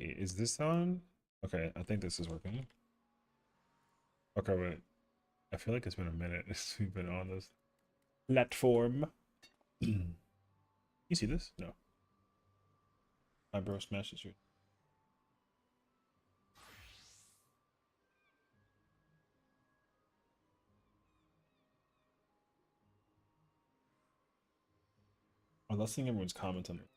Wait, is this on? Okay, I think this is working. Okay, wait. I feel like it's been a minute since we've been on this platform. You see this? No. My bro smashed the street. I'm not seeing everyone's comments on it.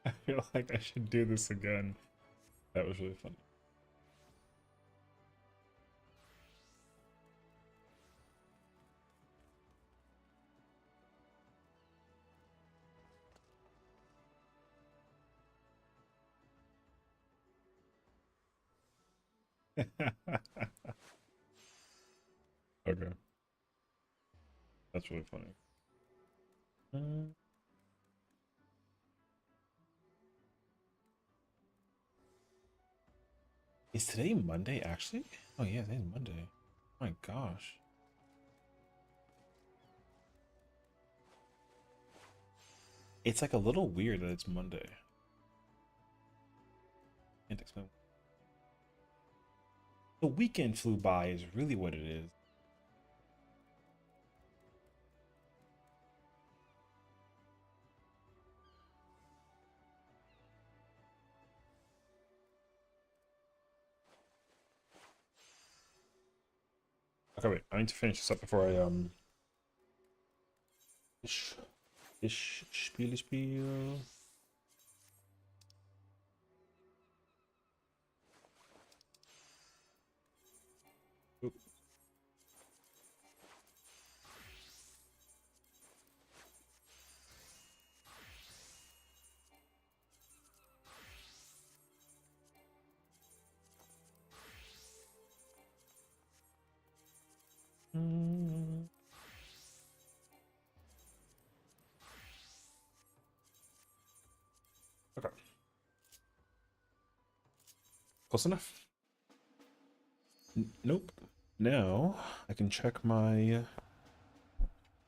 I feel like I should do this again. That was really funny. Okay, that's really funny. Uh, is today Monday actually? Oh yeah, today's Monday. Oh my gosh. It's like a little weird that it's Monday. Can't explain. The weekend flew by is really what it is. Okay, wait. I need to finish this up before I Ich, Spiel. Oop. Okay, close enough. Nope. Now I can check my.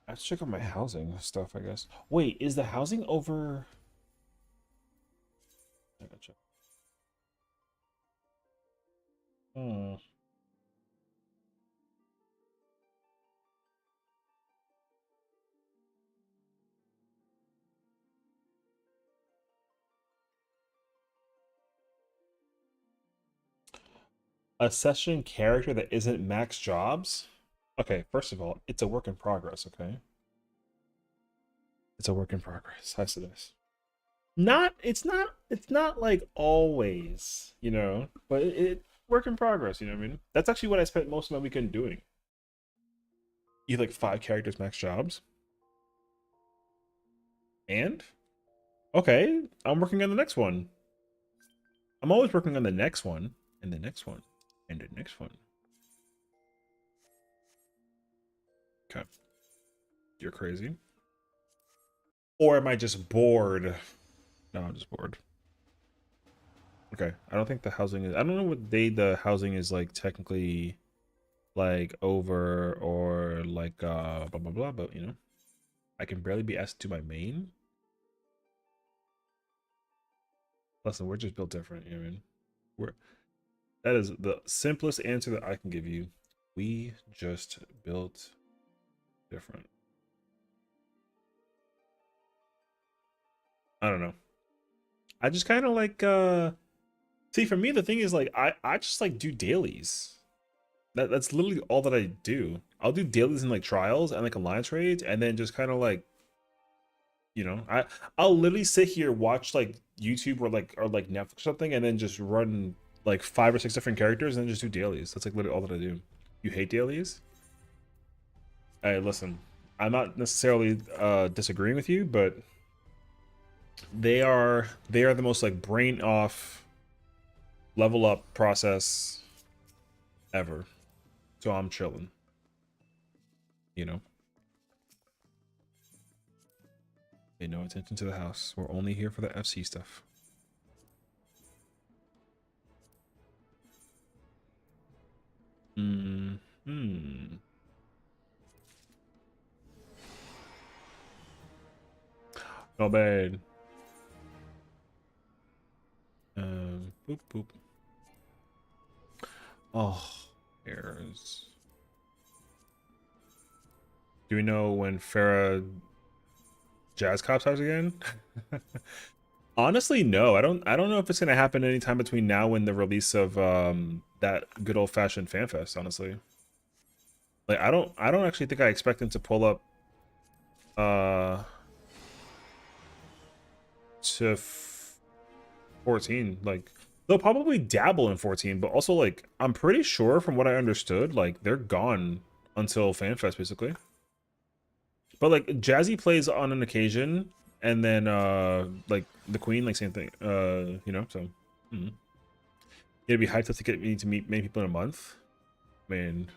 I have to check out my housing stuff, I guess. Wait, is the housing over? I gotta check. Hmm. A session character that isn't max jobs? Okay, first of all, it's a work in progress, okay? It's a work in progress. I said this. It's not like always, but it work in progress, you know what I mean? That's actually what I spent most of my weekend doing. You have like 5 characters max jobs. And okay, I'm working on the next one. I'm always working on the next one, and the next one, and the next one. Okay. You're crazy. Or am I just bored? No, I'm just bored. Okay. I don't think the housing is I don't know what day the housing is like technically like over or like blah blah blah, but I can barely be asked to my main. Listen, we're just built different, you know what I mean? We're that is the simplest answer that I can give you. We just built different. I don't know. I just kind of like see, for me the thing is like I just like do dailies. That's literally all that I do. I'll do dailies and like trials and like alliance raids, and then just kind of like, you know, I'll literally sit here, watch like YouTube or like Netflix or something, and then just run like 5 or 6 different characters and then just do dailies. That's like literally all that I do. You hate dailies? Hey, listen, I'm not necessarily disagreeing with you, but they are the most like brain off level up process ever. So I'm chilling, you know. Pay no attention to the house. We're only here for the FC stuff. Hmm. Not bad. Boop boop. Oh, errors. Do we know when Farah Jazz Cop starts again? Honestly, no. I don't know if it's gonna happen anytime between now and the release of that good old fashioned FanFest, honestly. Like I don't actually think I expect them to pull up uh to 14. Like they'll probably dabble in 14, but also like I'm pretty sure from what I understood, like they're gone until FanFest basically. But like Jazzy plays on an occasion, and then like the Queen, like same thing. You know, so it'd be hyped up to get me to meet many people in a month. Man.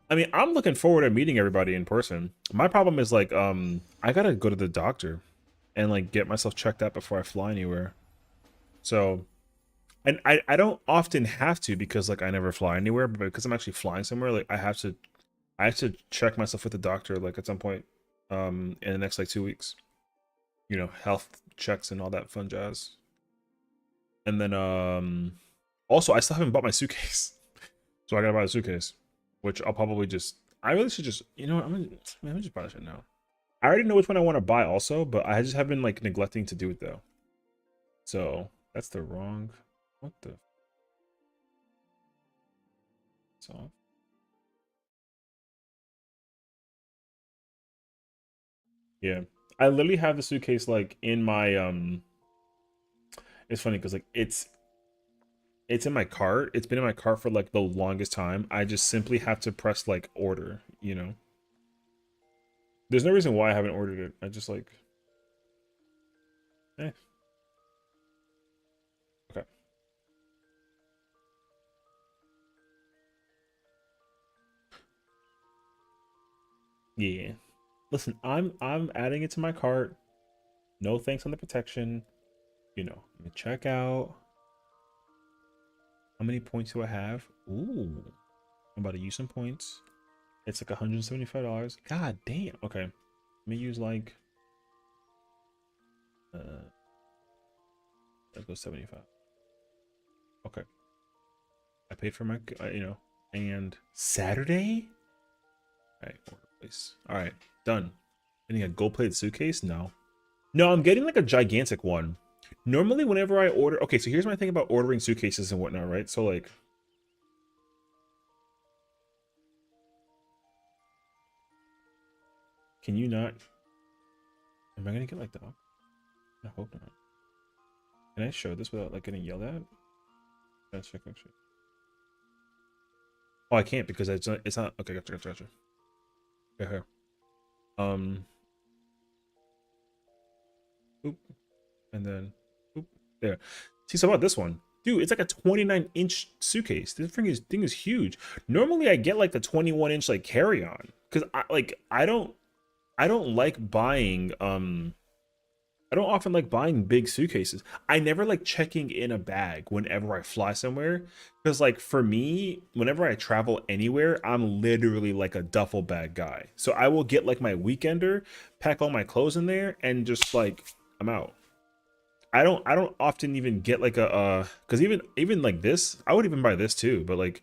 I mean, I'm looking forward to meeting everybody in person. My problem is like I gotta go to the doctor and like get myself checked out before I fly anywhere. So and I don't often have to because like I never fly anywhere, but because I'm actually flying somewhere, like I have to check myself with the doctor like at some point in the next like 2 weeks. You know, health checks and all that fun jazz. And then also I still haven't bought my suitcase. So I gotta buy a suitcase. Which I'll probably just I really should just you know what, I'm gonna just buy that shit now. I already know which one I want to buy also, but I just have been like neglecting to do it though. So that's the wrong what the so yeah. I literally have the suitcase like in my it's funny because like it's in my cart. It's been in my cart for like the longest time. I just simply have to press like order, you know. There's no reason why I haven't ordered it. I just like eh, okay. Yeah. Listen, I'm adding it to my cart. No thanks on the protection. You know, let me check out. How many points do I have? Ooh. I'm about to use some points. It's like $175. God damn. Okay. Let me use like let's go 75. Okay. I paid for my you know, and Saturday? All right, order place. All right, done. Getting a gold-plated suitcase? No. No, I'm getting like a gigantic one. Normally, whenever I order, okay, so here's my thing about ordering suitcases and whatnot, right? So like, can you not? Am I gonna get like the? I hope not. Can I show this without like getting yelled at? Let's check actually. Oh, I can't because it's not. It's not. Okay, gotcha. Okay, here. Um. Oop, and then, oop, there. See, so about this one, dude, it's like a 29-inch suitcase. This thing is huge. Normally, I get like the 21-inch like carry-on because I don't like buying I don't often like buying big suitcases. I never like checking in a bag whenever I fly somewhere because like for me, whenever I travel anywhere, I'm literally like a duffel bag guy. So I will get like my weekender, pack all my clothes in there, and just like I'm out. I don't often even get like a because even like this, I would even buy this too, but like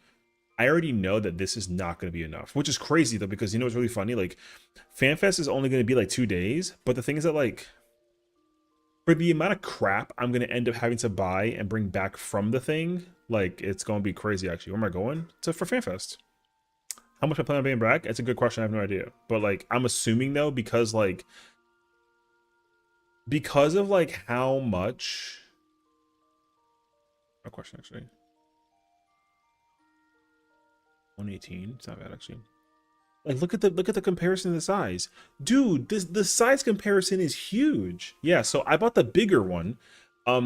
I already know that this is not going to be enough, which is crazy though because you know what's really funny, like FanFest is only going to be like 2 days, but the thing is that like for the amount of crap I'm gonna end up having to buy and bring back from the thing, like it's gonna be crazy. Actually, where am I going? For FanFest. How much I plan on being back? It's a good question. I have no idea, but like I'm assuming though, because of like how much. A question actually. 118. It's not bad actually. Like look at the comparison of the size, dude. The size comparison is huge. Yeah, so I bought the bigger one. I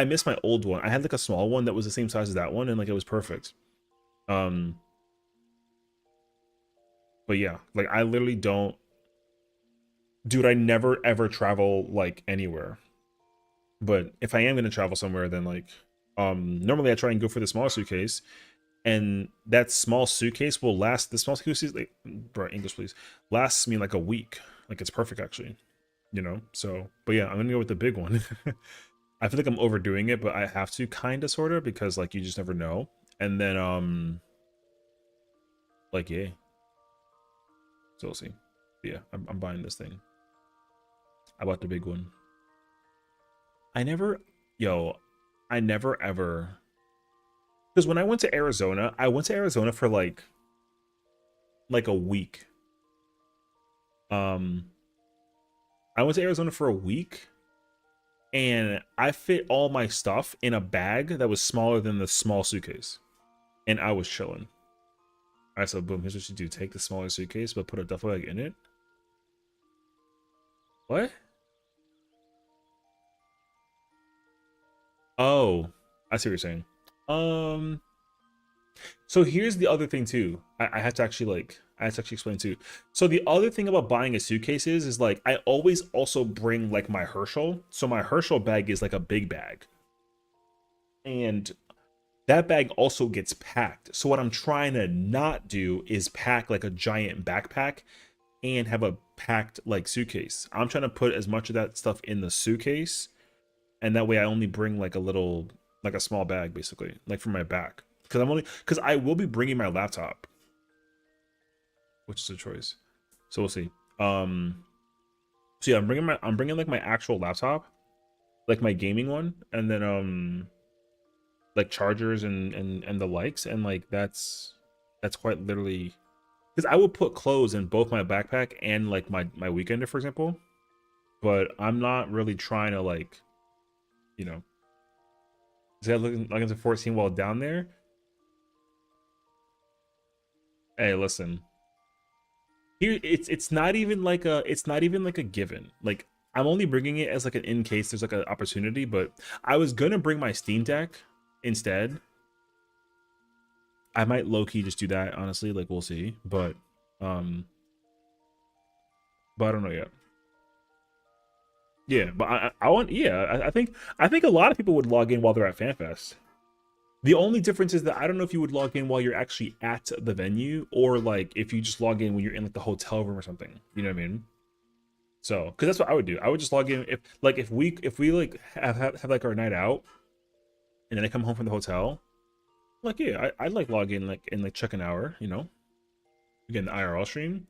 missed my old one. I had like a small one that was the same size as that one, and like it was perfect. But yeah, like I literally don't, dude. I never ever travel like anywhere. But if I am gonna travel somewhere, then like, normally I try and go for the small suitcase, and that small suitcase will last. The small suitcase, like, bro, English please, lasts me like a week. Like it's perfect actually, you know. So, but yeah, I'm gonna go with the big one. I feel like I'm overdoing it, but I have to kind of sort of because like you just never know. And then like yeah, so we'll see. But yeah, I'm buying this thing. I bought the big one. I never, yo, I never ever, because when I went to Arizona, I went to Arizona for like a week. Um, I went to Arizona for a week, and I fit all my stuff in a bag that was smaller than the small suitcase, and I was chilling. All right, so boom, here's what you do: take the smaller suitcase, but put a duffel bag in it. What? Oh, I see what you're saying. Um, So here's the other thing too. I have to actually I have to actually explain too. So the other thing about buying a suitcase is like I always also bring like my Herschel. So my Herschel bag is like a big bag. And that bag also gets packed. So what I'm trying to not do is pack like a giant backpack and have a packed like suitcase. I'm trying to put as much of that stuff in the suitcase, and that way I only bring like a little, like a small bag basically, like for my back. Because I will be bringing my laptop, which is a choice. So we'll see. So yeah, I'm bringing like my actual laptop, like my gaming one, and then like chargers and the likes, and like that's quite literally, because I will put clothes in both my backpack and like my weekender, for example. But I'm not really trying to like, you know, is that looking like it's a 14 while down there? Hey, listen. Here it's not even like a given. Like I'm only bringing it as like an in case there's like an opportunity, but I was gonna bring my Steam Deck instead. I might low key just do that, honestly, like we'll see. Um but I don't know yet. Yeah, but I want, yeah, I think a lot of people would log in while they're at FanFest. The only difference is that I don't know if you would log in while you're actually at the venue, or like if you just log in when you're in like the hotel room or something. You know what I mean? So, because that's what I would do. I would just log in if we like have like our night out, and then I come home from the hotel. Like yeah, I'd like log in like in like check an hour. You know, again the IRL stream.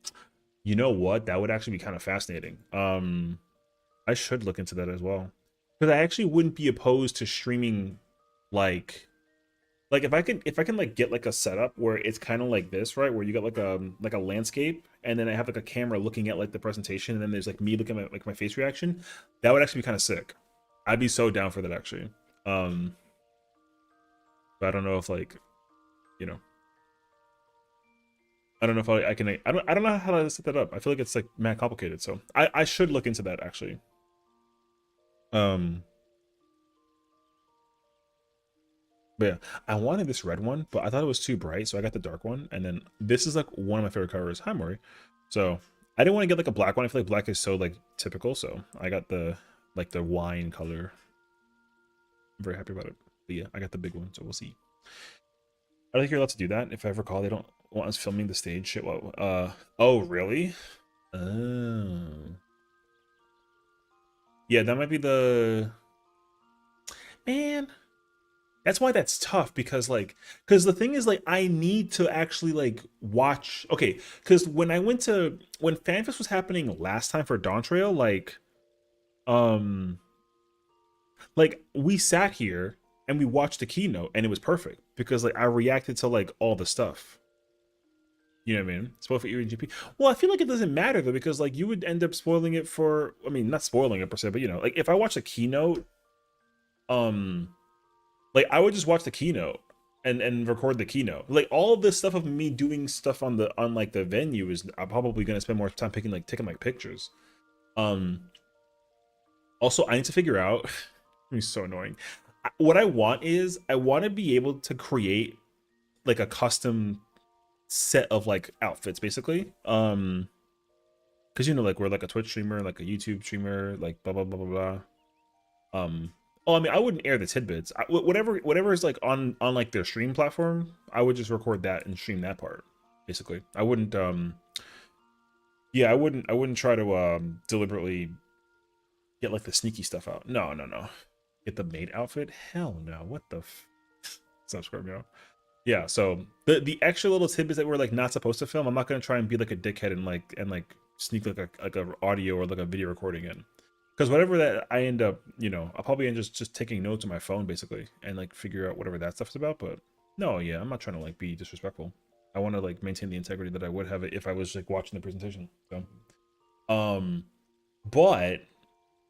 You know what? That would actually be kind of fascinating. I should look into that as well, because I actually wouldn't be opposed to streaming like if I can like get like a setup where it's kind of like this, right, where you got like a landscape, and then I have like a camera looking at like the presentation, and then there's like me looking at like my face reaction. That would actually be kind of sick. I'd be so down for that actually. um but I don't know if like, you know, I don't know if I can, I don't know how to set that up. I feel like it's like mad complicated, so I should look into that actually. um but yeah, I wanted this red one, but I thought it was too bright, so I got the dark one. And then this is like one of my favorite colors. Hi, Maury. So I didn't want to get like a black one. I feel like black is so like typical, so I got the like the wine color. I'm very happy about it. But yeah, I got the big one, so we'll see. I don't think you're allowed to do that. If I recall, they don't want us filming the stage shit. Well, oh really? Oh, yeah, that might be the, man. That's why that's tough, because the thing is like I need to actually like watch. Okay, because when FanFest was happening last time for Dawn Trail, like Like we sat here and we watched the keynote and it was perfect because like I reacted to like all the stuff. You know what I mean? Spoil for Erie and GP. Well, I feel like it doesn't matter though because like you would end up spoiling it for. I mean, not spoiling it per se, but you know, like if I watch a keynote, um, like I would just watch the keynote and record the keynote. Like all of this stuff of me doing stuff on like the venue is I'm probably gonna spend more time picking like taking like pictures. Um, Also, I need to figure out. It's so annoying. What I want is I want to be able to create like a custom set of like outfits, basically. Because you know, like we're like a Twitch streamer, like a YouTube streamer, like blah blah blah blah blah. Oh, I mean, I wouldn't air the tidbits. Whatever is like on like their stream platform, I would just record that and stream that part. Basically, I wouldn't. Yeah, I wouldn't try to deliberately get like the sneaky stuff out. No, no, no. Get the maid outfit? Hell no. What the Stop screwing me up. Yeah, so the extra little tidbits that we're like not supposed to film, I'm not gonna try and be like a dickhead and sneak like a audio or like a video recording in. Because whatever that I end up, you know, I'll probably end just taking notes on my phone basically and like figure out whatever that stuff's about. But no, yeah, I'm not trying to like be disrespectful. I want to like maintain the integrity that I would have it if I was like watching the presentation. So but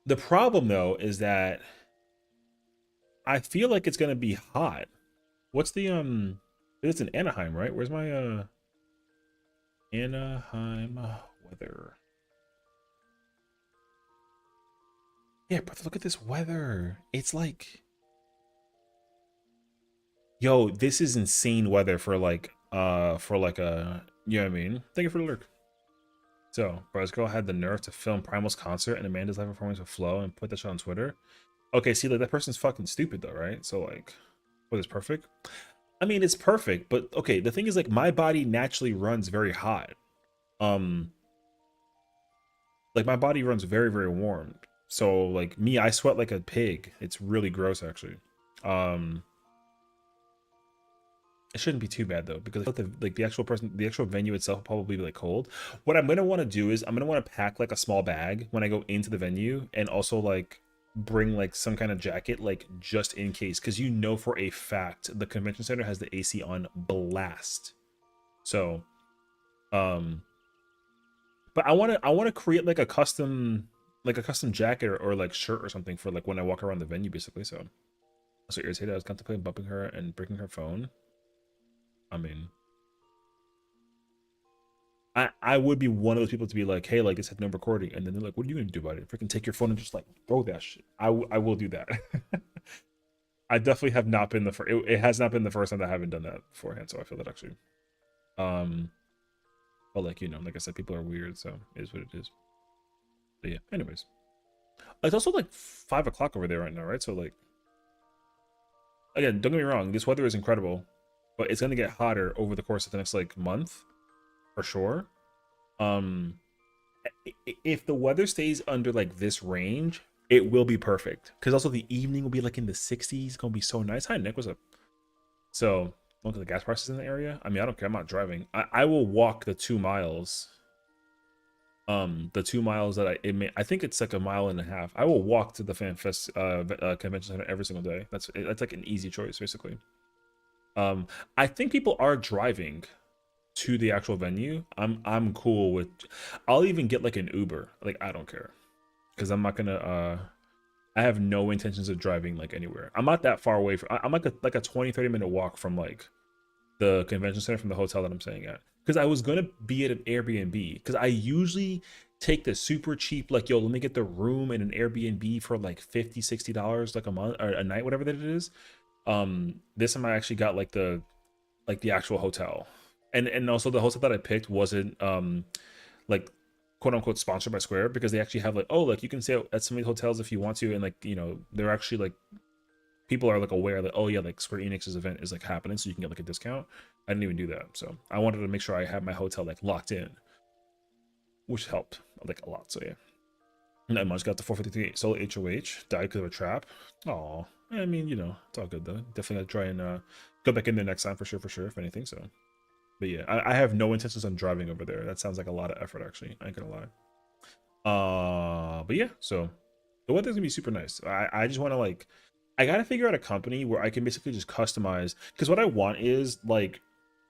the problem though is that I feel like it's gonna be hot. What's the it's in Anaheim, right? Where's my Anaheim weather? Yeah, but look at this weather. It's like, yo, this is insane weather for like a, you know what I mean? Thank you for the lurk. So, Bros Girl had the nerve to film Primal's concert and Amanda's live performance with Flo and put that shit on Twitter. Okay, see, like that person's fucking stupid though, right? So like, what is perfect? I mean, it's perfect, but okay, the thing is like my body naturally runs very hot. Um, like my body runs very, very warm. So like me, I sweat like a pig. It's really gross actually. Um, it shouldn't be too bad though, because the actual venue itself will probably be like cold. What I'm gonna want to do is I'm gonna want to pack like a small bag when I go into the venue, and also like bring like some kind of jacket, like just in case, because you know for a fact the convention center has the AC on blast. So, um, but I want to create like a custom jacket or like shirt or something for like when I walk around the venue, basically. So, so irritated. I was contemplating bumping her and breaking her phone. I mean, I would be one of those people to be like, hey, like this had no recording, and then they're like, what are you gonna do about it? Freaking take your phone and just like throw that shit. I will do that. I definitely have not been the first. It has not been the first time that I haven't done that beforehand. So I feel that actually. Um, but like you know, like I said, people are weird, so it is what it is. But yeah. Anyways, it's also like 5 o'clock over there right now, right? So like, again, don't get me wrong, this weather is incredible, but it's gonna get hotter over the course of the next like month for sure. Um, if the weather stays under like this range, it will be perfect. Because also the evening will be like in the 60s. Gonna be so nice. Hi Nick, what's up? So look at the gas prices in the area. I mean, I don't care. I'm not driving. I will walk the 2 miles. The 2 miles that I think it's like a mile and a half. I will walk to the FanFest convention center every single day. That's like an easy choice, basically. I think people are driving to the actual venue. I'm cool with. I'll even get like an Uber. Like I don't care, because I'm not gonna. I have no intentions of driving like anywhere. I'm not that far away from. I'm like a 20-30 minute walk from like the convention center from the hotel that I'm staying at. Because I was gonna be at an Airbnb. Because I usually take the super cheap, like, yo, let me get the room in an Airbnb for like $50-$60 like a month or a night, whatever that it is. This time I actually got like the actual hotel. And also the hotel that I picked wasn't like quote unquote sponsored by Square, because they actually have like, oh, like you can stay at some of the hotels if you want to, and like, you know, they're actually like people are like aware that, oh yeah, like Square Enix's event is like happening, so you can get like a discount. I didn't even do that. So I wanted to make sure I had my hotel like locked in, which helped like a lot. So yeah. And I just got the 453 solo HOH, died because of a trap. Oh, I mean, you know, it's all good though. Definitely gotta try and go back in there next time for sure, if anything. So but yeah, I have no intentions on driving over there. That sounds like a lot of effort, actually. I ain't gonna lie. But yeah, so The weather's gonna be super nice. I just want to like, I gotta figure out a company where I can basically just customize. Because what I want is like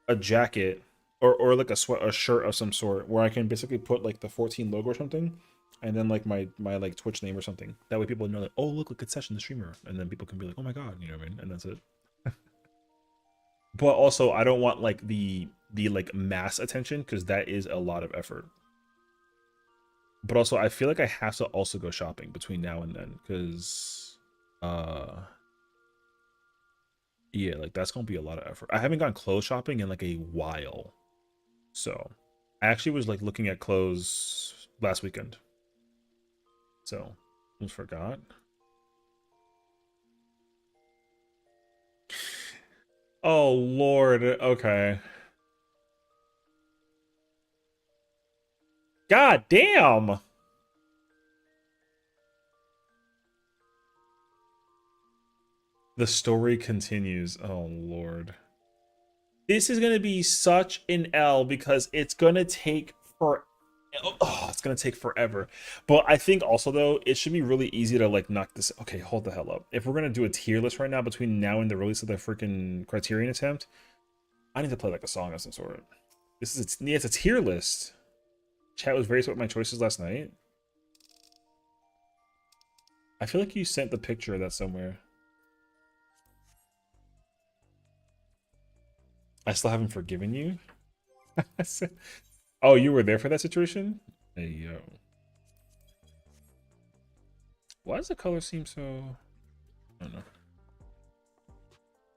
a jacket or like a shirt of some sort where I can basically put like the 14 logo or something, and then like my like Twitch name or something. That way people know like, oh look at Sessiion the streamer, and then people can be like, oh my god, you know what I mean? And that's it. But also I don't want like the like mass attention because that is a lot of effort. But also I feel like I have to also go shopping between now and then because yeah, like that's gonna be a lot of effort. I haven't gone clothes shopping in like a while. So I actually was like looking at clothes last weekend. So almost forgot. Oh Lord. Okay. God damn. The story continues. Oh Lord. This is gonna be such an L because it's gonna take for it's gonna take forever. But I think also though it should be really easy to like knock this. Okay, hold the hell up. If we're gonna do a tier list right now between now and the release of the freaking Criterion attempt, I need to play like a song of some sort. This is yeah, it's a tier list. Chat was very sweet with my choices last night. I feel like you sent the picture of that somewhere. I still haven't forgiven you. Oh, you were there for that situation? Hey yo. Why does the color seem so? I don't know.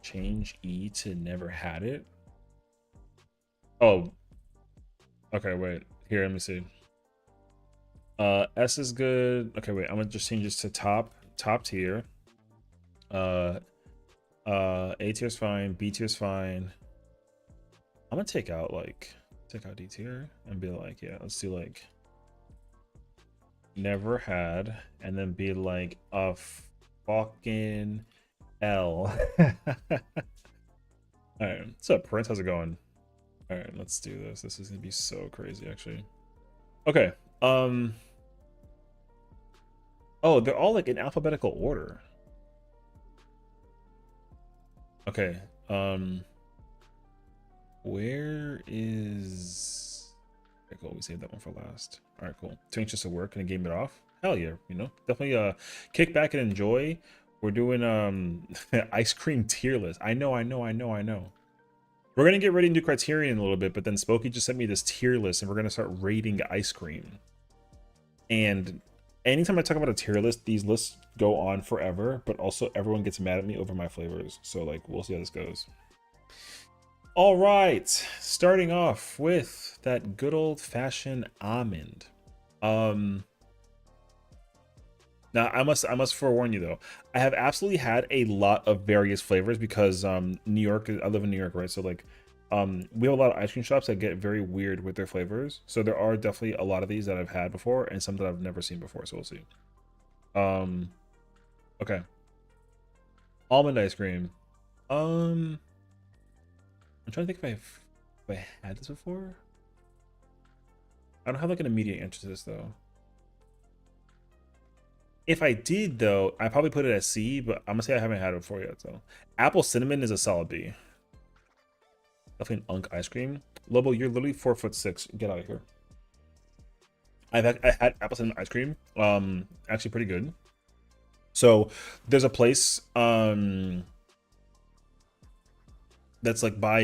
Change E to never had it. Oh, okay. Wait. Here, let me see. S is good. Okay, wait. I'm gonna just change this to top tier. Uh, A tier is fine. B tier is fine. I'm gonna take out D tier and be like, yeah, let's do like never had, and then be like a fucking L. All right, what's up, Prince? How's it going? All right, let's do this. This is gonna be so crazy, actually. Okay. Oh, they're all like in alphabetical order. Okay. Where is? Okay, cool. We saved that one for last. All right, cool. Too anxious to work and game it off. Hell yeah, you know, definitely kick back and enjoy. We're doing ice cream tier list. I know. We're gonna get ready to do Criterion in a little bit, but then Spokey just sent me this tier list, and we're gonna start rating ice cream. And anytime I talk about a tier list, these lists go on forever, but also everyone gets mad at me over my flavors. So like, we'll see how this goes. All right, starting off with that good old-fashioned almond. Now I must forewarn you though, I have absolutely had a lot of various flavors because New York, I live in New York, right? So like we have a lot of ice cream shops that get very weird with their flavors. So there are definitely a lot of these that I've had before and some that I've never seen before. So we'll see. Okay. Almond ice cream. I'm trying to think if I had this before. I don't have like an immediate answer to this though. If I did though, I probably put it as C, but I'm gonna say I haven't had it before yet. So apple cinnamon is a solid B. Definitely an Unk ice cream. Lobo, you're literally 4'6". Get out of here. I had apple cinnamon ice cream. Actually pretty good. So there's a place that's like by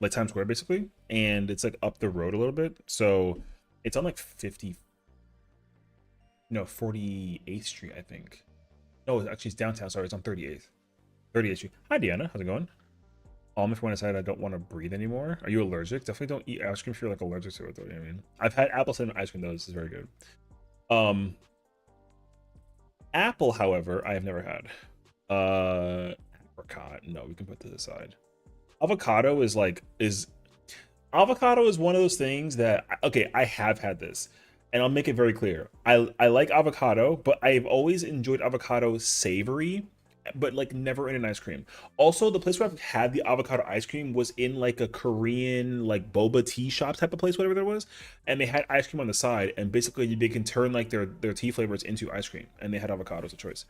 like Times Square basically, and it's like up the road a little bit. So it's on like 48th Street, I think. No, actually it's downtown. Sorry, it's on 38th Street. Hi Deanna, how's it going? If when I decided I don't want to breathe anymore. Are you allergic? Definitely don't eat ice cream if you're like allergic to it though. You know what I mean? I've had apple cinnamon ice cream though. This is very good. Apple, however, I have never had. Apricot. No, we can put this aside. Avocado is avocado is one of those things that okay, I have had this. And I'll make it very clear. I like avocado, but I've always enjoyed avocado savory but like never in an ice cream. Also, the place where I've had the avocado ice cream was in like a Korean like boba tea shop type of place, whatever there was, and they had ice cream on the side, and basically they can turn like their tea flavors into ice cream, and they had avocados as a choice.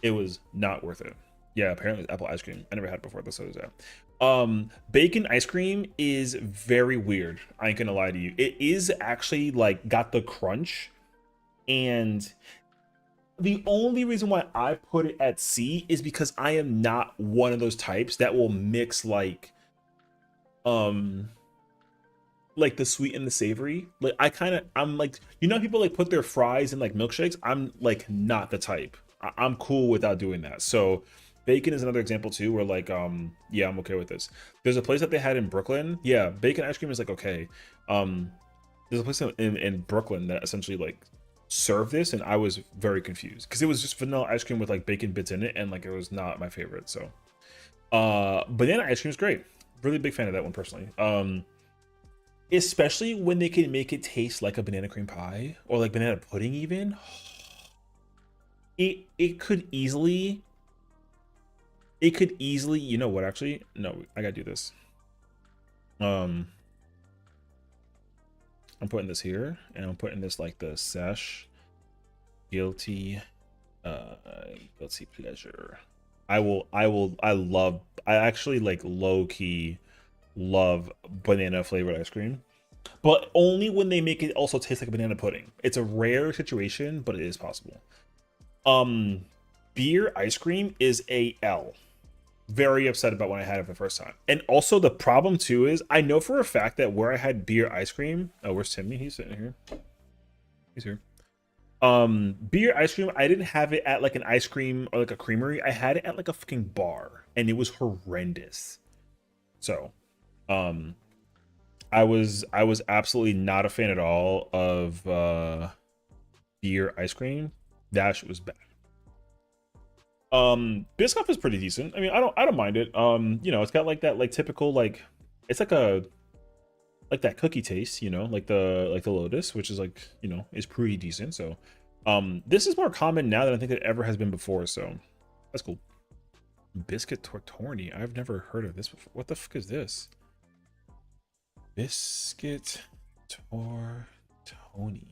It was not worth it. Yeah, apparently it's apple ice cream. I never had it before. That's what it was at. Bacon ice cream is very weird. I ain't gonna lie to you. It is actually like got the crunch, and the only reason why I put it at C is because I am not one of those types that will mix um like the sweet and the savory. Like I'm like, you know, people like put their fries in like milkshakes. I'm like not the type. I'm cool without doing that. So bacon is another example too, where like yeah, I'm okay with this. There's a place that they had in Brooklyn. Yeah, bacon ice cream is like okay. Um there's a place in Brooklyn that essentially like served this, and I was very confused because it was just vanilla ice cream with like bacon bits in it, and like it was not my favorite. So banana ice cream is great. Really big fan of that one personally. Especially when they can make it taste like a banana cream pie or like banana pudding even. It could easily, you know what, actually no, I gotta do this. I'm putting this here, and I'm putting this like the sesh guilty guilty pleasure. I actually like low-key love banana flavored ice cream, but only when they make it also taste like a banana pudding. It's a rare situation, but it is possible. Beer ice cream is a L. Very upset about when I had it for the first time. And also the problem too is I know for a fact that where I had beer ice cream, oh, where's Timmy? He's sitting here. He's here. Beer ice cream, I didn't have it at like an ice cream or like a creamery. I had it at like a fucking bar, and it was horrendous. So I was absolutely not a fan at all of beer ice cream. That shit was bad. Biscoff is pretty decent. I mean, I don't mind it. You know, it's got like that like typical like, it's like a like that cookie taste, you know, like the Lotus, which is like, you know, is pretty decent. So this is more common now than I think it ever has been before, so that's cool. Biscuit tortoni, I've never heard of this before. What the fuck is this? Biscuit tortoni.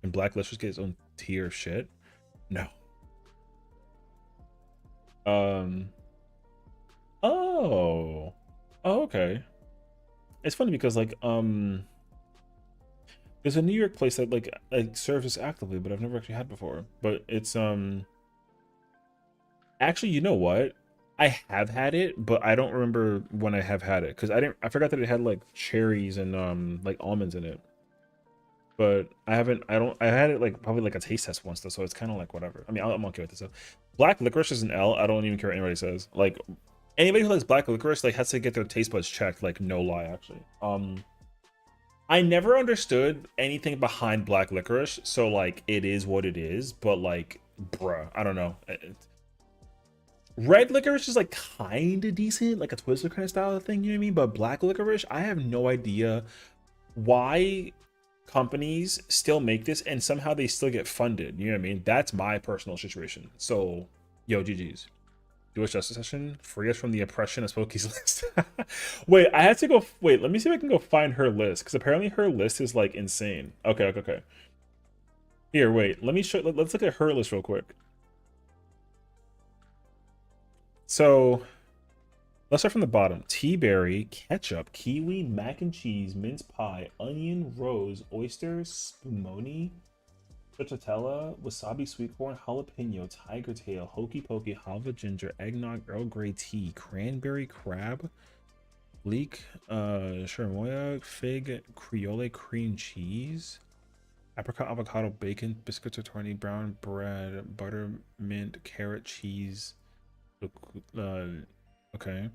And Black Listrous get its own tier of shit? No. Oh, okay. It's funny because like there's a New York place that like serves this actively, but I've never actually had before. But it's actually, you know what? I have had it, but I don't remember when I have had it because I forgot that it had like cherries and like almonds in it. But I had it like probably like a taste test once though, so it's kind of like whatever. I mean, I'm okay with this. So black licorice is an L. I don't even care what anybody says. Like anybody who likes black licorice like has to get their taste buds checked, like no lie actually. I never understood anything behind black licorice, so like it is what it is, but like bruh, I don't know. Red licorice is like kind of decent, like a Twizzler kind of style of thing, you know what I mean? But black licorice, I have no idea why companies still make this and somehow they still get funded, you know what I mean? That's my personal situation. So yo, GG's. Do a justice session, free us from the oppression of Smokey's list. Wait, I had to go, wait, let me see if I can go find her list, because apparently her list is like insane. Okay. Here, wait, let me show, let's look at her list real quick. So let's start from the bottom. Tea berry, ketchup, kiwi, mac and cheese, mince pie, onion, rose, oysters, spumoni, stracciatella, wasabi, sweet corn, jalapeno, tiger tail, hokey pokey, halva ginger, eggnog, Earl Grey tea, cranberry crab, leek, cherimoya, fig, creole cream cheese, apricot, avocado, bacon, biscuit tortoni, brown bread, butter, mint, carrot, cheese. Okay,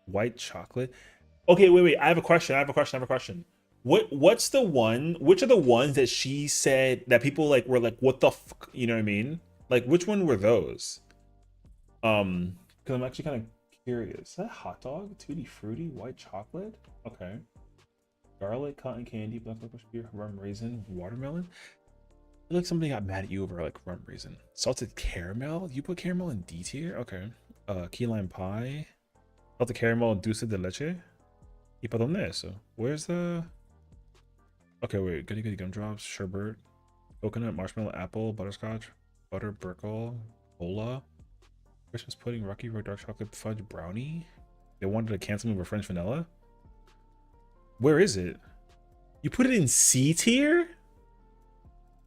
white chocolate. Okay, wait. I have a question. What's the one? Which are the ones that she said that people like were like, what the fuck? You know what I mean? Like, which one were those? Because I'm actually kind of curious. Is that hot dog? Tutti frutti, white chocolate. Okay. Garlic, cotton candy, black licorice beer, rum raisin, watermelon. I feel like somebody got mad at you over like rum raisin. Salted caramel? You put caramel in D tier? Okay. key lime pie. Salted caramel dulce de leche. ¿Y para dónde eso? Where's the... Okay, wait. Goody goody gumdrops, sherbet, coconut, marshmallow, apple, butterscotch, butter, burkle, cola, Christmas pudding, Rocky Road, dark chocolate, fudge, brownie. They wanted to cancel me with French vanilla. Where is it? You put it in C tier?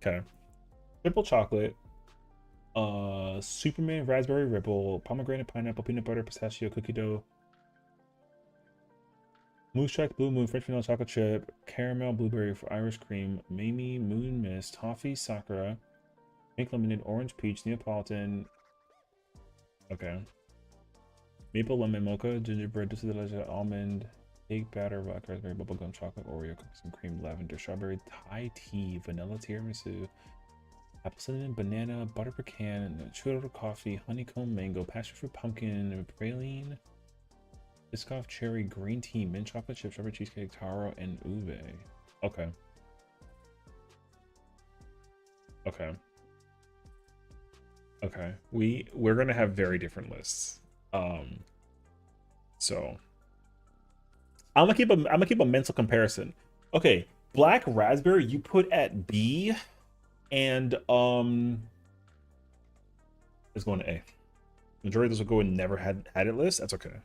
Okay. Triple chocolate. Superman, raspberry ripple, pomegranate, pineapple, peanut butter, pistachio, cookie dough, Moose Track, Blue Moon, French vanilla chocolate chip, caramel, blueberry for Irish cream, Mamie, Moon Mist, toffee, sakura, pink lemonade, orange peach, Neapolitan. Okay. Maple lemon mocha, gingerbread, dulce de leche, almond, egg batter, rock raspberry, bubblegum, chocolate, Oreo, cookies and cream, lavender, strawberry, Thai tea, vanilla tiramisu, apple cinnamon, banana, butter pecan, churro coffee, honeycomb, mango, passion fruit, pumpkin, praline, Biscoff, cherry, green tea, mint chocolate chip, strawberry cheesecake, taro, and ube. Okay. Okay. Okay. We're gonna have very different lists. So I'm gonna keep a mental comparison. Okay, black raspberry you put at B, and it's going to A. Majority of those will go in never had it list. That's okay.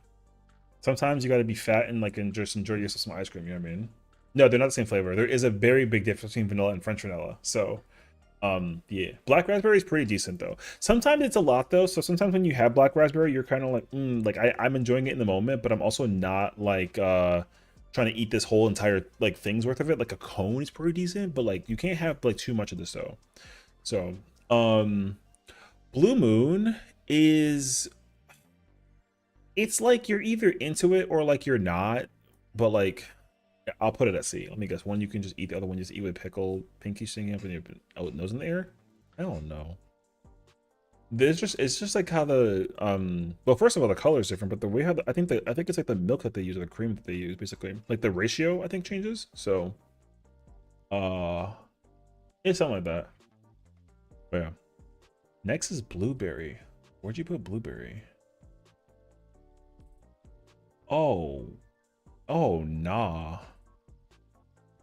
Sometimes you got to be fat and like and just enjoy yourself some ice cream. You know what I mean? No, they're not the same flavor. There is a very big difference between vanilla and French vanilla. So, yeah, black raspberry is pretty decent though. Sometimes it's a lot though. So sometimes when you have black raspberry, you're kind of like, I'm enjoying it in the moment, but I'm also not like trying to eat this whole entire like thing's worth of it. Like a cone is pretty decent, but like you can't have like too much of this though. So, Blue Moon is, it's like you're either into it or like you're not, but like I'll put it at C. Let me guess. One you can just eat, the other one you just eat with pickle, pinky singing up in your nose in the air. I don't know. It's just like how the well, first of all, the color is different, but the way how I think it's like the milk that they use or the cream that they use, basically. Like the ratio I think changes. So it's something like that. But yeah. Next is blueberry. Where'd you put blueberry? Oh. Oh nah.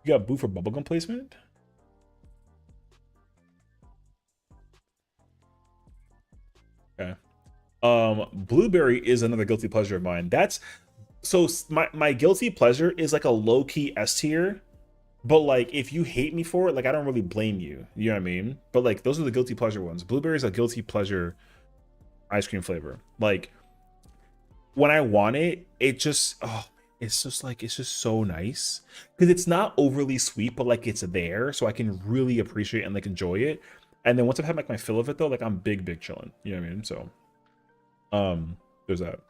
You got boo for bubblegum placement? Okay. Blueberry is another guilty pleasure of mine. That's so my guilty pleasure is like a low-key S tier, but like if you hate me for it, like I don't really blame you. You know what I mean? But like those are the guilty pleasure ones. Blueberry is a guilty pleasure ice cream flavor. Like when I want it, it just it's just like it's just so nice because it's not overly sweet, but like it's there, so I can really appreciate and like enjoy it. And then once I've had like my fill of it though, like I'm big chilling. You know what I mean? So there's that.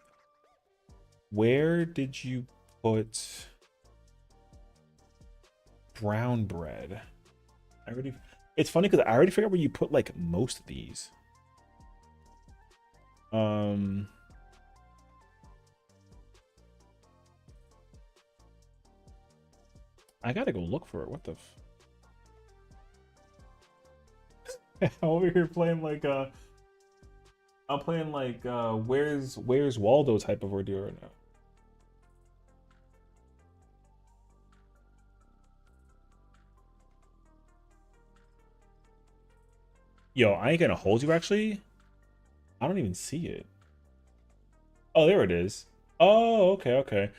Where did you put brown bread? It's funny because I already figured out where you put like most of these. I gotta go look for it. What the I'm over here playing like I'm playing like where's Waldo type of ordeal right now. Yo, I ain't gonna hold you actually. I don't even see it. Oh, there it is. Oh, okay.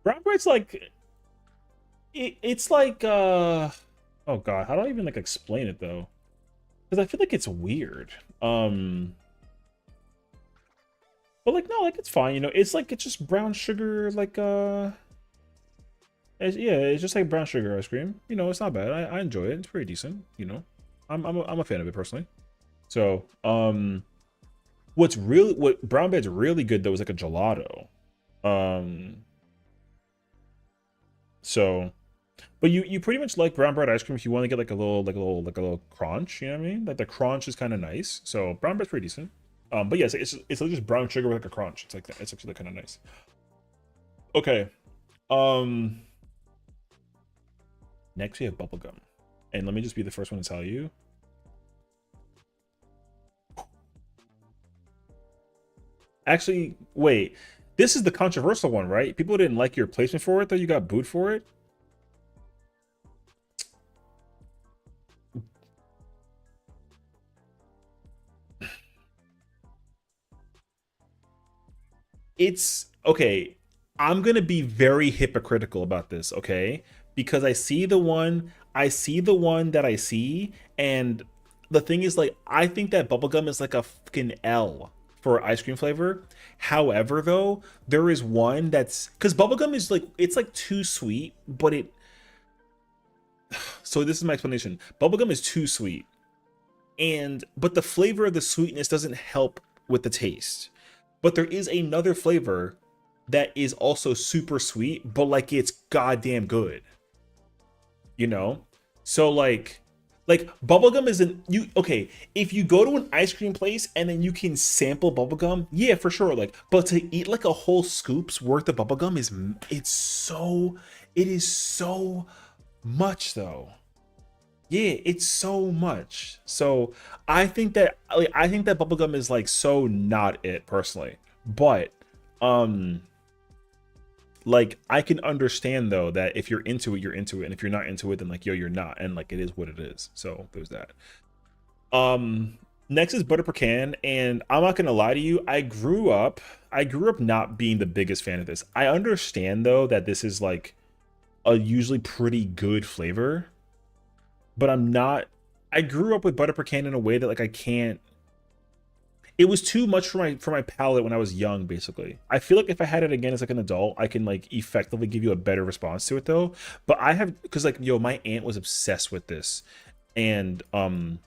Brown bread's like it's like oh god, how do I even like explain it though? Because I feel like it's weird. But like no, like it's fine, you know. It's like it's just brown sugar, like yeah, it's just like brown sugar ice cream. You know, it's not bad. I enjoy it. It's pretty decent. You know, I'm a fan of it personally. So what brown bread's really good though is like a gelato. So, but you pretty much like brown bread ice cream if you want to get like a little crunch. You know what I mean? Like the crunch is kind of nice. So brown bread's pretty decent. But yes, it's like just brown sugar with like a crunch. It's like that. It's actually kind of nice. Okay. Next we have bubblegum. And let me just be the first one to tell you. Actually, wait. This is the controversial one, right? People didn't like your placement for it, though. You got booed for it. It's okay. I'm gonna be very hypocritical about this, okay? Because I see the one that I see, and the thing is, like, I think that bubblegum is like a fucking L for ice cream flavor. However, though, there is one that's because bubblegum is like it's like too sweet, but it so this is my explanation. Bubblegum is too sweet. And but the flavor of the sweetness doesn't help with the taste. But there is another flavor that is also super sweet, but like it's goddamn good. You know? So like bubblegum isn't you okay, if you go to an ice cream place and then you can sample bubblegum, yeah, for sure. Like, but to eat like a whole scoop's worth of bubblegum is it is so much though. Yeah, it's so much. So I think that bubblegum is like so not it personally. But um like I can understand though that if you're into it, you're into it. And if you're not into it, then like yo, you're not. And like it is what it is. So there's that. Next is butter pecan, and I'm not gonna lie to you, I grew up not being the biggest fan of this. I understand though that this is like a usually pretty good flavor, but I'm not. I grew up with butter pecan in a way that like I can't. It was too much for my palate when I was young. Basically, I feel like if I had it again as like an adult, I can like effectively give you a better response to it though. But I have because like yo, my aunt was obsessed with this, and and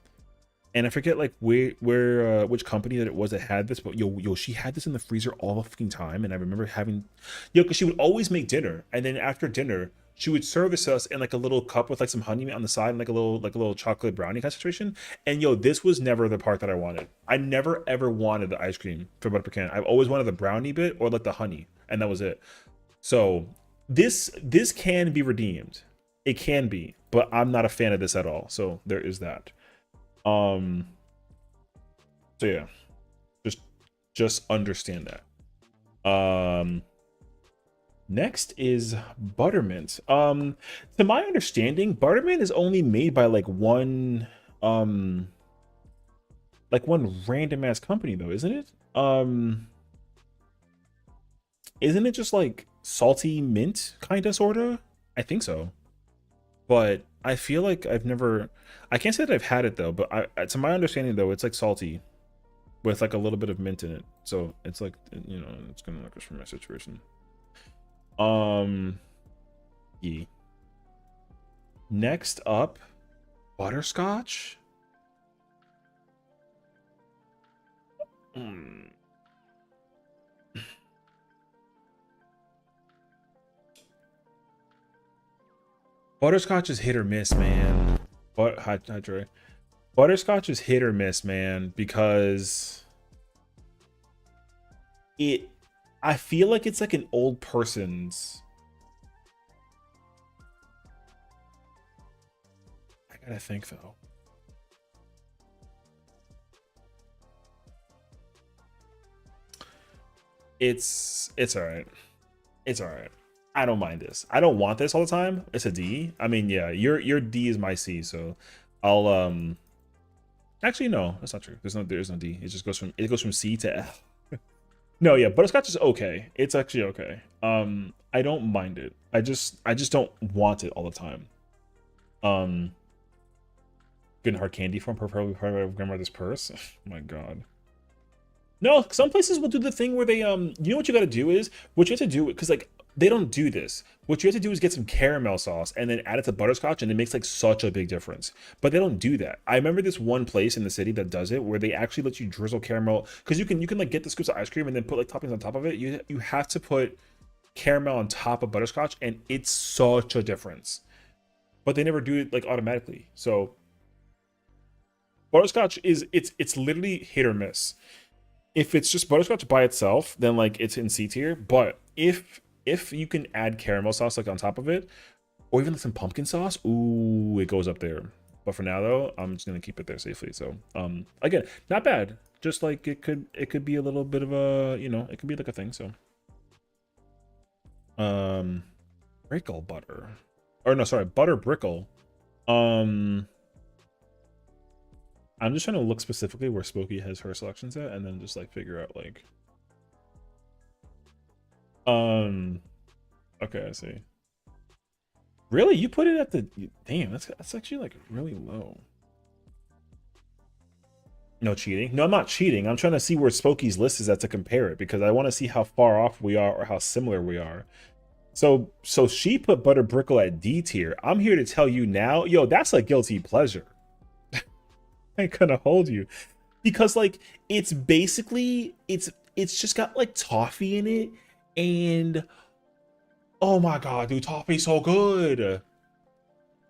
I forget like where which company that it was that had this, but yo, she had this in the freezer all the fucking time, and I remember having, yo, because she would always make dinner, and then after dinner she would serve this to us in like a little cup with like some honey on the side and like a little chocolate brownie kind of situation. And yo, this was never the part that I wanted. I never ever wanted the ice cream for butter pecan. I've always wanted the brownie bit or like the honey, and that was it. So this can be redeemed. It can be, but I'm not a fan of this at all. So there is that. Um, so yeah, just just understand that. Next is buttermint. To my understanding, buttermint is only made by um like one random ass company though, isn't it? Isn't it just like salty mint kind of sorta? I think so. But I feel like I've never I can't say that I've had it though, but to my understanding though, it's like salty with like a little bit of mint in it. So it's like it's gonna look from my situation. Yeah. Next up, butterscotch. Mm. Butterscotch is hit or miss, man. But hi Troy. Butterscotch is hit or miss, man, because it I feel like it's like an old person's. I gotta think though. It's all right. It's all right. I don't mind this. I don't want this all the time. It's a D. I mean, yeah, your D is my C, so I'll actually no, that's not true. There's no D. It goes from C to F. No, yeah, butterscotch is okay. It's actually okay. I don't mind it. I just don't want it all the time. Good hard candy from probably part of grandmother's purse. Oh my god. No, some places will do the thing where they you know what you got to do is what you have to do because like they don't do this. What you have to do is get some caramel sauce and then add it to butterscotch, and it makes like such a big difference. But they don't do that. I remember this one place in the city that does it where they actually let you drizzle caramel because you can like get the scoops of ice cream and then put like toppings on top of it. You have to put caramel on top of butterscotch, and it's such a difference. But they never do it like automatically. So butterscotch is it's literally hit or miss. If it's just butterscotch by itself, then like it's in C tier. But if you can add caramel sauce like on top of it, or even like some pumpkin sauce, ooh, it goes up there. But for now though, I'm just gonna keep it there safely. So again, not bad. Just like it could be a little bit of a, you know, it could be like a thing. So brickle butter, or no, sorry, butter brickle. I'm just trying to look specifically where Smokey has her selections at, and then just like figure out like okay, I see. Really? You put it at the damn, that's actually like really low. No cheating. No, I'm not cheating. I'm trying to see where Smokey's list is at to compare it because I want to see how far off we are or how similar we are. So she put Butter Brickle at D tier. I'm here to tell you now, yo, that's a guilty pleasure. I ain't gonna hold you. Because like it's basically it's just got like toffee in it, and oh my god, dude, toffee's so good.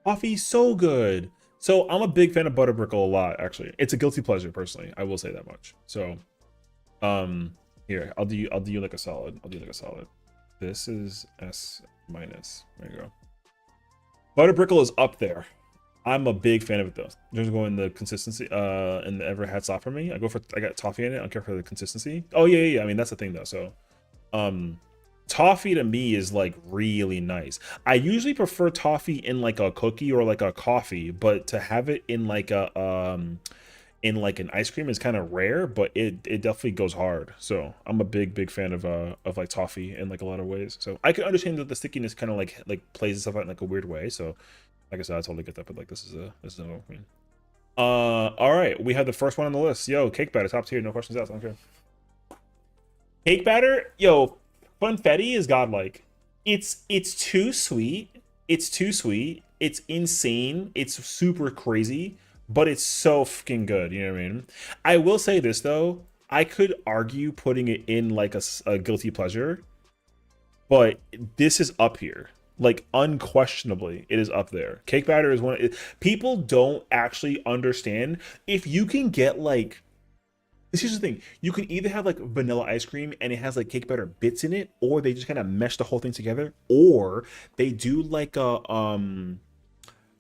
Toffee's so good. So I'm a big fan of Butter Brickle a lot, actually. It's a guilty pleasure, personally. I will say that much. So here, I'll do you like a solid. I'll do you like a solid. This is S minus. There you go. Butter Brickle is up there. I'm a big fan of it though. Just going the consistency and the ever hats off for me. I got toffee in it. I don't care for the consistency. Oh yeah. I mean that's the thing though. So toffee to me is like really nice. I usually prefer toffee in like a cookie or like a coffee, but to have it in like a in like an ice cream is kind of rare, but it definitely goes hard. So I'm a big fan of like toffee in like a lot of ways. So I can understand that the stickiness kind of like plays itself out in like a weird way. So like I said, I totally get that, but like this is no queen. All right, we have the first one on the list. Yo, cake batter, top tier, no questions asked. I don't care. Cake batter, yo, funfetti is godlike. It's too sweet. It's too sweet. It's insane. It's super crazy, but it's so fucking good. You know what I mean? I will say this though. I could argue putting it in like a guilty pleasure, but this is up here. Like unquestionably, it is up there. Cake batter is people don't actually understand. If you can get like, this is the thing, you can either have like vanilla ice cream and it has like cake batter bits in it, or they just kind of mesh the whole thing together, or they do like a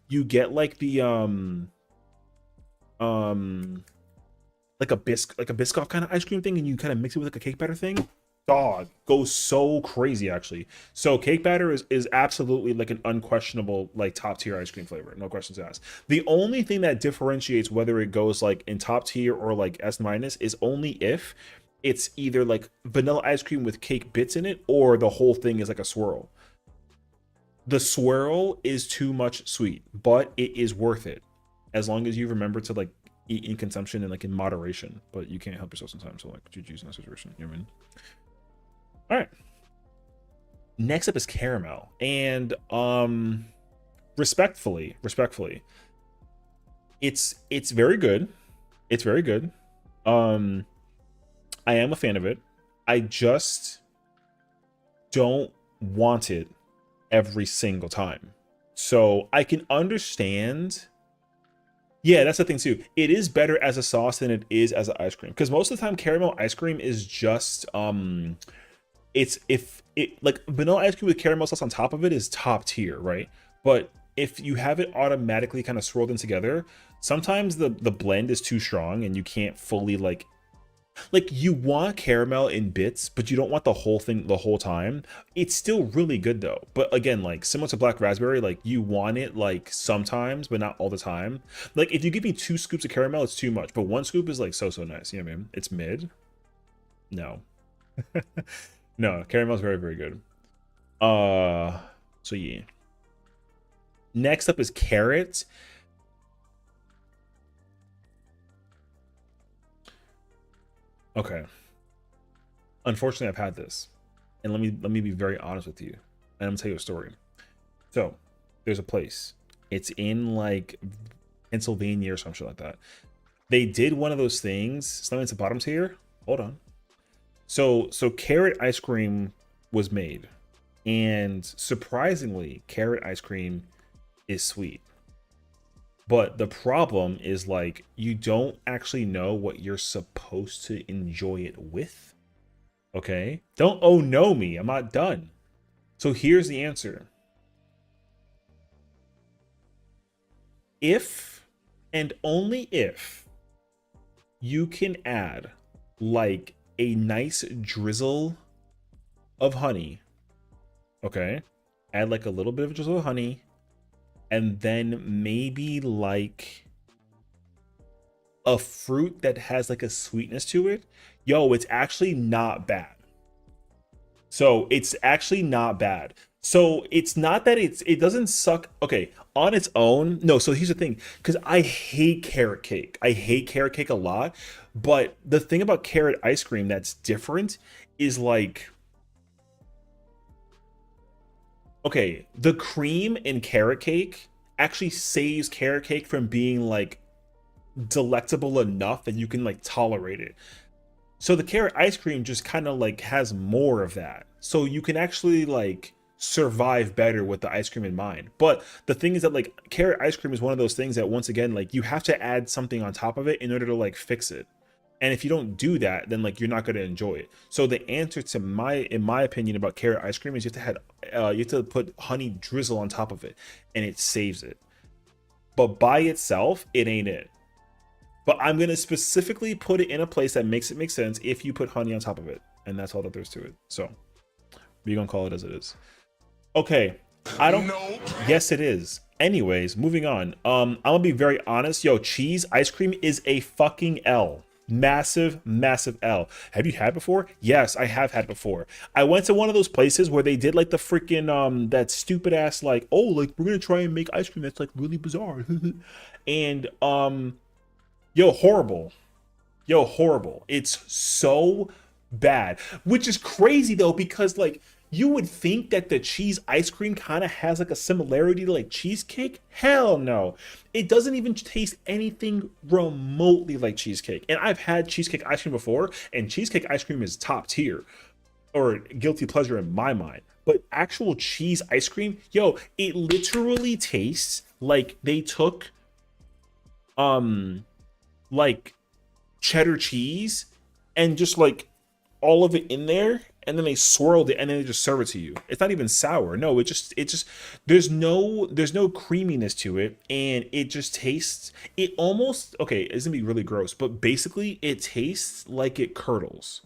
you get like the like a Biscoff kind of ice cream thing, and you kind of mix it with like a cake batter thing. Dog goes so crazy actually. So cake batter is absolutely like an unquestionable like top tier ice cream flavor, no questions asked. The only thing that differentiates whether it goes like in top tier or like S minus is only if it's either like vanilla ice cream with cake bits in it, or the whole thing is like a swirl. The swirl is too much sweet, but it is worth it as long as you remember to like eat in consumption and like in moderation. But you can't help yourself sometimes, so like GG's in that situation. You know what I mean? All right. Next up is caramel, and respectfully, it's very good. It's very good. I am a fan of it. I just don't want it every single time. So I can understand. Yeah, that's the thing too. It is better as a sauce than it is as an ice cream, because most of the time caramel ice cream is just it's if it like vanilla ice cream with caramel sauce on top of it is top tier, right? But if you have it automatically kind of swirled in together, sometimes the blend is too strong and you can't fully like you want caramel in bits, but you don't want the whole thing the whole time. It's still really good though. But again, like similar to black raspberry, like you want it like sometimes, but not all the time. Like if you give me 2 scoops of caramel, it's too much, but 1 scoop is like so nice. You know what I mean? It's mid. No. No, caramel is very good. So yeah. Next up is carrot. Okay. Unfortunately, I've had this, and let me be very honest with you, and I'm gonna tell you a story. So there's a place. It's in like Pennsylvania or something like that. They did one of those things. Something at the bottom tier. Hold on. So carrot ice cream was made, and surprisingly, carrot ice cream is sweet. But the problem is like you don't actually know what you're supposed to enjoy it with. Okay? Don't oh no me. I'm not done. So here's the answer. If And only if you can add like a nice drizzle of honey, okay? Add like a little bit of drizzle of honey, and then maybe like a fruit that has like a sweetness to it. Yo, it's actually not bad. So it's actually not bad. So it's not that it doesn't suck. Okay, on its own. No, so here's the thing, because I hate carrot cake. I hate carrot cake a lot. But the thing about carrot ice cream that's different is like, okay, the cream in carrot cake actually saves carrot cake from being like delectable enough that you can like tolerate it. So the carrot ice cream just kind of like has more of that. So you can actually like survive better with the ice cream in mind. But the thing is that like carrot ice cream is one of those things that once again, like you have to add something on top of it in order to like fix it. And if you don't do that, then like you're not going to enjoy it. So the answer to in my opinion about carrot ice cream is you have to put honey drizzle on top of it, and it saves it. But by itself, it ain't it. But I'm gonna specifically put it in a place that makes it make sense if you put honey on top of it, and that's all that there's to it. So we're gonna call it as it is. Okay, I don't. No. Yes, it is. Anyways, moving on. I'm gonna be very honest. Yo, cheese ice cream is a fucking L. Massive, massive L. Have you had before? Yes, I have had before. I went to one of those places where they did like the freaking that stupid ass like, oh, like we're gonna try and make ice cream that's like really bizarre, and yo, horrible. Yo, horrible. It's so bad. Which is crazy though, because like you would think that the cheese ice cream kind of has like a similarity to like cheesecake. Hell no. It doesn't even taste anything remotely like cheesecake. And I've had cheesecake ice cream before, and cheesecake ice cream is top tier or guilty pleasure in my mind. But actual cheese ice cream, yo, it literally tastes like they took like cheddar cheese and just like all of it in there, and then they swirled it and then they just serve it to you. It's not even sour. No, it just there's no creaminess to it, and it just tastes, it almost, okay, it's gonna be really gross, but basically it tastes like it curdles.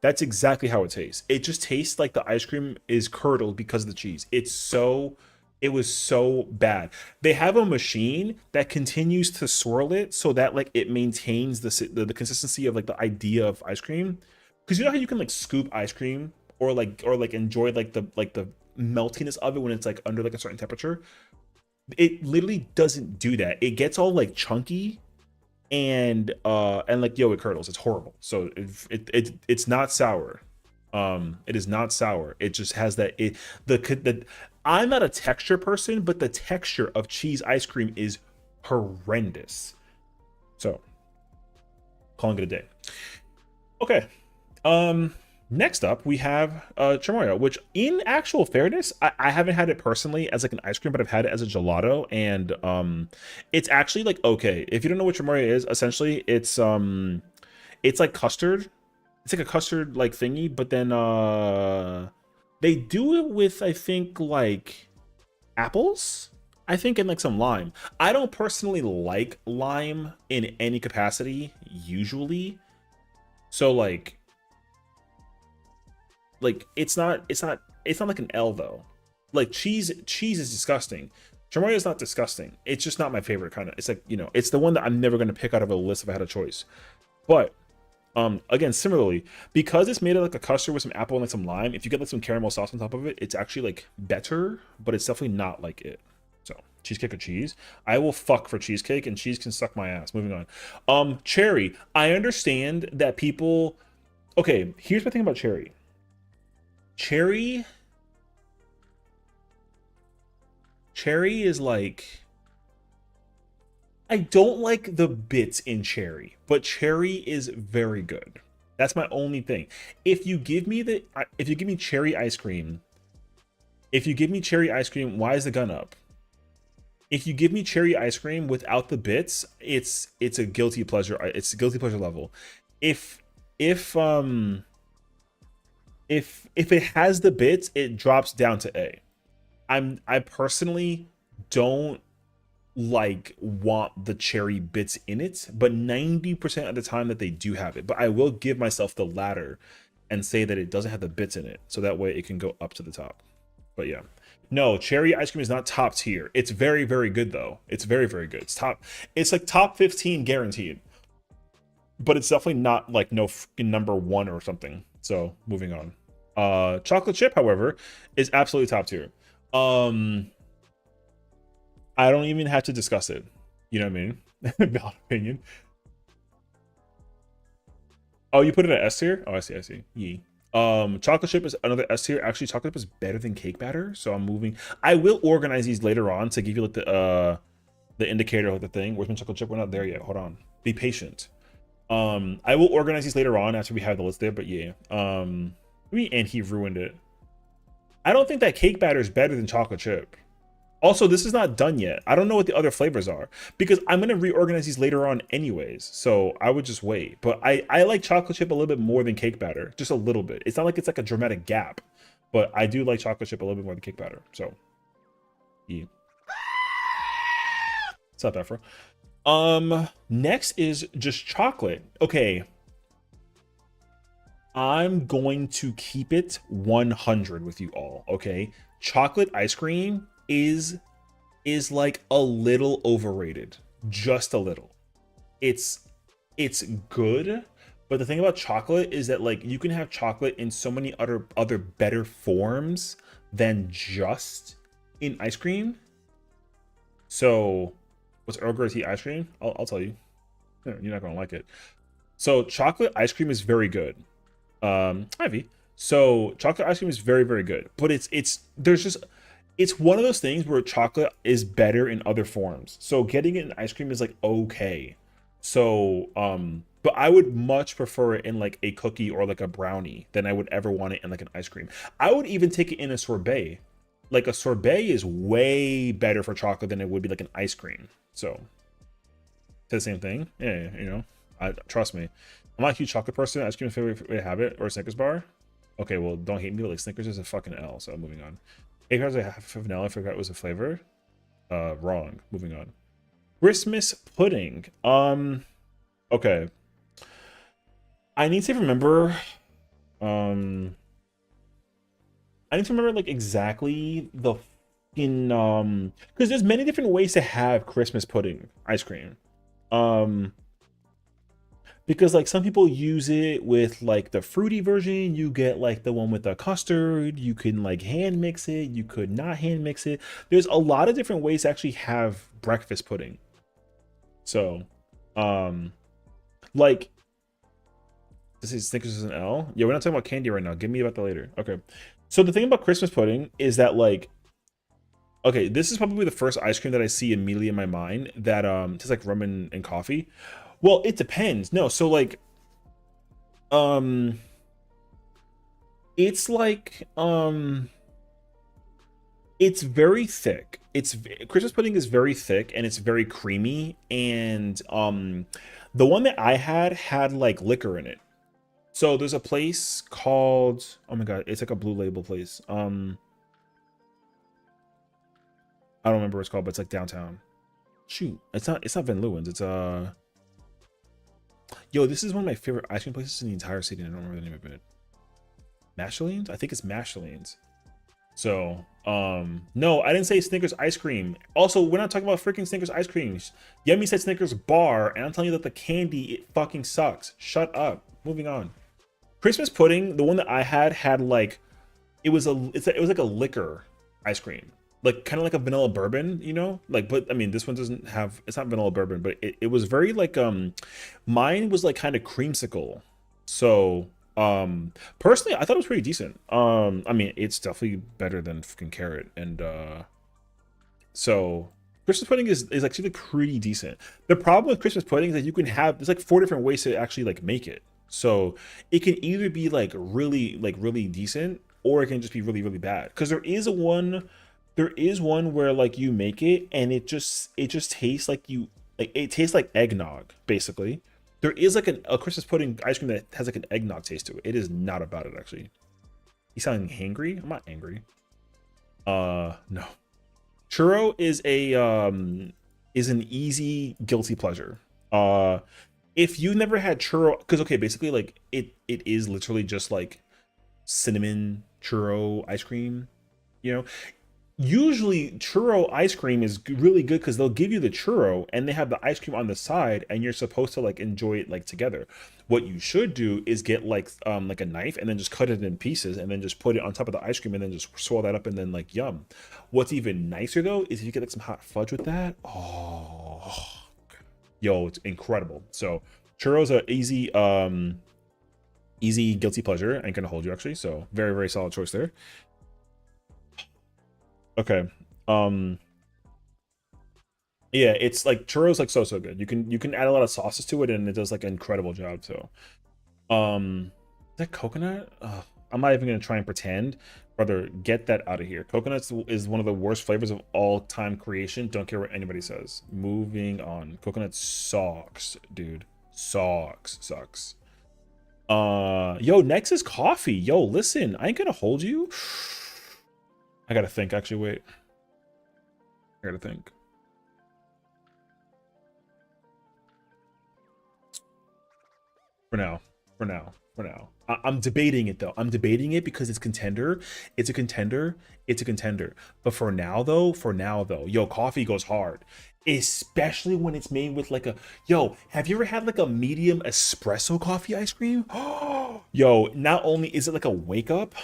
That's exactly how it tastes. It just tastes like the ice cream is curdled because of the cheese. It was so bad. They have a machine that continues to swirl it so that like it maintains the consistency of like the idea of ice cream. Because you know how you can like scoop ice cream or like enjoy like the meltiness of it when it's like under like a certain temperature. It literally doesn't do that. It gets all like chunky and like, yo, it curdles. It's horrible. So it's not sour. It is not sour. It just has that, the I'm not a texture person, but the texture of cheese ice cream is horrendous. So calling it a day. Okay. Next up we have Chamoya, which in actual fairness, I haven't had it personally as like an ice cream, but I've had it as a gelato, and it's actually like okay. If you don't know what Chamoya is, essentially it's like custard. It's like a custard like thingy, but then they do it with, I think, like apples, I think, and like some lime. I don't personally like lime in any capacity usually, so like it's not like an L though. Like cheese is disgusting. Chamoya is not disgusting. It's just not my favorite kind of. It's like, you know, it's the one that I'm never going to pick out of a list if I had a choice. But again, similarly, because it's made of like a custard with some apple and like some lime, if you get like some caramel sauce on top of it, it's actually like better, but it's definitely not like it. So cheesecake or cheese, I will fuck for cheesecake, and cheese can suck my ass. Moving on. Cherry, I understand that people, okay, here's my thing about cherry. Cherry is like, I don't like the bits in cherry, but cherry is very good. That's my only thing. If you give me cherry ice cream, why is the gun up? If you give me cherry ice cream without the bits, it's a guilty pleasure. It's a guilty pleasure level. If it has the bits, it drops down to A. I personally don't like want the cherry bits in it, but 90% of the time that they do have it. But I will give myself the latter and say that it doesn't have the bits in it, so that way it can go up to the top. But yeah, no, cherry ice cream is not top tier. It's very, very good though. It's very, very good. It's like top 15 guaranteed, but it's definitely not like no number one or something. So moving on. Chocolate chip, however, is absolutely top tier. I don't even have to discuss it. You know what I mean? Valid opinion. Oh, you put it at S tier? Oh, I see. Yee. Chocolate chip is another S tier. Actually, chocolate chip is better than cake batter, so I'm moving. I will organize these later on to give you like the indicator of the thing. Where's my chocolate chip? We're not there yet. Hold on. Be patient. I will organize these later on after we have the list there, but yeah. And he ruined it. I don't think that cake batter is better than chocolate chip. Also, this is not done yet. I don't know what the other flavors are because I'm going to reorganize these later on anyways. So I would just wait. But I like chocolate chip a little bit more than cake batter. Just a little bit. It's not like it's like a dramatic gap. But I do like chocolate chip a little bit more than cake batter. So, yeah. What's up, Afro? Next is just chocolate. Okay. I'm going to keep it 100 with you all, okay? Chocolate ice cream is like a little overrated, just a little. It's good, but the thing about chocolate is that like you can have chocolate in so many other better forms than just in ice cream. So what's Earl Grey tea ice cream? I'll tell you. You're not gonna like it. So chocolate ice cream is very good. Ivy. So chocolate ice cream is very, very good, but it's one of those things where chocolate is better in other forms. So getting it in ice cream is like okay. So but I would much prefer it in like a cookie or like a brownie than I would ever want it in like an ice cream. I would even take it in a sorbet. Like a sorbet is way better for chocolate than it would be like an ice cream. So the same thing. Yeah, you know, trust me. I'm not a huge chocolate person. Ice cream is my favorite way to have it, or a Snickers bar. Okay, well, don't hate me, but like Snickers is a fucking L, so moving on. Cake has a half of vanilla. I forgot it was a flavor. Wrong. Moving on. Christmas pudding. Okay. I need to remember. I need to remember like exactly the fucking because there's many different ways to have Christmas pudding ice cream. Because like some people use it with like the fruity version, you get like the one with the custard, you can like hand mix it, you could not hand mix it. There's a lot of different ways to actually have breakfast pudding. So, like, this is Snickers is an L. Yeah, we're not talking about candy right now. Give me about that later. Okay. So the thing about Christmas pudding is that like, okay, this is probably the first ice cream that I see immediately in my mind that tastes like rum and coffee. Well, it depends. No, so like it's like it's very thick. Christmas pudding is very thick and it's very creamy, and the one that I had like liquor in it. So there's a place called, oh my god, it's like a Blue Label place. I don't remember what it's called, but it's like downtown. Shoot, it's not Van Leeuwen's. It's yo, this is one of my favorite ice cream places in the entire city. And I don't remember the name of it. Mashaline's? I think it's Mashaline's. So, no, I didn't say Snickers ice cream. Also, we're not talking about freaking Snickers ice creams. Yemi said Snickers bar, and I'm telling you that the candy, it fucking sucks. Shut up. Moving on. Christmas pudding, the one that I had like, it was like a liquor ice cream. Like kind of like a vanilla bourbon, you know, like, but I mean, this one doesn't have, it's not vanilla bourbon, but it was very like, mine was like kind of creamsicle. So, personally, I thought it was pretty decent. I mean, it's definitely better than fucking carrot. And, so Christmas pudding is actually pretty decent. The problem with Christmas pudding is that you can have, there's like 4 different ways to actually like make it. So it can either be like really decent, or it can just be really, really bad. Cause there is one where like you make it and it just tastes like it tastes like eggnog, basically. There is like a Christmas pudding ice cream that has like an eggnog taste to it. It is not about it, actually. You sounding hangry? I'm not angry. No. Churro is a is an easy guilty pleasure. If you never had churro, because okay, basically like it is literally just like cinnamon churro ice cream, you know. Usually churro ice cream is really good because they'll give you the churro and they have the ice cream on the side and you're supposed to like enjoy it like together. What you should do is get like a knife and then just cut it in pieces and then just put it on top of the ice cream and then just swirl that up and then like yum. What's even nicer though is if you get like some hot fudge with that. Oh, yo, it's incredible. So churros are easy guilty pleasure and gonna hold you actually. So very, very solid choice there. Okay. Um yeah, it's like churros like so good. You can add a lot of sauces to it and it does like an incredible job. So is that coconut? I'm not even gonna try and pretend. Brother, get that out of here. Coconut is one of the worst flavors of all time creation. Don't care what anybody says. Moving on. Coconut sucks, dude. Sucks. Yo, next is coffee. Yo, listen, I ain't gonna hold you. I gotta think, actually, wait. I gotta think. For now. I'm debating it though. I'm debating it because it's contender. It's a contender. It's a contender. But for now though, yo, coffee goes hard. Especially when it's made with like a yo, have you ever had like a medium espresso coffee ice cream? Oh, yo, not only is it like a wake up,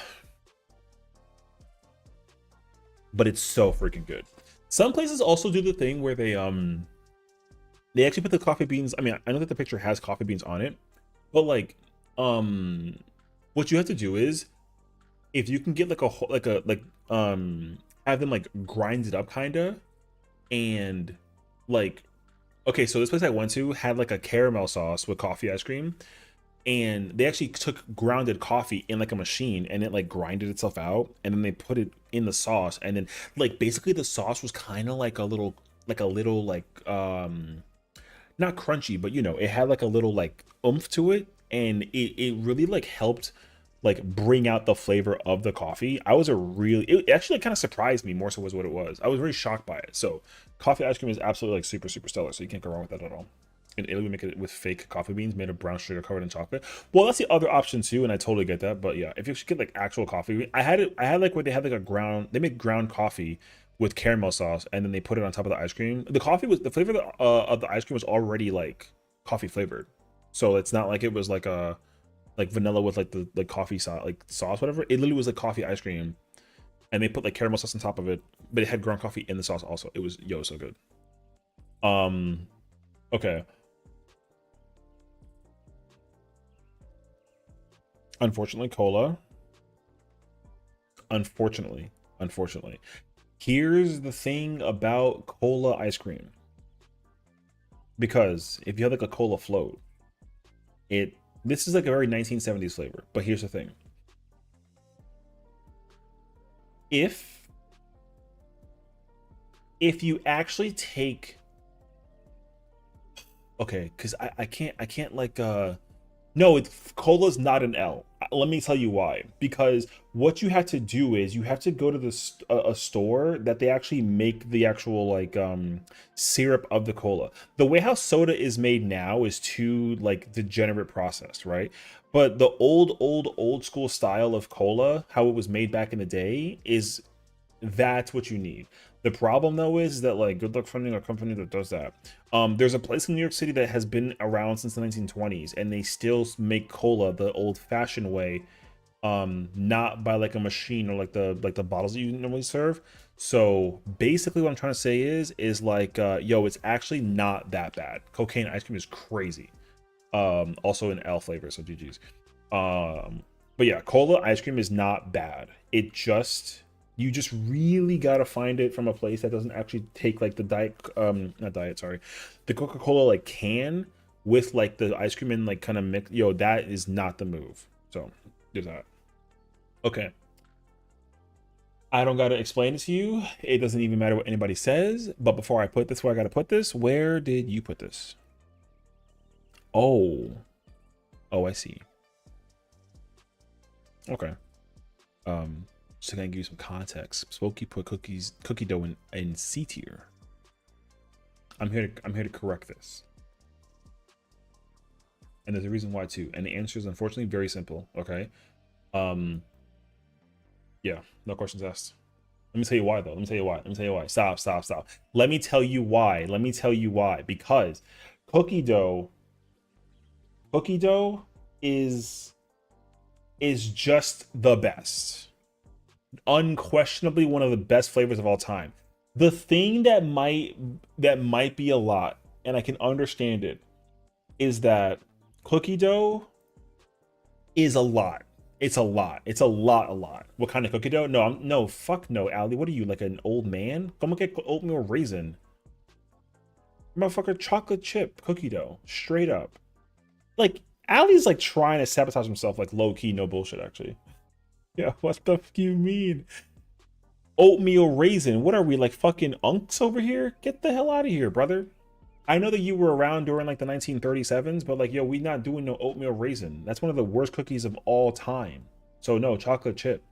but it's so freaking good. Some places also do the thing where they actually put the coffee beans. I mean, I know that the picture has coffee beans on it, but like um what you have to do is if you can get like a have them like grind it up kinda and like okay, so this place I went to had like a caramel sauce with coffee ice cream and they actually took grounded coffee in like a machine and it like grinded itself out and then they put it in the sauce and then like basically the sauce was kind of like a little not crunchy, but you know, it had like a little like oomph to it, and it really like helped like bring out the flavor of the coffee. It actually kind of surprised me more so was what it was. I was very shocked by it. So coffee ice cream is absolutely like super stellar. So you can't go wrong with that at all. In Italy, we make it with fake coffee beans made of brown sugar covered in chocolate. Well, that's the other option too, and I totally get that. But yeah, if you should get like actual coffee, I had it. I had like where they had like a ground. They make ground coffee with caramel sauce, and then they put it on top of the ice cream. The coffee was the flavor of the ice cream was already like coffee flavored, so it's not like it was like a like vanilla with like the like coffee sauce like sauce whatever. It literally was like coffee ice cream, and they put like caramel sauce on top of it, but it had ground coffee in the sauce also. It was so good. Um, okay. Unfortunately, cola. Unfortunately. Here's the thing about cola ice cream. Because if you have like a cola float, it this is like a very 1970s flavor. But here's the thing. If you actually take okay, because I can't like no, cola's not an L. Let me tell you why. Because what you have to do is you have to go to a store that they actually make the actual like syrup of the cola. The way how soda is made now is too like degenerate processed, right? But the old school style of cola, how it was made back in the day, is that's what you need. The problem though is that like good luck finding a company that does that. There's a place in New York City that has been around since the 1920s and they still make cola the old-fashioned way, not by like a machine or like the bottles that you normally serve. So basically what I'm trying to say is like yo, it's actually not that bad. Cocaine ice cream is crazy. Also in L flavor, so GG's. But yeah, cola ice cream is not bad. It just you just really gotta find it from a place that doesn't actually take like the diet not diet, sorry, the Coca-Cola like can with like the ice cream and like kind of mix. Yo, that is not the move. So do that. Okay. I don't gotta explain it to you. It doesn't even matter what anybody says. But before I put this where I gotta put this, where did you put this? Oh. Oh, I see. Okay. So gonna give you some context. Smokey put cookie dough in C tier. I'm here to correct this. And there's a reason why too. And the answer is unfortunately very simple. Okay. Yeah, no questions asked. Let me tell you why though. Let me tell you why. Let me tell you why. Stop. Let me tell you why. Let me tell you why. Because cookie dough is just the best. Unquestionably one of the best flavors of all time. The thing that might be a lot, and I can understand it, is that cookie dough is a lot. It's a lot. It's a lot. What kind of cookie dough? No, fuck no, Ali. What are you, like an old man? Come and get oatmeal raisin. Motherfucker, chocolate chip cookie dough. Straight up. Like, Ali's like trying to sabotage himself, like low key, no bullshit, actually. Yeah, what the fuck you mean? Oatmeal raisin. What are we, like fucking unks over here? Get the hell out of here, brother. I know that you were around during like the 1937s, but like, yo, we not doing no oatmeal raisin. That's one of the worst cookies of all time. So no, chocolate chip.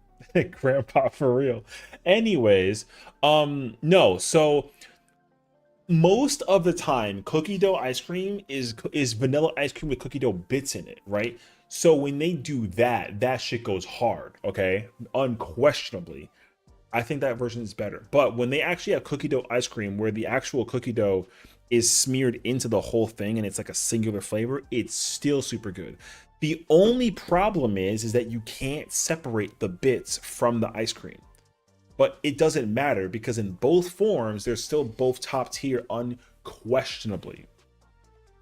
Grandpa, for real. Anyways, no, so most of the time, cookie dough ice cream is vanilla ice cream with cookie dough bits in it, right? So when they do that, that shit goes hard, okay? Unquestionably. I think that version is better. But when they actually have cookie dough ice cream where the actual cookie dough is smeared into the whole thing and it's like a singular flavor, it's still super good. The only problem is that you can't separate the bits from the ice cream. But it doesn't matter because in both forms, they're still both top tier unquestionably.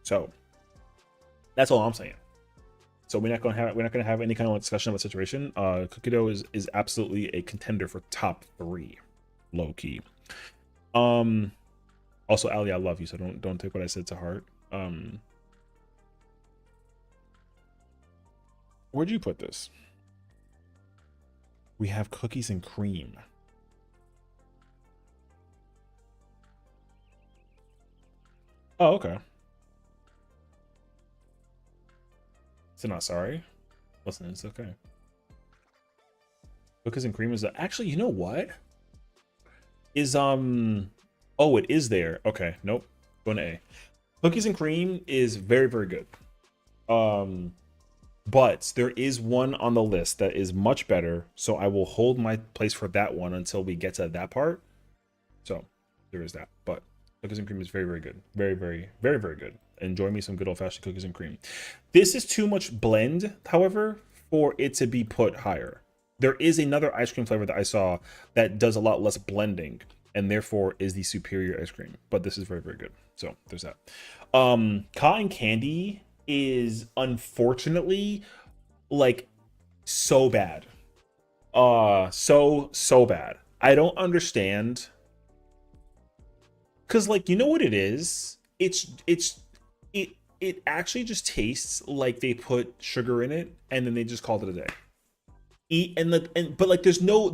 So that's all I'm saying. So we're not gonna have any kind of discussion of a situation. Cookie dough is absolutely a contender for top 3, low key. Also, Ali, I love you, so don't take what I said to heart. Where'd you put this? We have cookies and cream. Oh, okay. So not sorry. Listen, it's okay. Cookies and cream is actually, you know what? Is oh, it is there. Okay, nope. Going to A. Cookies and cream is very, very good. But there is one on the list that is much better, so I will hold my place for that one until we get to that part. So there is that. But cookies and cream is very, very good. Very, very, very, very good. Enjoy me some good old-fashioned cookies and cream. This is too much blend, however, for it to be put higher. There is another ice cream flavor that I saw that does a lot less blending and therefore is the superior ice cream. But this is very, very good. So there's that. Cotton candy is unfortunately like so bad. So bad. I don't understand. Cause like, you know what it is? It actually just tastes like they put sugar in it and then they just called it a day. But like there's no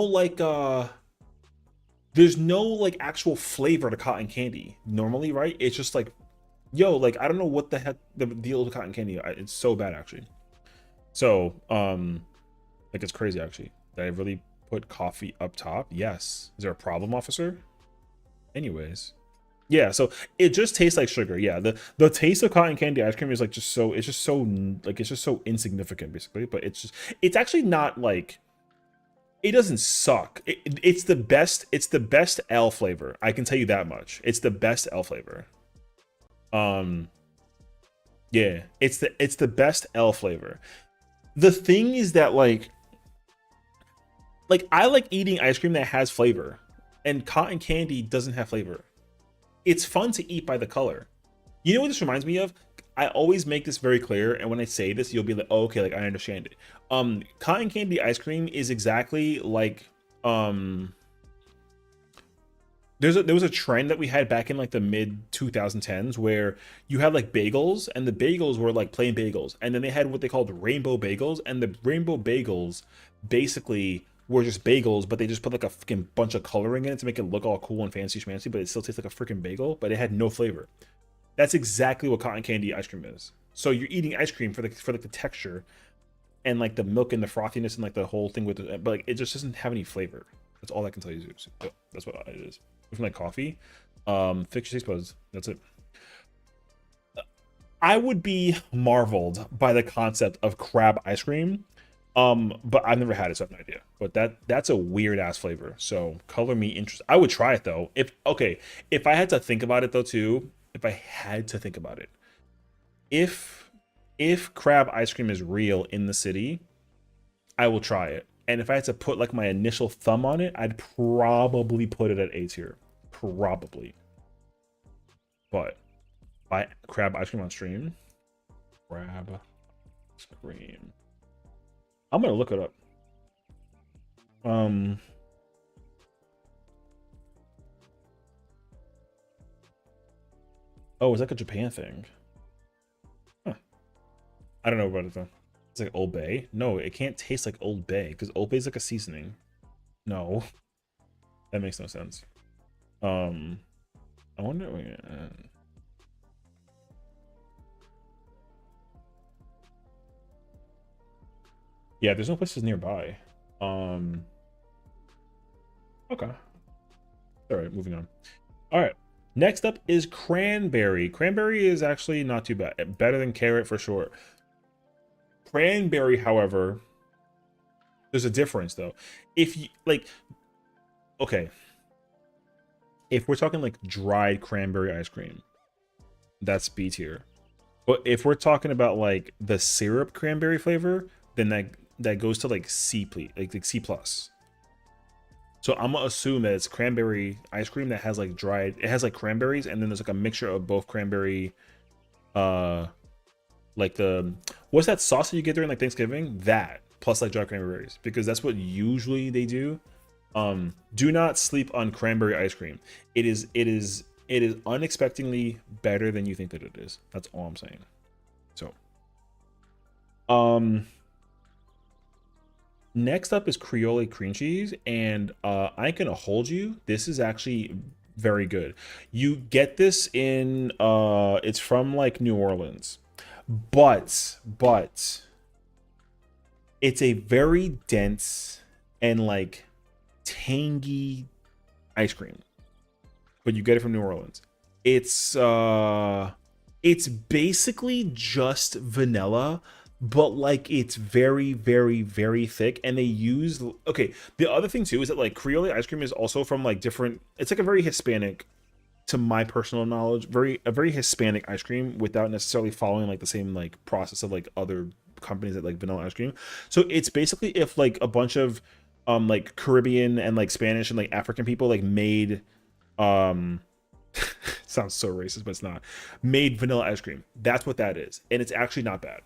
like actual flavor to cotton candy normally, right? It's just like, yo, like I don't know what the heck the deal with cotton candy. It's so bad actually. So like it's crazy actually. Did I really put coffee up top? Yes. Is there a problem, officer? Anyways. Yeah, so it just tastes like sugar. Yeah, the taste of cotton candy ice cream is like just so it's just so insignificant basically. But it's actually not like, it doesn't suck. It's the best L flavor. I can tell you that much. It's the best L flavor. Yeah, it's the best L flavor. The thing is that like I like eating ice cream that has flavor, and cotton candy doesn't have flavor. It's fun to eat by the color. You know what this reminds me of? I always make this very clear, and when I say this, you'll be like, oh, okay, like I understand it. Cotton candy ice cream is exactly like there was a trend that we had back in like the mid 2010s where you had like bagels, and the bagels were like plain bagels, and then they had what they called rainbow bagels, and the rainbow bagels basically were just bagels, but they just put like a fucking bunch of coloring in it to make it look all cool and fancy schmancy, but it still tastes like a freaking bagel, but it had no flavor. That's exactly what cotton candy ice cream is. So you're eating ice cream for like the texture and like the milk and the frothiness and like the whole thing with it, but like it just doesn't have any flavor. That's all I can tell you. That's what it is. With like coffee, Fix your taste buds. That's it. I would be marveled by the concept of crab ice cream. But I've never had it, so I have no idea. But that's a weird ass flavor. So color me interested. I would try it though. If I had to think about it though too, if I had to think about it, if crab ice cream is real in the city, I will try it. And if I had to put like my initial thumb on it, I'd probably put it at A tier. Probably. But buy crab ice cream on stream. Crab ice cream. I'm gonna look it up. Oh, it's like a Japan thing. Huh. I don't know about it though. It's like Old Bay. No, it can't taste like Old Bay because Old Bay is like a seasoning. No, that makes no sense. I wonder. Yeah, there's no places nearby. Okay. All right, moving on. All right. Next up is cranberry. Cranberry is actually not too bad. Better than carrot for sure. Cranberry, however, there's a difference though. If you like, okay, if we're talking like dried cranberry ice cream, that's B tier. But if we're talking about like the syrup cranberry flavor, then that goes to like C, like C plus. So I'm gonna assume that it's cranberry ice cream that has like dried. It has like cranberries, and then there's like a mixture of both cranberry, like the what's that sauce that you get during like Thanksgiving? That plus like dried cranberries, because that's what usually they do. Do not sleep on cranberry ice cream. It is unexpectedly better than you think that it is. That's all I'm saying. So, next up is Creole cream cheese, and I ain't gonna hold you. This is actually very good. You get this in it's from like New Orleans, but it's a very dense and like tangy ice cream, but you get it from New Orleans. It's basically just vanilla, but like it's very very very thick, and they use okay, the other thing too is that like Creole ice cream is also from like different, it's like a very Hispanic, to my personal knowledge, a very Hispanic ice cream without necessarily following like the same like process of like other companies that like vanilla ice cream. So it's basically if like a bunch of like Caribbean and like Spanish and like African people like made um sounds so racist, but it's not, made vanilla ice cream. That's what that is, and it's actually not bad.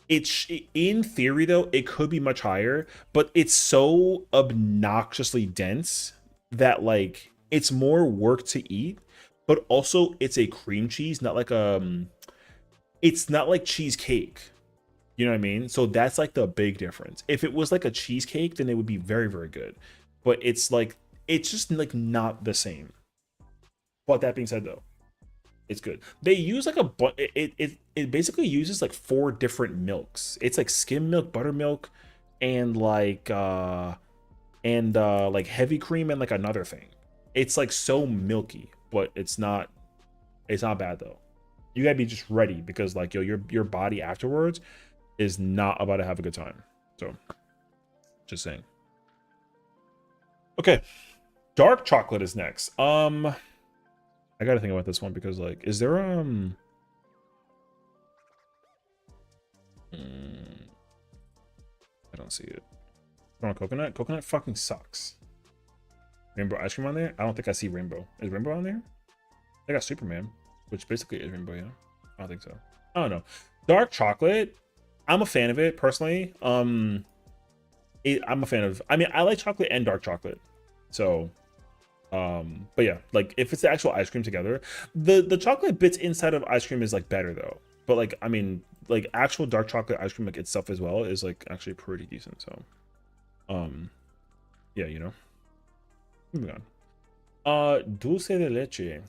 It's in theory though, it could be much higher, but it's so obnoxiously dense that like it's more work to eat. But also it's a cream cheese, not like it's not like cheesecake. You know what I mean? So that's like the big difference. If it was like a cheesecake, then it would be very very good. But it's like it's just like not the same. But that being said though, it's good. They use like it basically uses like 4 different milks. It's like skim milk, buttermilk, and like heavy cream and like another thing. It's like so milky, but it's not bad though. You gotta be just ready because like yo, your body afterwards is not about to have a good time. So just saying. Okay. Dark chocolate is next. I gotta think about this one because like, is there I don't see it. On coconut? Coconut fucking sucks. Rainbow ice cream on there? I don't think I see rainbow. Is rainbow on there? They got Superman, which basically is rainbow, yeah. I don't think so. I don't know. Dark chocolate, I'm a fan of it personally. I'm a fan of, I mean, I like chocolate and dark chocolate. So but yeah, like if it's the actual ice cream together, the chocolate bits inside of ice cream is like better though. But like, I mean, like actual dark chocolate ice cream like itself as well is like actually pretty decent. So yeah, you know. Moving on. Dulce de leche.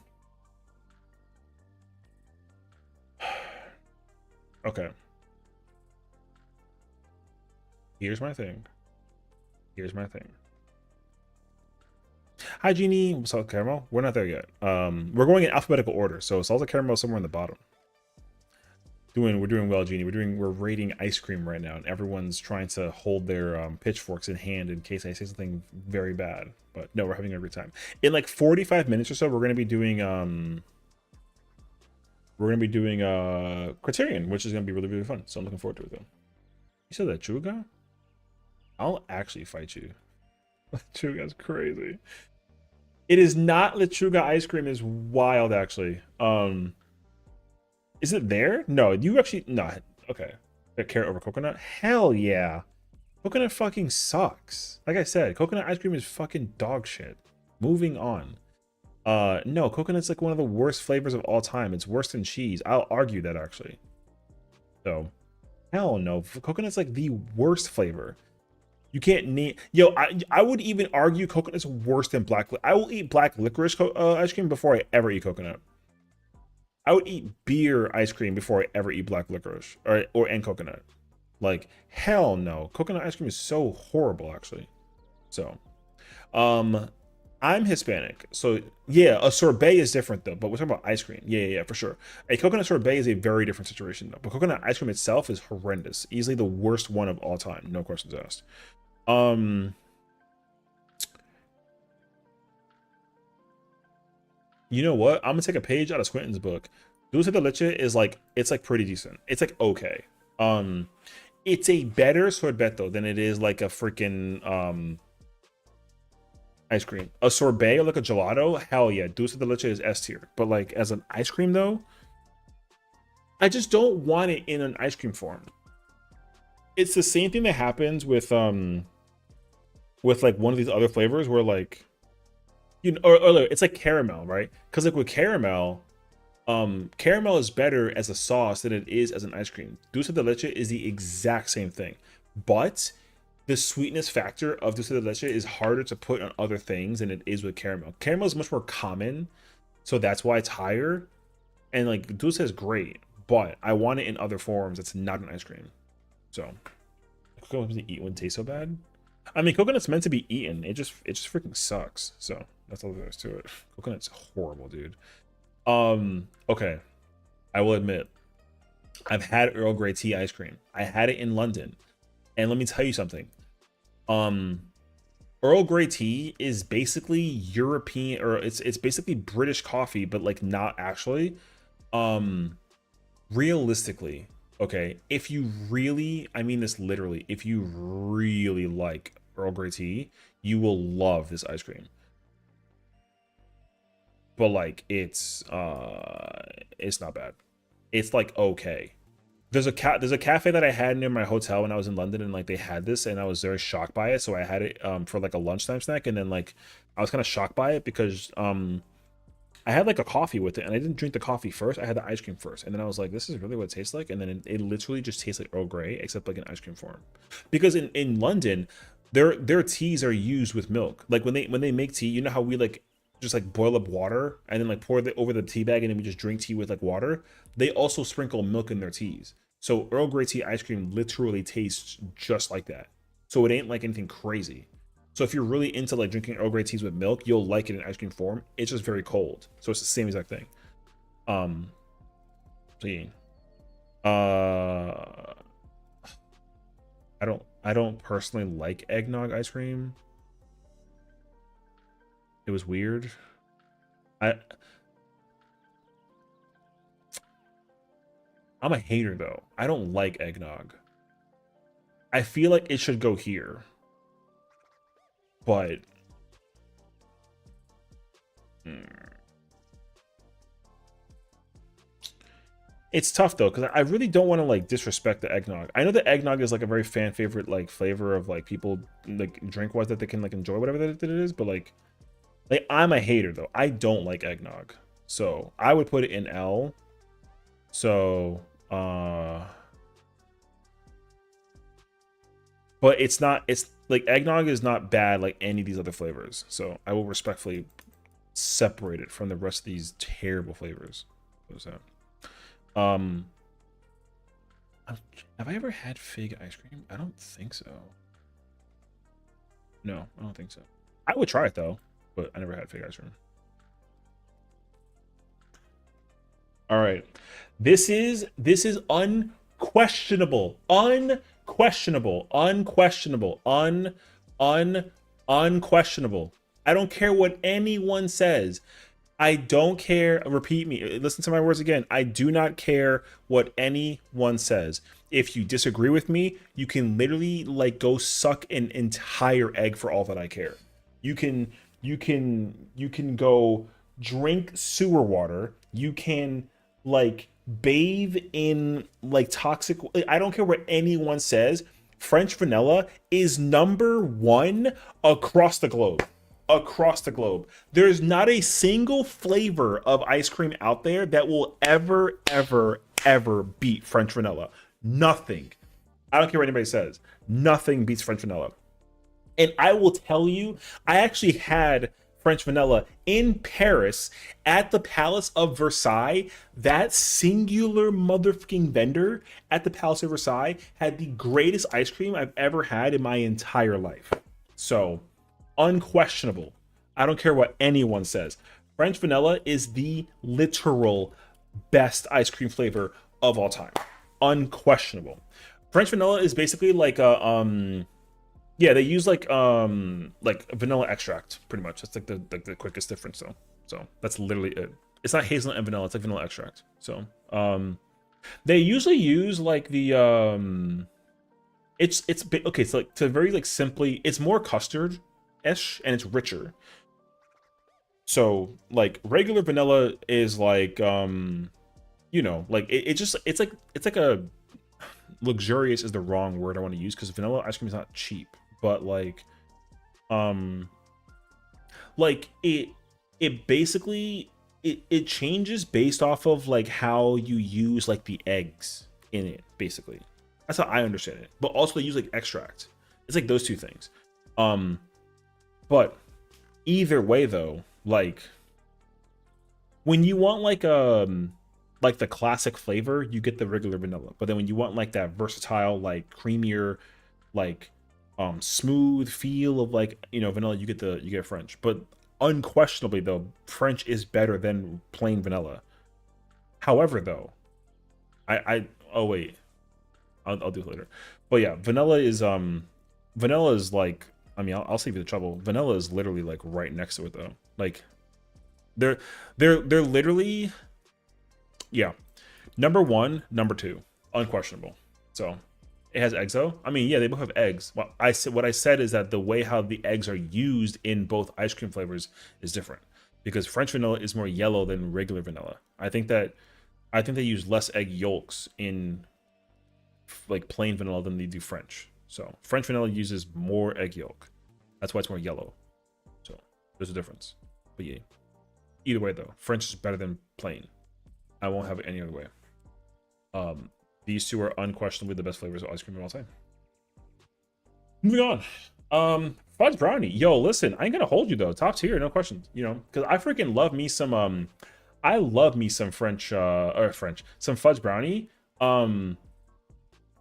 Okay. Here's my thing. Here's my thing. Hi, Jeannie. Salted caramel. We're not there yet. We're going in alphabetical order, so salted caramel is somewhere in the bottom. We're doing well, Jeannie. We're rating ice cream right now, and everyone's trying to hold their pitchforks in hand in case I say something very bad. But no, we're having a great time. In like 45 minutes or so, we're gonna be doing Criterion, which is gonna be really, really fun. So I'm looking forward to it though. You said that Chuga? I'll actually fight you. Chuga's crazy. It is not Lechuga ice cream is wild actually. Is it there? No, you actually no. Okay. A carrot over coconut? Hell yeah. Coconut fucking sucks. Like I said, coconut ice cream is fucking dog shit. Moving on. No, coconut's like one of the worst flavors of all time. It's worse than cheese. I'll argue that actually. So, hell no. Coconut's like the worst flavor. You can't name. Yo, I would even argue coconut's worse than black. I will eat black licorice ice cream before I ever eat coconut. I would eat beer ice cream before I ever eat black licorice or and coconut. Like hell no. Coconut ice cream is so horrible actually. So, um I'm Hispanic. So, yeah, a sorbet is different though, but we're talking about ice cream. Yeah, for sure. A coconut sorbet is a very different situation though. But coconut ice cream itself is horrendous. Easily the worst one of all time. No questions asked. Um You know what? I'm gonna take a page out of Squinton's book. Dulce de leche is like it's like pretty decent. It's like okay. Um, it's a better sorbetto than it is like a freaking ice cream. A sorbet or like a gelato, hell yeah, dulce de leche is S tier. But like as an ice cream though, I just don't want it in an ice cream form. It's the same thing that happens with like one of these other flavors where like you know or it's like caramel, right? Because like with caramel, caramel is better as a sauce than it is as an ice cream. Dulce de leche is the exact same thing, but the sweetness factor of dulce de leche is harder to put on other things than it is with caramel. Caramel is much more common, so that's why it's higher. And like dulce is great, but I want it in other forms. It's not an ice cream. So coconut to eat wouldn't taste so bad. I mean, coconut's meant to be eaten. It just freaking sucks. So that's all there is to it. Coconut's horrible, dude. Okay. I will admit, I've had Earl Grey tea ice cream. I had it in London. And let me tell you something. Um, Earl Grey tea is basically European or it's basically British coffee, but like not actually. Um, Realistically, okay, if you really, I mean this literally, if you really like Earl Grey tea, you will love this ice cream. But like it's not bad. It's like okay. There's a cafe that I had near my hotel when I was in London, and like they had this, and I was very shocked by it. So I had it for like a lunchtime snack, and then like I was kind of shocked by it because I had like a coffee with it, and I didn't drink the coffee first. I had the ice cream first, and then I was like, this is really what it tastes like. And then it literally just tastes like Earl Grey, except like an ice cream form. Because in London, their teas are used with milk. Like when they make tea, you know how we like just like boil up water and then like pour it over the tea bag, and then we just drink tea with like water. They also sprinkle milk in their teas. So Earl Grey tea ice cream literally tastes just like that. So it ain't like anything crazy. So if you're really into like drinking Earl Grey teas with milk, you'll like it in ice cream form. It's just very cold, so it's the same exact thing. Um, so yeah. Uh, I don't personally like eggnog ice cream. It was weird. I I'm a hater though. I don't like eggnog. I feel like it should go here, but mm, it's tough though because I really don't want to like disrespect the eggnog. I know that eggnog is like a very fan favorite like flavor of like people like drink wise that they can like enjoy whatever that it is, but like I'm a hater though. I don't like eggnog, so I would put it in L. So but it's like eggnog is not bad like any of these other flavors. So I will respectfully separate it from the rest of these terrible flavors. What was that? Um, have I ever had fig ice cream? I don't think so. No, I don't think so. I would try it though, but I never had fake ice cream. All right. This is unquestionable. Unquestionable. I don't care what anyone says. I don't care. Repeat me. Listen to my words again. I do not care what anyone says. If you disagree with me, you can literally like go suck an entire egg for all that I care. You can go drink sewer water. You can like bathe in like toxic. I don't care what anyone says. French vanilla is #1 across the globe. Across the globe. There's not a single flavor of ice cream out there that will ever beat French vanilla. Nothing. I don't care what anybody says. Nothing beats French vanilla. And I will tell you, I actually had French vanilla in Paris at the Palace of Versailles. That singular motherfucking vendor at the Palace of Versailles had the greatest ice cream I've ever had in my entire life. So, unquestionable. I don't care what anyone says. French vanilla is the literal best ice cream flavor of all time. Unquestionable. French vanilla is basically like a yeah, they use like vanilla extract pretty much. That's like the quickest difference though. So that's literally it. It's not hazelnut and vanilla, it's like vanilla extract. So they usually use like the it's okay, so like to very like simply, it's more custard-ish and it's richer. So like regular vanilla is like you know, like it's like a luxurious is the wrong word I want to use because vanilla ice cream is not cheap, but like it basically it changes based off of like how you use like the eggs in it, basically. That's how I understand it. But also they use like extract. It's like those two things. But either way though, like when you want like the classic flavor, you get the regular vanilla. But then when you want like that versatile, like creamier, like smooth feel of like, you know, vanilla, you get French. But unquestionably though, French is better than plain vanilla. However though, oh wait, I'll do it later. But yeah, vanilla is like, I mean, I'll save you the trouble. Vanilla is literally like right next to it though. Like they're literally, yeah, #1, #2, unquestionable. So it has eggs though. I mean, yeah, they both have eggs. Well, what I said is that the way how the eggs are used in both ice cream flavors is different because French vanilla is more yellow than regular vanilla. I think they use less egg yolks in like plain vanilla than they do French. So French vanilla uses more egg yolk. That's why it's more yellow. So there's a difference. But yeah, either way though, French is better than plain. I won't have it any other way. These two are unquestionably the best flavors of ice cream of all time. Moving on. Fudge brownie. Yo, listen, I ain't gonna hold you though. Top tier, no questions. You know, because I freaking love me some I love me some some fudge brownie.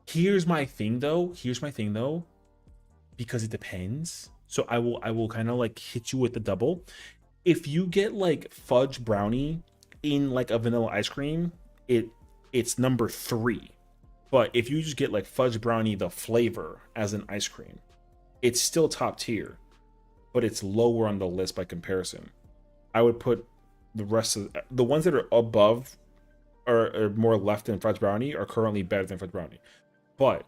Here's my thing though. Because it depends. So I will kind of like hit you with the double. If you get like fudge brownie in like a vanilla ice cream, it's #3. But if you just get like fudge brownie the flavor as an ice cream, it's still top tier, but it's lower on the list by comparison. I would put the rest of the ones that are above or more left than fudge brownie are currently better than fudge brownie. But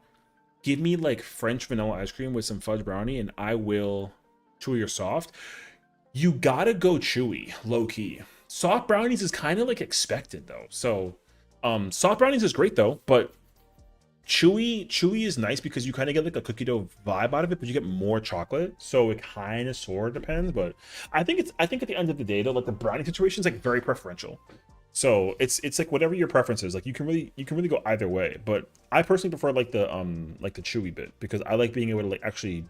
give me like French vanilla ice cream with some fudge brownie and I will chewy or soft. You gotta go chewy, low key. Soft brownies is kind of like expected though. So soft brownies is great though, but chewy is nice because you kind of get like a cookie dough vibe out of it, but you get more chocolate. So it kind of sort of depends, but I think at the end of the day though, like the brownie situation is like very preferential. So it's like whatever your preference is, like you can really go either way. But I personally prefer like the chewy bit because I like being able to like actually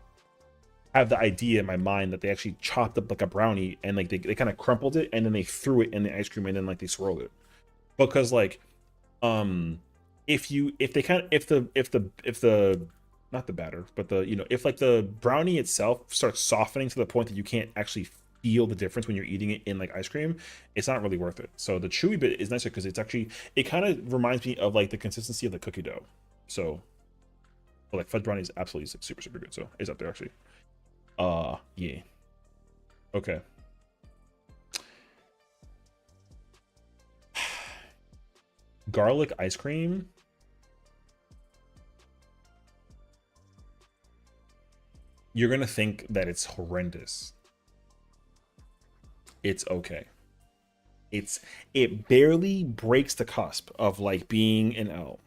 have the idea in my mind that they actually chopped up like a brownie and like they kind of crumpled it and then they threw it in the ice cream and then like they swirled it. Because like if the not the batter, but the, you know, if like the brownie itself starts softening to the point that you can't actually feel the difference when you're eating it in like ice cream, it's not really worth it. So the chewy bit is nicer because it's actually, it kind of reminds me of like the consistency of the cookie dough. So but like fudge brownie is absolutely like, super good. So it's up there actually. Yeah. Okay. Garlic ice cream. You're gonna think that it's horrendous. It's okay. It barely breaks the cusp of like being an L.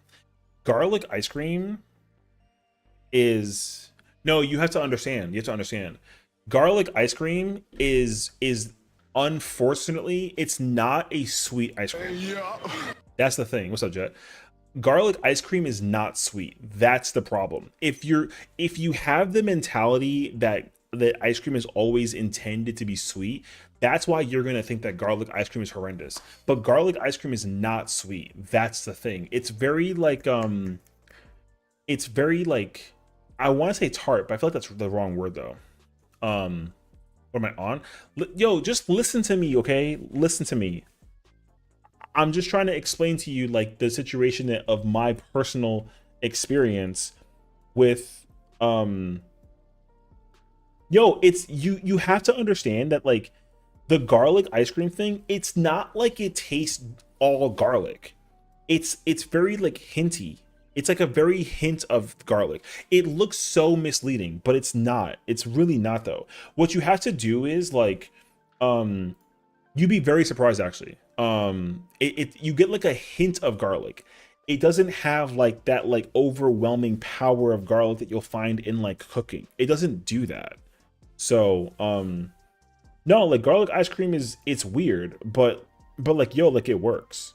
Garlic ice cream is, no, you have to understand. You have to understand. Garlic ice cream is unfortunately, it's not a sweet ice cream. Yeah. That's the thing. What's up, Jet? Garlic ice cream is not sweet. That's the problem. If you have the mentality that ice cream is always intended to be sweet, that's why you're gonna think that garlic ice cream is horrendous. But garlic ice cream is not sweet. That's the thing. It's very like it's very like, I want to say tart, but I feel like that's the wrong word though. What am I on? Yo, just listen to me, okay? Listen to me. I'm just trying to explain to you like the situation of my personal experience with yo, it's you have to understand that like the garlic ice cream thing, it's not like it tastes all garlic. It's very like hinty. It's like a very hint of garlic. It looks so misleading, but it's not. It's really not though. What you have to do is like you'd be very surprised actually. You get like a hint of garlic. It doesn't have like that like overwhelming power of garlic that you'll find in like cooking. It doesn't do that. So no, like garlic ice cream it's weird, but like yo, like it works.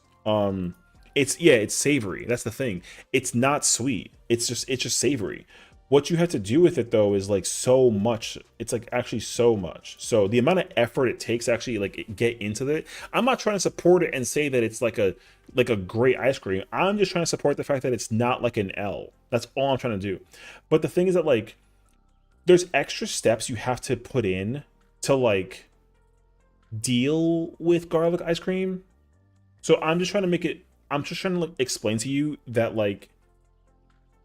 It's savory. That's the thing. It's not sweet. It's just savory. What you have to do with it though is like so much. It's like actually so much. So the amount of effort it takes to actually like get into it. I'm not trying to support it and say that it's like a great ice cream. I'm just trying to support the fact that it's not like an L. That's all I'm trying to do. But the thing is that like there's extra steps you have to put in to like deal with garlic ice cream. So I'm just trying to like explain to you that like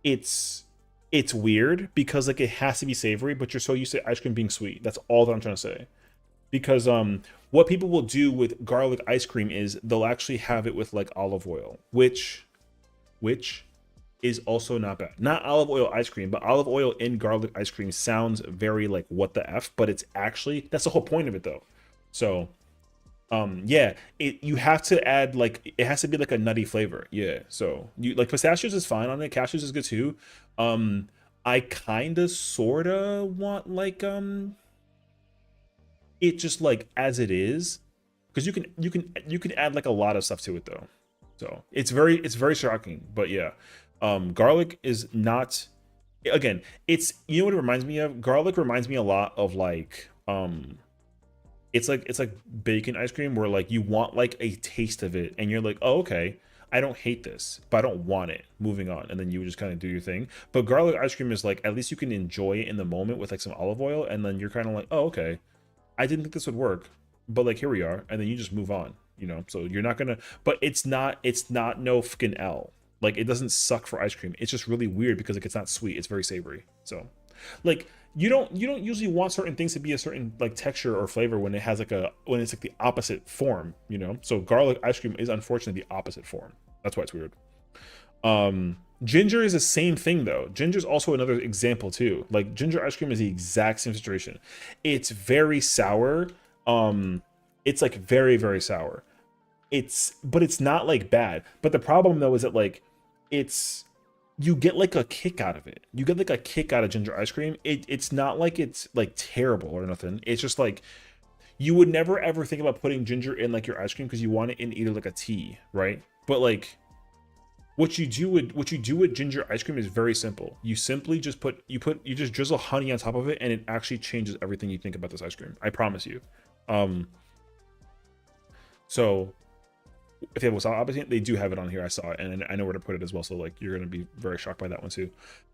it's weird because like it has to be savory, but you're so used to ice cream being sweet. That's all that I'm trying to say. Because what people will do with garlic ice cream is they'll actually have it with like olive oil, which is also not bad. Not olive oil ice cream, but olive oil in garlic ice cream sounds very like what the F, but it's actually, that's the whole point of it though. So yeah, you have to add like, it has to be like a nutty flavor. Yeah, so you like pistachios is fine on it, cashews is good too. I kind of sort of want like it just like as it is, because you can add like a lot of stuff to it though. So it's very shocking. But yeah, garlic is not, again, it's, you know what it reminds me of? Garlic reminds me a lot of like it's like bacon ice cream, where like you want like a taste of it and you're like, oh okay, I don't hate this, but I don't want it, moving on, and then you just kind of do your thing. But garlic ice cream is like, at least you can enjoy it in the moment with like some olive oil, and then you're kind of like, oh okay, I didn't think this would work, but like here we are, and then you just move on, you know. So you're not gonna, but it's not no fucking L. Like it doesn't suck for ice cream. It's just really weird because like it's not sweet, it's very savory. So like you don't usually want certain things to be a certain like texture or flavor when it has like when it's like the opposite form, you know. So garlic ice cream is unfortunately the opposite form. That's why it's weird. Ginger is the same thing though. Ginger is also another example too. Like ginger ice cream is the exact same situation. It's very sour. It's like very sour. But it's not like bad. But the problem though is that like you get like a kick out of it. You get like a kick out of ginger ice cream. It's not like it's like terrible or nothing. It's just like you would never ever think about putting ginger in like your ice cream because you want it in either like a tea, right? But like what you do with ginger ice cream is very simple. You simply just you just drizzle honey on top of it, and it actually changes everything you think about this ice cream. I promise you. So if they have wasabi, they do have it on here. I saw it, and I know where to put it as well. So like, you're gonna be very shocked by that one too.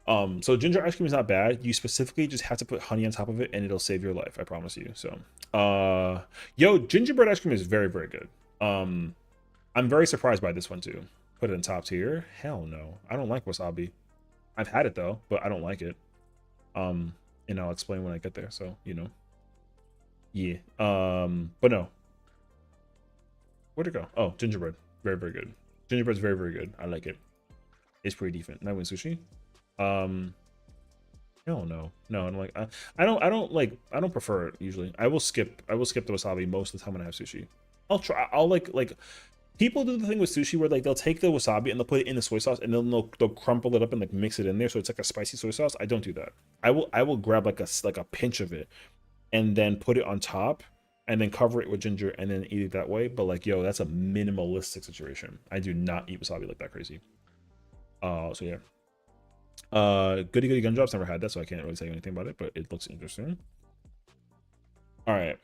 So ginger ice cream is not bad. You specifically just have to put honey on top of it, and it'll save your life. I promise you. So, yo, gingerbread ice cream is very, very good. I'm very surprised by this one too. Put it in top tier? Hell no. I don't like wasabi. I've had it though, but I don't like it. And I'll explain when I get there. So you know, yeah. But no. Where'd it go? Oh, gingerbread. Very, very good. Gingerbread's very, very good. I like it. It's pretty decent. Now win sushi. No, no, no. I'm like, I don't prefer it usually. I will skip the wasabi most of the time when I have sushi. I'll try. I'll like people do the thing with sushi where like they'll take the wasabi and they'll put it in the soy sauce and then they'll crumple it up and like mix it in there so it's like a spicy soy sauce. I don't do that. I will grab like a pinch of it and then put it on top and then cover it with ginger and then eat it that way. But like, yo, that's a minimalistic situation. I do not eat wasabi like that crazy. So yeah. Goody Goody Gumdrops, never had that, so I can't really say anything about it, but it looks interesting. All right.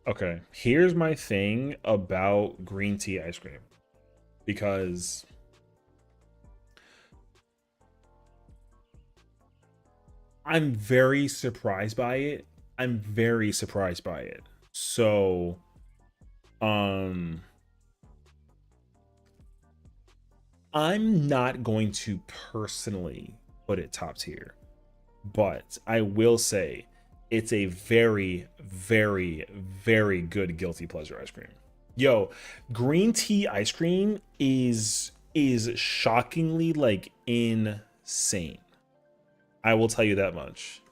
Okay, here's my thing about green tea ice cream, because I'm very surprised by it. I'm very surprised by it. So, I'm not going to personally put it top tier, but I will say it's a very, very, very good guilty pleasure ice cream. Yo, green tea ice cream is shockingly like insane. I will tell you that much.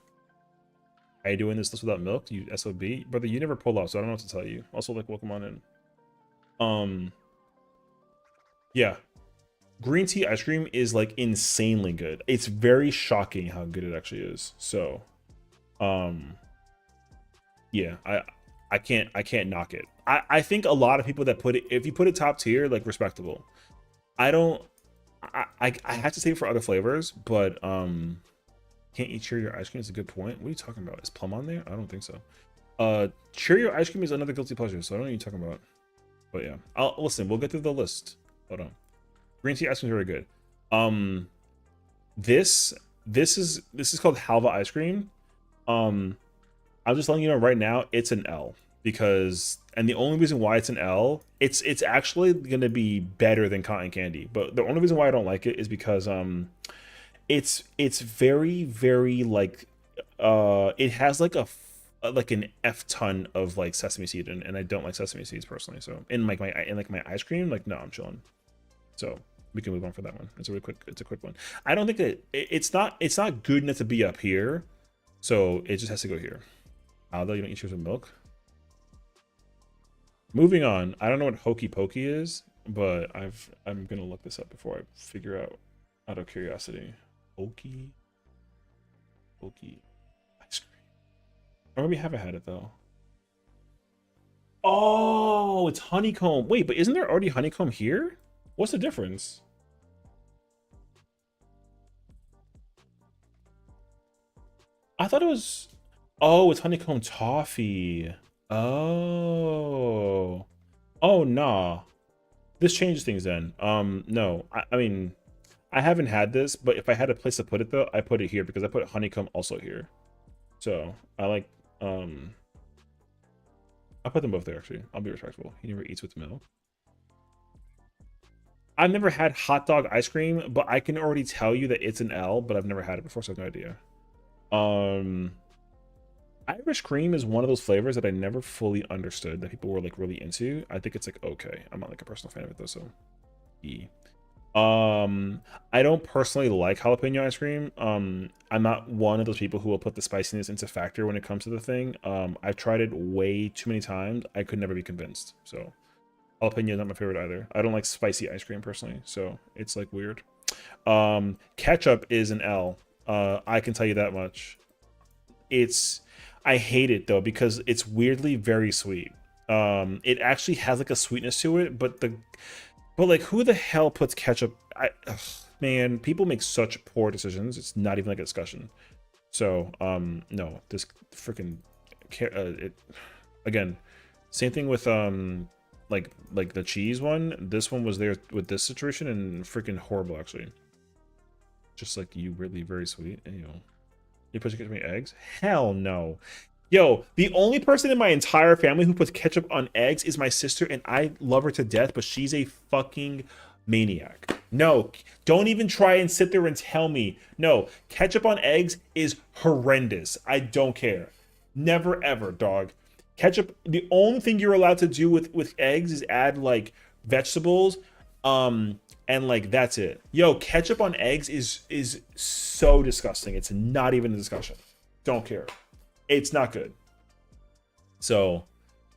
Are you doing this list without milk? You SOB? Brother, you never pull up, so I don't know what to tell you. Also, like, welcome on in. Yeah. Green tea ice cream is like insanely good. It's very shocking how good it actually is. So, yeah, I can't knock it. I think a lot of people that put it, if you put it top tier, like respectable. I don't I have to say it for other flavors, but can't eat Cheerio ice cream is a good point. What are you talking about? Is plum on there? I don't think so. Cheerio ice cream is another guilty pleasure, so I don't know what you're talking about. But yeah, I'll listen, we'll get through the list. Hold on. Green tea ice cream is very good. This is called halva ice cream. I'm just letting you know right now it's an L, because, and the only reason why it's an L, it's actually gonna be better than cotton candy, but the only reason why I don't like it is because it's very, very like it has like like an F ton of like sesame seed, and I don't like sesame seeds personally. So in like my ice cream, like, no, I'm chilling. So we can move on for that one. It's a quick one. I don't think that it's not good enough to be up here, so it just has to go here. Although you don't eat yours with milk. Moving on. I don't know what hokey pokey is, but I'm gonna look this up before I figure out of curiosity. Hokey ice cream. Or maybe I haven't had it though. Oh, it's honeycomb. Wait, but isn't there already honeycomb here? What's the difference? I thought it was. Oh, it's honeycomb toffee. Oh. Oh, nah. This changes things then. No. I mean, I haven't had this, but if I had a place to put it though, I put it here because I put honeycomb also here. So I like I'll put them both there actually. I'll be respectful. He never eats with milk. I've never had hot dog ice cream, but I can already tell you that it's an L, but I've never had it before, so I have no idea. Irish cream is one of those flavors that I never fully understood that people were like really into. I think it's like okay. I'm not like a personal fan of it though, so E. I don't personally like jalapeno ice cream. I'm not one of those people who will put the spiciness into factor when it comes to the thing. I've tried it way too many times. I could never be convinced. So jalapeno is not my favorite either. I don't like spicy ice cream personally, so it's like weird. Ketchup is an L. I can tell you that much. I hate it though because it's weirdly very sweet. It actually has like a sweetness to it, but like who the hell puts ketchup? Man, people make such poor decisions. It's not even like a discussion. So no, this freaking it again. Same thing with like the cheese one. This one was there with this situation and freaking horrible actually. Just like you, really very sweet. Ew. You put ketchup on your eggs? Hell no. Yo, the only person in my entire family who puts ketchup on eggs is my sister, and I love her to death, but she's a fucking maniac. No, don't even try and sit there and tell me. No, ketchup on eggs is horrendous. I don't care. Never ever, dog. Ketchup, the only thing you're allowed to do with eggs is add like vegetables, and like that's it. Yo, ketchup on eggs is so disgusting. It's not even a discussion. Don't care. It's not good. So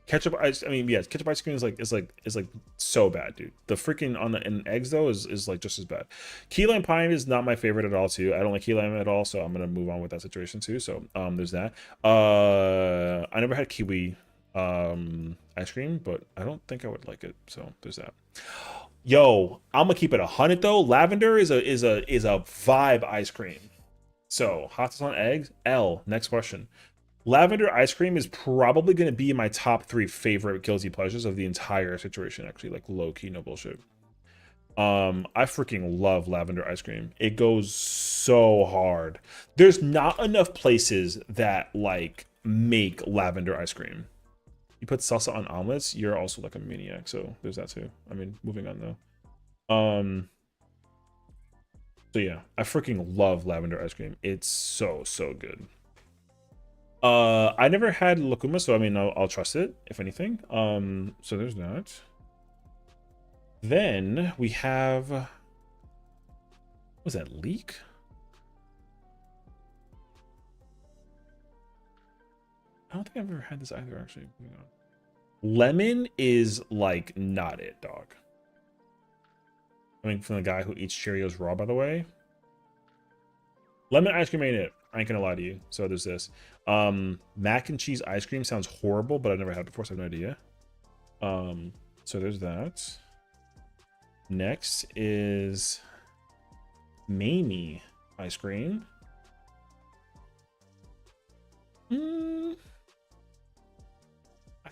ketchup ice, I mean, yes, ketchup ice cream is like so bad, dude. The freaking on the in eggs though is like just as bad. Key lime pie is not my favorite at all too. I don't like key lime at all, so I'm gonna move on with that situation too. So there's that. I never had kiwi ice cream, but I don't think I would like it. So there's that. Yo, I'm gonna keep it 100 though. Lavender is a vibe ice cream. So hot sauce on eggs. L. Next question. Lavender ice cream is probably going to be my top 3 favorite guilty pleasures of the entire situation. Actually, like low key, no bullshit. I freaking love lavender ice cream. It goes so hard. There's not enough places that like make lavender ice cream. You put salsa on omelets, you're also like a maniac. So there's that too. I mean, moving on though. So yeah, I freaking love lavender ice cream. It's so good. I never had lucuma, so I mean I'll trust it if anything. So there's that. Then we have, what was that, leek? I don't think I've ever had this either actually. Lemon is like not it, dog. Coming from the guy who eats Cheerios raw, by the way. Lemon ice cream ain't it. I ain't gonna lie to you. So there's this. Mac and cheese ice cream sounds horrible, but I've never had it before, so I have no idea. So there's that. Next is Mamie ice cream. I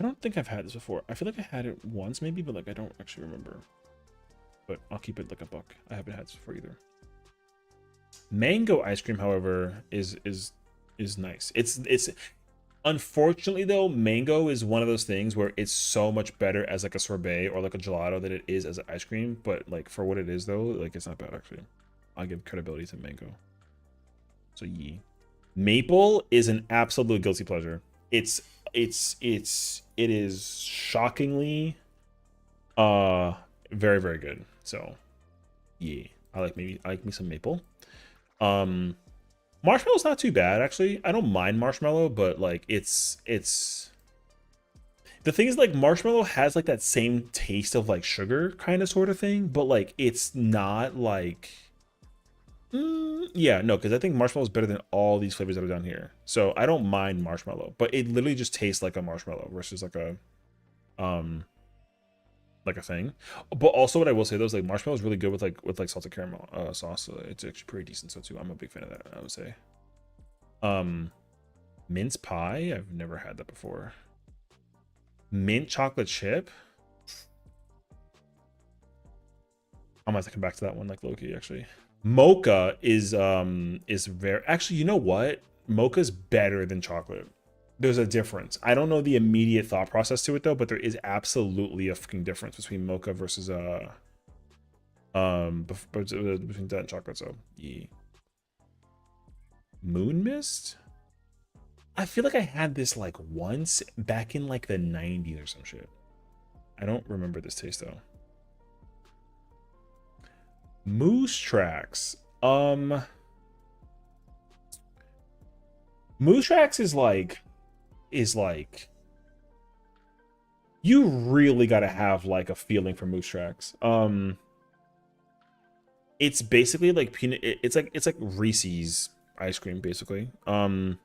don't think I've had this before. I feel like I had it once maybe, but like I don't actually remember. But I'll keep it like a buck. I haven't had this before either. Mango ice cream, however, is nice. It's unfortunately though, mango is one of those things where it's so much better as like a sorbet or like a gelato than it is as an ice cream. But like for what it is though, like it's not bad actually. I'll give credibility to mango. So yeah. Maple is an absolute guilty pleasure. It is shockingly very good. So yeah, I like me some maple. Marshmallow's not too bad actually. I don't mind marshmallow, but like it's the thing is like marshmallow has like that same taste of like sugar kind of sort of thing, but like it's not like yeah, no, because I think marshmallow is better than all these flavors that are down here. So I don't mind marshmallow, but it literally just tastes like a marshmallow versus like a thing. But also what I will say though is like marshmallow is really good with like salted caramel sauce. So it's actually pretty decent. So too, I'm a big fan of that, I would say. Mince pie, I've never had that before. Mint chocolate chip, I'm gonna have to come back to that one like low-key actually. Mocha is very actually, you know what, mocha's better than chocolate. There's a difference. I don't know the immediate thought process to it though, but there is absolutely a fucking difference between mocha versus between that and chocolate. So yeah. Moon mist, I feel like I had this like once back in like the 90s or some shit. I don't remember this taste though. Moose tracks. Moose tracks is like you really gotta have like a feeling for moose tracks. It's basically like peanut, it's like Reese's ice cream basically. I'm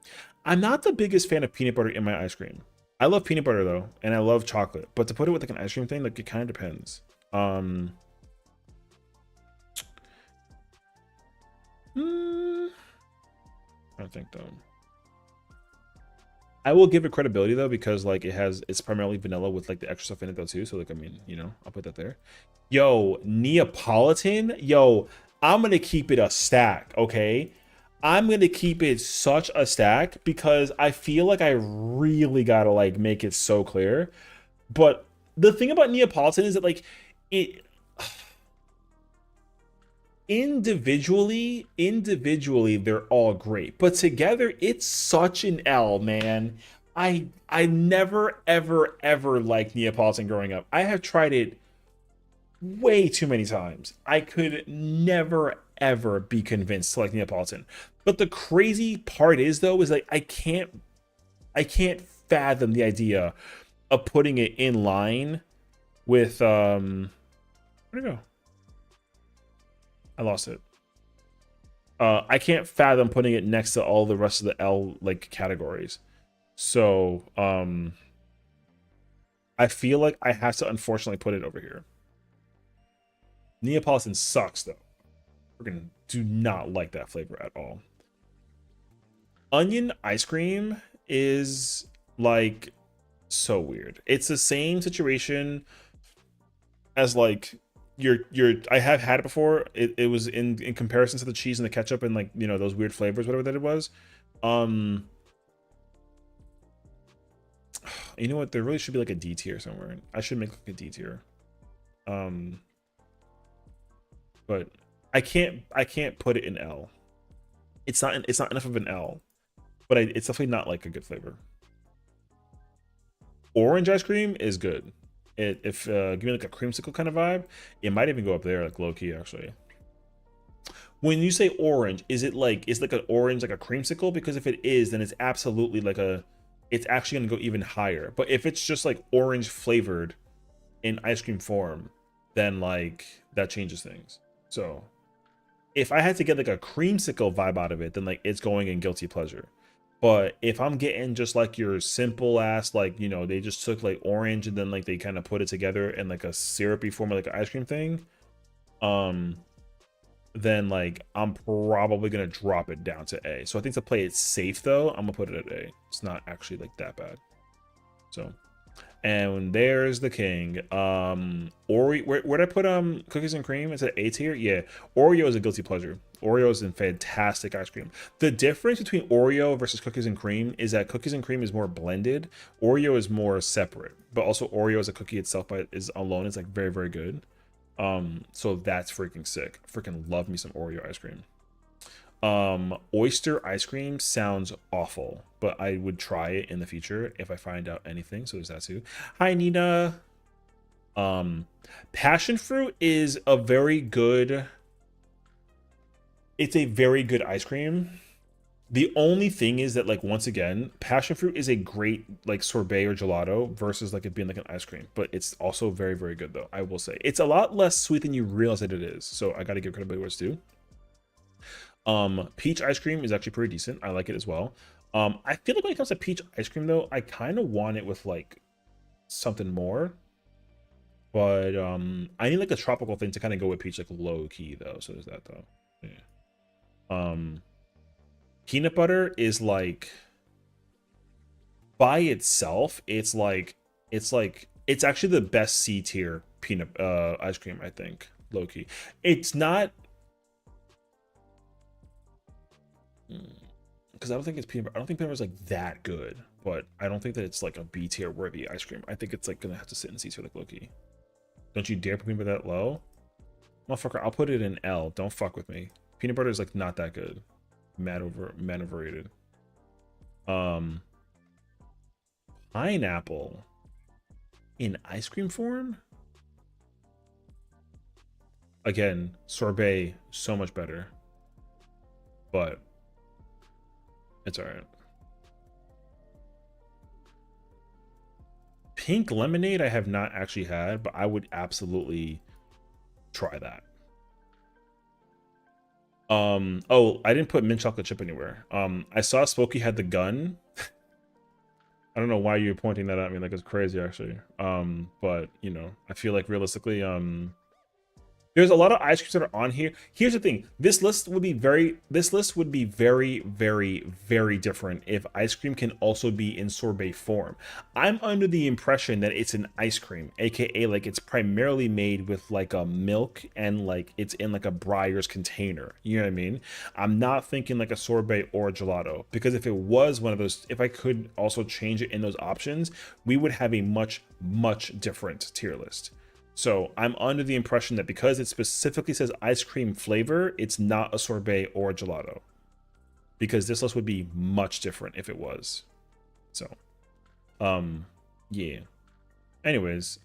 not the biggest fan of peanut butter in my ice cream. I love peanut butter though, and I love chocolate, but to put it with like an ice cream thing, like it kind of depends. I I don't think though. I will give it credibility though, because like it's primarily vanilla with like the extra stuff in it though too. So like, I mean, you know, I'll put that there. Yo, Neapolitan. Yo, I'm gonna keep it a stack, okay? I'm gonna keep it such a stack because I feel like I really gotta like make it so clear. But the thing about Neapolitan is that like it individually they're all great, but together it's such an L, man. I never ever liked Neapolitan growing up. I have tried it way too many times. I could never ever be convinced to like Neapolitan. But the crazy part is though is like I can't fathom the idea of putting it in line with where'd it go? I lost it. I can't fathom putting it next to all the rest of the L like categories. So I feel like I have to unfortunately put it over here. Neapolitan sucks though. Freaking do not like that flavor at all. Onion ice cream is like so weird. It's the same situation as like your I have had it before. It was in comparison to the cheese and the ketchup and like, you know, those weird flavors, whatever that it was. You know what? There really should be like a D tier somewhere. I should make like a D tier. But I can't put it in L. It's not enough of an L, but it's definitely not like a good flavor. Orange ice cream is good. If give me like a creamsicle kind of vibe, it might even go up there, like low key actually. When you say orange, is it like an orange like a creamsicle? Because if it is, then it's absolutely like it's actually gonna go even higher. But if it's just like orange flavored in ice cream form, then like that changes things. So if I had to get like a creamsicle vibe out of it, then like it's going in guilty pleasure. But if I'm getting just like your simple ass, like, you know, they just took like orange and then like they kind of put it together in like a syrupy form of like an ice cream thing, then like I'm probably gonna drop it down to A. So I think to play it safe though, I'm gonna put it at A. It's not actually like that bad. So, and there's the king. Oreo, where'd I put cookies and cream? Is it A tier? Yeah, Oreo is a guilty pleasure. Oreo is a fantastic ice cream. The difference between Oreo versus cookies and cream is that cookies and cream is more blended. Oreo is more separate, but also Oreo as a cookie itself is alone is like very, very good. So that's freaking sick. Freaking love me some Oreo ice cream. Oyster ice cream sounds awful, but I would try it in the future if I find out anything. So there's that too. Hi Nina. Passion fruit is a very good, it's a very good ice cream. The only thing is that, like, once again, passion fruit is a great like sorbet or gelato versus like it being like an ice cream, but it's also very, very good though. I will say it's a lot less sweet than you realize that it is. So I got to give credit where it's due. Peach ice cream is actually pretty decent. I like it as well. I feel like when it comes to peach ice cream though, I kind of want it with like something more. But I need like a tropical thing to kind of go with peach, like low key though. So there's that though. Yeah. Peanut butter is like by itself, it's actually the best C tier peanut ice cream, I think, low key. It's not because I don't think it's peanut butter. I don't think peanut butter is like that good, but I don't think that it's like a B tier worthy ice cream. I think it's like gonna have to sit in C tier like low key. Don't you dare put peanut butter that low, motherfucker. I'll put it in L. Don't fuck with me. Peanut butter is like not that good. Mad overrated. Pineapple in ice cream form. Again, sorbet so much better, but it's all right. Pink lemonade I have not actually had, but I would absolutely try that. Oh, I didn't put mint chocolate chip anywhere. I saw Smokey had the gun. I don't know why you're pointing that at me, like it's crazy actually. But you know, I feel like realistically, There's a lot of ice creams that are on here. Here's the thing. This list would be very very different if ice cream can also be in sorbet form. I'm under the impression that it's an ice cream, aka like it's primarily made with like a milk and like it's in like a Breyer's container. You know what I mean? I'm not thinking like a sorbet or a gelato, because if it was one of those, if I could also change it in those options, we would have a much different tier list. So I'm under the impression that because it specifically says ice cream flavor, it's not a sorbet or a gelato, because this list would be much different if it was. So, yeah. Anyways,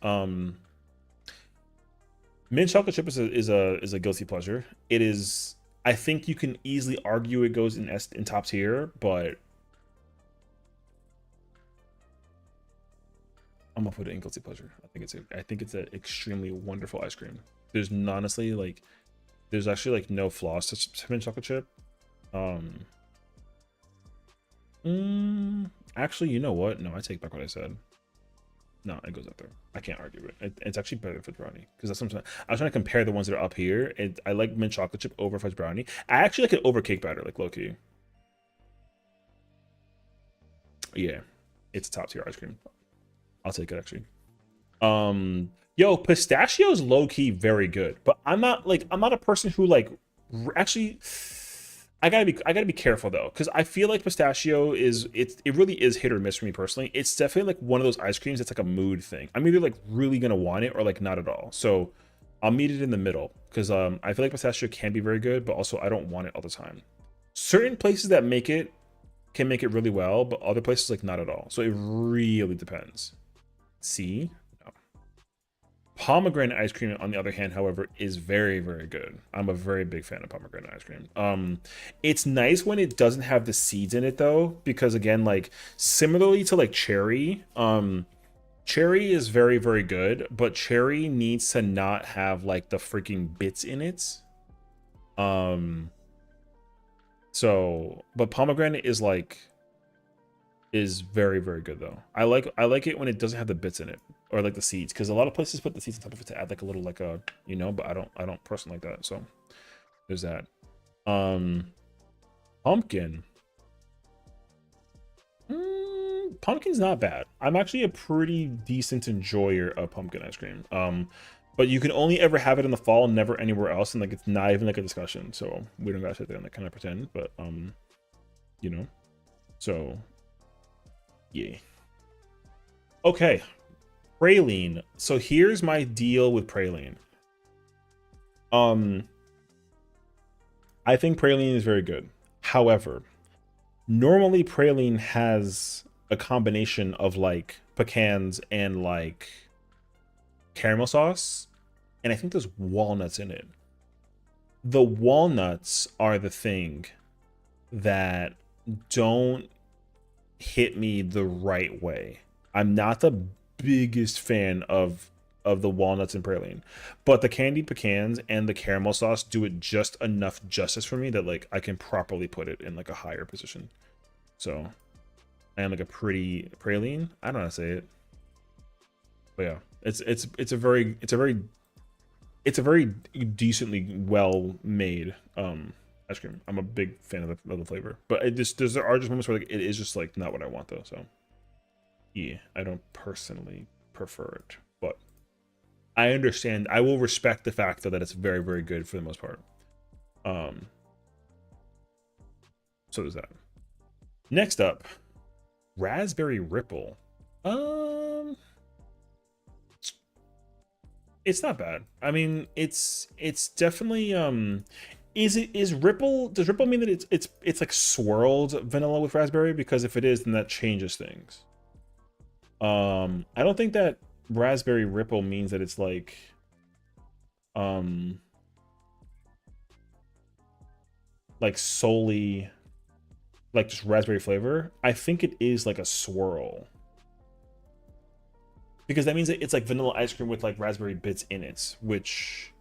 mint chocolate chip is a guilty pleasure. It is. I think you can easily argue it goes in top tier, but I'm gonna put it in guilty pleasure. I think it's an extremely wonderful ice cream. There's honestly like, there's actually like no flaws to mint chocolate chip. Actually, you know what? No, I take back what I said. No, it goes up there. I can't argue it. It's actually better than fudge brownie, because that's something I was trying to compare the ones that are up here. I like mint chocolate chip over fudge brownie. I actually like it over cake batter, like low key. Yeah, it's a top tier ice cream. I'll take it actually. Yo, pistachio's low key very good, but I'm not a person who like actually. I gotta be careful though, because I feel like pistachio it really is hit or miss for me personally. It's definitely like one of those ice creams that's like a mood thing. I'm either like really gonna want it or like not at all. So I'll meet it in the middle, because I feel like pistachio can be very good, but also I don't want it all the time. Certain places that make it can make it really well, but other places like not at all. So it really depends. See? No. Pomegranate ice cream, on the other hand, however, is very good. I'm a very big fan of pomegranate ice cream. It's nice when it doesn't have the seeds in it though, because again, like similarly to like cherry, cherry is very good, but cherry needs to not have like the freaking bits in it. So, but pomegranate is like is very good though. I like it when it doesn't have the bits in it, or like the seeds, because a lot of places put the seeds on top of it to add like a little like a, you know, but I don't personally like that. So there's that. Pumpkin. Pumpkin's not bad. I'm actually a pretty decent enjoyer of pumpkin ice cream. But you can only ever have it in the fall, never anywhere else, and like it's not even like a discussion. So we don't gotta sit there and like kind of pretend, but you know. So yeah. Okay. Praline. So here's my deal with praline. I think praline is very good. However, normally praline has a combination of like pecans and like caramel sauce, and I think there's walnuts in it. The walnuts are the thing that don't hit me the right way. I'm not the biggest fan of the walnuts and praline, but the candied pecans and the caramel sauce do it just enough justice for me that like I can properly put it in like a higher position. So I am like a pretty praline. I don't know how to say it, but yeah, it's a very decently well made ice cream. I'm a big fan of the flavor, but there are just moments where like it is just like not what I want though. So yeah, I don't personally prefer it, but I understand. I will respect the fact though that it's very good for the most part. So there's that. Next up, raspberry ripple. It's not bad. I mean, it's definitely is ripple, does ripple mean that it's like swirled vanilla with raspberry? Because if it is, then that changes things. I don't think that raspberry ripple means that it's like solely like just raspberry flavor. I think it is like a swirl, because that means that it's like vanilla ice cream with like raspberry bits in it, which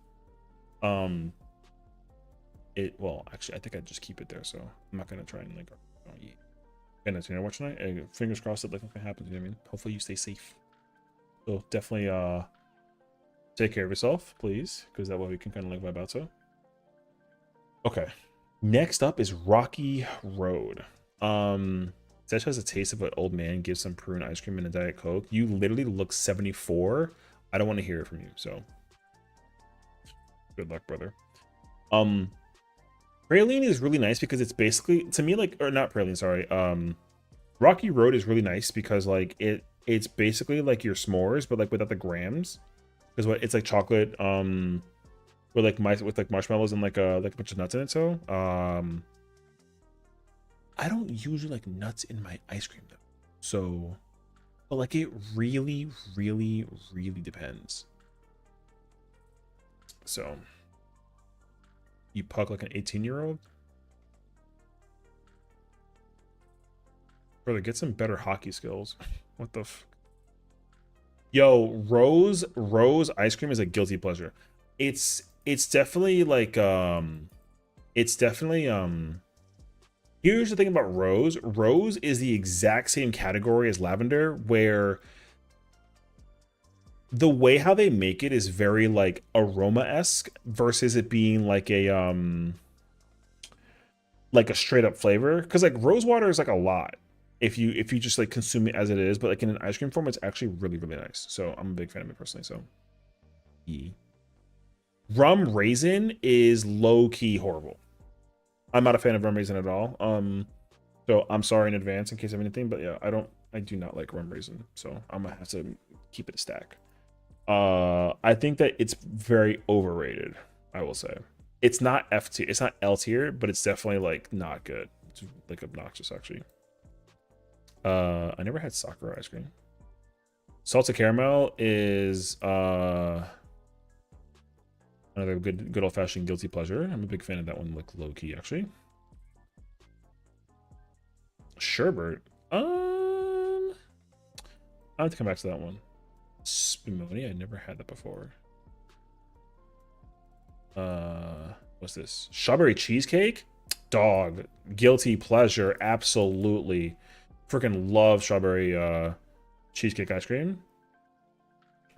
well, actually I think I'd just keep it there, so I'm not gonna try and like eat. And it's, you know, watch tonight. Fingers crossed that like nothing happens, you know what I mean? Hopefully you stay safe. So definitely Take care of yourself, please, because that way we can kind of like vibe out. So, okay. Next up is Rocky Road. Sesh has a taste of what old man gives some prune ice cream and a Diet Coke. You literally look 74. I don't want to hear it from you, so good luck, brother. Praline is really nice because it's basically, to me, like, or not Praline, sorry. Rocky Road is really nice because like it's basically like your s'mores, but like without the grams. Because what it's like chocolate, with like marshmallows and like a bunch of nuts in it. So I don't usually like nuts in my ice cream though. So, but like it really, really, really depends. So you puck like an 18-year-old? Brother, get some better hockey skills. What the f? Yo, Rose ice cream is a guilty pleasure. It's definitely like it's definitely here's the thing about Rose. Rose is the exact same category as lavender, where the way how they make it is very like aroma-esque versus it being like a straight up flavor. Because like rose water is like a lot if you just like consume it as it is, but like in an ice cream form, it's actually really, really nice. So I'm a big fan of it personally. So rum raisin is low-key horrible. I'm not a fan of rum raisin at all. So I'm sorry in advance in case of anything, but yeah, I do not like rum raisin. So I'm gonna have to keep it a stack. I think that it's very overrated, I will say. It's not F tier, it's not L tier, but it's definitely like not good. It's like obnoxious actually. I never had Sakura ice cream. Salted caramel is another good old-fashioned guilty pleasure. I'm a big fan of that one, like low-key actually. Sherbet. I have to come back to that one. Spumoni, I never had that before. What's this? Strawberry cheesecake? Dog. Guilty pleasure, absolutely. Freaking love strawberry cheesecake ice cream.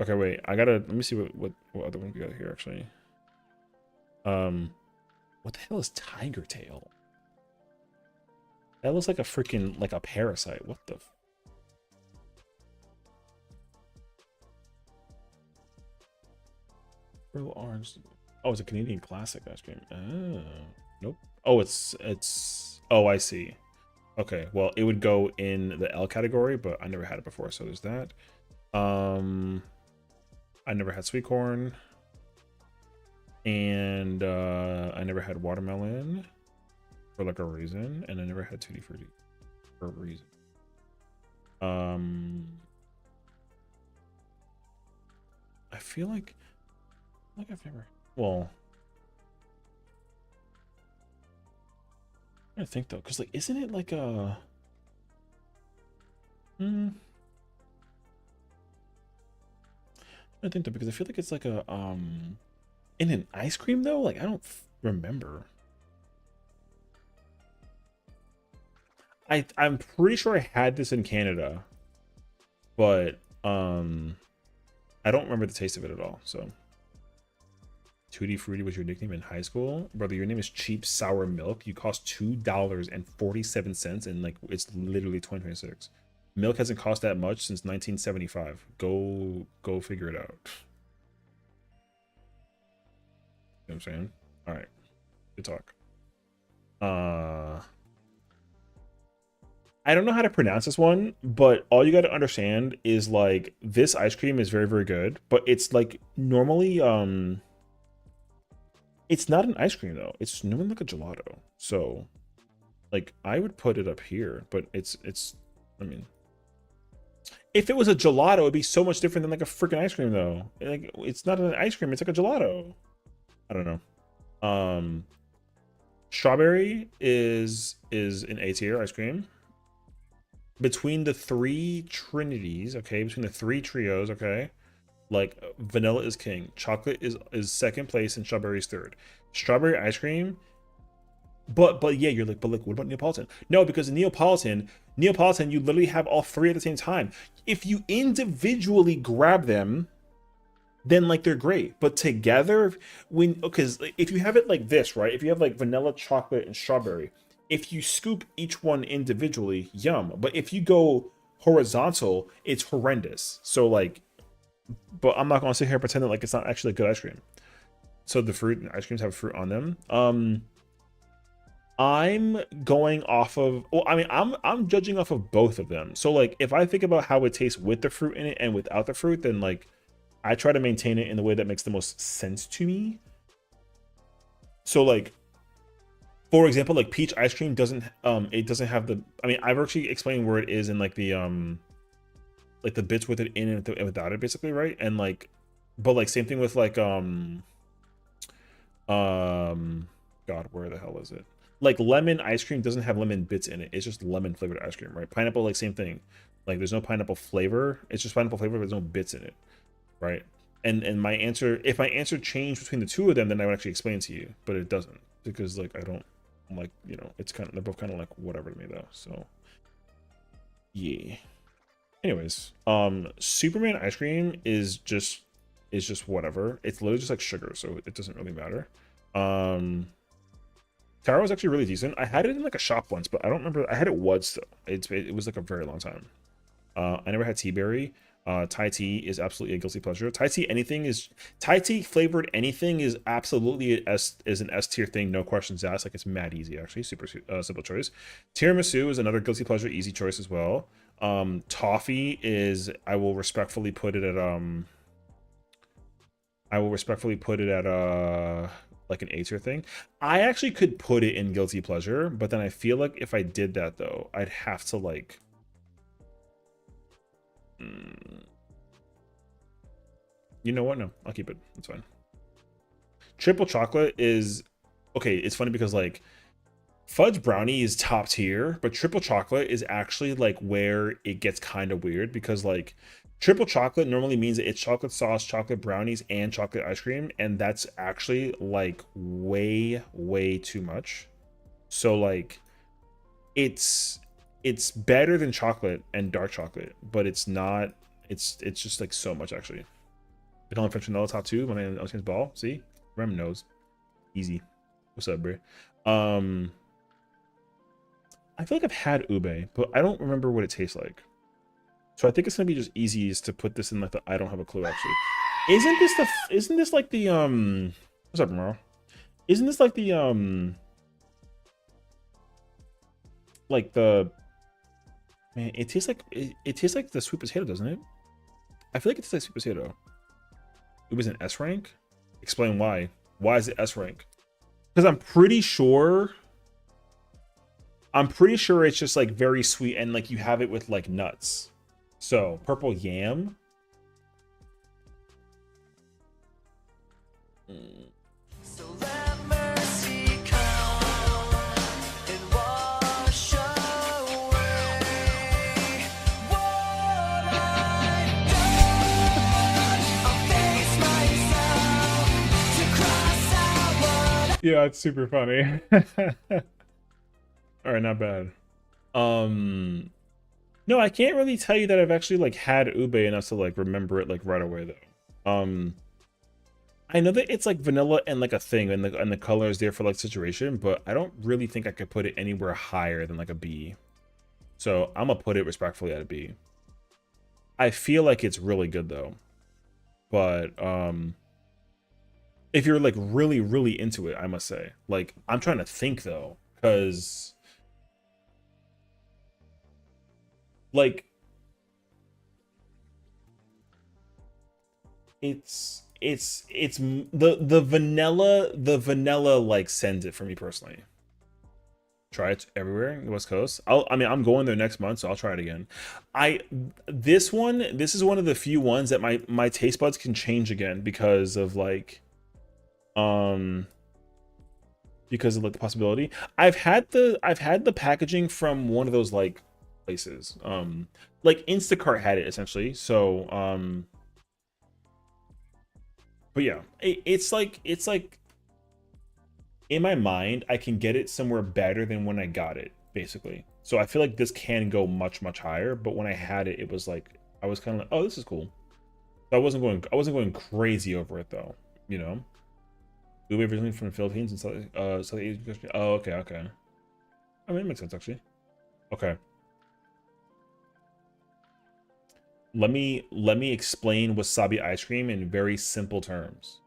Okay, wait. Let me see what other one we got here actually. What the hell is tiger tail? That looks like a freaking like a parasite. What the real orange. Oh, it's a Canadian classic ice cream. Oh, nope. Oh, it's oh, I see. Okay, well, it would go in the L category, but I never had it before, so there's that. I never had sweet corn. And I never had watermelon for like a reason, and I never had Tutti Frutti for a reason. I feel like I've never, well, I think though, because like isn't it like a I think though, because I feel like it's like a in an ice cream though, like I don't remember. I'm pretty sure I had this in Canada, but I don't remember the taste of it at all. So Tutti Frutti was your nickname in high school? Brother, your name is Cheap Sour Milk. You cost $2.47, and like it's literally 2026. Milk hasn't cost that much since 1975. Go figure it out. You know what I'm saying? All right. Good talk. I don't know how to pronounce this one, but all you got to understand is like this ice cream is very, very good, but it's like normally it's not an ice cream though. It's normally like a gelato. So like I would put it up here, but it's I mean, if it was a gelato, it'd be so much different than like a freaking ice cream though. Like it's not an ice cream, it's like a gelato. I don't know. Strawberry is an A tier ice cream. Between the three trinities, okay, between the three trios, okay, like vanilla is king, chocolate is second place, and strawberry is third. Strawberry ice cream, but yeah, you're like, but like, what about Neapolitan? No, because in Neapolitan, you literally have all three at the same time. If you individually grab them, then like they're great. But together, when, because if you have it like this, right? If you have like vanilla, chocolate, and strawberry, if you scoop each one individually, yum. But if you go horizontal, it's horrendous. So like, but I'm not gonna sit here and pretend that like it's not actually good ice cream. So the fruit and ice creams have fruit on them. I'm going off of, well, I mean, I'm judging off of both of them. So like if I think about how it tastes with the fruit in it and without the fruit, then like I try to maintain it in the way that makes the most sense to me. So like, for example, like peach ice cream doesn't it doesn't have the, I mean, I've actually explained where it is in like the bits with it in and without it basically, right? And like, but like same thing with like God, where the hell is it? Like lemon ice cream doesn't have lemon bits in it. It's just lemon flavored ice cream, right? Pineapple, like same thing. Like there's no pineapple flavor. It's just pineapple flavor, but there's no bits in it, right? And my answer, if my answer changed between the two of them, then I would actually explain to you, but it doesn't, because like I don't, like, you know, it's kind of, they're both kind of like whatever to me though. So yeah. Anyways, Superman ice cream is just whatever. It's literally just like sugar, so it doesn't really matter. Taro was actually really decent. I had it in like a shop once, but I don't remember. I had it once though. It was like a very long time. I never had tea berry. Thai tea is absolutely a guilty pleasure. Thai tea flavored anything is absolutely an S tier thing, no questions asked. Like it's mad easy actually, super simple choice. Tiramisu is another guilty pleasure, easy choice as well. Toffee is, I will respectfully put it at like an A tier thing. I actually could put it in guilty pleasure, but then I feel like if I did that though, I'd have to like you know what? No, I'll keep it. It's fine. Triple chocolate is okay. It's funny because like fudge brownie is top tier, but triple chocolate is actually like where it gets kind of weird, because like triple chocolate normally means that it's chocolate sauce, chocolate brownies, and chocolate ice cream, and that's actually like way too much. So like it's better than chocolate and dark chocolate, but it's not, it's just like so much actually. Vanilla French vanilla top two, my man Elkins Ball. See? Rem knows. Easy. What's up, bro? I feel like I've had ube, but I don't remember what it tastes like. So I think it's gonna be just easiest to put this in like the I don't have a clue actually. Isn't this like the what's up, Merle? Isn't this like the like the, man, it tastes like it tastes like the sweet potato, doesn't it? I feel like it tastes like sweet potato. It was an S rank? Explain why. Why is it S rank? Because I'm pretty sure it's just like very sweet, and like you have it with like nuts. So purple yam. So let mercy come and wash away what I've done. I'll face myself to cross out what. Yeah, it's super funny. All right, not bad. No, I can't really tell you that I've actually like had ube enough to like remember it like right away though. I know that it's like vanilla and like a thing, and the color is there for like saturation, but I don't really think I could put it anywhere higher than like a B. So I'm gonna put it respectfully at a B. I feel like it's really good though, but if you're like really into it, I must say, like I'm trying to think though, because like it's the vanilla like sends it for me personally. Try it everywhere in the West Coast. I mean, I'm going there next month, so I'll try it again. This is one of the few ones that my taste buds can change again because of like the possibility. I've had the packaging from one of those like places. Like Instacart had it essentially. So but yeah, it's like in my mind, I can get it somewhere better than when I got it, basically. So I feel like this can go much higher, but when I had it, it was like I was kind of like, oh, this is cool. So I wasn't going crazy over it though, you know. We were originally from the Philippines and South Asian. Oh, okay, okay. I mean, it makes sense actually. Okay. Let me explain wasabi ice cream in very simple terms.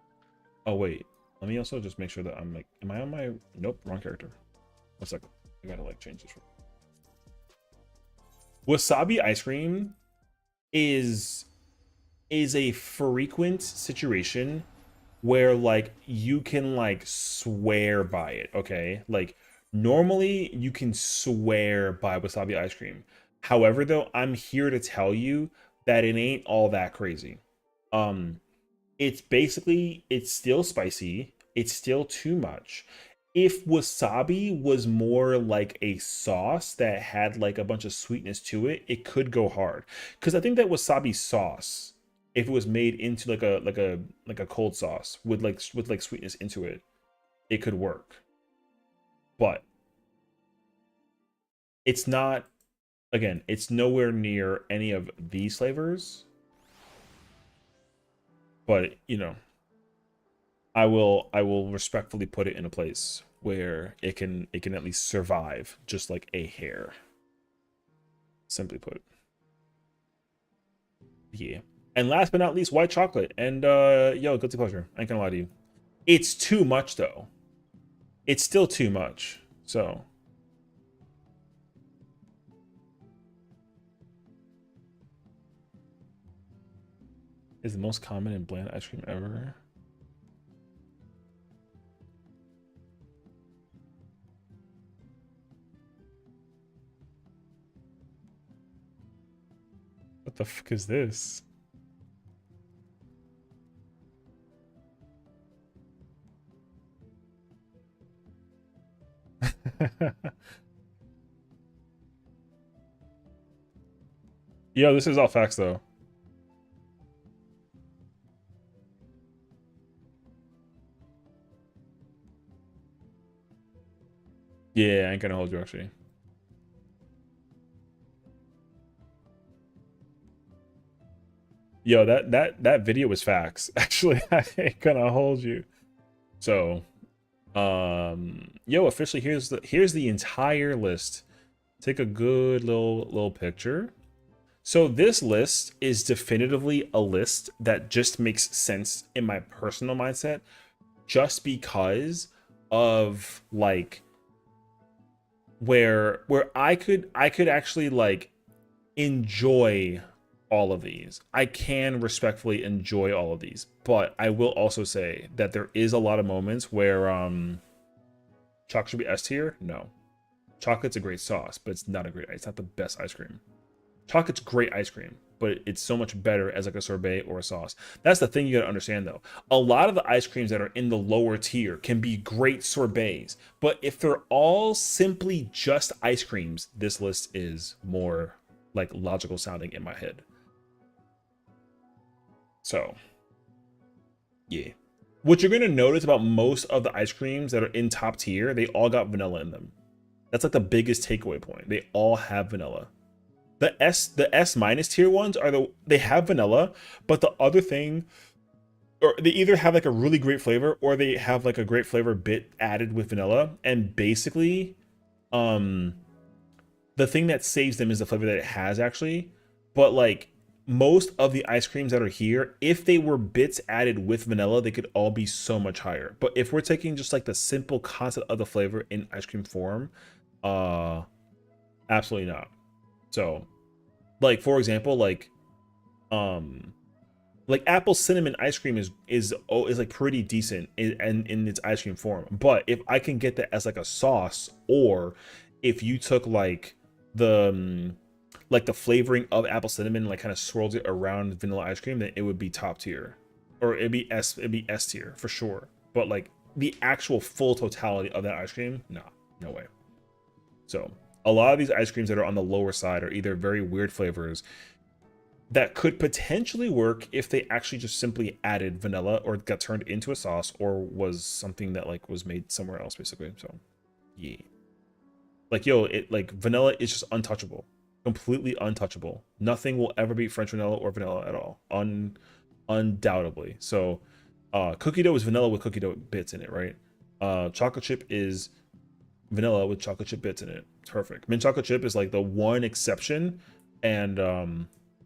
Oh wait. Let me also just make sure that I'm like, am I on my nope, wrong character. 1 second. I gotta like change this. Wasabi ice cream is is a frequent situation where like you can like swear by it, okay? Like normally you can swear by wasabi ice cream. However, though, I'm here to tell you that it ain't all that crazy. Um it's still spicy, it's still too much. If wasabi was more like a sauce that had like a bunch of sweetness to it, it could go hard. Because I think that wasabi sauce, if it was made into like a cold sauce with like sweetness into it, it could work. But it's not, again, it's nowhere near any of these flavors. But I will respectfully put it in a place where it can at least survive just like a hair. Simply put. Yeah. And last but not least, white chocolate. And yo, guilty pleasure. I ain't gonna lie to you. It's too much though. It's still too much. So is the most common and bland ice cream ever. What the fuck is this? Yo, this is all facts though. Yeah, I ain't gonna hold you actually. Yo, that video was facts. Actually, I ain't gonna hold you. So, yo, officially here's the entire list. Take a good little picture. So this list is definitively a list that just makes sense in my personal mindset just because of like where I could actually like enjoy all of these. I can respectfully enjoy all of these, but I will also say that there is a lot of moments where chocolate should be S tier. No, chocolate's a great sauce, but it's not the best ice cream. Chocolate's great ice cream, but it's so much better as like a sorbet or a sauce. That's the thing you gotta understand though. A lot of the ice creams that are in the lower tier can be great sorbets, but if they're all simply just ice creams, this list is more like logical sounding in my head. So, yeah. What you're gonna notice about most of the ice creams that are in top tier, they all got vanilla in them. That's like the biggest takeaway point. They all have vanilla. The S minus tier ones they have vanilla, but the other thing, or they either have like a really great flavor or they have like a great flavor bit added with vanilla, and basically, um, the thing that saves them is the flavor that it has actually. But like most of the ice creams that are here, if they were bits added with vanilla, they could all be so much higher. But if we're taking just like the simple concept of the flavor in ice cream form, uh, absolutely not. So, like for example, um like apple cinnamon ice cream is like pretty decent in its ice cream form. But if I can get that as like a sauce, or if you took like the flavoring of apple cinnamon, like kind of swirled it around vanilla ice cream, then it would be top tier, or it'd be S tier for sure. But like the actual full totality of that ice cream, nah, no way. So a lot of these ice creams that are on the lower side are either very weird flavors that could potentially work if they actually just simply added vanilla or got turned into a sauce or was something that like was made somewhere else basically. So yeah, like yo, it like vanilla is just untouchable, completely untouchable. Nothing will ever beat French vanilla or vanilla at all. undoubtedly. So cookie dough is vanilla with cookie dough bits in it, right? Chocolate chip is vanilla with chocolate chip bits in it. Perfect. Mint chocolate chip is like the one exception, and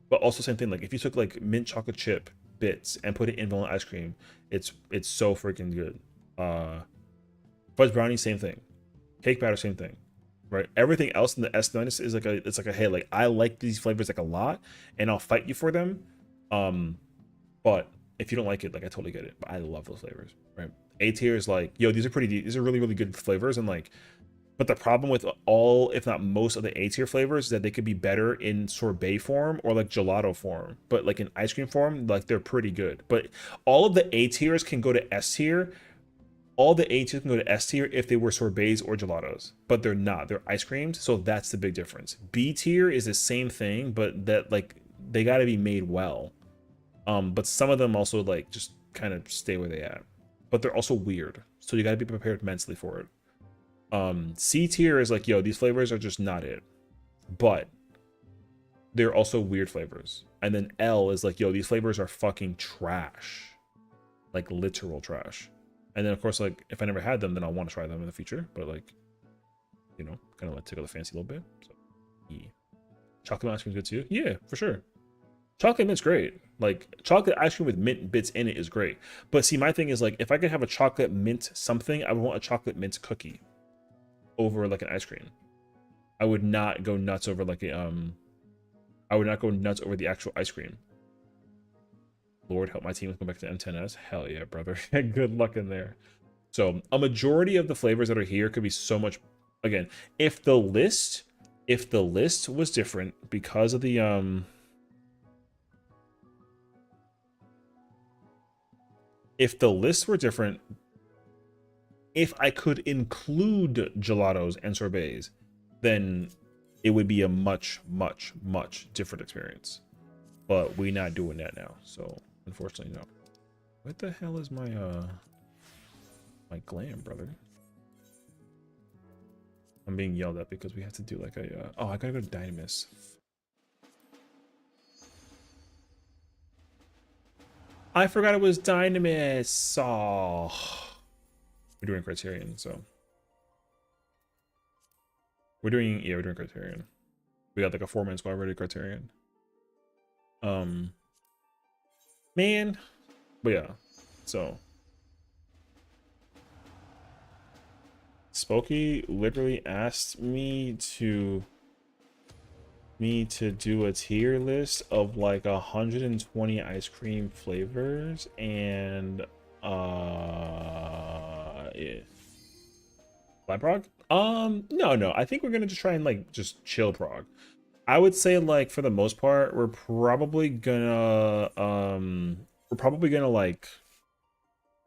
but also same thing. Like if you took like mint chocolate chip bits and put it in vanilla ice cream, it's so freaking good. Fudge brownie, same thing. Cake batter, same thing. Right. Everything else in the S9 is like it's like a hey, like I like these flavors like a lot, and I'll fight you for them. But if you don't like it, like I totally get it. But I love those flavors. Right. A tier is like, yo, these are really, really good flavors, and like, but the problem with all, if not most of the A tier flavors is that they could be better in sorbet form or like gelato form. But like in ice cream form, like they're pretty good. But all of the A tiers can go to S tier. All the A tiers can go to S tier if they were sorbets or gelatos, but they're not. They're ice creams, so that's the big difference. B tier is the same thing, but that like they got to be made well. But some of them also like just kind of stay where they at, but they're also weird, so you got to be prepared mentally for it. C tier is like, yo, these flavors are just not it, but they're also weird flavors. And then L is like, yo, these flavors are fucking trash, like literal trash. And then of course, like if I never had them, then I'll want to try them in the future. But like, you know, kind of like tickle the fancy a little bit. So, yeah. Chocolate ice cream is good too. Yeah, for sure. Chocolate mint's great. Like chocolate ice cream with mint bits in it is great. But see, my thing is like, if I could have a chocolate mint something, I would want a chocolate mint cookie over like an ice cream. I would not go nuts over like a I would not go nuts over the actual ice cream. Lord help my team with going back to M10s. Hell yeah, brother. Good luck in there. So a majority of the flavors that are here could be so much. Again, if the list was different because of the if the lists were different, if I could include gelatos and sorbets, then it would be a much, much, much different experience. But we're not doing that now, so unfortunately, no. What the hell is my my glam, brother? I'm being yelled at because we have to do like a oh, I gotta go to Dynamis. I forgot it was Dynamis. Oh, we're doing Criterion, so we're doing Criterion. We got like a 4-man squad ready Criterion. Man, but yeah, so Spooky literally asked me to do a tier list of like 120 ice cream flavors, and yeah. Live prog? No, I think we're gonna just try and like just chill prog. I would say like for the most part, we're probably gonna like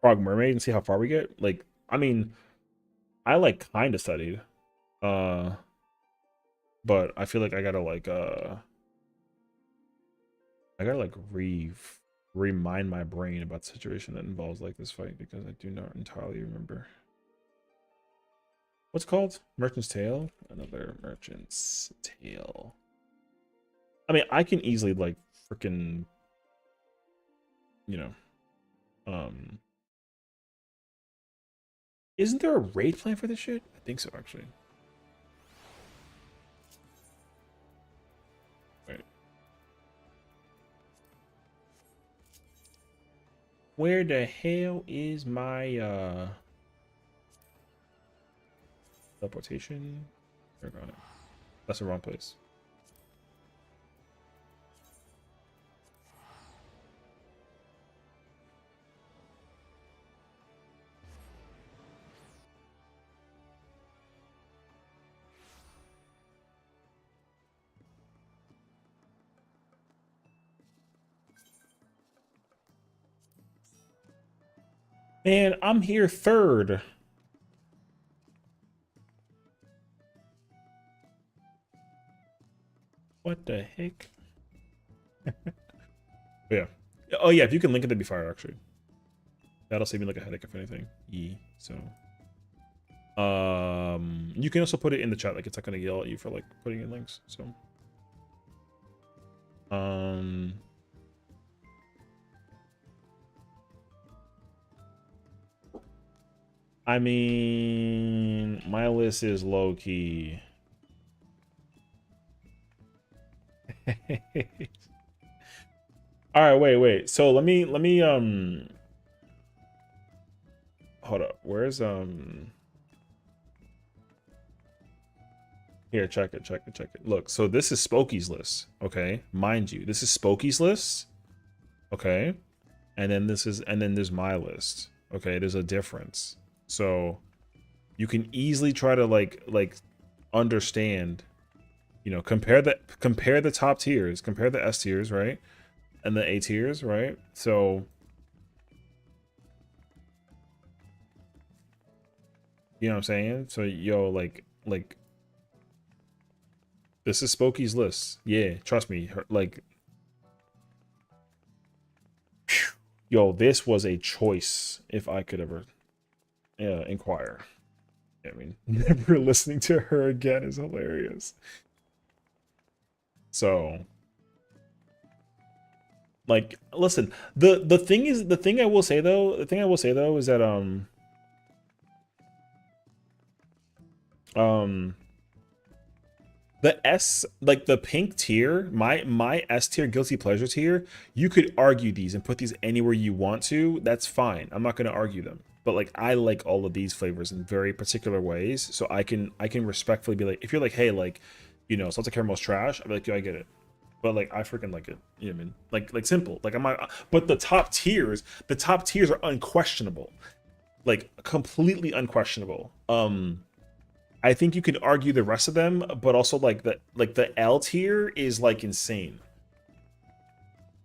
prog mermaid and see how far we get. Like, I mean, I like kind of studied, but I feel like I gotta like remind my brain about the situation that involves like this fight, because I do not entirely remember. What's it called? Merchant's Tale? Another Merchant's Tale. I mean, I can easily like freaking, you know, isn't there a raid plan for this shit? I think so, actually. Wait. Where the hell is my teleportation? There, got it. That's the wrong place. Man, I'm here third. What the heck? Yeah. Oh yeah, if you can link it, that'd be fire, actually. That'll save me like a headache if anything. So you can also put it in the chat, like it's not gonna yell at you for like putting in links. So I mean, my list is low key. All right, wait. So let me hold up. Where's here, check it. Look, so this is Spokey's list, okay? Mind you, this is Spokey's list, okay? And then there's my list. Okay, there's a difference. So you can easily try to like understand, you know, compare the top tiers, compare the S tiers, right? And the A tiers, right? So you know what I'm saying? So yo, like this is Spokey's list. Yeah, trust me. Like yo, this was a choice if I could ever inquire. I mean, never listening to her again is hilarious. So, like, listen, the thing is, the thing I will say though is that um the S, like the pink tier, my S tier guilty pleasure tier, you could argue these and put these anywhere you want to. That's fine. I'm not going to argue them. But like I like all of these flavors in very particular ways, so I can respectfully be like, if you're like, hey, like, you know, salted caramel's trash, I'll be like, yo, I get it. But like I freaking like it. You know what I mean? Like simple. Like I'm not, but the top tiers are unquestionable. Like completely unquestionable. I think you could argue the rest of them, but also like the L tier is like insane.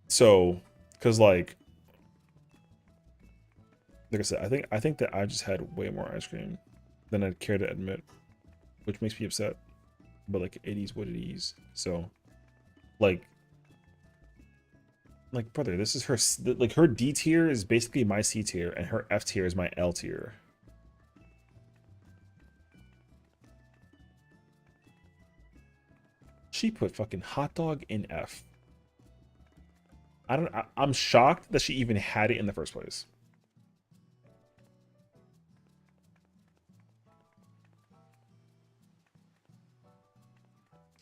So, because like I said, I think that I just had way more ice cream than I'd care to admit, which makes me upset. But like it is what it is. So, like brother, this is her like her D tier is basically my C tier, and her F tier is my L tier. She put fucking hot dog in F. I'm shocked that she even had it in the first place.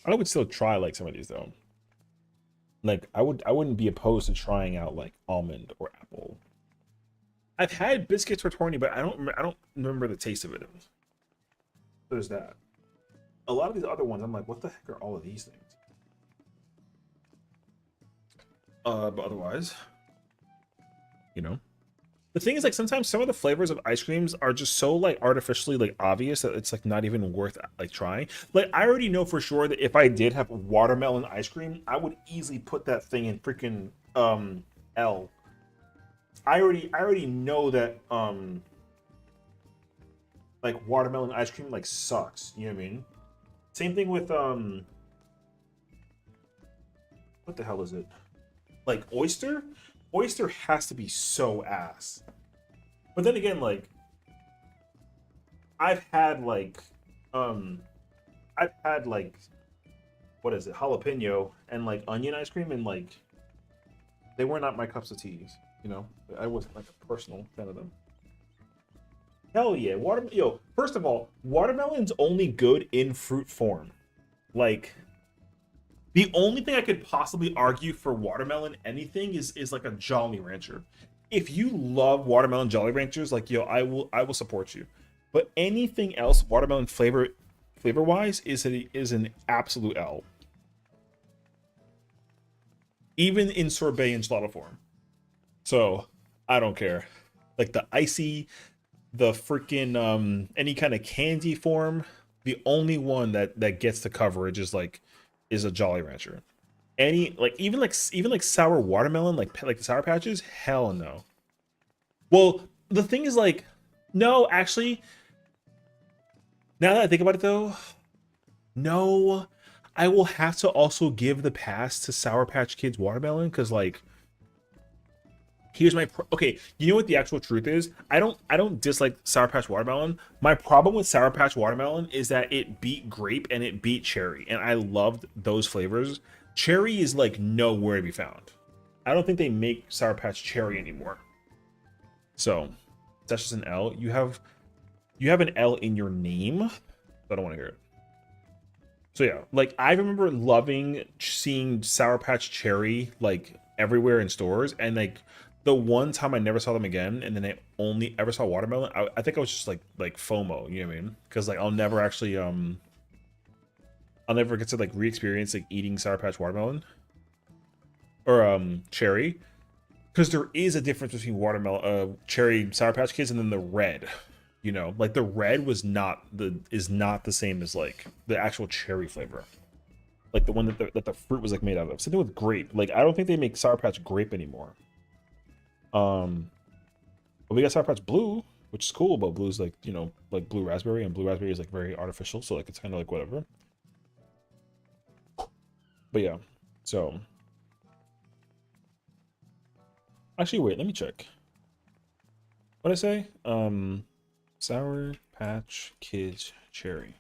I would still try like some of these though. Like I wouldn't be opposed to trying out like almond or apple. I've had biscuits tortoni, but I don't remember the taste of it. There's that. A lot of these other ones, I'm like, what the heck are all of these things? But otherwise, you know. The thing is, like, sometimes some of the flavors of ice creams are just so like artificially like obvious that it's like not even worth like trying. Like, I already know for sure that if I did have watermelon ice cream, I would easily put that thing in freaking L. I already know that like watermelon ice cream like sucks. You know what I mean? Same thing with what the hell is it? Like oyster? Oyster has to be so ass. But then again, like I've had like um I've had like what is it, jalapeno and like onion ice cream, and like they were not my cups of teas, you know? I wasn't like a personal fan of them. Hell yeah, yo, first of all, watermelon's only good in fruit form. Like the only thing I could possibly argue for watermelon anything is like a Jolly Rancher. If you love watermelon Jolly Ranchers, like yo, I will support you. But anything else watermelon flavor wise is an absolute L. Even in sorbet and gelato form. So I don't care. Like the icy, the freaking any kind of candy form, the only one that gets the coverage is a Jolly Rancher. Any like even like sour watermelon, like the Sour Patches, hell no. Well, the thing is like, no, actually, now that I think about it though, no, I will have to also give the pass to Sour Patch Kids watermelon, because like here's my okay, you know what the actual truth is? I don't dislike Sour Patch watermelon. My problem with Sour Patch watermelon is that it beat grape and it beat cherry, and I loved those flavors. Cherry is like nowhere to be found. I don't think they make Sour Patch cherry anymore. So that's just an L. You have You have an L in your name. I don't want to hear it. So yeah, like I remember loving seeing Sour Patch Cherry like everywhere in stores, and like the one time I never saw them again, and then I only ever saw watermelon. I think I was just like FOMO, you know what I mean? Because like I'll never actually I'll never get to like re-experience like eating Sour Patch watermelon or cherry, because there is a difference between watermelon cherry Sour Patch Kids and then the red. You know, like the red is not the same as like the actual cherry flavor, like the one that the fruit was like made out of. Same thing with grape. Like I don't think they make Sour Patch grape anymore. But we got Sour Patch blue, which is cool. But blue's like, you know, like blue raspberry, and blue raspberry is like very artificial, so like it's kind of like whatever. But yeah, so actually wait, let me check. What did I say? Sour Patch Kids cherry.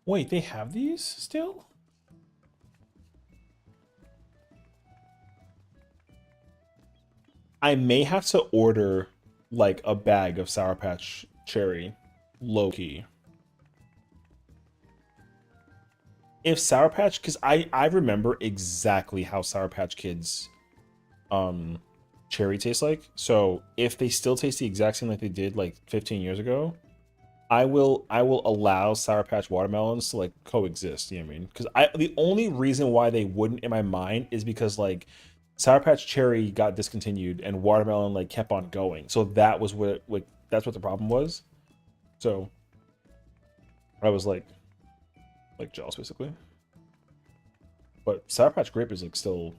Wait, they have these still? I may have to order like a bag of Sour Patch cherry, low key. If Sour Patch, because I remember exactly how Sour Patch Kids cherry tastes like. So if they still taste the exact same like they did like 15 years ago, I will allow Sour Patch watermelons to like coexist. You know what I mean? Because the only reason why they wouldn't in my mind is because like Sour Patch Cherry got discontinued and watermelon like kept on going. So that was what that's what the problem was. So I was like jealous basically. But Sour Patch Grape is like still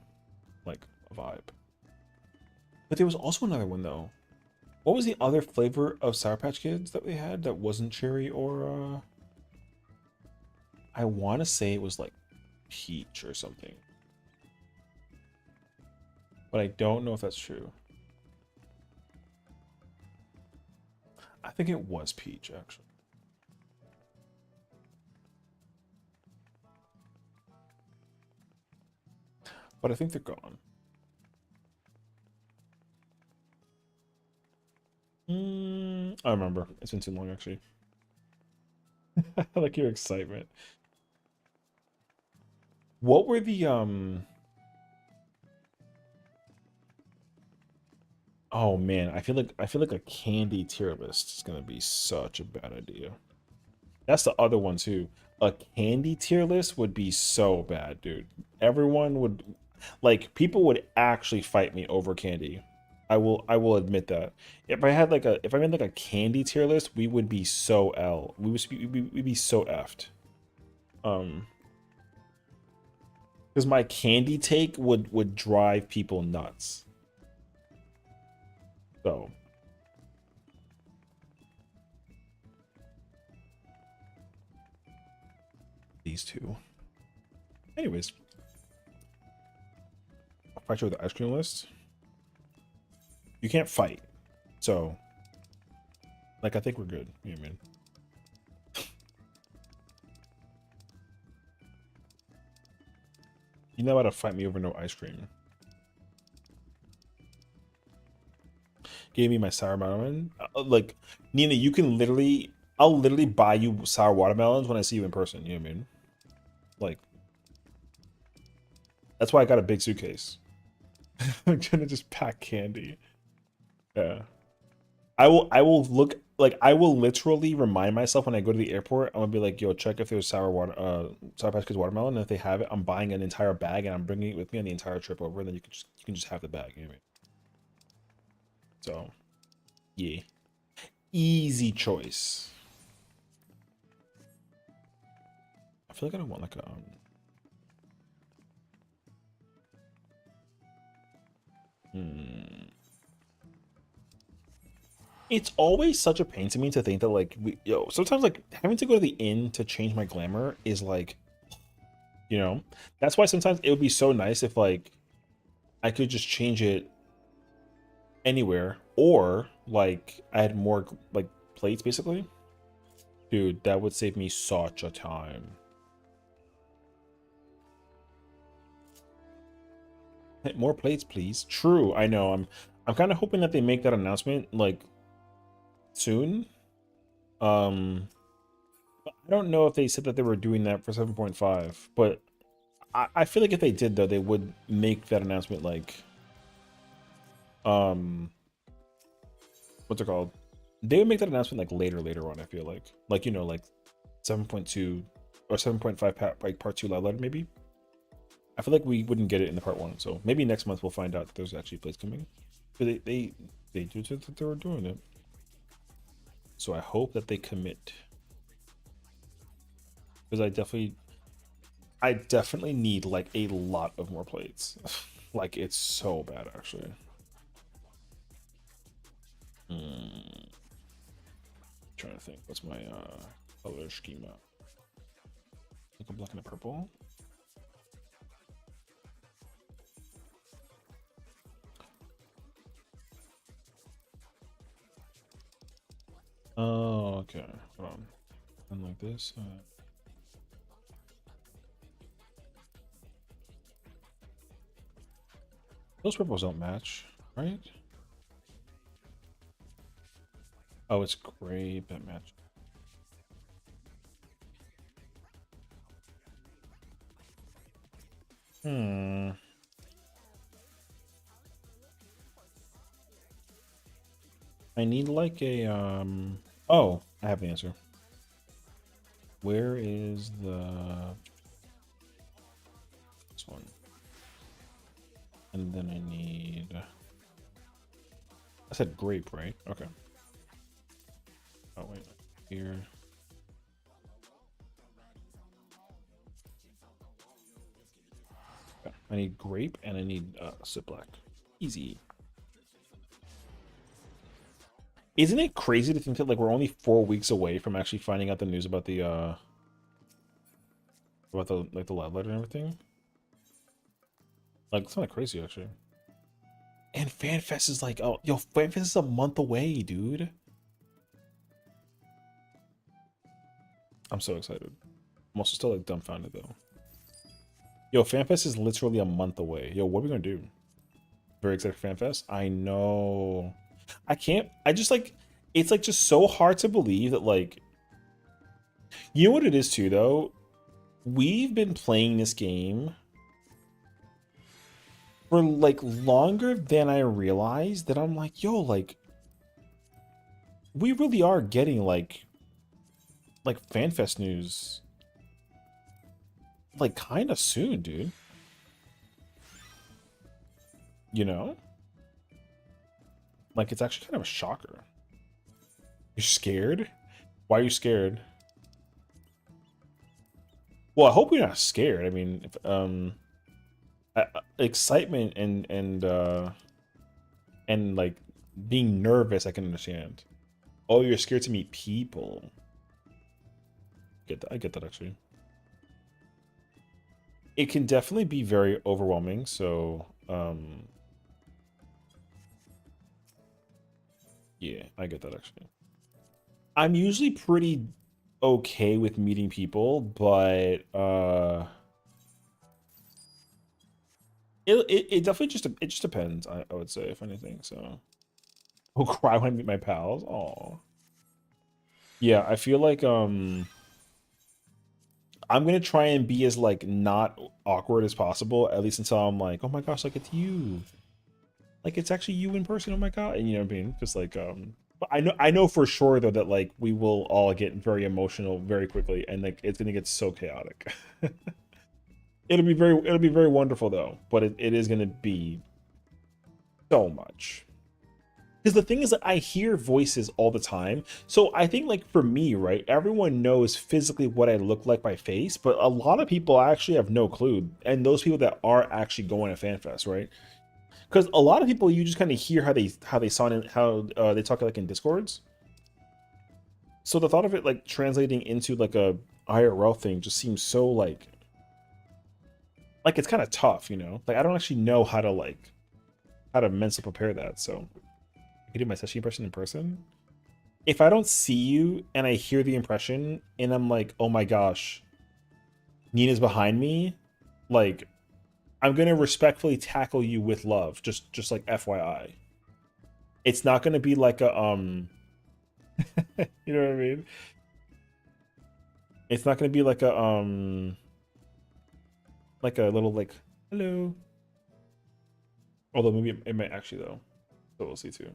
like a vibe. But there was also another one though. What was the other flavor of Sour Patch Kids that they had that wasn't cherry or I want to say it was like peach or something. But I don't know if that's true. I think it was peach actually. But I think they're gone. I remember. It's been too long actually. I like your excitement. What were the Oh man, I feel like a candy tier list is gonna be such a bad idea. That's the other one too. A candy tier list would be so bad, dude. Everyone would like people would actually fight me over candy. I will admit that. If I made like a candy tier list, we would be so L. We'd be so effed. Um because my candy take would drive people nuts. So these two. Anyways, I'll fight you with the ice cream list. You can't fight. So like I think we're good. You know what I mean? You know how to fight me over no ice cream. Gave me my sour watermelon. Like Nina, you can literally I'll literally buy you sour watermelons when I see you in person, you know what I mean? Like that's why I got a big suitcase. I'm gonna just pack candy. Yeah. I will look like I will literally remind myself when I go to the airport, I'm gonna be like, yo, check if there's Sour Patch Kids watermelon. And if they have it, I'm buying an entire bag and I'm bringing it with me on the entire trip over, and then you can just have the bag, you know what I mean? So yeah. Easy choice. I feel like I don't want like a hmm. It's always such a pain to me to think that like sometimes like having to go to the inn to change my glamour is like, you know, that's why sometimes it would be so nice if like I could just change it anywhere, or like I had more like plates basically. Dude, that would save me such a time. More plates, please. True, I know. I'm kind of hoping that they make that announcement like soon. But I don't know if they said that they were doing that for 7.5, but I feel like if they did though, they would make that announcement like what's it called? They would make that announcement like later on, I feel like you know, like 7.2 or 7.5 like part 2 loud letter maybe. I feel like we wouldn't get it in the part 1, so maybe next month we'll find out that there's actually plays coming. But they do say that they were doing it, so I hope that they commit, because I definitely need like a lot of more plates. Like it's so bad actually. Trying to think, what's my color schema? Like a black and a purple. Oh, okay. Hold on. And like this. Those purples don't match, right? Oh, it's gray that match. I need like a oh, I have the answer. Where is this one? And then I need, I said grape, right? Okay. Oh wait, here. Okay. I need grape and I need sit black. Easy. Isn't it crazy to think that like we're only 4 weeks away from actually finding out the news about the like the love letter and everything? Like it's kind of crazy actually. And FanFest is like, oh, yo, FanFest is a month away, dude. I'm so excited. I'm also still like dumbfounded though. Yo, FanFest is literally a month away. Yo, what are we gonna do? Very excited for FanFest. I know. I can't. I just like. It's like just so hard to believe that like. You know what it is too though. We've been playing this game for like longer than I realized. That I'm like, yo, like. We really are getting like FanFest news. Like kind of soon, dude. You know? Like it's actually kind of a shocker. You're scared? Why are you scared? Well, I hope you're not scared. I mean, if, excitement and like being nervous, I can understand. Oh, you're scared to meet people. Get that? I get that actually. It can definitely be very overwhelming. So, yeah, I get that actually. I'm usually pretty okay with meeting people, but it definitely just depends. I would say, if anything. So, oh, cry when I meet my pals. Oh, yeah. I feel like I'm gonna try and be as like not awkward as possible, at least until I'm like, oh my gosh, like it's you, like it's actually you in person. Oh my god, and you know what I mean? Just like but I know for sure though that like we will all get very emotional very quickly, and like it's gonna get so chaotic. It'll be very wonderful though, but it is gonna be so much. Because the thing is that I hear voices all the time. So I think like for me, right, everyone knows physically what I look like by face, but a lot of people actually have no clue. And those people that are actually going to FanFest, right? Because a lot of people you just kind of hear how they sound and how they talk like in Discords. So the thought of it like translating into like a IRL thing just seems so like it's kind of tough, you know? Like I don't actually know how to mentally prepare that. So I can do my Sessiion impression in person. if I don't see you and I hear the impression and I'm like, oh my gosh, Nina's behind me, like I'm gonna respectfully tackle you with love, just like FYI. It's not gonna be like a you know what I mean? It's not gonna be like a little like hello. Although maybe it might actually though. So we'll see too.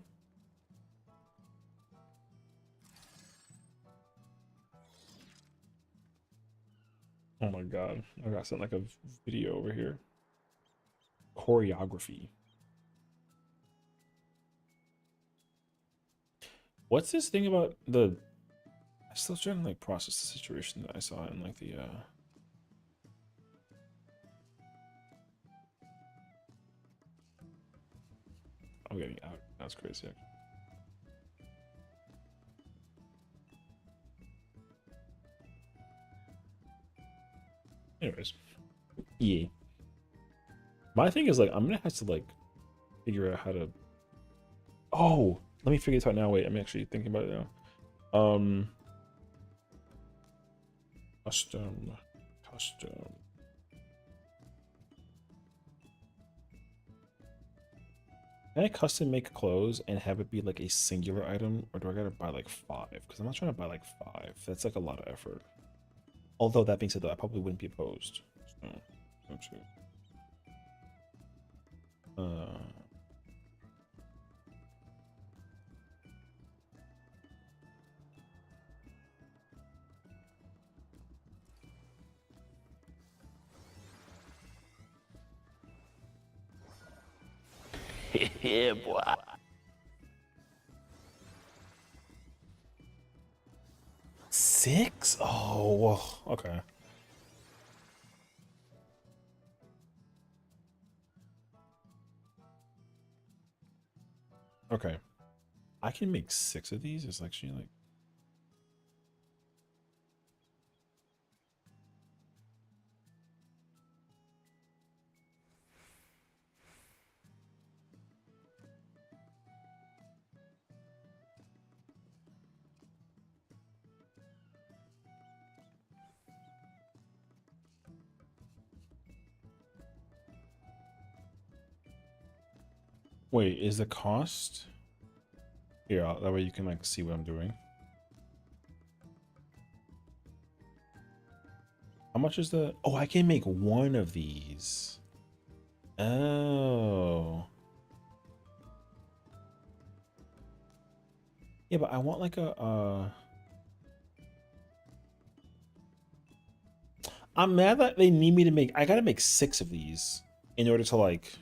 Oh my god. I got something like a video over here. Choreography. What's this thing about the I'm still trying to like process the situation that I saw in like the I'm getting out. That's crazy. Anyways. Yeah. My thing is like I'm gonna have to like figure out how to oh let me figure this out now. Wait, I'm actually thinking about it now. Custom. Can I custom make clothes and have it be like a singular item, or do I gotta buy like 5? Because I'm not trying to buy like 5. That's like a lot of effort. Although that being said, though, I probably wouldn't be opposed. So, don't you? Yeah, boy. 6? Oh, well, okay. Okay. I can make 6 of these. It's actually like wait, is the cost here? That way you can like see what I'm doing. How much is the? Oh, I can make 1 of these. Oh. Yeah, but I want like a I'm mad that they need me to make I gotta make 6 of these in order to like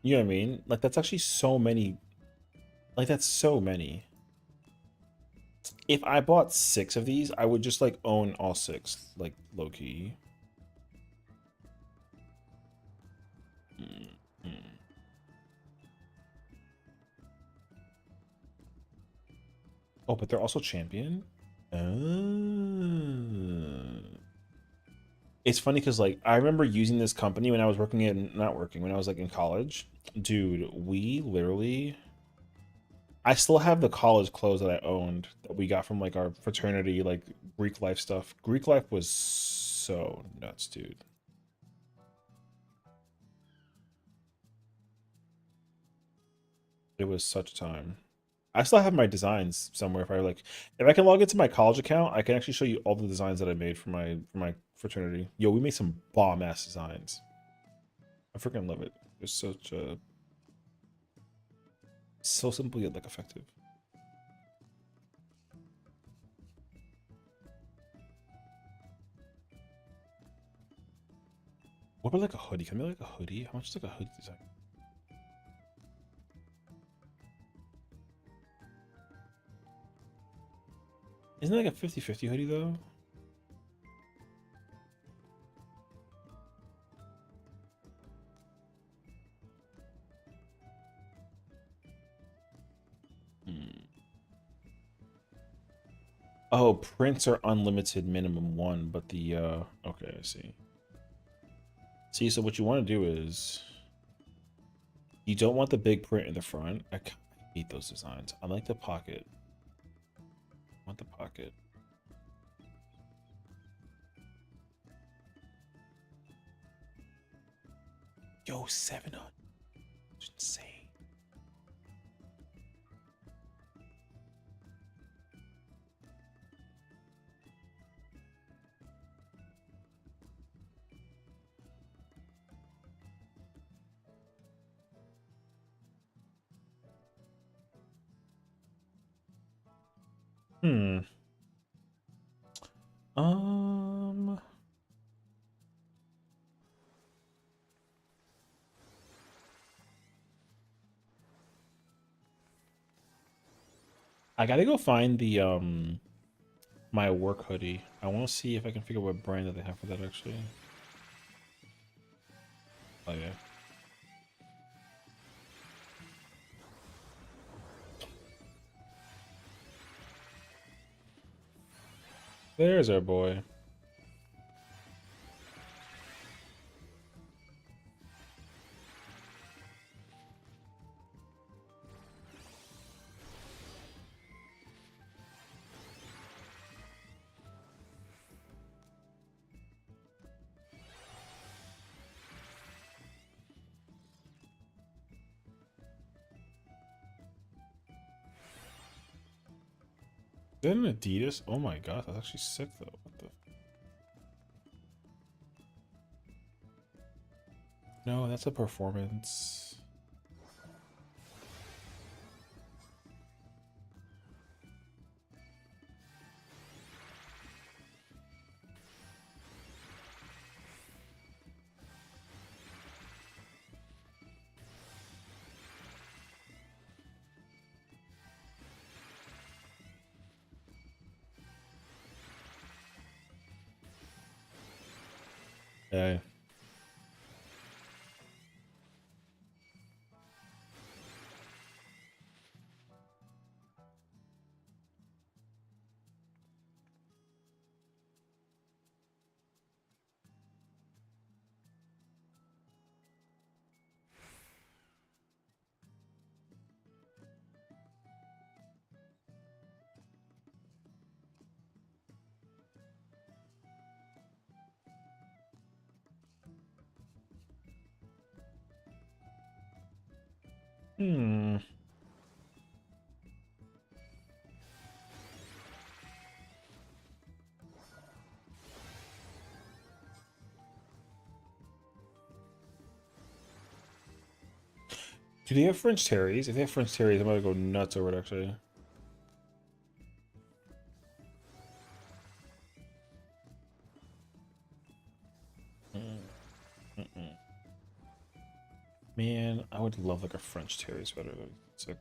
you know what I mean? Like that's actually so many. Like that's so many. If I bought 6 of these, I would just like own all 6, like low key. Oh, but they're also champion. Oh. It's funny because like I remember using this company when I was working in not working when I was like in college. Dude, we literally I still have the college clothes that I owned that we got from like our fraternity, like Greek life stuff. Greek life was so nuts, dude. It was such a time. I still have my designs somewhere. If I can log into my college account, I can actually show you all the designs that I made for my fraternity. Yo, we made some bomb ass designs. I freaking love it. It's such a so simple yet like effective. What about like a hoodie? Can I make like a hoodie? How much is like a hoodie design? Isn't it like a 50/50 hoodie though? Hmm. Oh, prints are unlimited, minimum 1, but the okay, I see. See, so what you want to do is you don't want the big print in the front. I hate those designs. I like the pocket. want the pocket. Yo, 700. It's insane. Um, I gotta go find the my work hoodie. I want to see if I can figure out what brand that they have for that actually. Oh yeah. There's our boy. Is that an Adidas? Oh my god, that's actually sick though. What the? No, that's a performance. Yeah. Hmm. Do they have French Terries? If they have French Terries, I'm gonna go nuts over it actually. Mm-mm. Man, I would love like a French Terry sweater. Sick.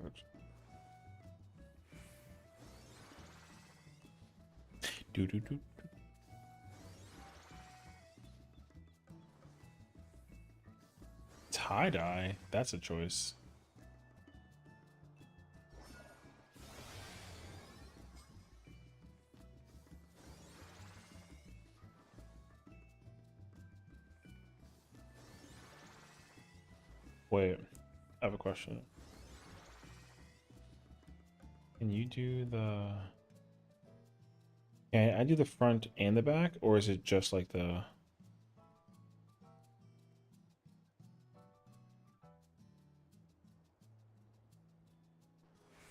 Do do do. Tie dye. That's a choice. Wait, I have a question. Can you do the? Can I do the front and the back, or is it just like the?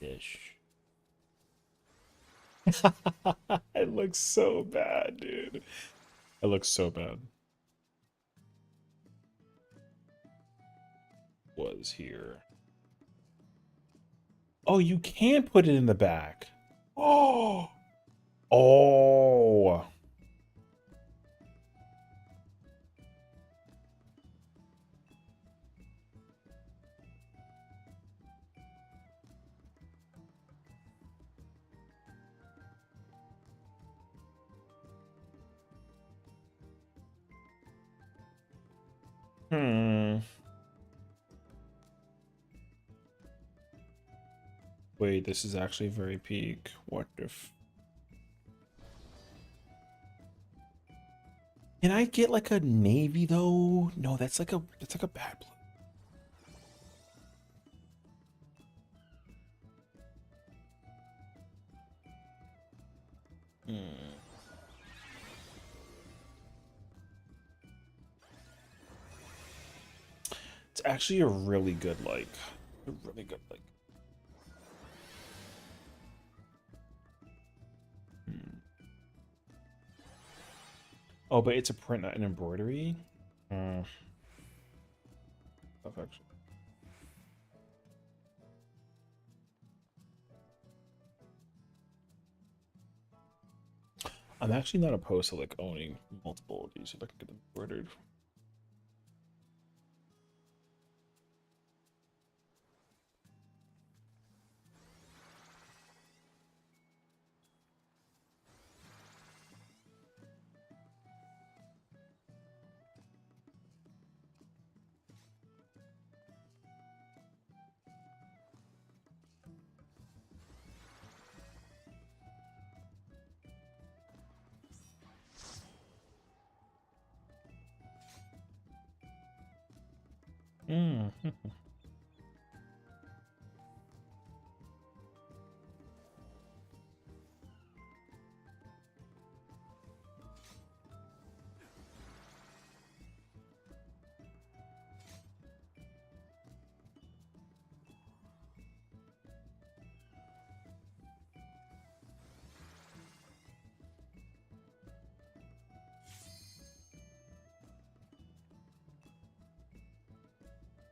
Ish. It looks so bad, dude. It looks so bad. Was here. Oh, you can put it in the back. Oh. Oh. Hmm. Wait, this is actually very peak. What if? Can I get like a navy though? No, that's like a bad blue. It's actually a really good like. A really good like. Oh, but it's a print, not an embroidery. Actually. I'm actually not opposed to like owning multiple of these if I can get them embroidered.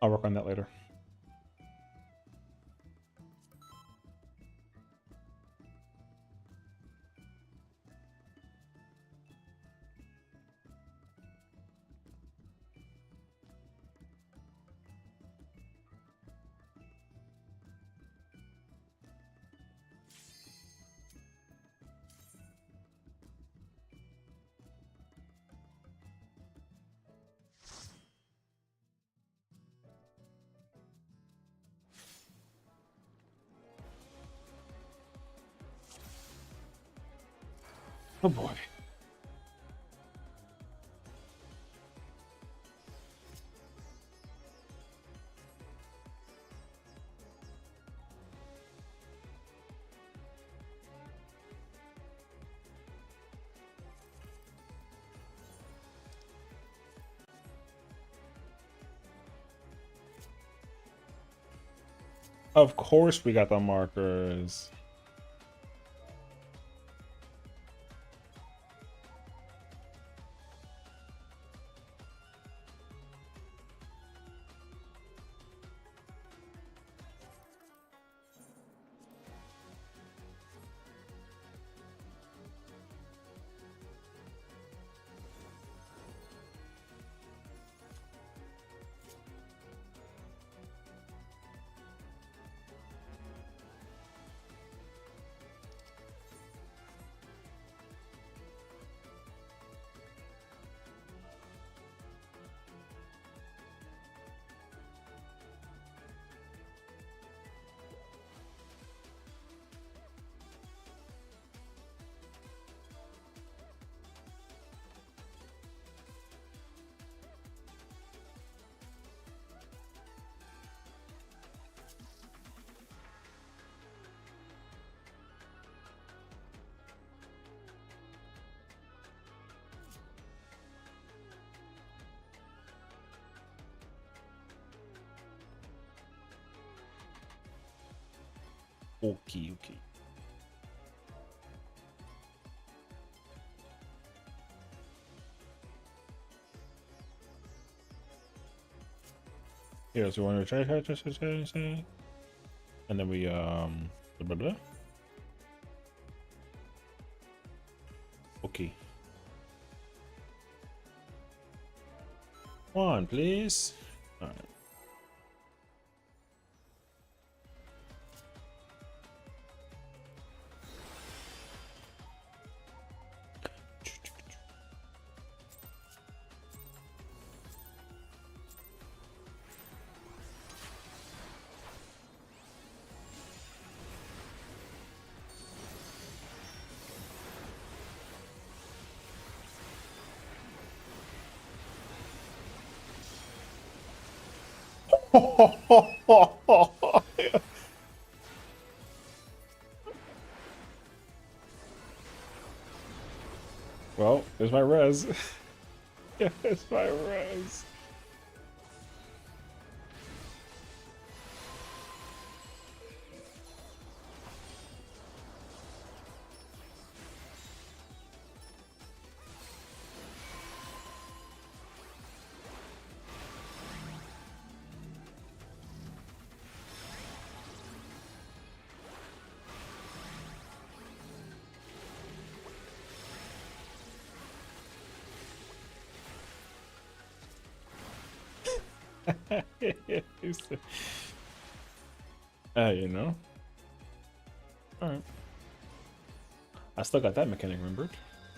I'll work on that later. Oh boy. Of course we got the markers. Okay. Yeah, so we want to try, and then we blah, blah. Okay. One, please. All right. Well, there's my res. Yeah, there's my res. You know. All right. I still got that mechanic remembered,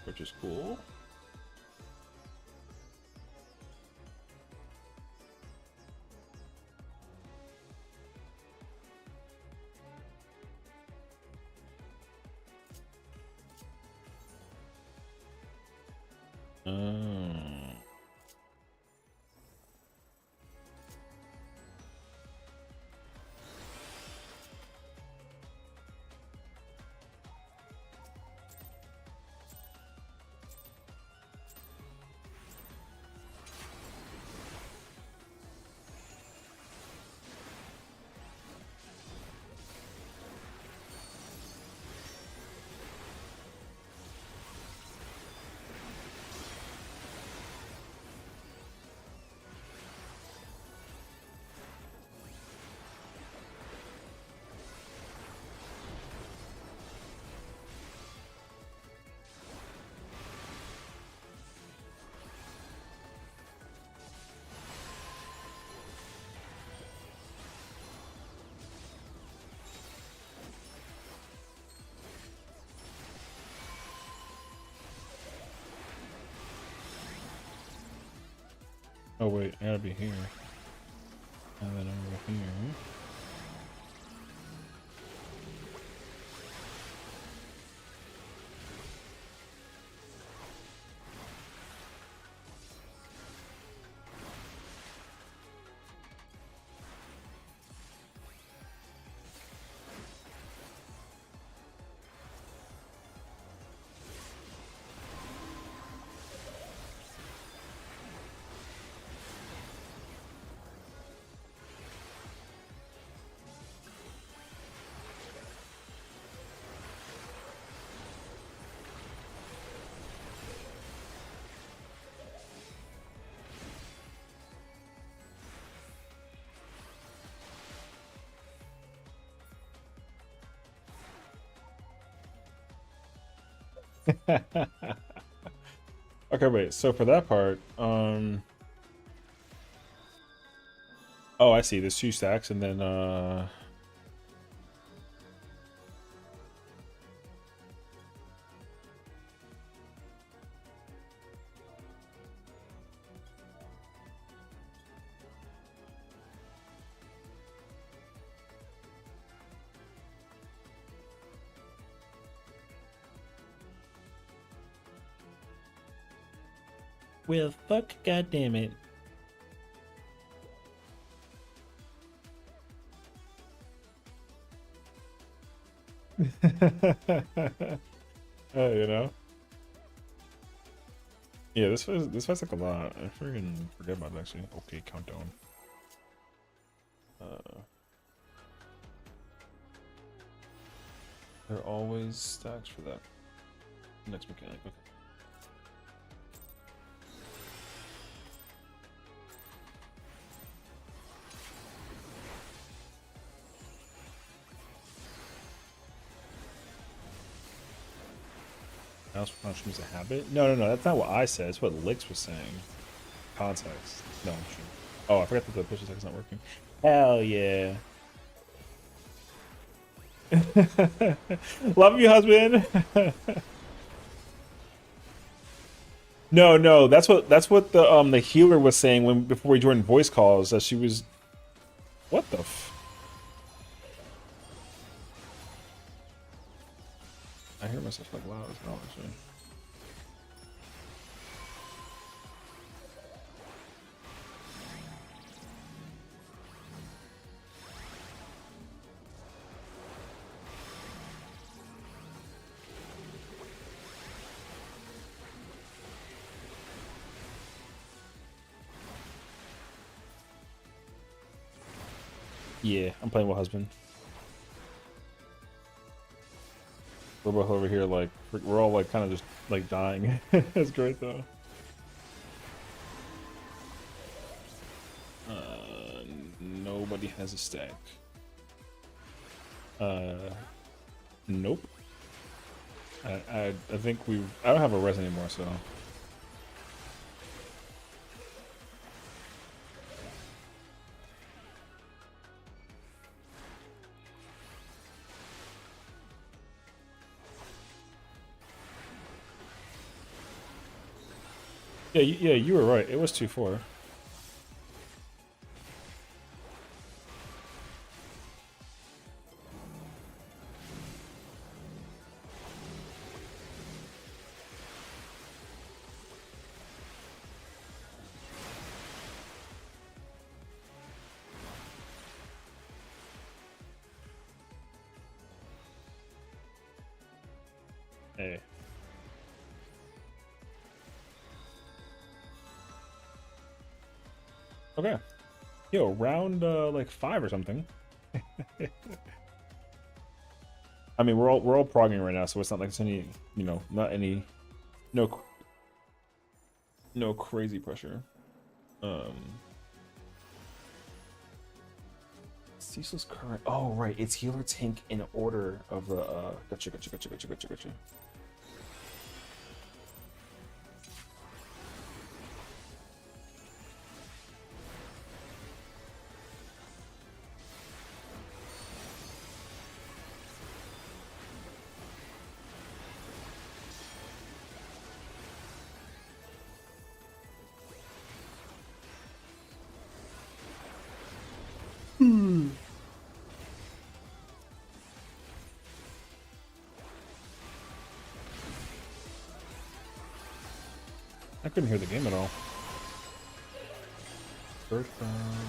which is cool. Oh wait, I gotta be here. And then over here. Okay, wait. So for that part, oh, I see. There's 2 stacks, and then well, fuck, goddamn it. You know. Yeah, this was like a lot. I freaking forget about it actually. Okay, countdown. There are always stacks for that. Next mechanic. Okay. Mouse punishment is a habit? No, that's not what I said. It's what Lix was saying. Context. No, I'm sure. Oh, I forgot that the push attack is not working. Hell yeah. Love you, husband. No, that's what the healer was saying when before we joined voice calls, that she was. What the f. I hear myself like loud as well, actually. Yeah, I'm playing with husband. We're both over here like we're all like kind of just like dying. That's great though. Nobody has a stack. Nope. I think I don't have a res anymore, so. Yeah, yeah, you were right. It was 2-4. Hey. Okay. Yo, round like 5 or something. I mean, we're all progging right now, so it's not like it's any, you know, not any, no, no crazy pressure. Ceaseless current. Oh right, it's healer tank in order of the. Gotcha. I couldn't hear the game at all. First round.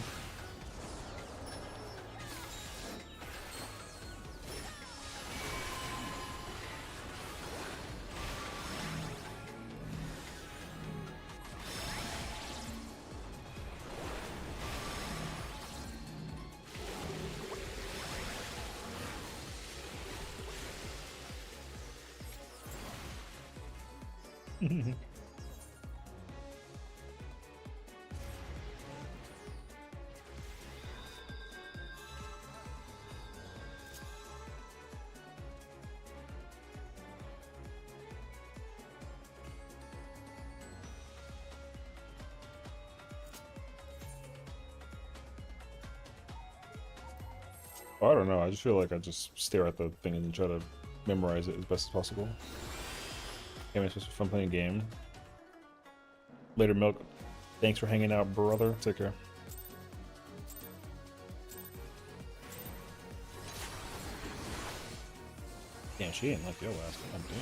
I don't know. I just feel like I just stare at the thing and try to memorize it as best as possible. Yeah, it's just fun playing a game. Later, Milk. Thanks for hanging out, brother. Take care. Damn, she ain't like your ass. God damn.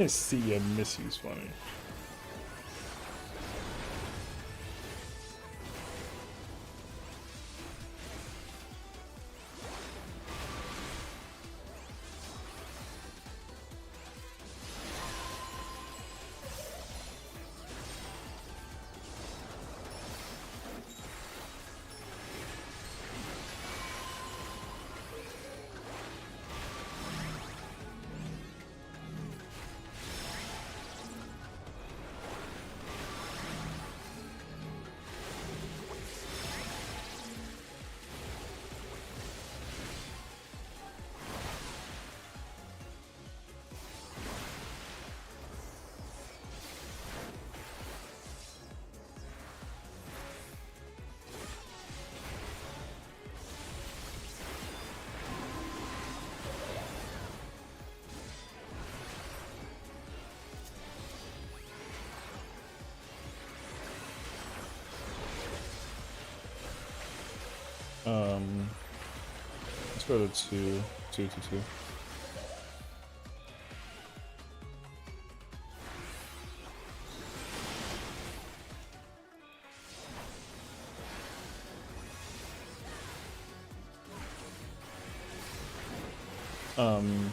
See ya, miss you's funny. Let's go to 2. Um.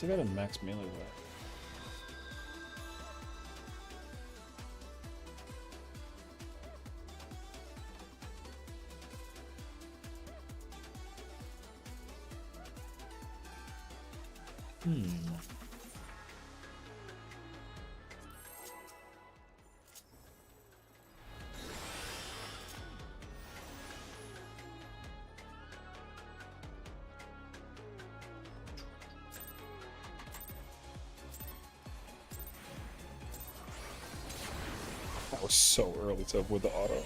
I got a max melee left. That was so early to avoid the auto.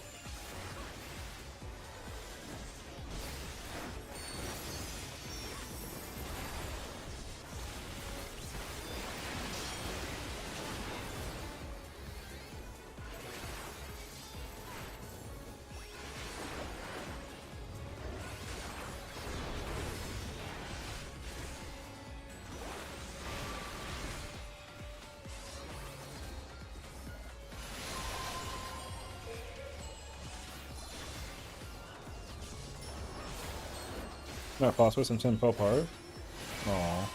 Not possible, some 10 fell apart. Aww.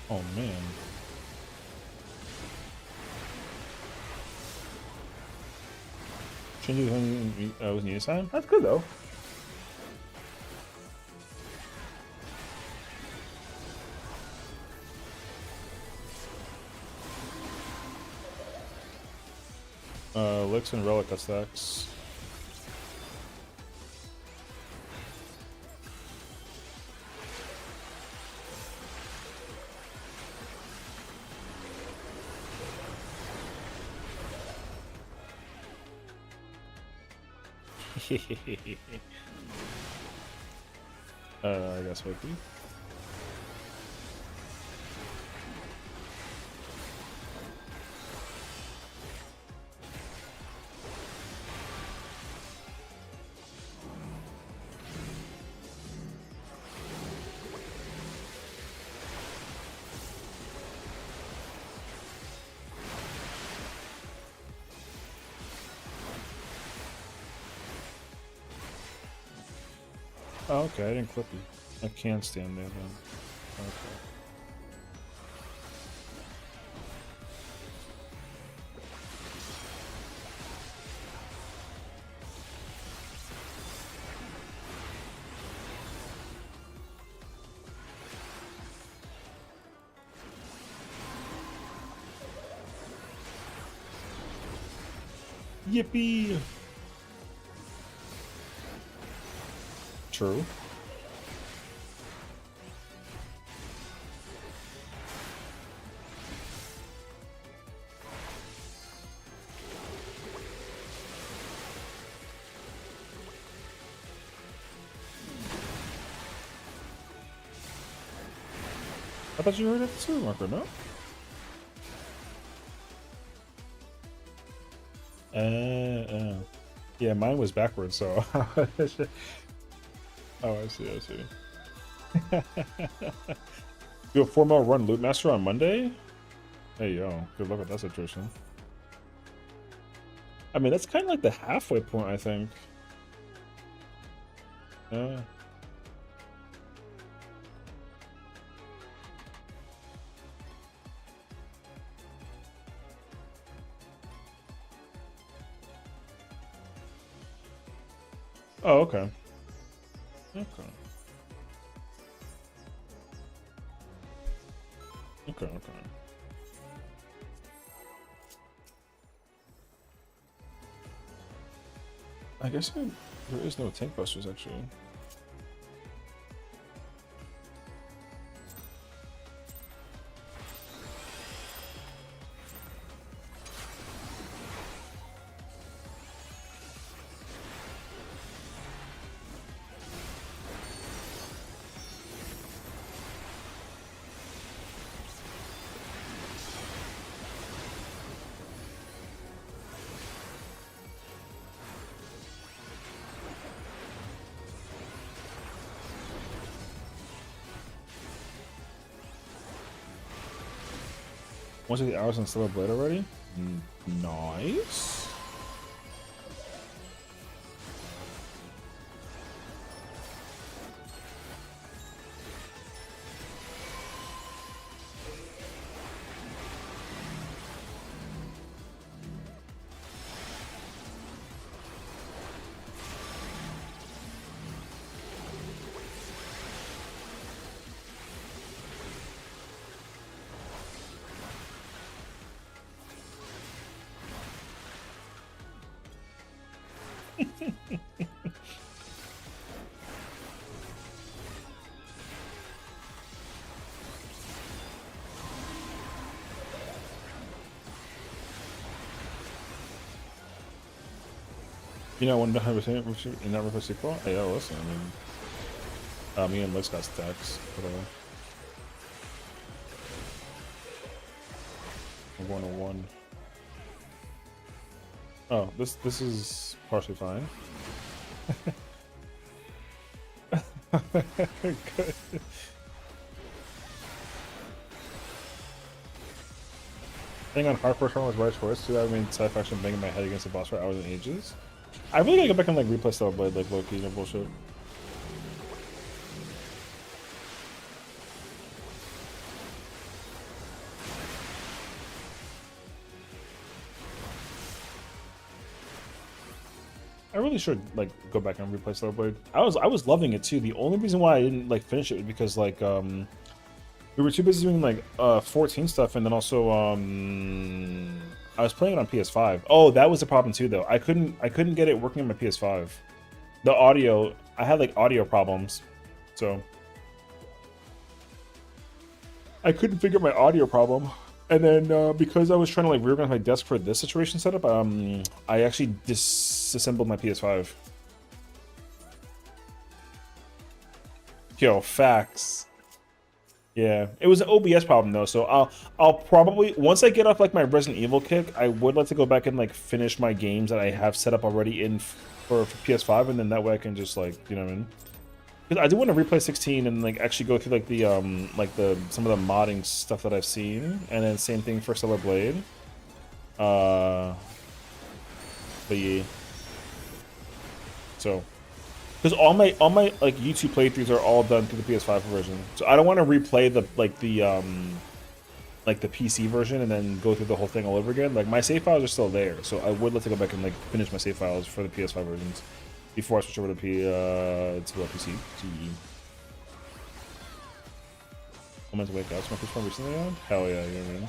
Oh man. Shouldn't do was needed time? That's good though. Licks and relic stacks. I guess what be. Oh, okay, I didn't clip you. I can stand there then. Okay. Yippee! True. I thought you heard it too, Marco, no? Yeah, mine was backwards, so. Oh, I see, I see. Do a 4-mile run Loot Master on Monday? Hey, yo, good luck with that situation. I mean, that's kind of like the halfway point, I think. Yeah. Oh, okay. Okay. Okay, okay. I guess there is no tank busters, actually. 160 hours on Stellar Blade already? Nice. You know, 100% in that reverse sequel? Hey, yo, listen, I mean, me and Lex got stacks, whatever. I'm going to 1. Oh, this is partially fine. Good. Being on hardcore strong was right choice too. I mean, satisfaction banging my head against the boss for hours and ages. I really gotta go back and like replay Stellar Blade, like low key, no bullshit. I really should like go back and replay Stellar Blade. I was loving it too. The only reason why I didn't like finish it was because like we were too busy doing like 14 stuff, and then also I was playing it on PS5. Oh, that was the problem too though. I couldn't get it working on my PS5. The audio, I had like audio problems. So I couldn't figure out my audio problem. And then because I was trying to like reorganize my desk for this situation setup, I actually disassembled my PS5. Yo, facts. Yeah, it was an OBS problem though, so I'll probably once I get off like my Resident Evil kick, I would like to go back and like finish my games that I have set up already in for PS5, and then that way I can just like, you know what I mean? Because I do want to replay 16 and like actually go through like the some of the modding stuff that I've seen, and then same thing for Stellar Blade. But yeah. So, because all my like YouTube playthroughs are all done through the PS5 version, so I don't want to replay the the PC version and then go through the whole thing all over again. Like my save files are still there, so I would like to go back and like finish my save files for the PS5 versions before I switch over to PC. I'm meant to wake up. It's my first one recently on? Hell yeah, you know what I mean?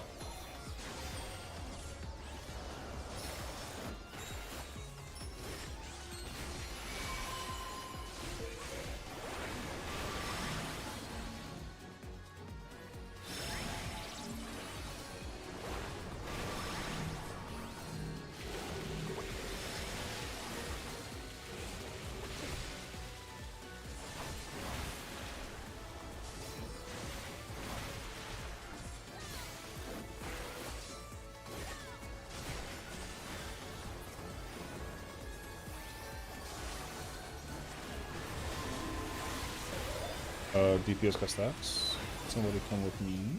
DPS got stacks. Somebody come with me.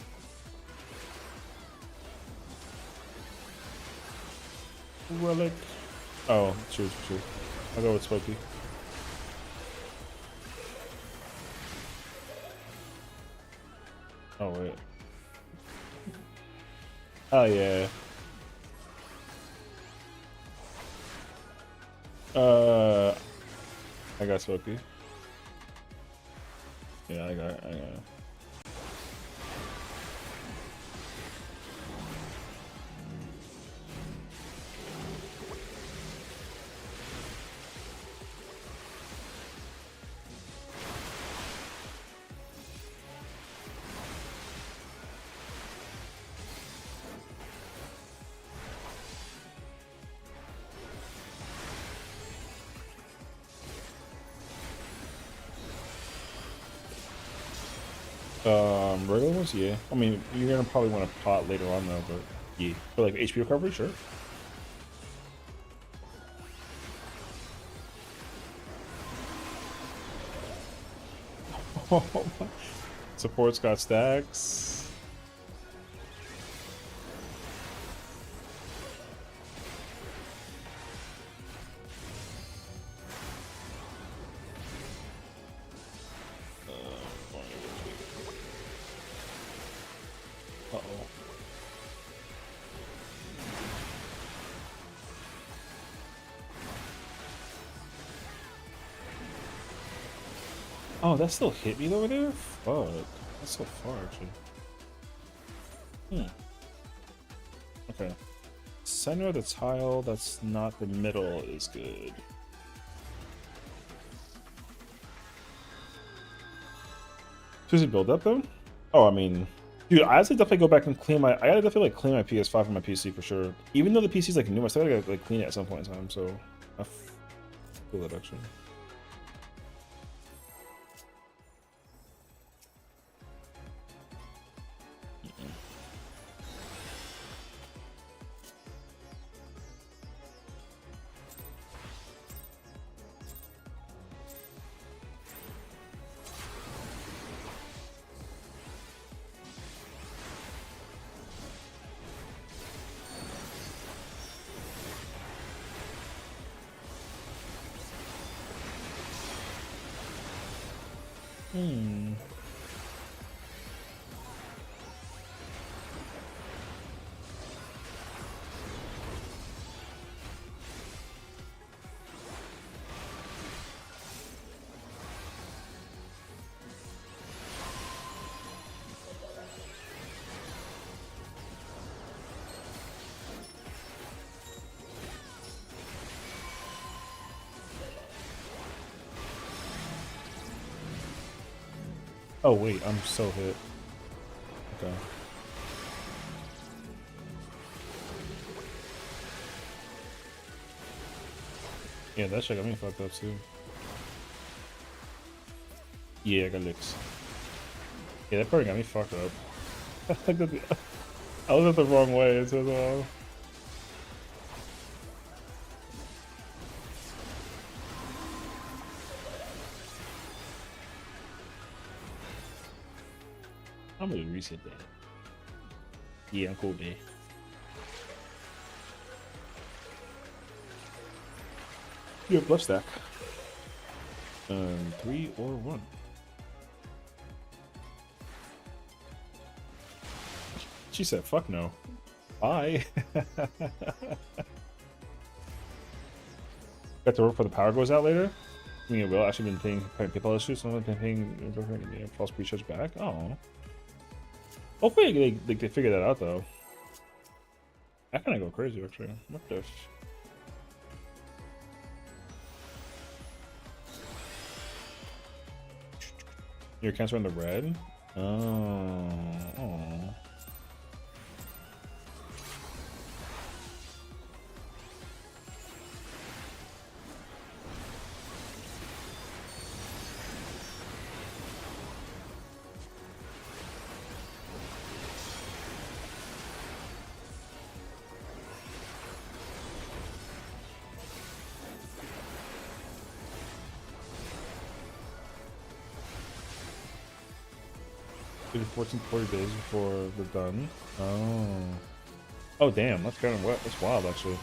Relic. Oh, true. I'll go with Spooky. Oh wait. Oh yeah. I got Spooky. Yeah, I got it. Regular ones, yeah. I mean, you're gonna probably want to pot later on though, but yeah. For like HP recovery, sure. Support's got stacks. Uh-oh. Oh, that still hit me over there? Fuck. That's so far, actually. Okay. Center of the tile that's not the middle is good. Does it build up though? Oh, I mean, dude, I have to definitely go back and clean my. I gotta definitely like clean my PS5 and my PC for sure. Even though the PC's like new, I still gotta like clean it at some point in time. So I feel that actually. Oh wait, I'm so hit. Okay. Yeah, that shit got me fucked up too. Yeah, I got licks. Yeah, that part got me fucked up. I was at the wrong way, so I'm gonna reset that. Yeah, I'm cool, man. You have bluff stack. 3 or 1. She said, "Fuck no." Bye. Got to work before the power goes out later. I mean, it will. Actually, been paying PayPal issues. Someone been paying false pre-charge back. Oh. Hopefully they figure that out though. That kind of go crazy actually. What the? Your accounts are in the red. Oh. Oh. 14 to 40 days before they're done. Oh. Oh damn, that's kind of wet. That's wild actually.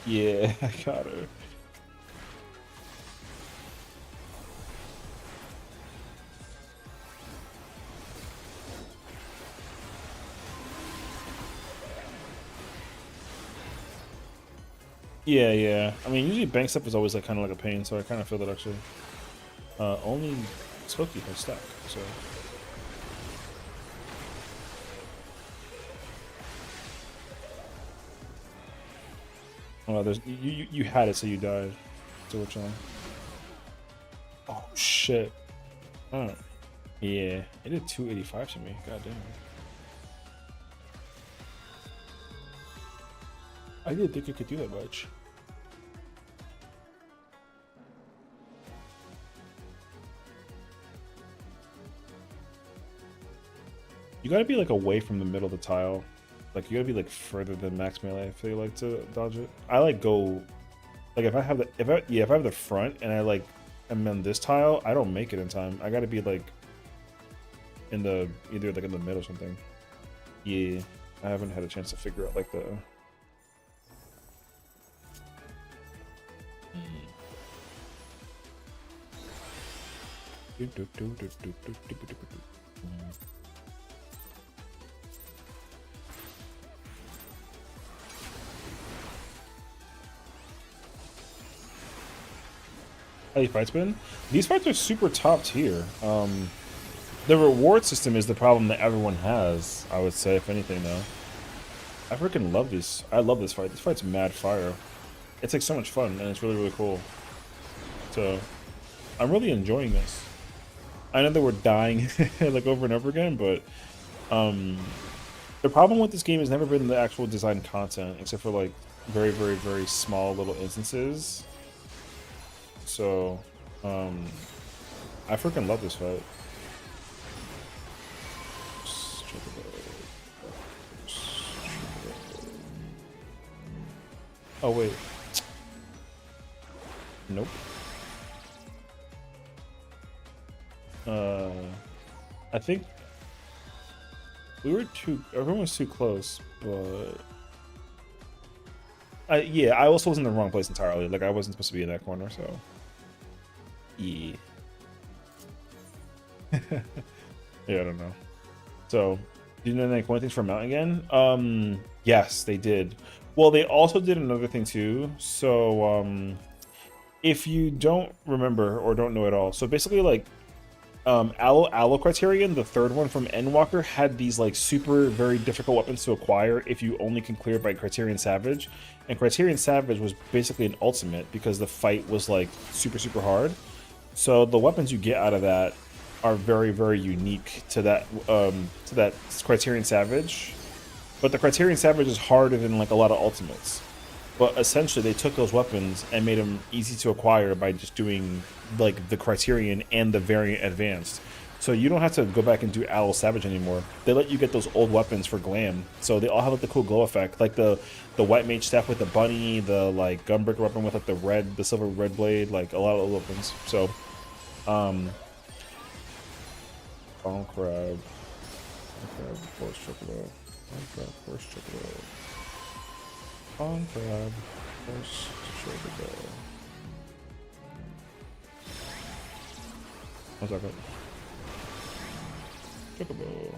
Yeah, I got her. Yeah, yeah. I mean, usually bank stuff is always like kind of like a pain, so I kind of feel that actually. Only Skokie has stack, so. Oh, there's you had it, so you died. So we're chilling. Oh shit. Oh. Yeah, it did 285 to me. God damn. I didn't think it could do that much. You gotta be like away from the middle of the tile. Like you gotta be like further than max melee, I feel like, to dodge it. I like go like if I have the if I have the front and I like am on this tile, I don't make it in time. I gotta be like in the either like in the middle or something. Yeah. I haven't had a chance to figure out like the how these fights been? These fights are super top tier. The reward system is the problem that everyone has, I would say, if anything, though. I freaking love this. I love this fight. This fight's mad fire. It's like so much fun, and it's really, really cool. So, I'm really enjoying this. I know that we're dying like over and over again, but the problem with this game has never been the actual design content, except for like very, very, very small little instances. So, I freaking love this fight. Oh wait. Nope. I think everyone was too close, but yeah, I also was in the wrong place entirely. Like I wasn't supposed to be in that corner, so yeah. Yeah, I don't know. So, do you know any cool things for Mount again? Yes, they did. Well, they also did another thing too. So, if you don't remember or don't know at all, so basically, like, Allo Criterion, the third one from Endwalker, had these like super very difficult weapons to acquire if you only can clear by Criterion Savage, and Criterion Savage was basically an ultimate because the fight was like super super hard. So the weapons you get out of that are very very unique to that Criterion Savage, but the Criterion Savage is harder than like a lot of ultimates. But essentially, they took those weapons and made them easy to acquire by just doing like the Criterion and the Variant Advanced. So you don't have to go back and do Allo Savage anymore. They let you get those old weapons for glam. So they all have like the cool glow effect, like the White Mage staff with the bunny, the like Gunbreaker weapon with like the silver red blade, like a lot of old weapons. So, Bone Crab, Force Chocolate, Force Chocolate. On crab, first chocobo. What's that called? Chocobo.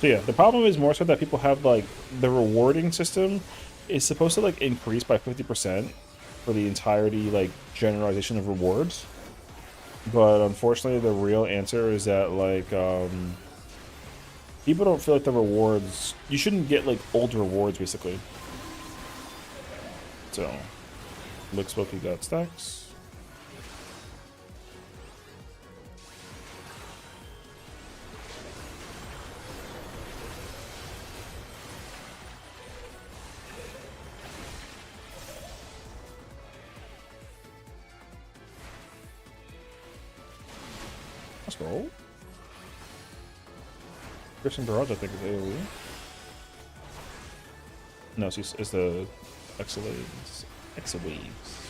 So yeah, the problem is more so that people have like the rewarding system is supposed to like increase by 50% for the entirety like generalization of rewards. But unfortunately the real answer is that like people don't feel like the rewards... You shouldn't get, like, old rewards, basically. So, looks like we got stacks. Let's go. Christian Barrage, I think, is AoE. No, it's the Exawaves. Exawaves.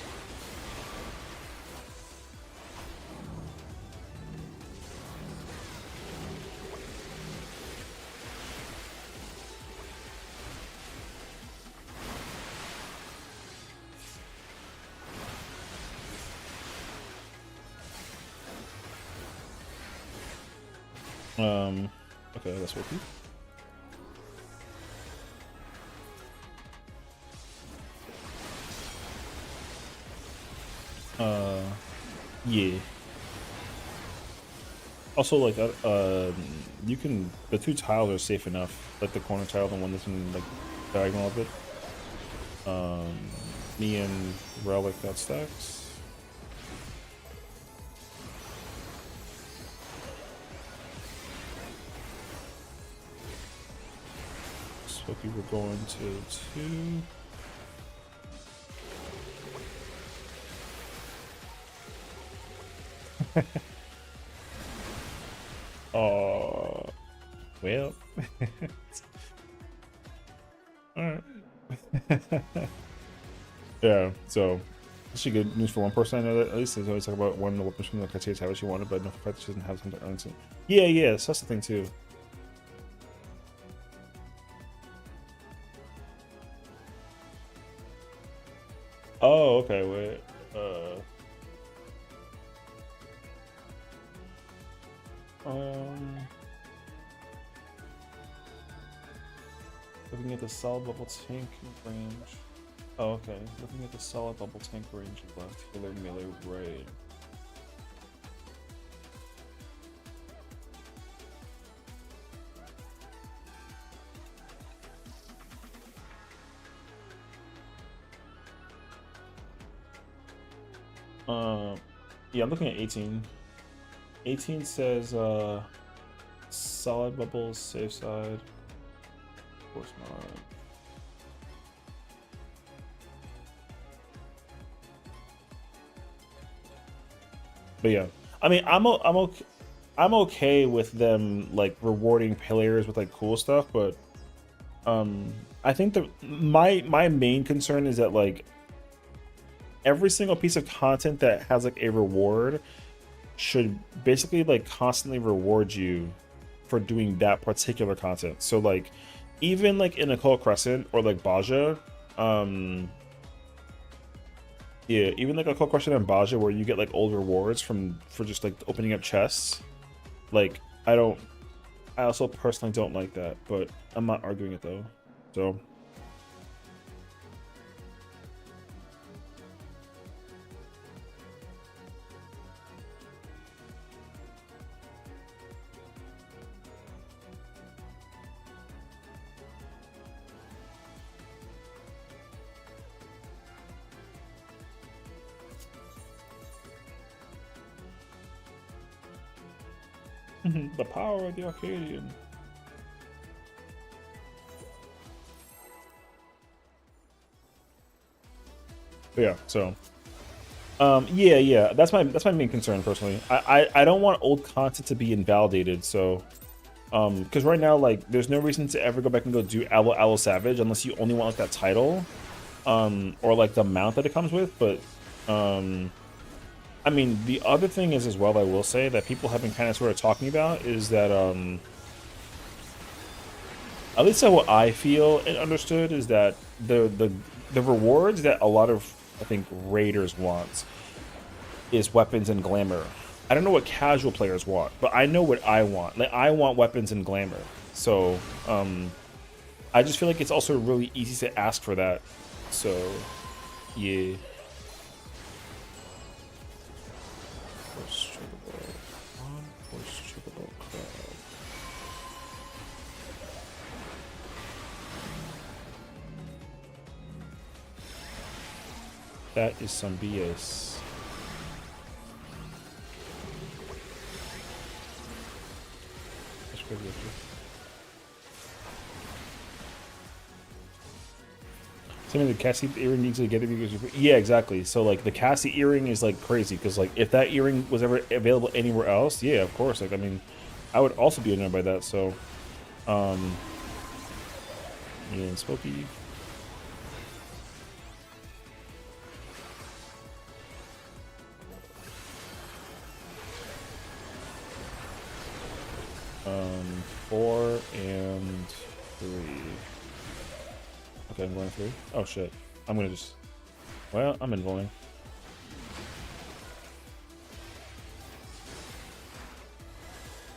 Okay, that's working. Yeah. Also, like, you can... The two tiles are safe enough. Like, the corner tile, the one that's in, like, diagonal of it. Me and Relic got stacks. Spooky, we're going to 2. Oh, well. Alright. Yeah, so actually good news for one person. I know that at least there's always talk about one weapon from the criteria to have what she wanted, but no for fact she doesn't have something to earn it. Yeah, yeah, so that's the thing too. Oh, okay, wait. Looking at the solid bubble tank range. Oh, okay. Looking at the solid bubble tank range left, healer melee right. Yeah, I'm looking at 18. 18 says solid bubbles, safe side. Of course not. But yeah, I mean, I'm okay with them like rewarding players with like cool stuff, but I think my main concern is that like every single piece of content that has like a reward should basically like constantly reward you for doing that particular content. So like even like in Occult Crescent or like Baja, yeah, even like Occult Crescent and Baja where you get like old rewards for just like opening up chests. Like I also personally don't like that, but I'm not arguing it though. So the power of the Arcadian. But yeah, so yeah, that's my main concern personally. I don't want old content to be invalidated, so because right now like there's no reason to ever go back and go do Aloe Savage unless you only want like that title or like the mount that it comes with. But I mean, the other thing is as well, I will say that people have been kind of sort of talking about is that at least how what I feel and understood is that the rewards that a lot of I think raiders want is weapons and glamour. I don't know what casual players want, but I know what I want. Like I want weapons and glamour. So I just feel like it's also really easy to ask for that. So yeah. That is some BS. That's crazy. Some of the Cassie earring needs to get it because yeah, exactly. So like the Cassie earring is like crazy because like if that earring was ever available anywhere else, yeah, of course. Like I mean, I would also be annoyed by that. So, yeah, and Smokey. Um, 4 and 3. Okay, I'm going 3. Oh shit. I'm gonna just. Well, I'm involing.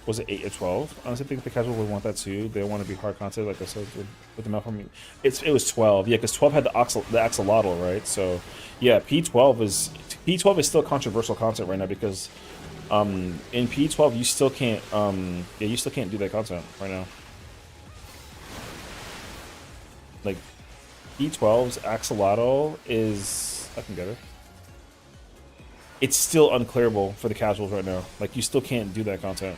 Was it 8 or 12? Honestly, I think the casual would want that too. They want to be hard content, like I said, with the malforming. It was 12, yeah, because 12 had the axolotl, right? So, yeah, P12 is still controversial content right now because, in P12 you still can't, yeah, you still can't do that content right now. Like, P12's axolotl is, I can get it. It's still unclearable for the casuals right now. Like, you still can't do that content.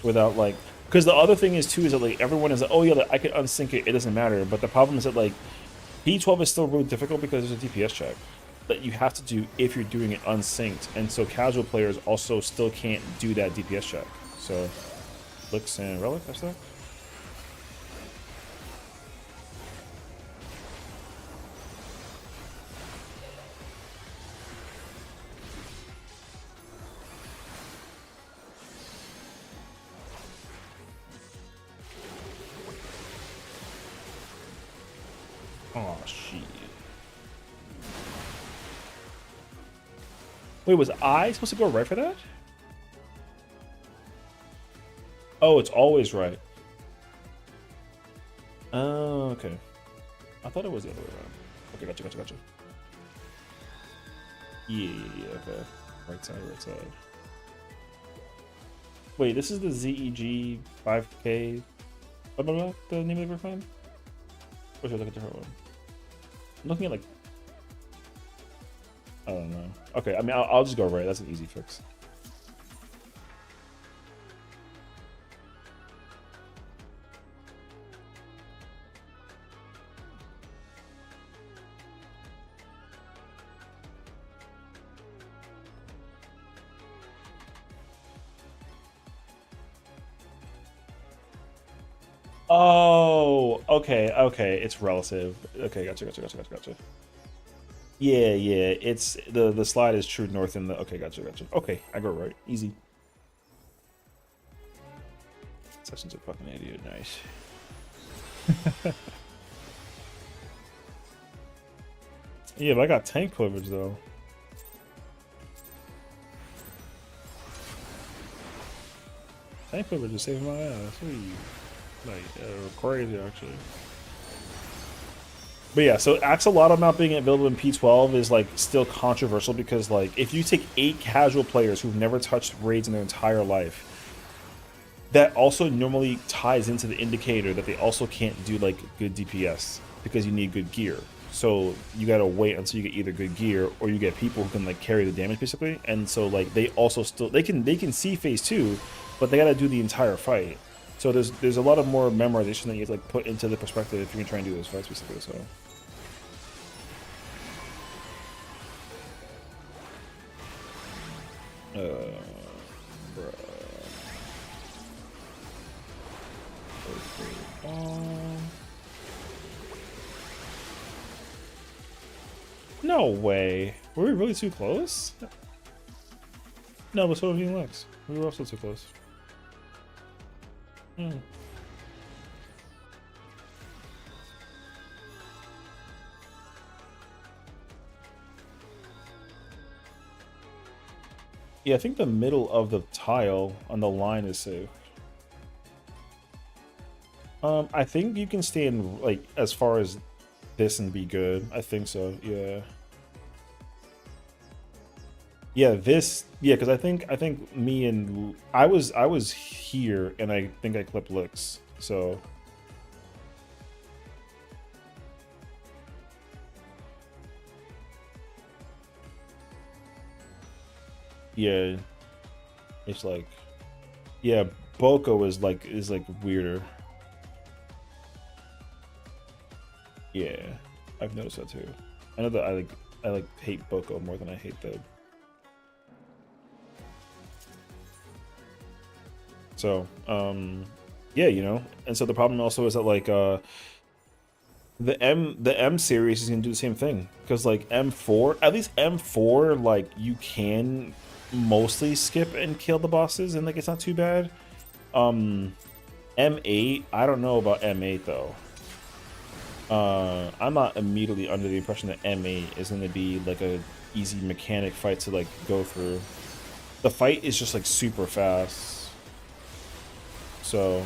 Without like, because the other thing is too is that like everyone is like, oh yeah, like, I can unsync it, it doesn't matter. But the problem is that like P12 is still really difficult because there's a DPS check that you have to do if you're doing it unsynced, and so casual players also still can't do that DPS check. So, Lix and Relic, that's that. shit. Wait, was I supposed to go right for that? Oh, it's always right. Oh, okay. I thought it was the other way around. Okay, gotcha. Yeah, okay. Right side. Wait, this is the ZEG 5K. Blah, blah, blah, the name of the refine? Or should I look at the her one? I'm looking at like. I don't know. Okay, I mean, I'll just go right. That's an easy fix. Oh, okay. It's relative. Okay, gotcha. Yeah. It's the slide is true north in the. Okay, gotcha. Okay, I go right. Easy. Session's a fucking idiot. Nice. Yeah, but I got tank privilege though. Tank privilege is saving my ass. Crazy actually. But yeah, so Axolotl not being available in P12 is like still controversial because like if you take 8 casual players who've never touched raids in their entire life, that also normally ties into the indicator that they also can't do like good DPS because you need good gear. So you gotta wait until you get either good gear or you get people who can like carry the damage basically. And so like they also still they can see phase 2, but they gotta do the entire fight. So there's a lot of more memorization that you have to like put into the perspective if you're gonna try and do those fights basically. So. No way. Were we really too close? No, but so was Lex. We were also too close. Yeah, I think the middle of the tile on the line is safe. I think you can stay in like as far as this and be good. I think so. Yeah. Yeah, this. Yeah, because I think me and I was here and I think I clipped licks. So. Yeah, it's like, yeah, Boko is like weirder. Yeah, I've noticed that too. I know that I like hate Boko more than I hate the. So, yeah, you know, and so the problem also is that like the M series is gonna do the same thing because like M4, at least M4, like you can mostly skip and kill the bosses and like it's not too bad. M8, I don't know about M8 though. I'm not immediately under the impression that M8 is going to be like a easy mechanic fight to like go through. The fight is just like super fast. So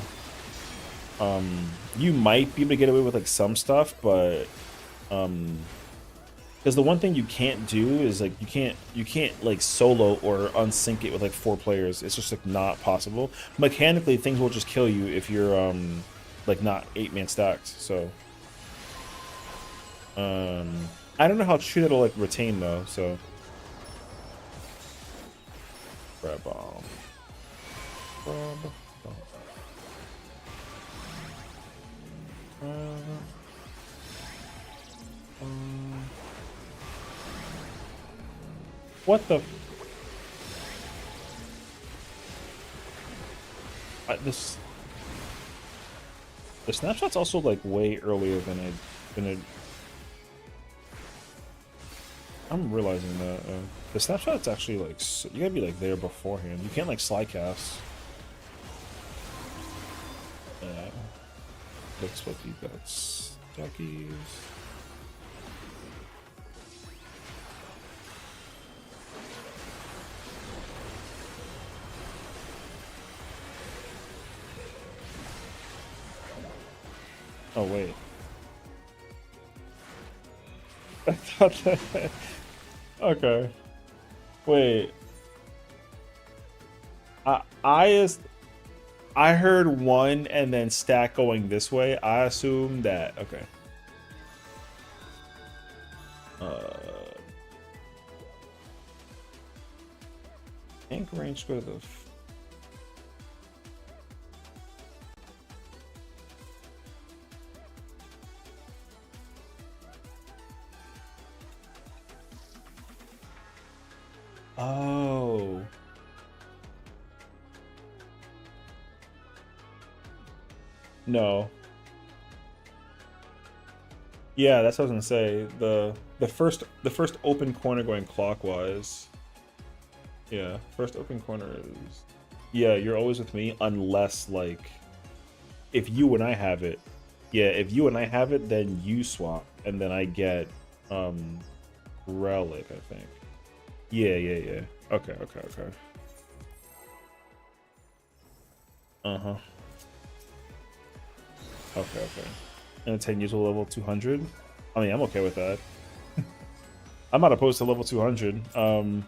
you might be able to get away with like some stuff, but because the one thing you can't do is like you can't like solo or unsync it with like 4 players. It's just like not possible. Mechanically, things will just kill you if you're like not 8-man stacked. So I don't know how true that'll like retain though. So grab bomb. What the? This the snapshot's also like way earlier than it. I'm realizing that the snapshot's actually like you gotta be like there beforehand. You can't like slide cast. Looks like you got stackies. Oh wait. I thought that. Okay. Wait. I I heard one and then stack going this way. I assume that. Okay. Tank range go to the. Oh. No. Yeah, that's what I was gonna say. The first open corner going clockwise. Yeah, first open corner is. Yeah, you're always with me unless like if you and I have it. Yeah, if you and I have it, then you swap and then I get relic, I think. Yeah, yeah, yeah. Okay, okay, okay. Uh-huh. Okay, okay. And 10 years will level 200. I mean, I'm okay with that. I'm not opposed to level 200. I'm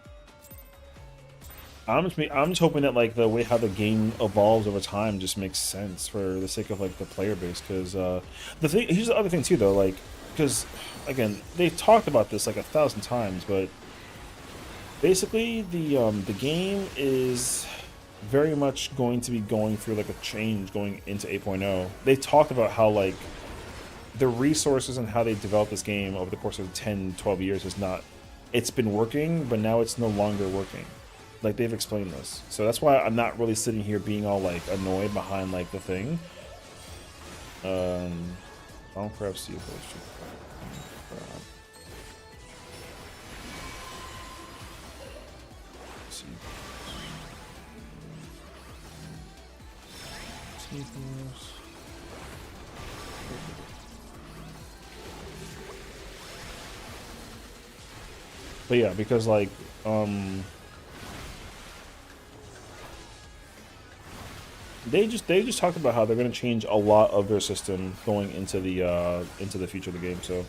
just hoping that like the way how the game evolves over time just makes sense for the sake of like the player base. Because the thing, here's the other thing too, though, like because again they've talked about this like 1,000 times, but basically the game is very much going to be going through like a change going into 8.0. They talked about how like the resources and how they developed this game over the course of 10-12 years is not, it's been working, but now it's no longer working. Like they've explained this, so that's why I'm not really sitting here being all like annoyed behind like the thing. I'll perhaps see if those but yeah, because like they just talked about how they're going to change a lot of their system going into the future of the game. So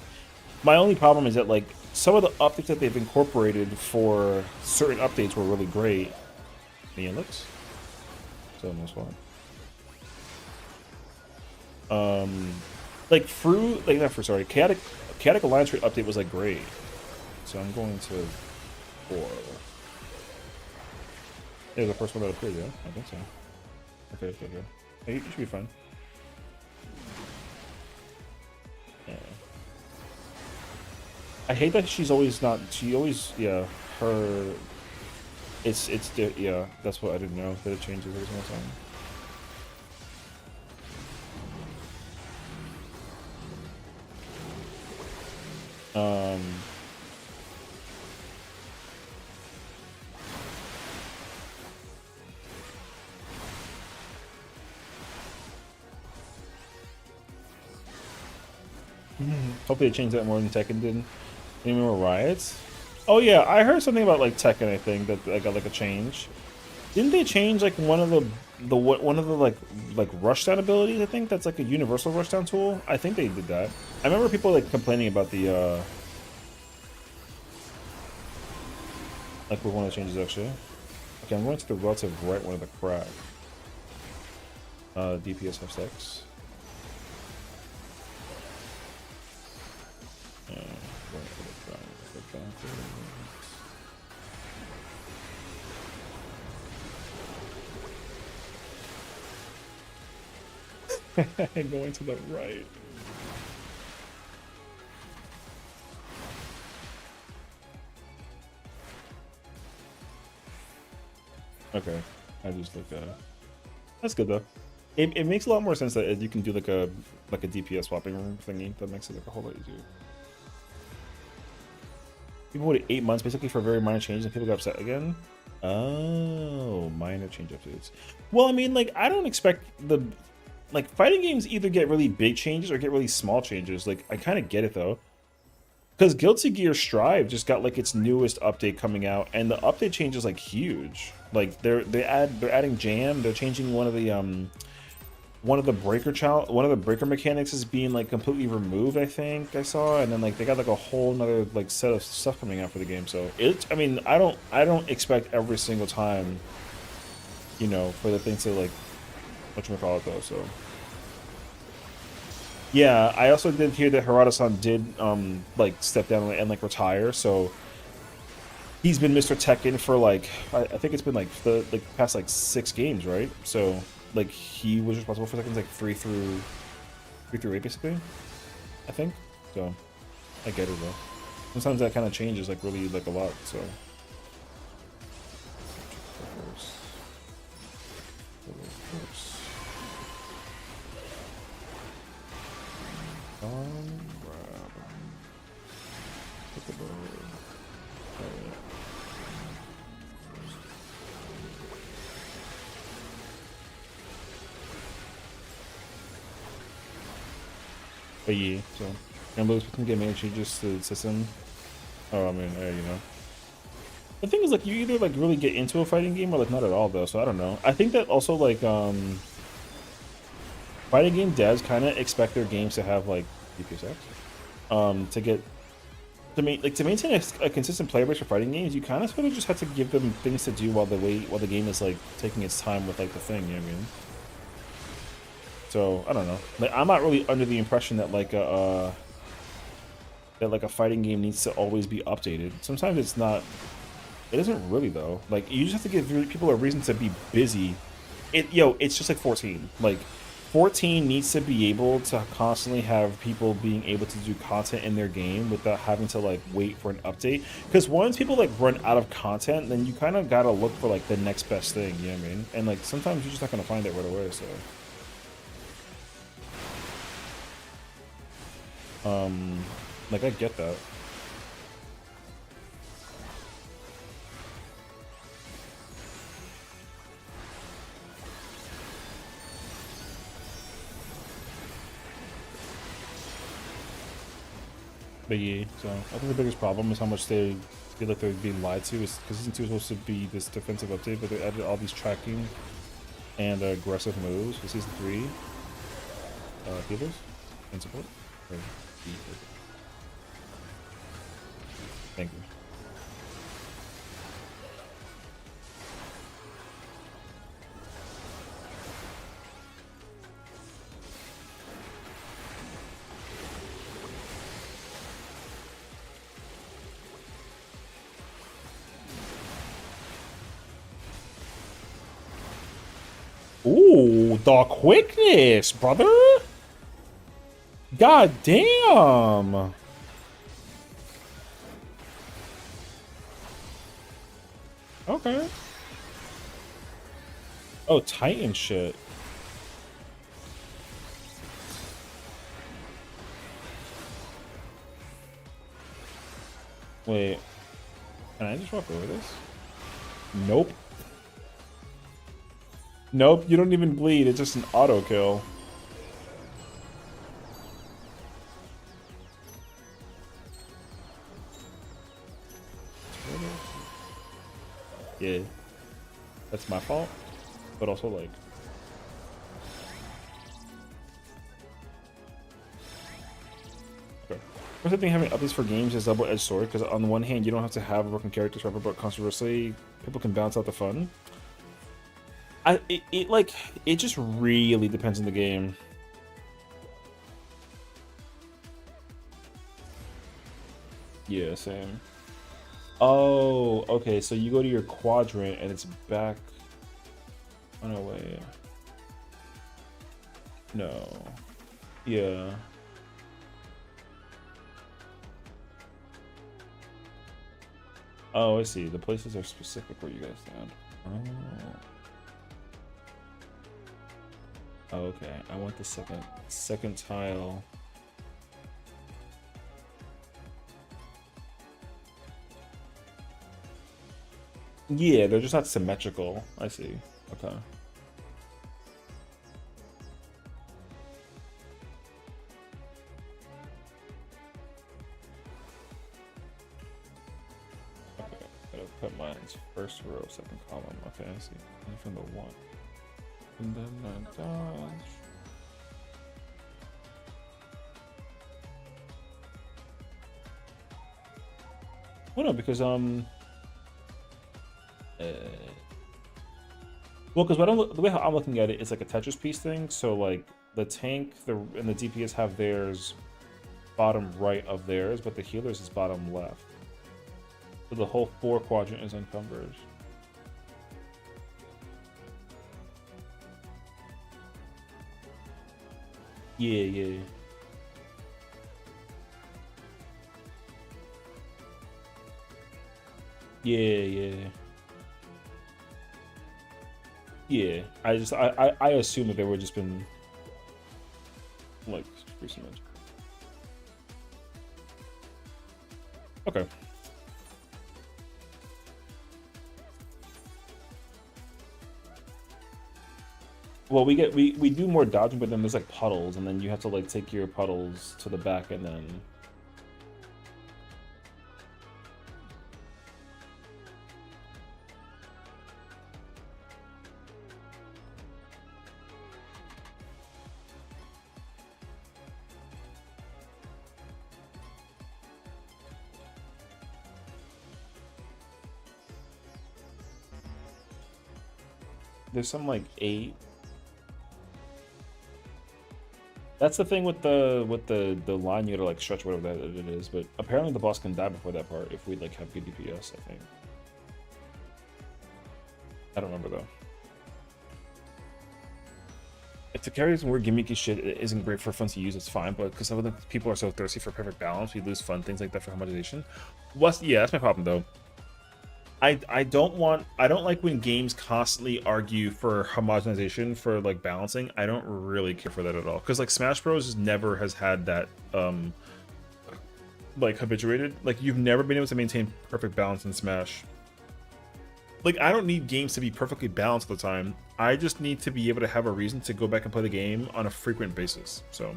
my only problem is that like some of the updates that they've incorporated for certain updates were really great. The inlets, so almost one. Like fruit, like not for sorry, chaotic alliance rate update was like great. So I'm going to 4. Yeah, the first one that appeared, yeah, I think so. Okay, okay, okay. Hey, you should be fine. Yeah. I hate that she's always not. She always, yeah. Her. It's yeah. That's what I didn't know that it changes every single time. Hopefully they change that more than Tekken did. Any more riots? Oh yeah, I heard something about like Tekken. I think that I got like a change. Didn't they change like one of the one of the like rushdown abilities? I think that's like a universal rushdown tool. I think they did that. I remember people like complaining about the like with one of the changes actually. Okay, I'm going to the relative right one of the crack. DPS F6. Going to the right. Okay, I just look that's good though. It makes a lot more sense that you can do like a DPS swapping room thingy. That makes it like a whole lot easier. People waited 8 months basically for very minor changes and people got upset again. Oh, minor change updates. Well, I mean, like, I don't expect the... Like, fighting games either get really big changes or get really small changes. Like, I kind of get it, though. Because Guilty Gear Strive just got, like, its newest update coming out, and the update change is, like, huge. Like, they're adding jam, they're changing one of the one of the breaker mechanics is being like completely removed, I think I saw, and then like they got like a whole nother like set of stuff coming out for the game. So it's, I mean, I don't expect every single time, you know, for the things to like whatchamacallit though. So yeah, I also did hear that Harada-san did like step down and like retire, so he's been Mr. Tekken for like I think it's been like the past like 6 games, right? So like he was responsible for Tekkens like 3 through 8 basically, I think. So I get it though. Sometimes that kind of changes like really like a lot. So but yeah, so and Lewis can get many changes to the system. Oh, I mean, you know. The thing is, like, you either like really get into a fighting game or like not at all, though. So I don't know. I think that also like fighting game devs kind of expect their games to have like DPSX, to get to maintain a consistent player base for fighting games. You kind of sort of just have to give them things to do while the game is like taking its time with like the thing. You know what I mean? So I don't know. Like I'm not really under the impression that like a fighting game needs to always be updated. Sometimes it's not. It isn't really though. Like you just have to give people a reason to be busy. It's just like 14. Like 14 needs to be able to constantly have people being able to do content in their game without having to like wait for an update. Because once people like run out of content, then you kind of gotta look for like the next best thing. You know what I mean? And like sometimes you're just not gonna find it right away. So. Like I get that. But yeah, so I think the biggest problem is how much they feel like they're being lied to. Is because Season 2 is supposed to be this defensive update, but they added all these tracking and aggressive moves for Season 3. Healers and support. Thank you. Ooh, the quickness, brother! God damn! Okay. Oh, Titan shit. Wait. Can I just walk over this? Nope. Nope, you don't even bleed. It's just an auto kill. Yeah. That's my fault. But also, like... Okay. First thing, having updates for games is a double-edged sword, because on the one hand, you don't have to have broken characters forever, but controversially, people can balance out the fun. It just really depends on the game. Yeah, same. Oh, okay, so you go to your quadrant and it's back. Oh no, wait. No. Yeah. Oh, I see. The places are specific where you guys stand. Oh. Okay, I want the second tile. Yeah, they're just not symmetrical. I see. Okay. Okay, gotta put mine as first row, second column. Okay, I see. And from the one. And then dodge. Well, no, because well, because the way how I'm looking at it, it's like a Tetris piece thing. So like the tank, and the DPS have theirs bottom right of theirs, but the healers is bottom left. So the whole 4 quadrant is encumbered. Yeah, yeah. Yeah, yeah. Yeah. I assume that they were just been like recently. Okay. Well, we do more dodging, but then there's like puddles, and then you have to like take your puddles to the back, and then there's some like 8. That's the thing with the line, you gotta like stretch whatever that it is, but apparently the boss can die before that part if we like have good DPS, I think. I don't remember though. If the carry some weird gimmicky shit it isn't great for fun to use, it's fine, but because some of the people are so thirsty for perfect balance, we lose fun things like that for homogenization. Yeah, that's my problem though. I don't like when games constantly argue for homogenization for like balancing. I don't really care for that at all, because like Smash Bros never has had that like habituated. Like you've never been able to maintain perfect balance in Smash. Like I don't need games to be perfectly balanced all the time. I just need to be able to have a reason to go back and play the game on a frequent basis. So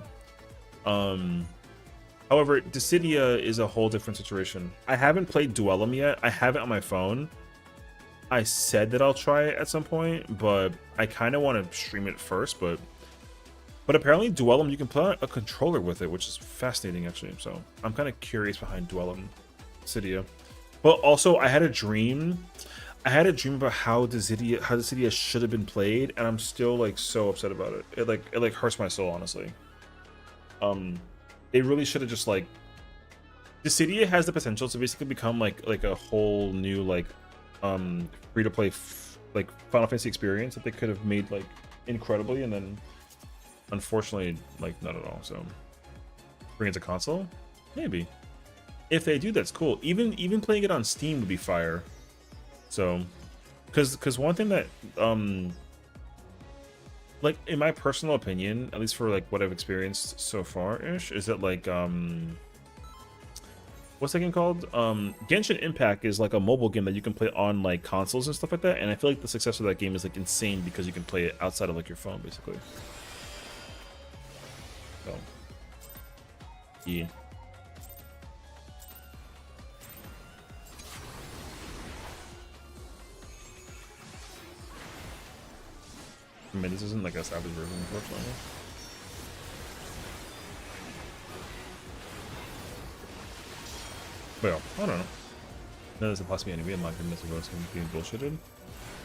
however, Dissidia is a whole different situation. I haven't played Duellum yet. I have it on my phone. I said that I'll try it at some point, but I kind of want to stream it first. But apparently Duellum, you can play a controller with it, which is fascinating actually. So I'm kind of curious behind Duellum Dissidia. But also, I had a dream. About how Dissidia should have been played, and I'm still like so upset about it. It like hurts my soul, honestly. They really should have just like. Dissidia has the potential to basically become like a whole new like free to play like Final Fantasy experience that they could have made like incredibly, and then unfortunately like not at all. So bring it to console, maybe. If they do, that's cool. Even playing it on Steam would be fire. So, because one thing that like in my personal opinion, at least for like what I've experienced so far ish, is that like what's that game called? Genshin Impact is like a mobile game that you can play on like consoles and stuff like that, and I feel like the success of that game is like insane because you can play it outside of like your phone basically. So yeah. I mean, this isn't like a savage version, unfortunately. Well, I don't know. No, there's a possibility anyway. I'm not gonna miss a ghost being bullshitted.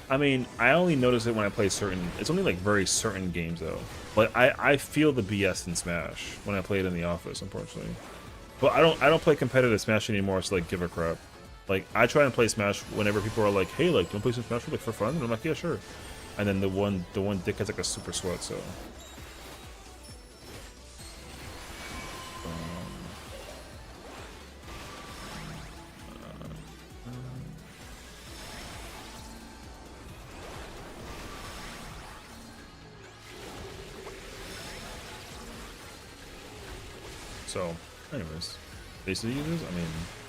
I mean, I only notice it when I play certain. It's only like very certain games though. Like I feel the BS in Smash when I play it in the office, unfortunately. But I don't play competitive Smash anymore, so like give a crap. Like I try and play Smash whenever people are like, hey, like don't play some Smash for fun, and I'm like, yeah, sure. And then the one dick has like a super sweat, so. So, anyways, basically users. I mean,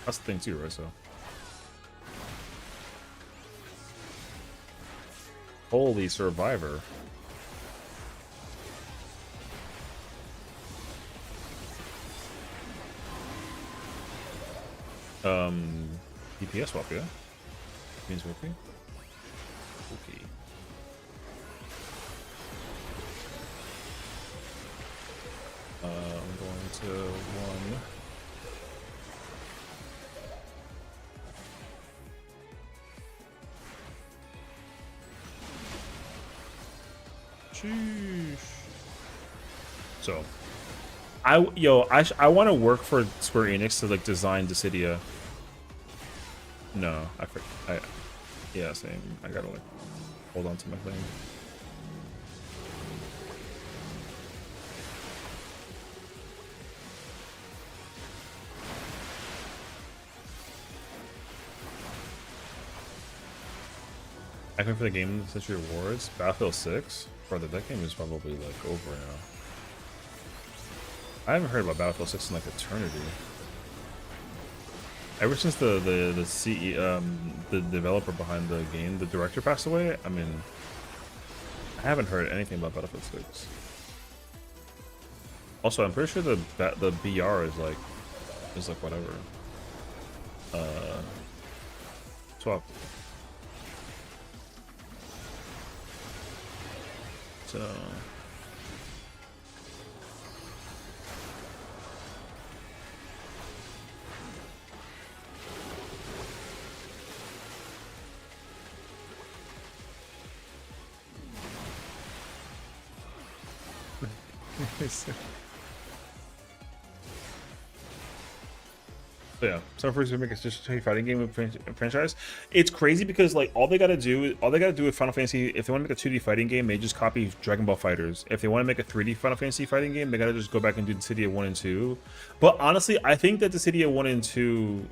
that's the thing too, right? So. Holy Survivor. DPS swap, yeah? Means working? Okay. I'm going to 1. Sheesh. So, I want to work for Square Enix to like design Dissidia. No, yeah, same. I gotta like hold on to my thing. I for the Game of the Century Awards, Battlefield 6. Brother, that game is probably like over now. I haven't heard about Battlefield 6 in like eternity. Ever since the developer behind the game, the director passed away. I mean, I haven't heard anything about Battlefield 6. Also, I'm pretty sure the BR is like whatever. Swap. So. So yeah, so for example, make a strategy fighting game franchise. It's crazy because like all they gotta do with Final Fantasy, if they want to make a 2D fighting game, they just copy Dragon Ball FighterZ. If they want to make a 3D Final Fantasy fighting game, they gotta just go back and do Dissidia 1 and 2. But honestly, I think that Dissidia 1 and 2,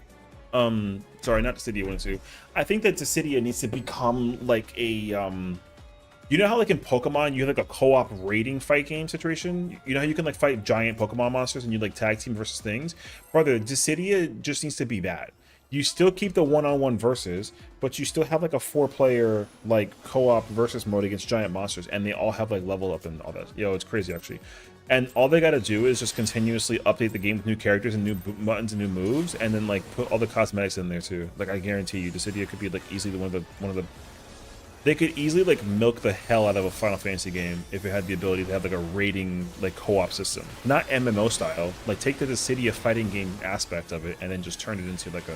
sorry, not Dissidia 1 and 2. I think that Dissidia needs to become like a you know how like in Pokemon you have like a co-op raiding fight game situation? You know how you can like fight giant Pokemon monsters and you like tag team versus things? Brother, Dissidia just needs to be that. You still keep the one-on-one versus, but you still have like a 4-player like co-op versus mode against giant monsters, and they all have like level up and all that. Yo, it's crazy actually. And all they gotta do is just continuously update the game with new characters and new buttons and new moves, and then like put all the cosmetics in there too. Like I guarantee you, Dissidia could be like easily one of the they could easily like milk the hell out of a Final Fantasy game if it had the ability to have like a raiding like co-op system, not MMO style. Like take the Dissidia fighting game aspect of it and then just turn it into like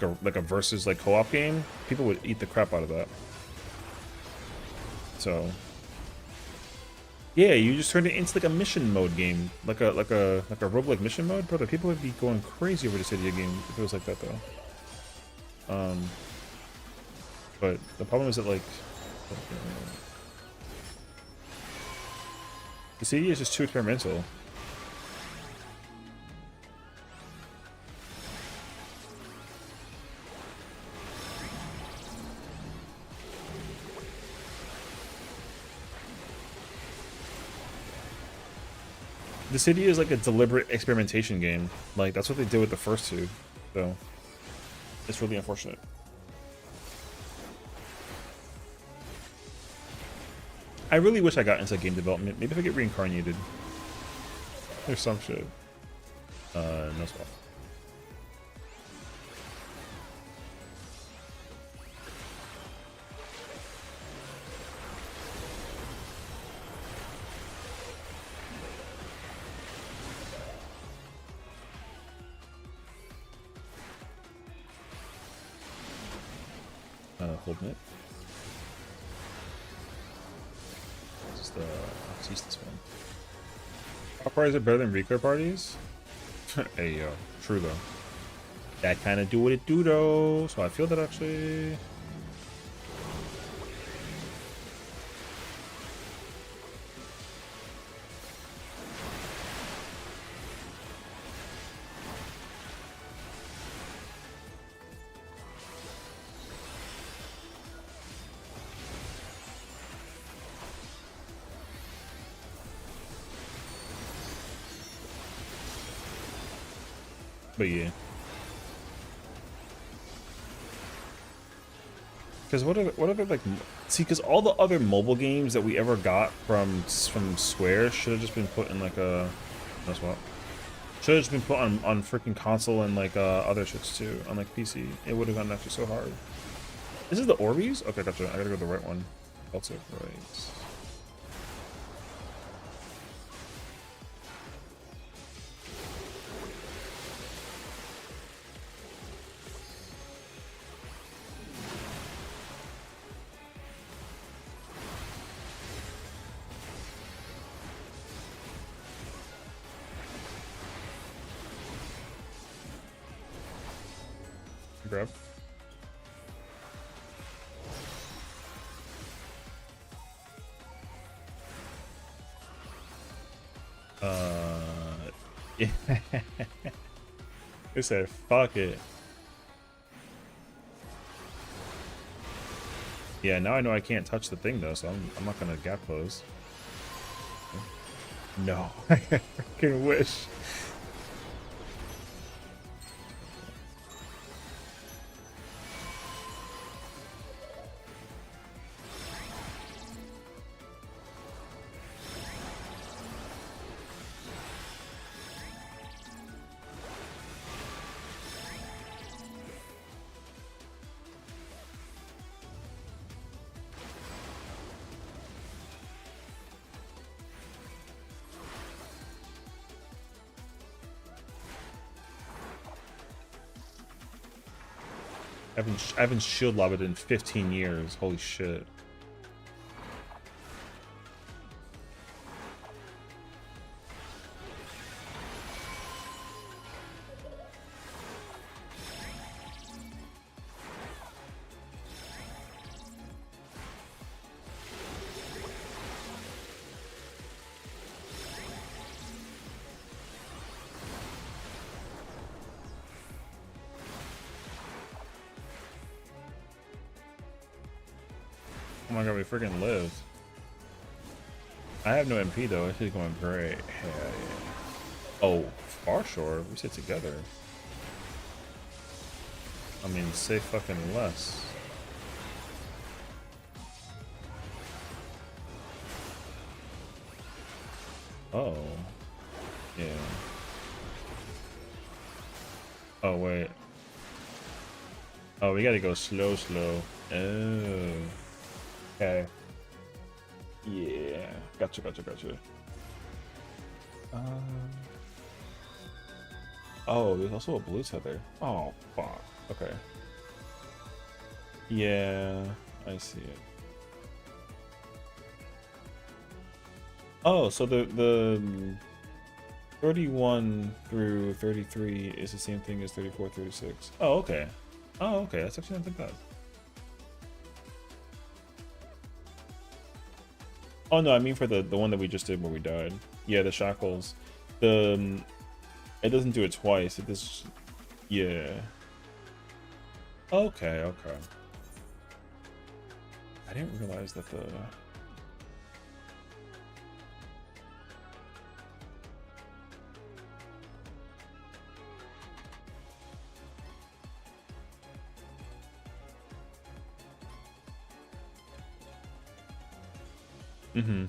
a versus like co-op game. People would eat the crap out of that. So yeah, you just turned it into like a mission mode game, like a roguelike mission mode, brother. People would be going crazy over the Dissidia game if it was like that though. But the problem is that like the CD is just too experimental. The city is like a deliberate experimentation game. Like that's what they did with the first two, so it's really unfortunate. I really wish I got into game development. Maybe if I get reincarnated. There's some shit. No swap. Holding it. Let's use this one. How parties are better than regular parties? Hey, yo. True, though. That kind of do what it do, though. So I feel that, actually. But yeah. Because what are they like? See, because all the other mobile games that we ever got from Square should have just been put in like a that's what should have just been put on freaking console and like other shits too on like PC. It would have gotten actually so hard. This is the Orbeez? Okay, gotcha. I gotta go to the right one. That's it, right. Grab. Yeah. They said, fuck it. Yeah, now I know I can't touch the thing though, so I'm not gonna gap close. No, I freaking wish. I haven't shield lobbed in 15 years. Holy shit. Oh my god, we freaking lived. I have no MP though. This is going great. Hell yeah. Oh, far shore. We sit together. I mean, say fucking less. Oh. Yeah. Oh, wait. Oh, we gotta go slow. Oh. Okay. Yeah. Gotcha. Oh, there's also a blue tether. Oh, fuck. Okay. Yeah, I see it. Oh, so the 31 through 33 is the same thing as 34, 36. Oh, okay. Oh, okay. That's actually not that bad. Oh no, I mean for the one that we just did where we died. Yeah, the shackles. The it doesn't do it twice. It just yeah. Okay. I didn't realize that the mm-hmm.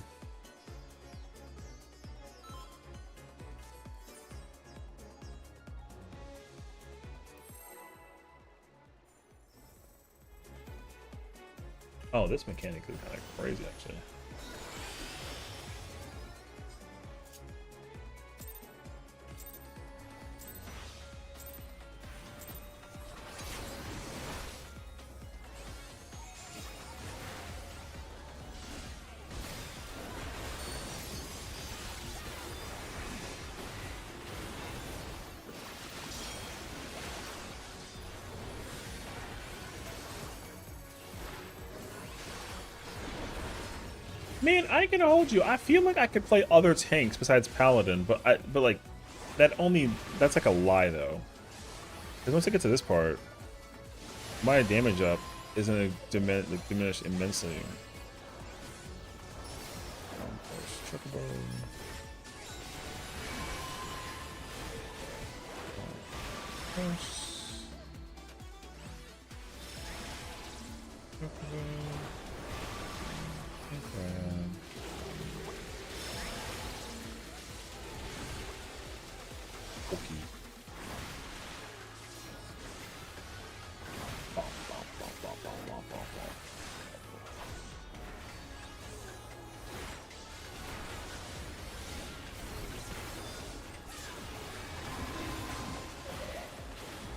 Oh, this mechanic is kind of crazy, actually. Man, I ain't gonna hold you. I feel like I could play other tanks besides Paladin, but like that's like a lie though. Because once I get to this part, my damage up isn't diminished immensely.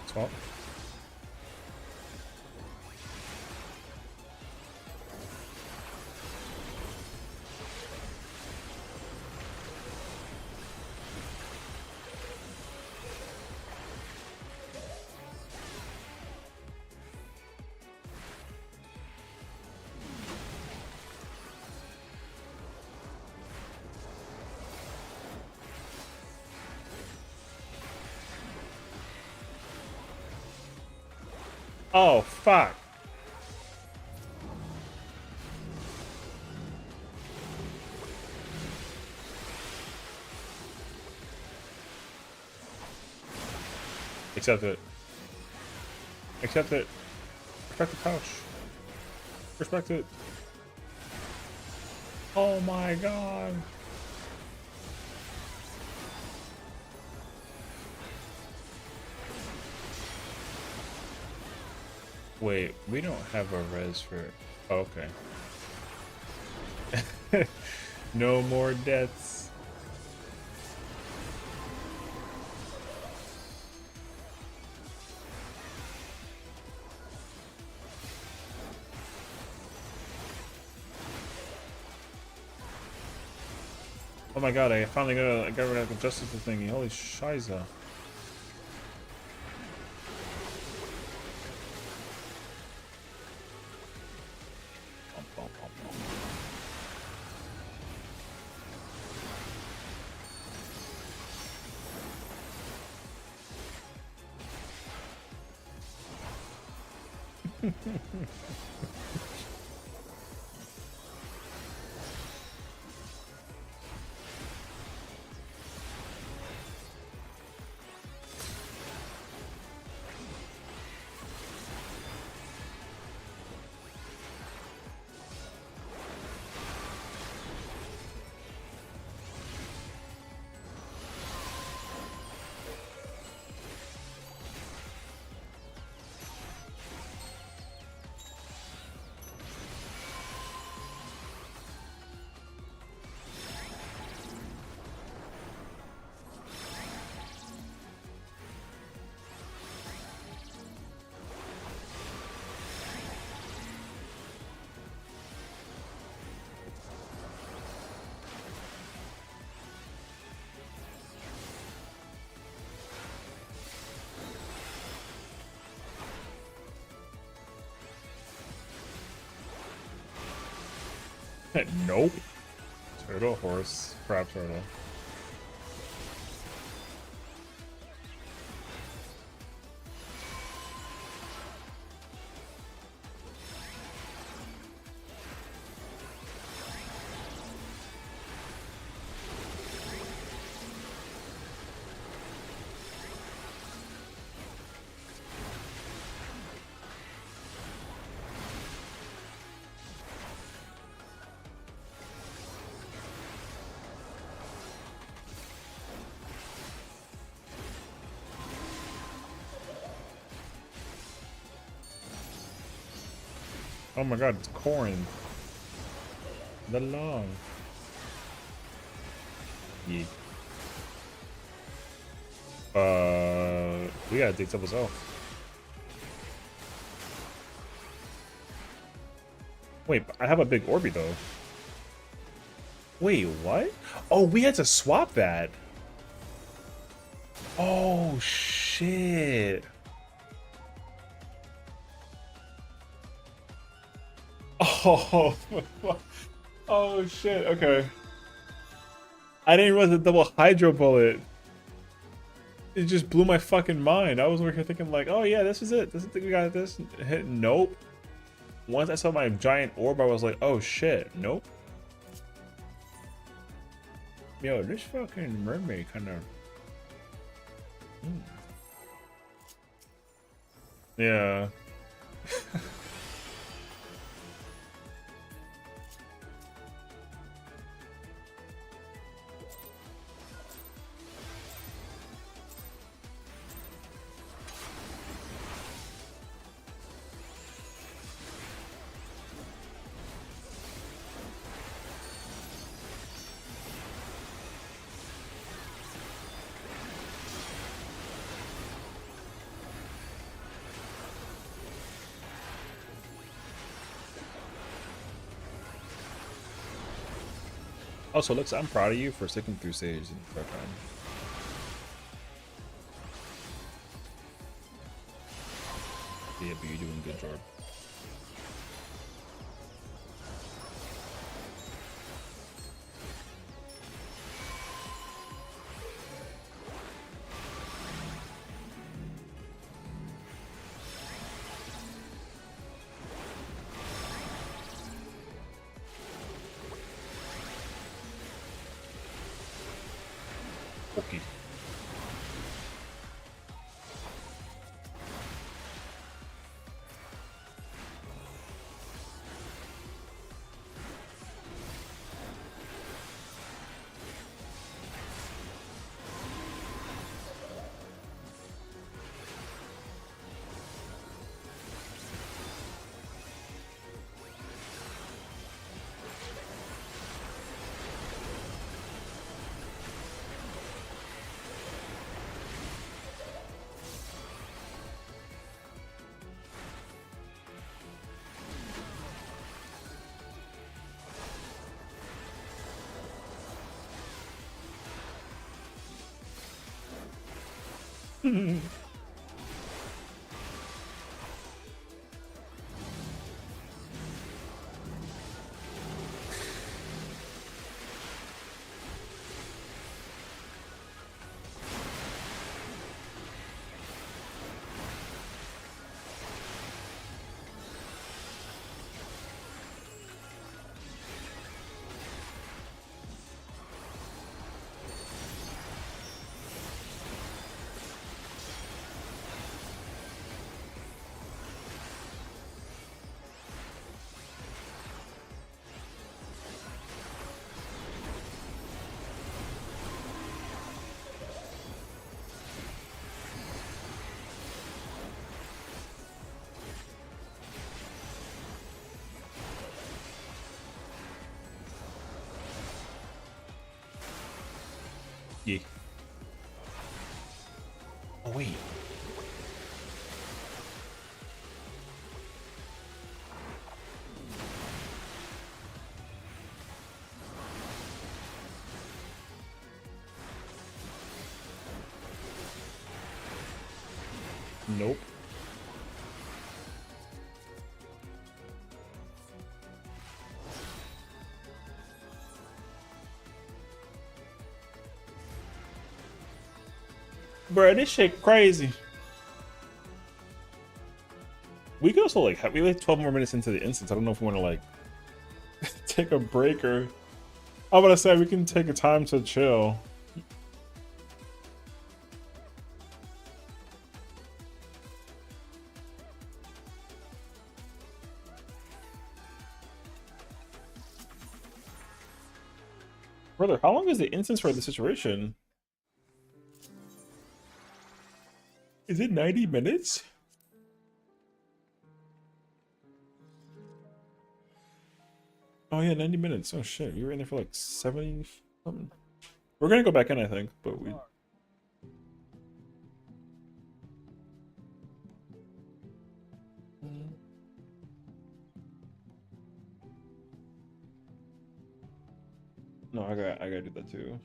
Swap. Oh, fuck. Accept it. Accept it. Respect the pouch. Respect it. Oh my god. Wait, we don't have a res for... Oh, okay. No more deaths. Oh my god, I finally got rid of the justice thingy. Holy shiza. Nope. Turtle, horse, crab turtle. Oh my god, it's corn. The long. Yeah. We gotta dig tables off. Wait, I have a big Orby though. Wait, what? Oh, we had to swap that. Oh shit. Oh, oh shit. Okay. I didn't realize the double hydro bullet. It just blew my fucking mind. I was over here thinking like, oh yeah, this is it. This is the we got this. Hit nope. Once I saw my giant orb, I was like, oh shit, nope. Yo, this fucking mermaid kind of. Yeah. Also, looks, I'm proud of you for sticking through Sage in the correct time. Yeah, but you're doing a good job. Okay. Yeah. Oh wait. Nope. Bro, this shit crazy. We could also like we like 12 more minutes into the instance. I don't know if we want to like take a break or I'm gonna say we can take a time to chill. Brother, how long is the instance for the situation? Is it 90 minutes? Oh yeah, 90 minutes. Oh shit, you were in there for like 70 something. We're gonna go back in, I think, but we. No, I gotta do that too.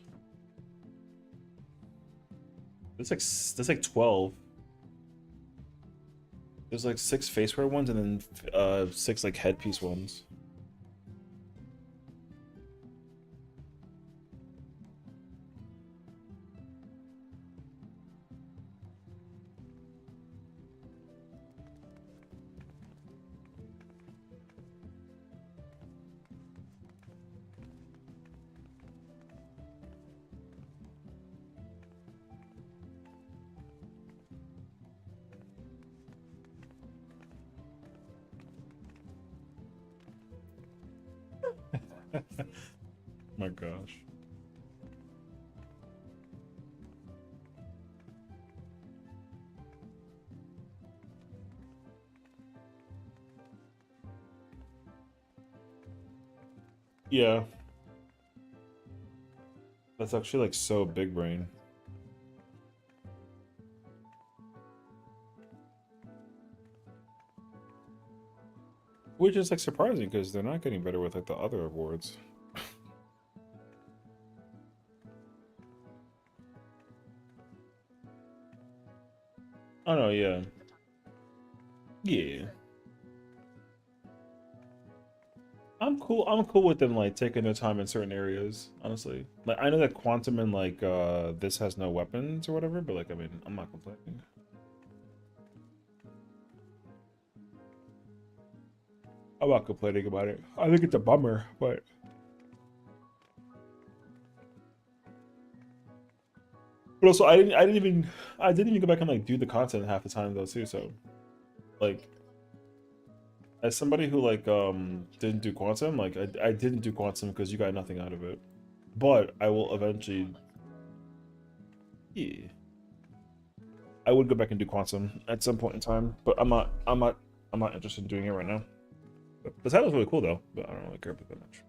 That's like 12. There's like 6 faceware ones and then 6 like headpiece ones. My gosh. Yeah. That's actually like so big brain. Which is like surprising because they're not getting better with like the other awards. Oh no, yeah. Yeah. I'm cool with them like taking their time in certain areas, honestly. Like I know that Quantum and like this has no weapons or whatever, but like I mean, I'm not complaining. I'm not complaining about it. I think it's a bummer, but But also, I didn't even go back and like do the content half the time though too. So, like, as somebody who like didn't do quantum, like I didn't do quantum because you got nothing out of it. But I will eventually, yeah, I would go back and do quantum at some point in time. But I'm not interested in doing it right now. But the title's really cool though. But I don't really care about that much.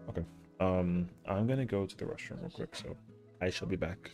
Okay. I'm gonna go to the restroom real quick, so I shall be back.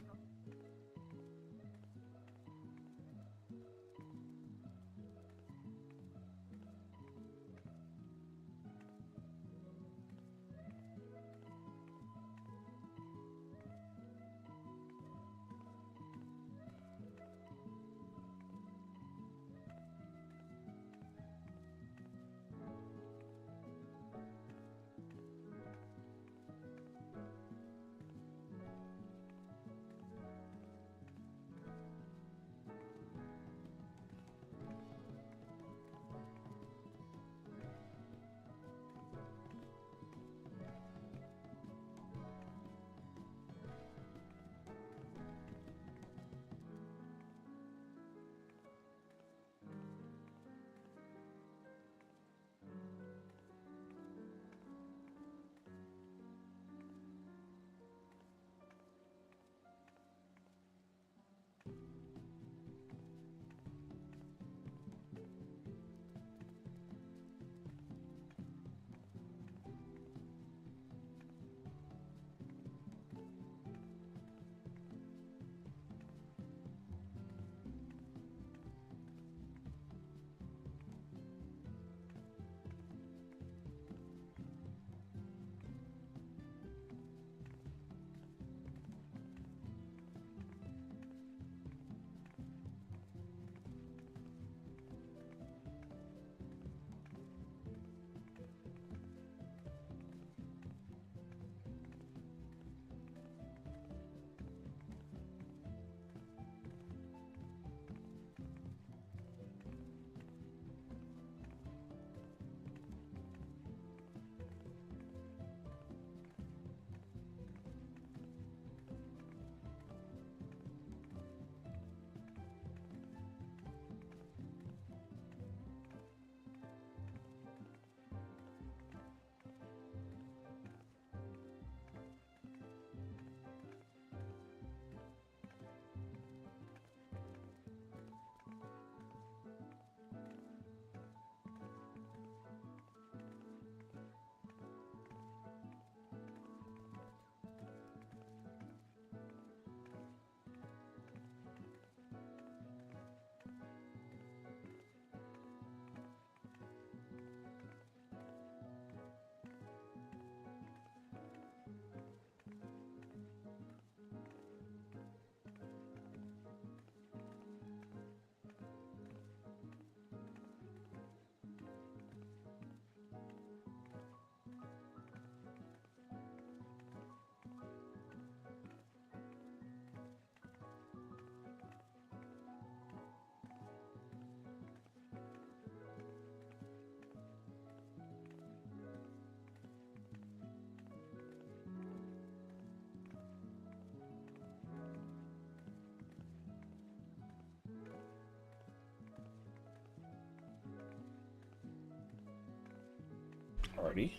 Alrighty.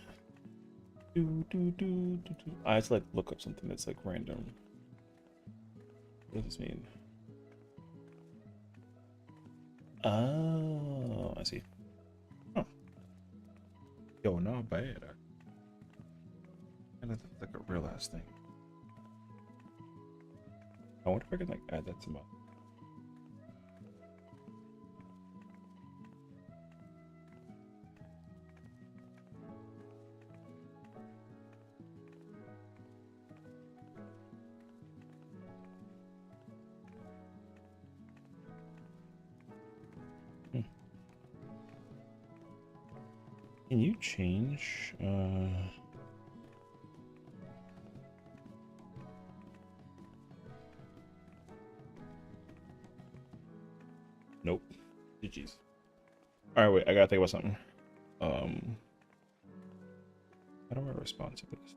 I have to like look up something that's like random. What does this mean? Oh, I see. Huh. Yo, not bad. And that's like a real ass thing. I wonder if I can like add that to my. Can you change? Nope. GG's. All right, wait. I gotta think about something. How do I respond to this?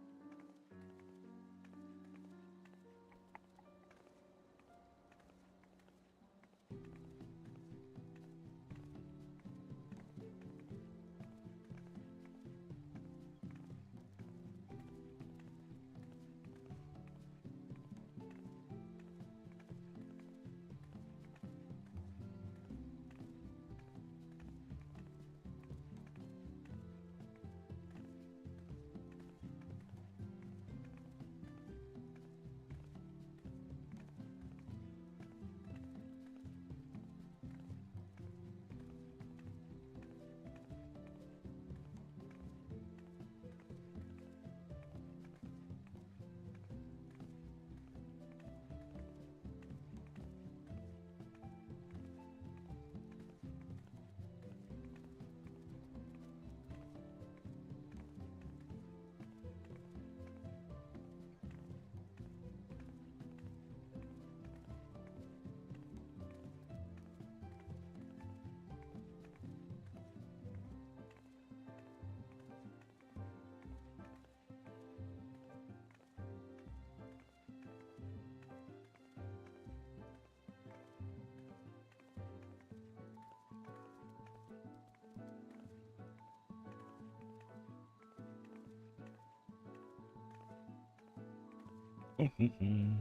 Mm-hmm.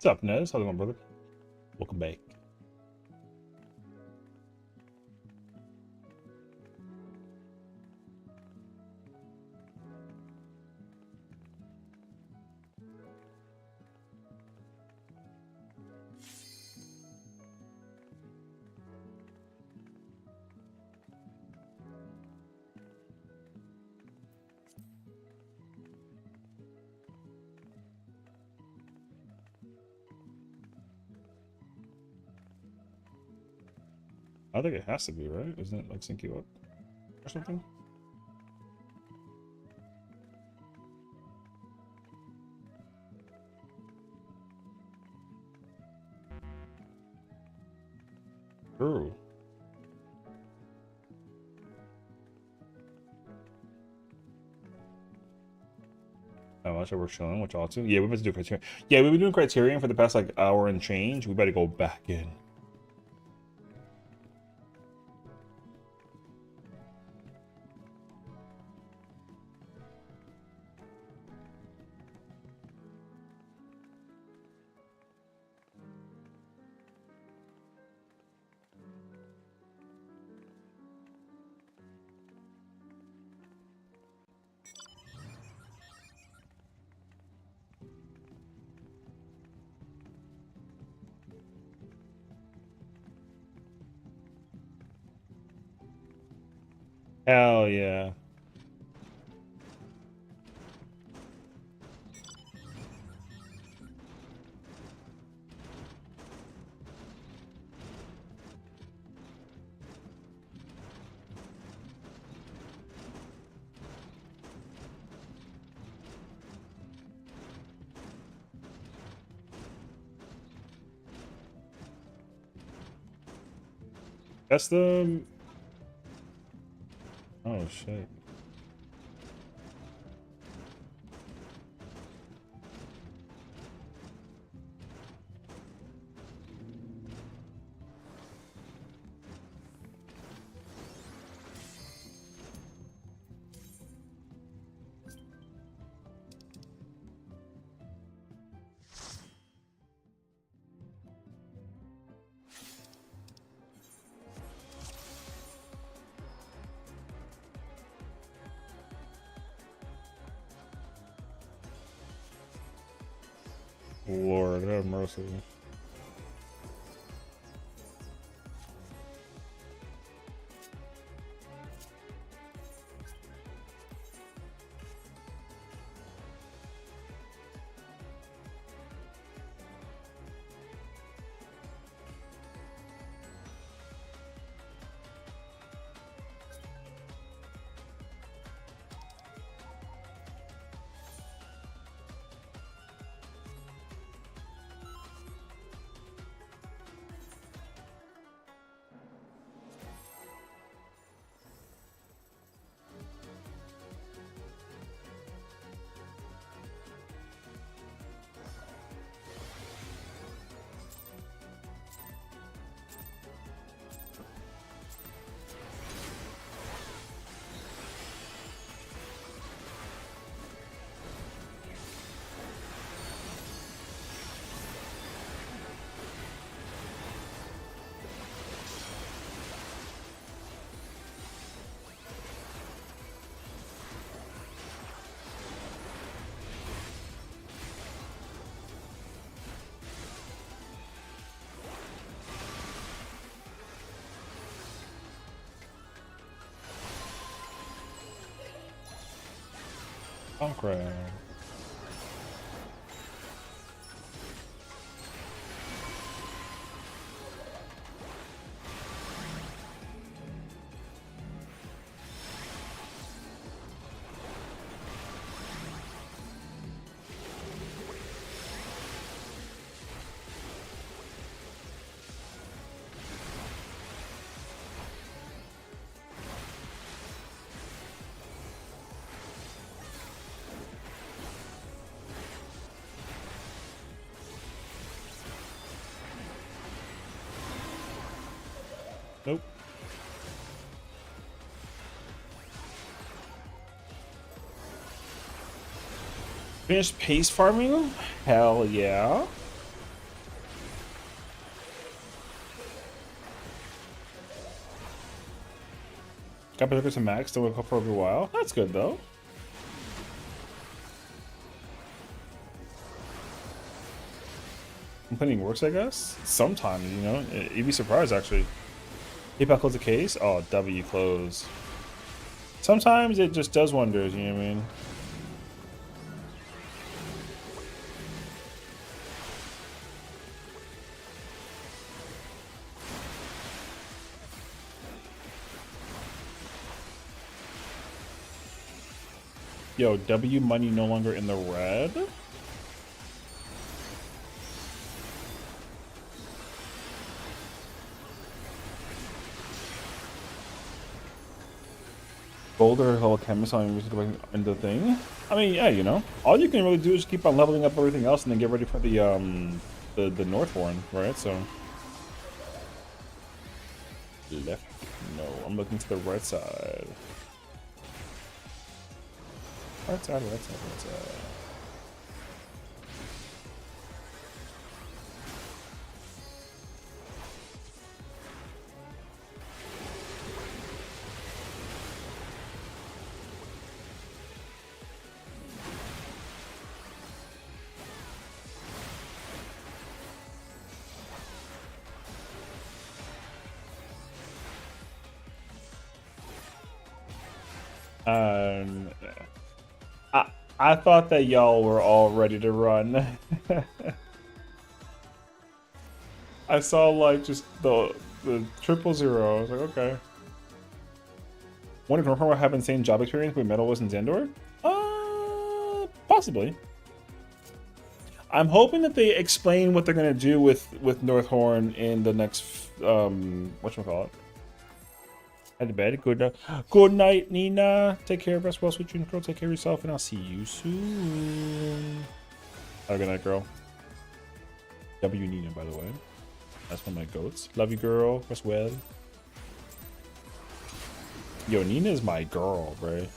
What's up, Nez? How's it going, brother? Welcome back. I think it has to be, right? Isn't it like sync you up or something? True. How much we're chilling with y'all too? Yeah, we better do Criterion. Yeah, we've been doing Criterion for the past like hour and change. We better go back in. Hell yeah. That's the... Oh, shit. Lord have mercy. I'm crying. Finished pace farming? Hell yeah. Got Berserker to max, then woke up for a while. That's good though. Complaining works, I guess. Sometimes, you know, you'd be surprised actually. PayPal close the case. Oh, W close. Sometimes it just does wonders. You know what I mean? Yo, W money no longer in the red. Gold or whole chemist on the thing. I mean, yeah, you know, all you can really do is keep on leveling up everything else and then get ready for the North one, right? So left. No, I'm looking to the right side. Right side, right side, right side. I thought that y'all were all ready to run. I saw like just the 000. I was like, okay. Wonder if Northhorn will have insane job experience with Metal was in Xandor? Possibly. I'm hoping that they explain what they're gonna do with Northhorn in the next whatchamacallit. Head to bed. Good night, Nina. Take care. Rest well, sweet dreams, girl. Take care of yourself, and I'll see you soon. Have a good night, girl. W Nina, by the way. That's one of my goats. Love you, girl. Rest well. Yo, Nina is my girl, bro.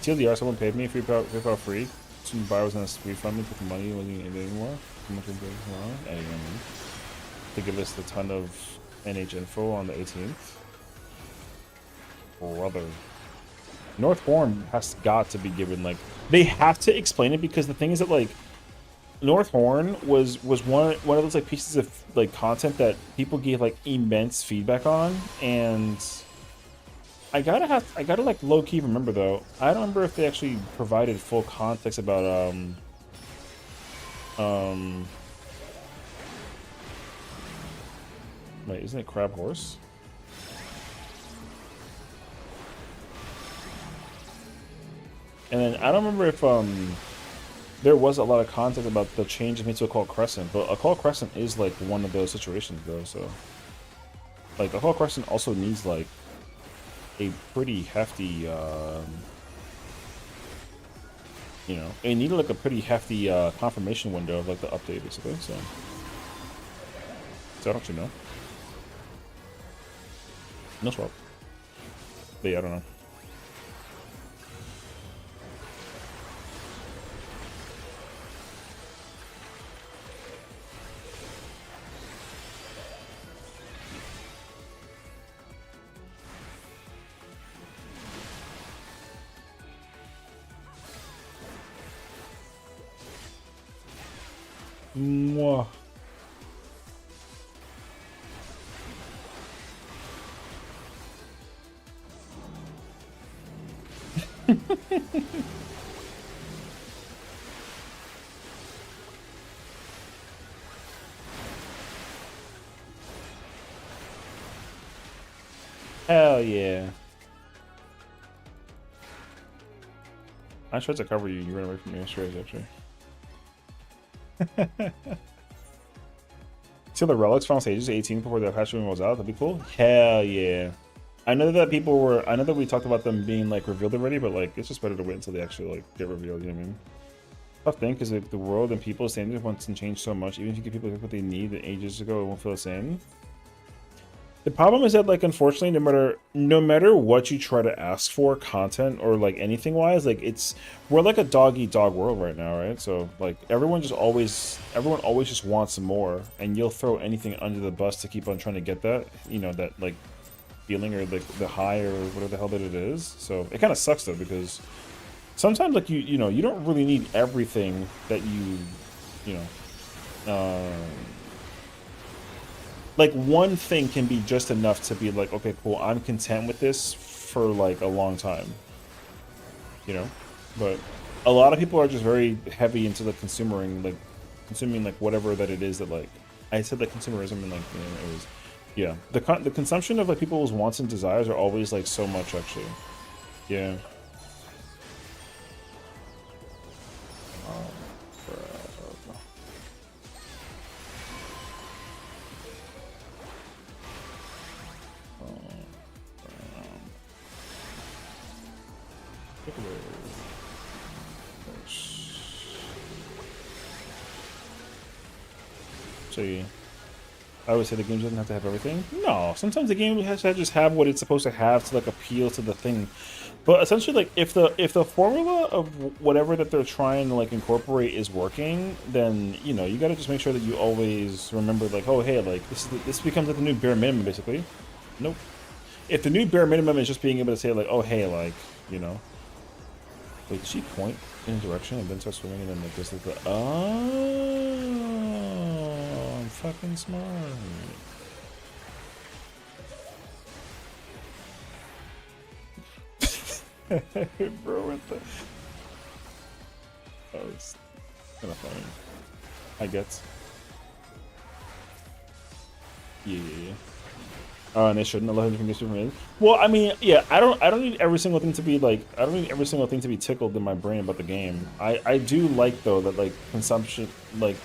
TLDR, someone paid me PayPal free. Some buyer was on a refund me, put the money, wasn't even anymore. How much was it? Anyway, to give us a ton of NH info on the 18th. Brother. Northhorn has got to be given, like, they have to explain it because the thing is that, like, Northhorn was one of those, like, pieces of, like, content that people gave, like, immense feedback on, and I gotta like low-key remember though. I don't remember if they actually provided full context about wait, isn't it Crab Horse? And then I don't remember if there was a lot of context about the change made to Occult Crescent, but Occult Crescent is like one of those situations though, so like Occult Crescent also needs like a pretty hefty you know, it needed like a pretty hefty confirmation window of like the update basically, so don't you know? No swap. But yeah, I don't know. Mwah. Hell yeah. I tried to cover you, you ran away from me. Straight actually. Till the relics final stages 18 before the patch rolls out, that'd be cool. Hell yeah. I know that I know that we talked about them being like revealed already, but like it's just better to wait until they actually like get revealed, you know what I mean? Tough thing because like, the world and people's standards once and change so much, even if you give people what they need ages ago, it won't feel the same. The problem is that, like, unfortunately, no matter what you try to ask for, content or like anything wise, like we're like a dog eat dog world right now, right? So like everyone always just wants more, and you'll throw anything under the bus to keep on trying to get that, that like feeling or like the high or whatever the hell that it is. So it kind of sucks though, because sometimes like you don't really need everything that you know. Like one thing can be just enough to be like, okay, cool, I'm content with this for like a long time, but a lot of people are just very heavy into the consuming like whatever that it is that, like, I said, like consumerism, and like, it was, yeah, the consumption of like people's wants and desires are always like so much, actually. Yeah. See, I always say the game doesn't have to have everything. No, sometimes the game has to just have what it's supposed to have to like appeal to the thing. But essentially, like, if the formula of whatever that they're trying to like incorporate is working, then you got to just make sure that you always remember, like, oh hey, like this becomes like the new bare minimum, basically. Nope. If the new bare minimum is just being able to say, like, oh hey, like, wait, did she point in a direction and then start swimming and then like this, like the I'm fucking smart. Bro, what the? That was kind of funny. I guess. Yeah. Oh, and they shouldn't allow different gifts from. Well, I mean, yeah, I don't need every single thing to be like, I don't need every single thing to be tickled in my brain about the game. I do like though that like consumption, like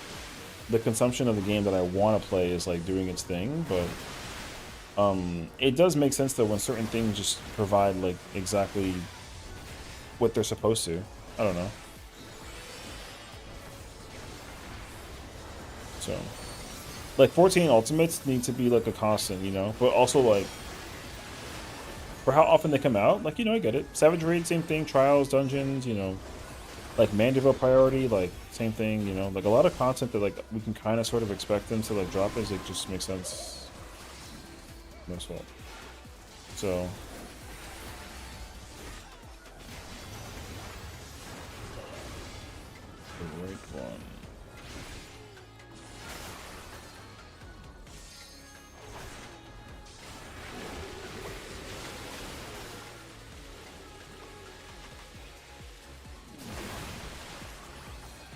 the consumption of the game that I want to play is like doing its thing, but it does make sense though when certain things just provide like exactly what they're supposed to. I don't know. So, like 14 ultimates need to be like a constant, but also like for how often they come out, like, I get it. Savage Raid, same thing. Trials, dungeons, like Mandeville priority, like same thing, like a lot of content that like we can kind of sort of expect them to like drop as it just makes sense. Most of all. So. The right one.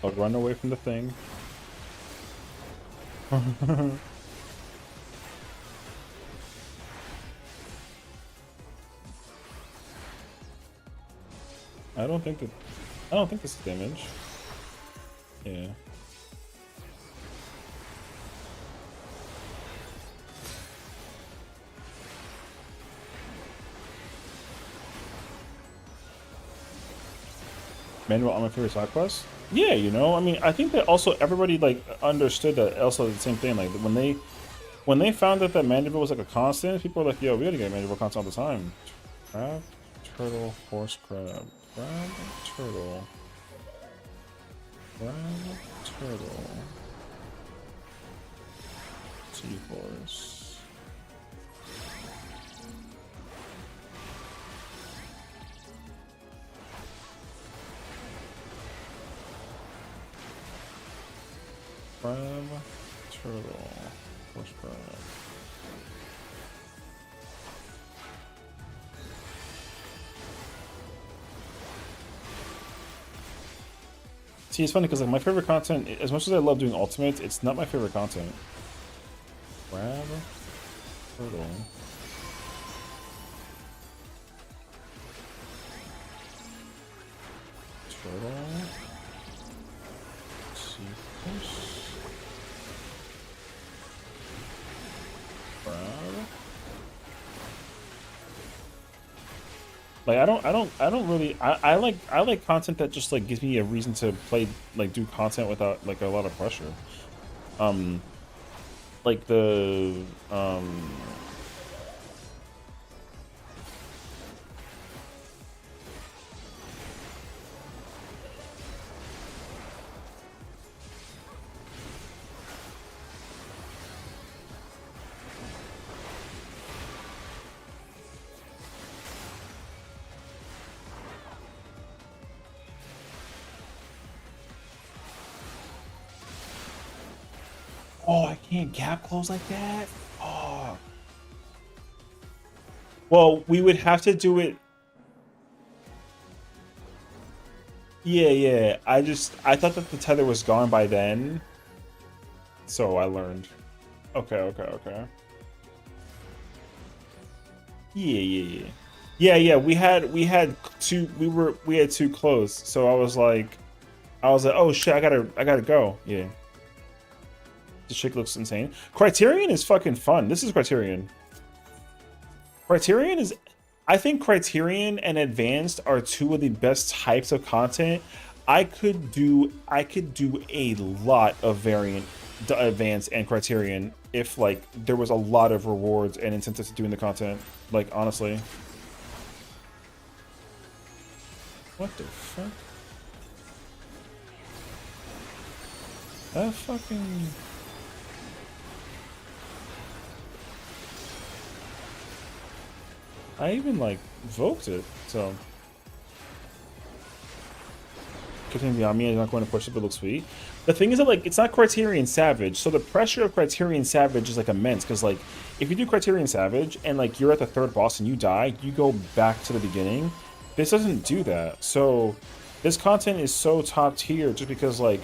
I'll run away from the thing. I don't think this is damage. Yeah. Manual on my favorite side quest? Yeah, I mean, I think that also everybody like understood that also the same thing. Like when they found out that Mandeville was like a constant, people were like, yo, we gotta get Mandeville constant all the time. Crab, turtle, horse crab. Crab, turtle. Crab, turtle. Seahorse. Crab, turtle, horse crab. See, it's funny because like my favorite content, as much as I love doing ultimates, it's not my favorite content. Crab, turtle. Turtle. Seahorse. Like I don't really I like content that just like gives me a reason to play, like do content without like a lot of pressure. Like the Oh, I can't gap close like that? Oh. Well, we would have to do it. Yeah, yeah. I thought that the tether was gone by then. So I learned. Okay, okay, okay. Yeah, yeah, yeah. Yeah, yeah. We had two closed. So I was like, oh shit, I gotta go. Yeah. This chick looks insane. Criterion is fucking fun. This is Criterion. Criterion is I think Criterion and Advanced are two of the best types of content. I could do a lot of variant Advanced and Criterion if like there was a lot of rewards and incentives to doing the content. Like honestly. What the fuck? That fucking I even like voked it, so continuing beyond me, I'm not going to push it, but it looks sweet. The thing is that like it's not Criterion Savage, so the pressure of Criterion Savage is like immense, because like if you do Criterion Savage and like you're at the third boss and you die, you go back to the beginning. This doesn't do that. So this content is so top tier just because like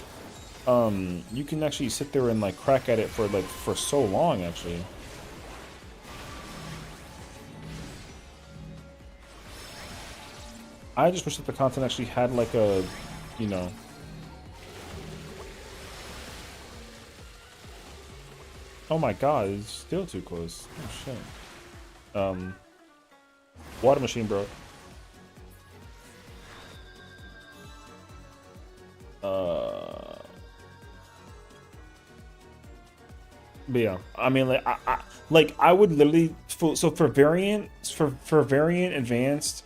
you can actually sit there and like crack at it for so long actually. I just wish that the content actually had like a, you know. Oh my god, it's still too close. Oh shit. Water machine, bro. But yeah, I mean, like I would literally so for variant advanced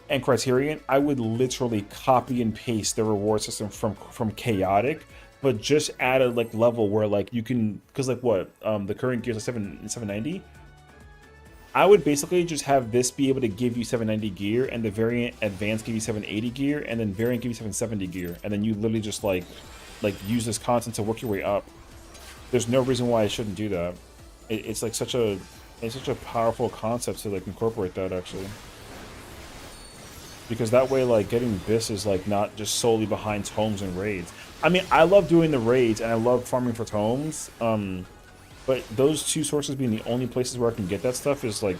and Criterion, I would literally copy and paste the reward system from chaotic, but just add a like level where like you can, because like what the current gears are 790. I would basically just have this be able to give you 790 gear, and the variant advanced give you 780 gear, and then variant give you 770 gear, and then you literally just like use this content to work your way up. There's no reason why I shouldn't do that. It's like such a powerful concept to like incorporate that actually. Because that way, like, getting Biss is, like, not just solely behind tomes and raids. I mean, I love doing the raids, and I love farming for tomes, but those two sources being the only places where I can get that stuff is, like,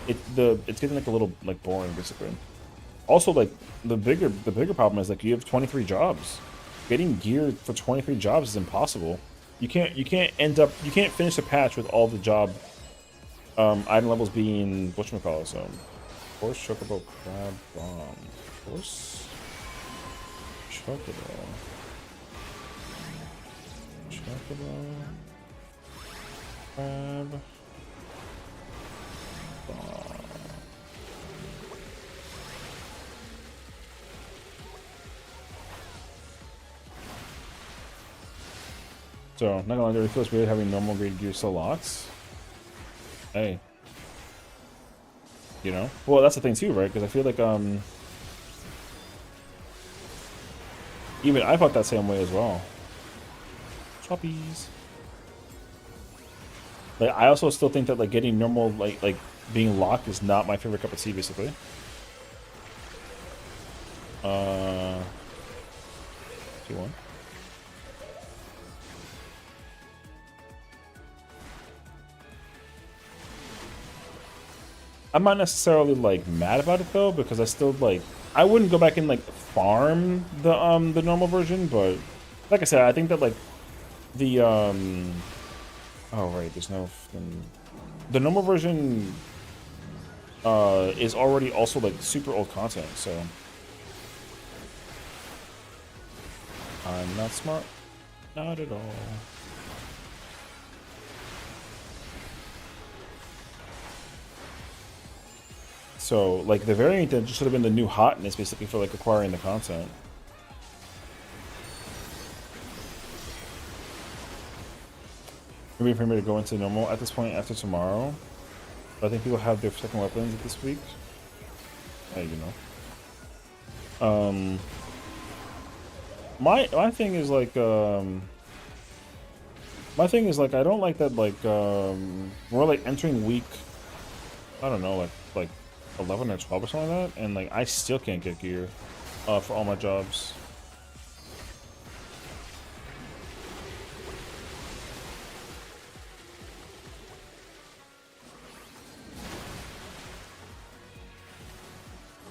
it's getting, like, a little, like, boring, basically. Also, like, the bigger problem is, like, you have 23 jobs. Getting gear for 23 jobs is impossible. You can't finish a patch with all the job, item levels being, whatchamacallit, so... Horse, chocobo, crab, bomb. Horse, chocobo, crab, bomb. So, not gonna lie, it feels weird having normal grade gear still locks. Hey. You know? Well, that's the thing too, right? Because I feel like, even I felt that same way as well. Choppies. Like, I also still think that, like, getting normal, like being locked is not my favorite cup of tea, basically. T1. I'm not necessarily like mad about it though, because I still like I wouldn't go back and like farm the normal version, but like I said, I think that like the oh right, there's no the normal version is already also like super old content, so I'm not smart, not at all. So, like, the variant that just should have been the new hotness, basically, for, like, acquiring the content. Maybe for me to go into normal at this point after tomorrow. But I think people have their second weapons this week. Hey, you know. My thing is, like, My thing is like I don't like that like we're like entering week, I don't know, like 11 or 12 or something like that, and like I still can't get gear for all my jobs.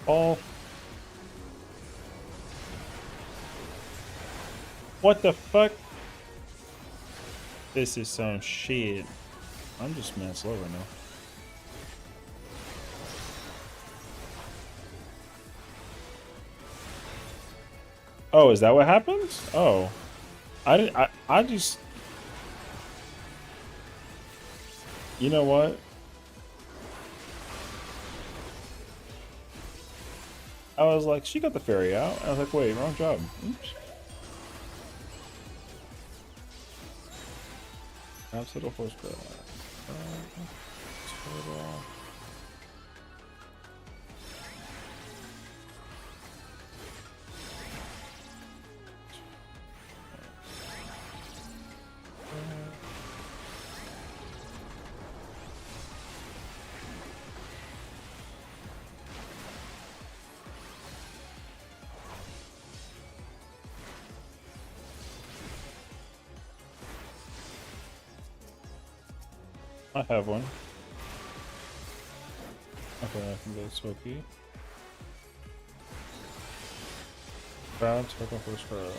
Oh, what the fuck? This is some shit. I'm just mad slow right now. Oh, is that what happens? Oh, I didn't. I just. You know what? I was like, she got the ferry out. I was like, wait, wrong job. Oops. Absolute horsepower. Total. I have one. Okay, I can get smoky. Grab, total horsepower, right?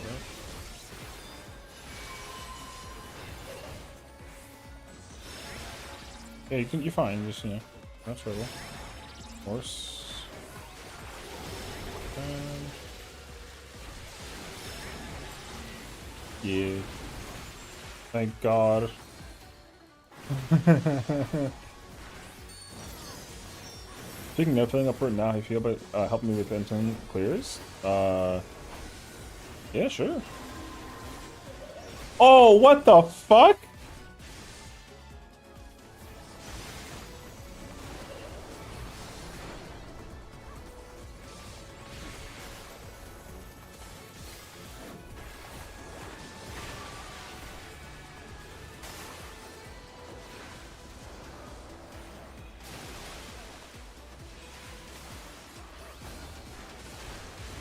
Yeah, you're fine, just, you know, no trouble. Horse. Yeah. Thank God. Speaking of filling up for it now, if you feel about helping me with entering clears, yeah, sure. Oh, what the fuck?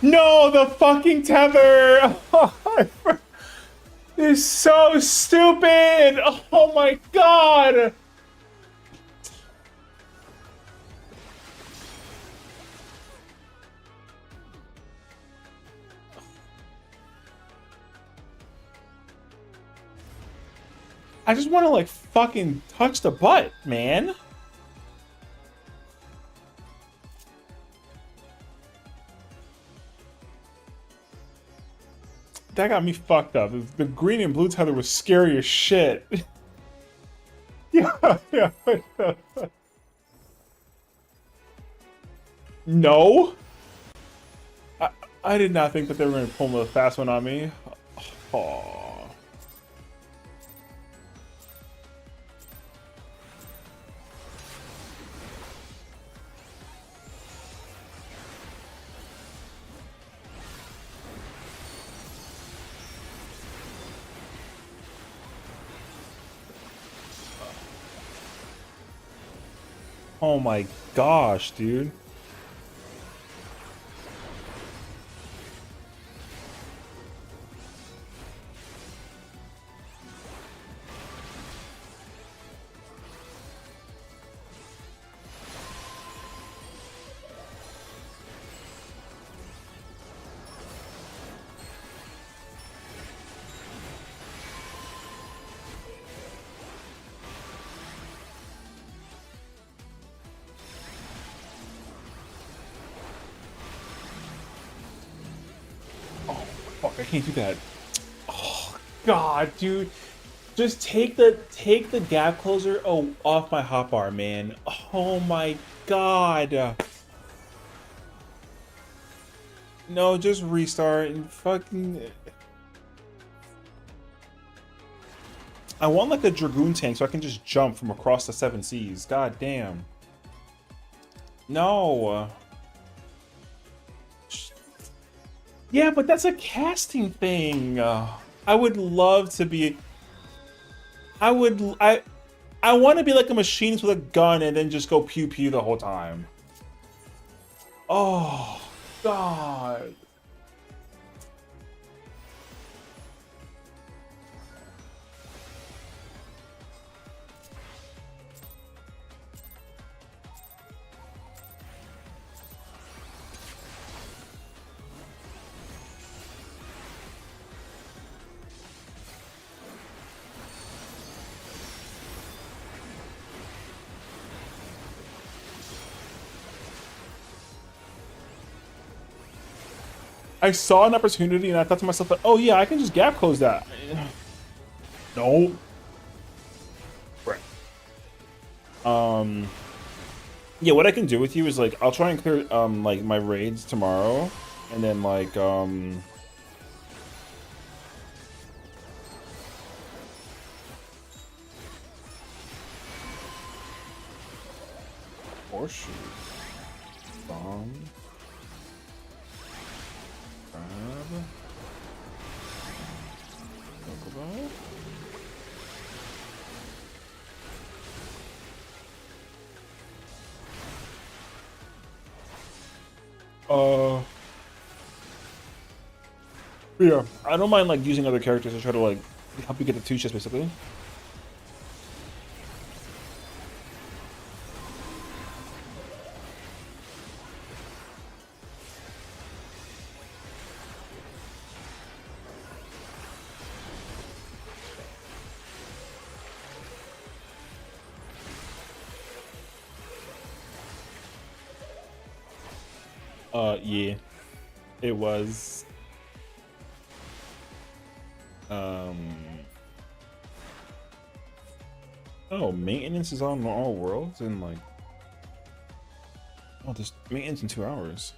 No, the fucking tether! It's so stupid! Oh my god! I just want to like fucking touch the butt, man. That got me fucked up. The green and blue tether was scary as shit. Yeah, yeah. No. I did not think that they were going to pull a fast one on me. Oh. Oh my gosh, dude. Fuck, I can't do that. Oh god, dude. Just take the gap closer off my hotbar, man. Oh my god. No, just restart and fucking. I want like a Dragoon tank so I can just jump from across the 7 seas. God damn. No. Yeah, but that's a casting thing. I would love to be. I want to be like a machinist with a gun and then just go pew pew the whole time. Oh God. I saw an opportunity and I thought to myself, like, oh yeah, I can just gap close that. No. Right. Yeah, what I can do with you is like I'll try and clear like my raids tomorrow, and then like horseshoe bomb. Grab. Chocobo. Yeah, I don't mind like using other characters to try to like help you get the 2 shits basically. Yeah, it was. Oh, maintenance is on all worlds and like. Oh, there's maintenance in 2 hours.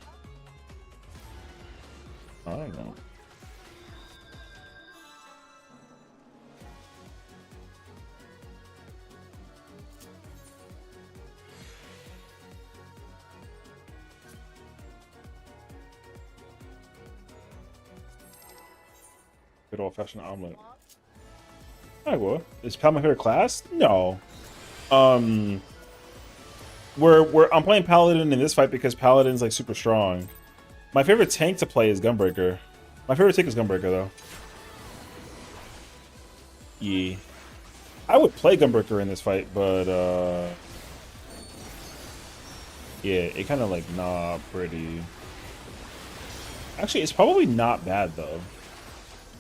I don't know. Good old-fashioned omelet. I will. Is Pal my favorite class? No. I'm playing Paladin in this fight because Paladin's like super strong. My favorite tank to play is Gunbreaker. My favorite tank is Gunbreaker though. Yeah. I would play Gunbreaker in this fight, but yeah, it kind of like not pretty. Actually, it's probably not bad though.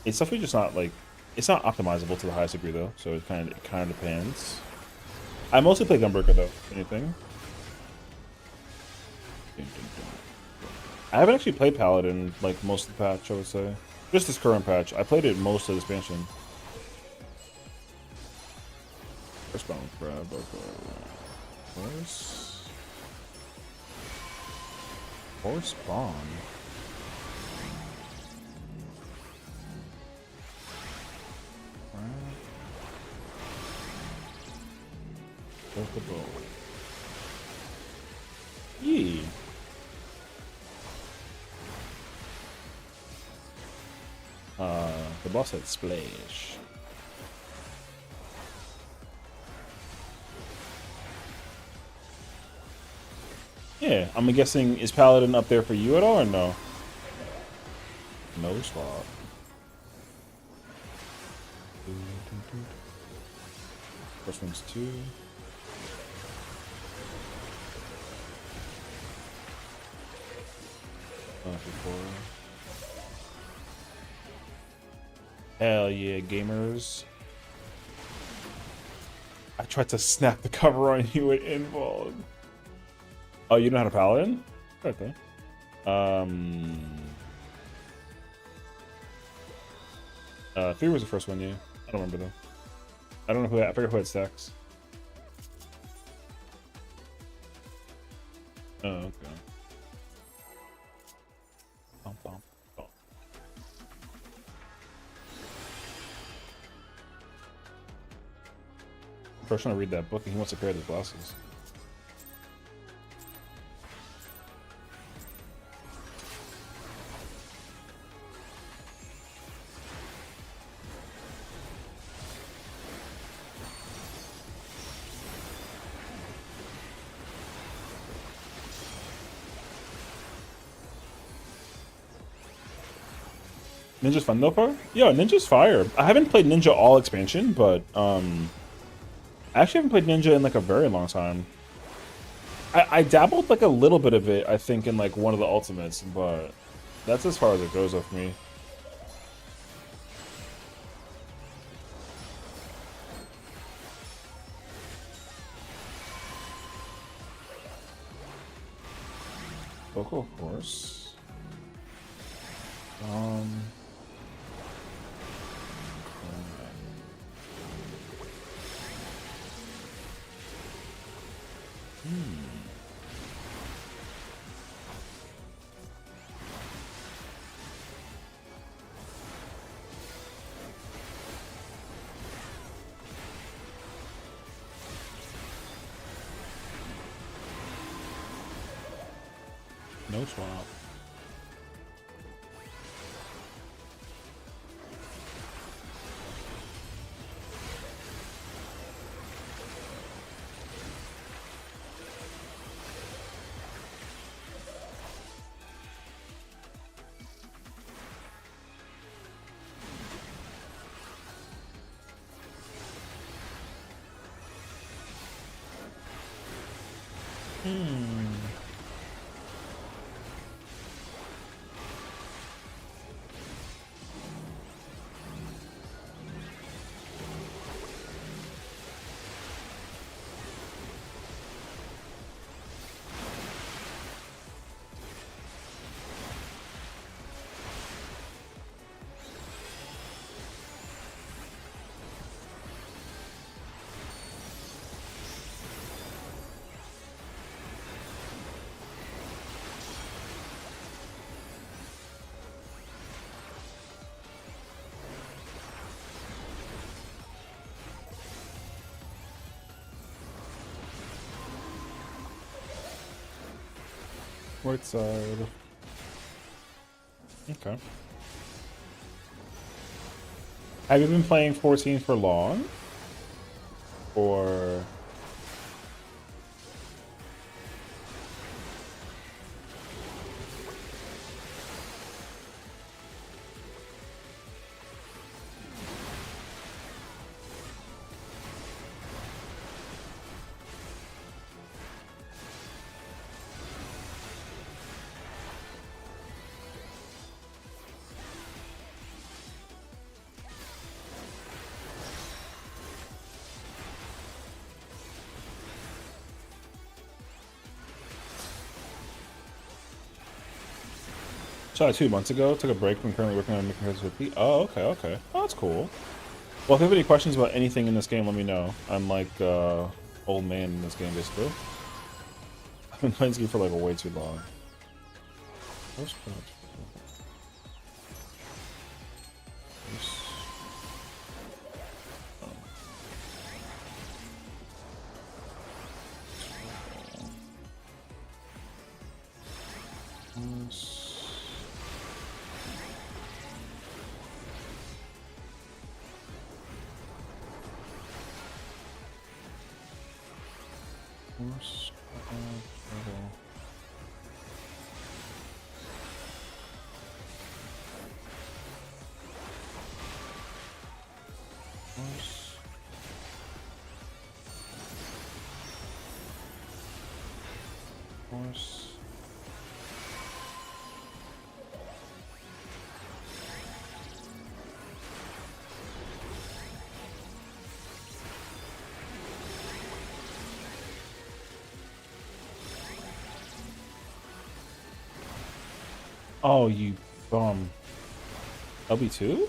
It's definitely just not like it's not optimizable to the highest degree though, so it kind of depends. I mostly play Gunbreaker though. If anything. I haven't actually played Paladin like most of the patch. I would say just this current patch. I played it most of the expansion. First bound grab. Horse spawn. Both the bow. Yee. The boss had splash. Yeah, I'm guessing, is Paladin up there for you at all or no? No swap. First one's 2. Hell yeah, gamers. I tried to snap the cover on you at Invuln. Oh, you know how to Paladin? Okay. Fear was the first one, yeah. I don't remember though. I don't know who I forget who had stacks. Oh, okay. Bum, bum, bum. First trying to read that book and he wants a pair of those glasses. Ninja's fun though, far? Yeah, Ninja's fire. I haven't played Ninja all expansion, but I actually haven't played Ninja in like a very long time. I dabbled like a little bit of it, I think, in like one of the ultimates, but that's as far as it goes with me. Vocal Horse. No swap. Right side. Okay. Have you been playing 14 for long? Or... Shot 2 months ago. Took a break from currently working on making with Pete. Oh, okay, okay. Oh, that's cool. Well, if you have any questions about anything in this game, let me know. I'm like old man in this game, basically. I've been playing this game for like way too long. Oh, you bum. LB2?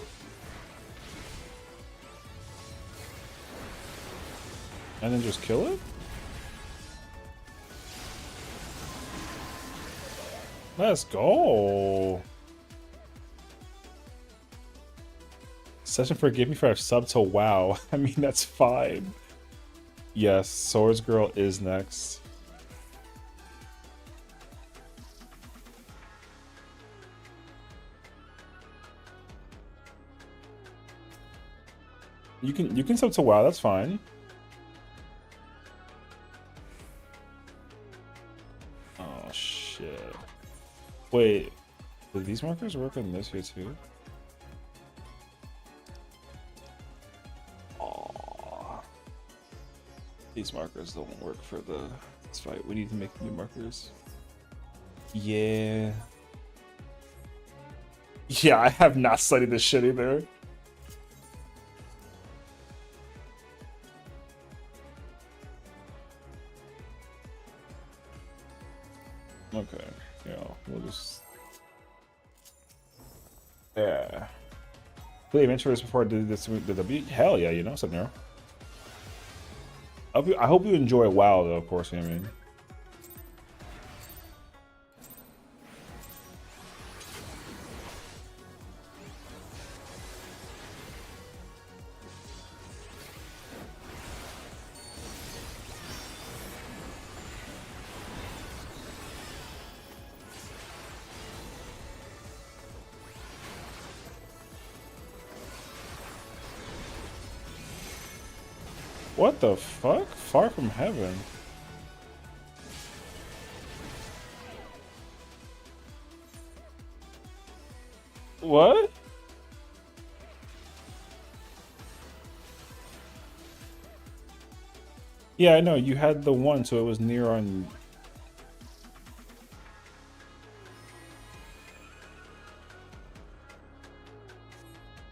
And then just kill it? Let's go. Session forgive me for I've subbed to WoW. I mean, that's fine. Yes, Swords Girl is next. You can sub to WoW, that's fine. Oh shit. Wait, do these markers work on this here too? These markers don't work for this fight. We need to make new markers. Yeah. Yeah, I have not studied this shit either. Okay, yeah, we'll just... Yeah. Play adventurers before I did this the W? Hell yeah, you know, Sub-Nero. I hope you enjoy WoW though, of course, you know what I mean? What the fuck? Far from heaven. What? Yeah, I know. You had the one, so it was near on...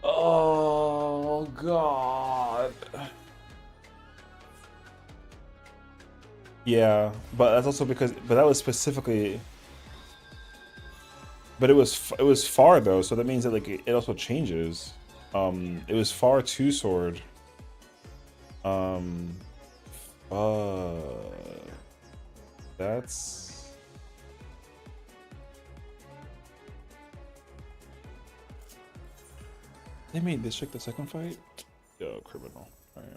Oh, God. Yeah, but that's also because... But that was specifically... But it was far, though, so that means that, like, it also changes. It was far 2 sword. That's... They made this chick the second fight? Yo, criminal. Alright.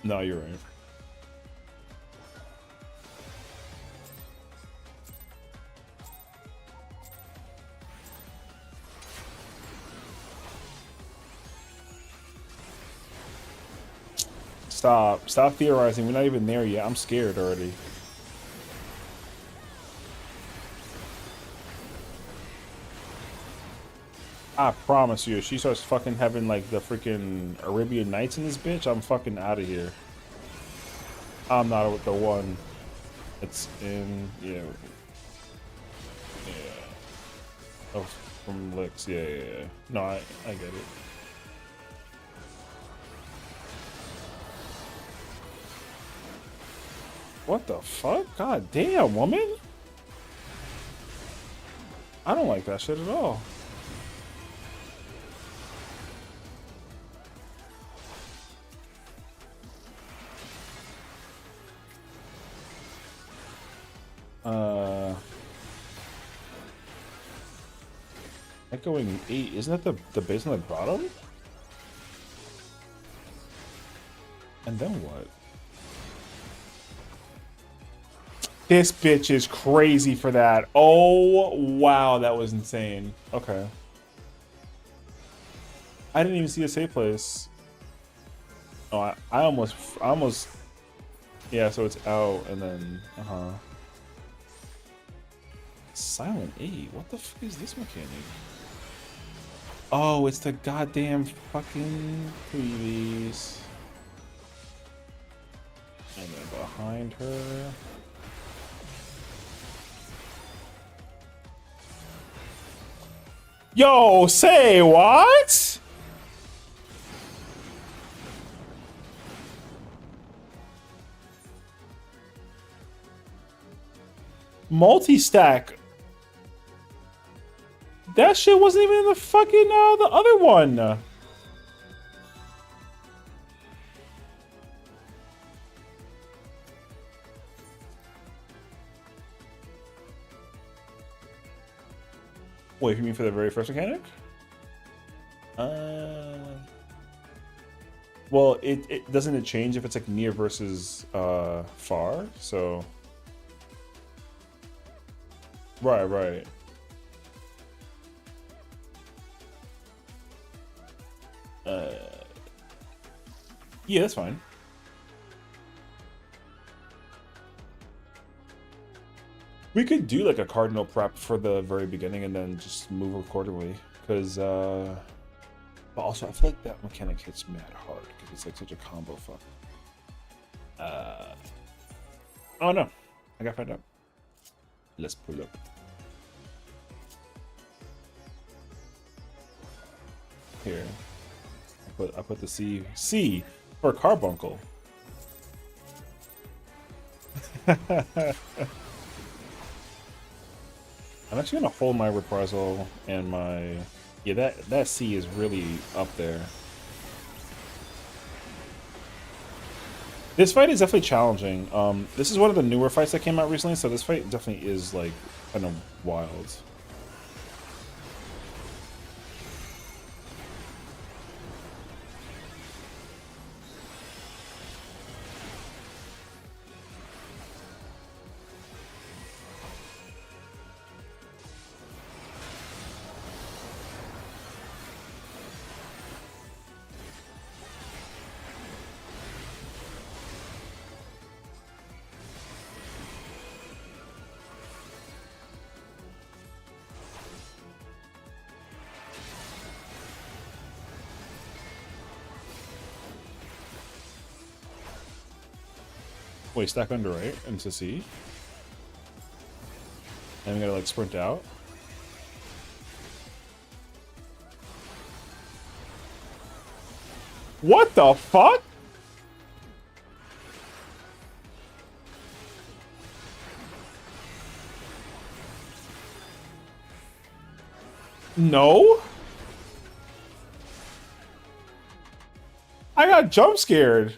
No, you're right. Stop theorizing. We're not even there yet. I'm scared already. I promise you, if she starts fucking having like the freaking Arabian Nights in this bitch, I'm fucking out of here. I'm not the one. It's in, yeah. Oh, from Licks, yeah. No, I get it. What the fuck? God damn, woman. I don't like that shit at all. Echoing 8, isn't that the base on the bottom? And then what? This bitch is crazy for that. Oh, wow, that was insane. Okay. I didn't even see a safe place. Oh, I almost... Yeah, so it's out, and then... Silent 8? What the fuck is this mechanic? Oh, it's the goddamn fucking previes. And then behind her... Yo, say what? Multi-stack. That shit wasn't even in the fucking the other one. Wait, you mean for the very first mechanic? Well, it doesn't it change if it's like near versus far, so right. Yeah, that's fine. We could do like a cardinal prep for the very beginning and then just move accordingly, because But also, I feel like that mechanic hits mad hard because it's like such a combo fuck. Oh no, I gotta find out. Let's pull up. Here, I put the C for carbuncle. I'm actually gonna hold my reprisal and my that C is really up there. This fight is definitely challenging. This is one of the newer fights that came out recently, so this fight definitely is like kind of wild. Wait, stack under right into C. And we gotta like sprint out. What the fuck? No? I got jump scared.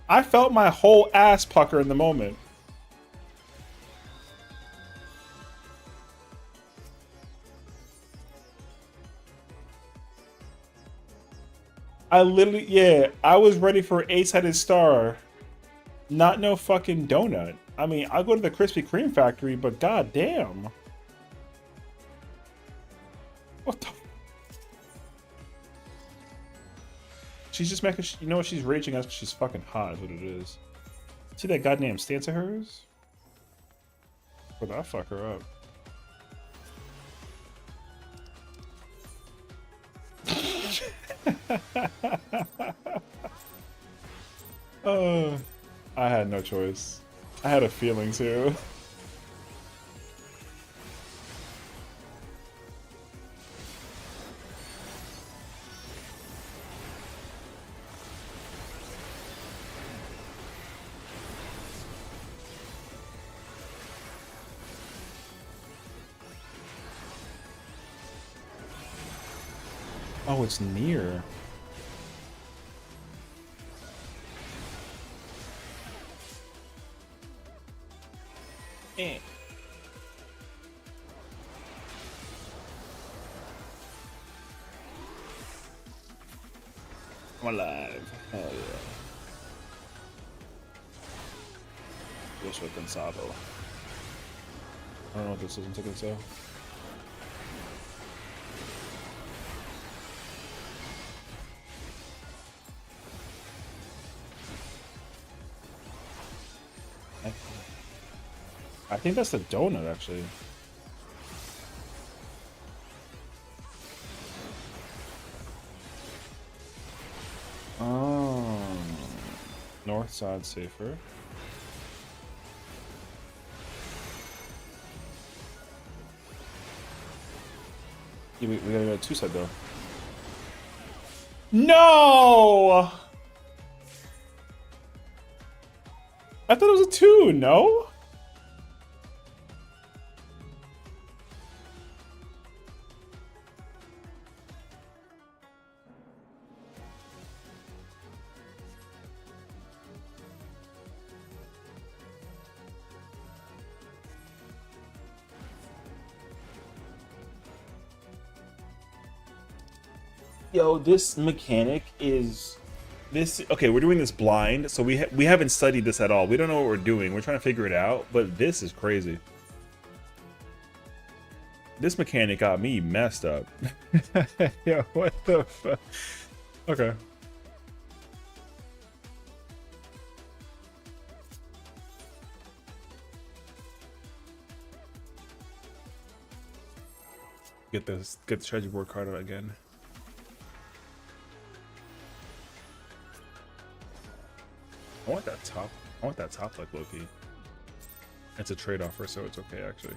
I felt my whole ass pucker in the moment. I literally, yeah, I was ready for eight-sided star. Not no fucking donut. I mean, I'll go to the Krispy Kreme factory, but goddamn. What the? She's just making, you know what, she's raging us because she's fucking hot is what it is. See that goddamn stance of hers? But I'll fuck her up. I had no choice. I had a feeling too. Oh, it's near. Eh. I'm alive. Hell yeah. Yo soy cansado. I don't know what this is. I'm taking so. I think that's the donut, actually. Oh, north side safer. Yeah, we gotta go to two side though. No! I thought it was a two, no? Yo, this mechanic is this okay, we're doing this blind, so we haven't studied this at all. We don't know what we're doing. We're trying to figure it out, but this is crazy. This mechanic got me messed up. Yo, what the fuck? Okay. Get the strategy board card out again. top. I want that top like Loki. It's a trade offer, so it's okay actually.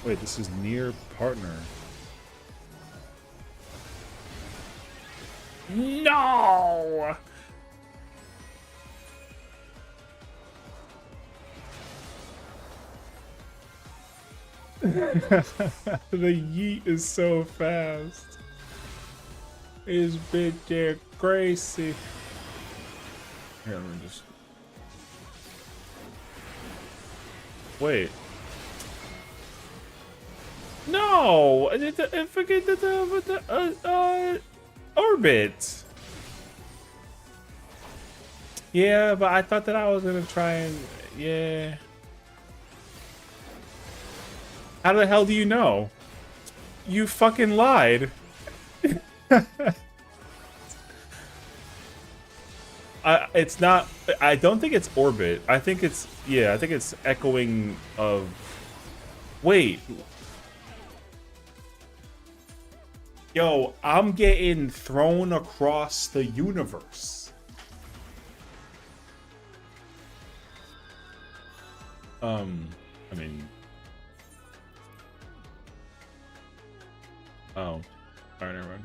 Wait, this is near partner. No! The yeet is so fast. It's bit there crazy. Here, let me just... Wait. No! I forget the orbit. Yeah, but I thought that I was gonna try and... Yeah. How the hell do you know? You fucking lied. It's not... I don't think it's orbit. I think it's... Yeah, I think it's echoing of... Wait. Yo, I'm getting thrown across the universe. I mean... Oh. Alright, never mind.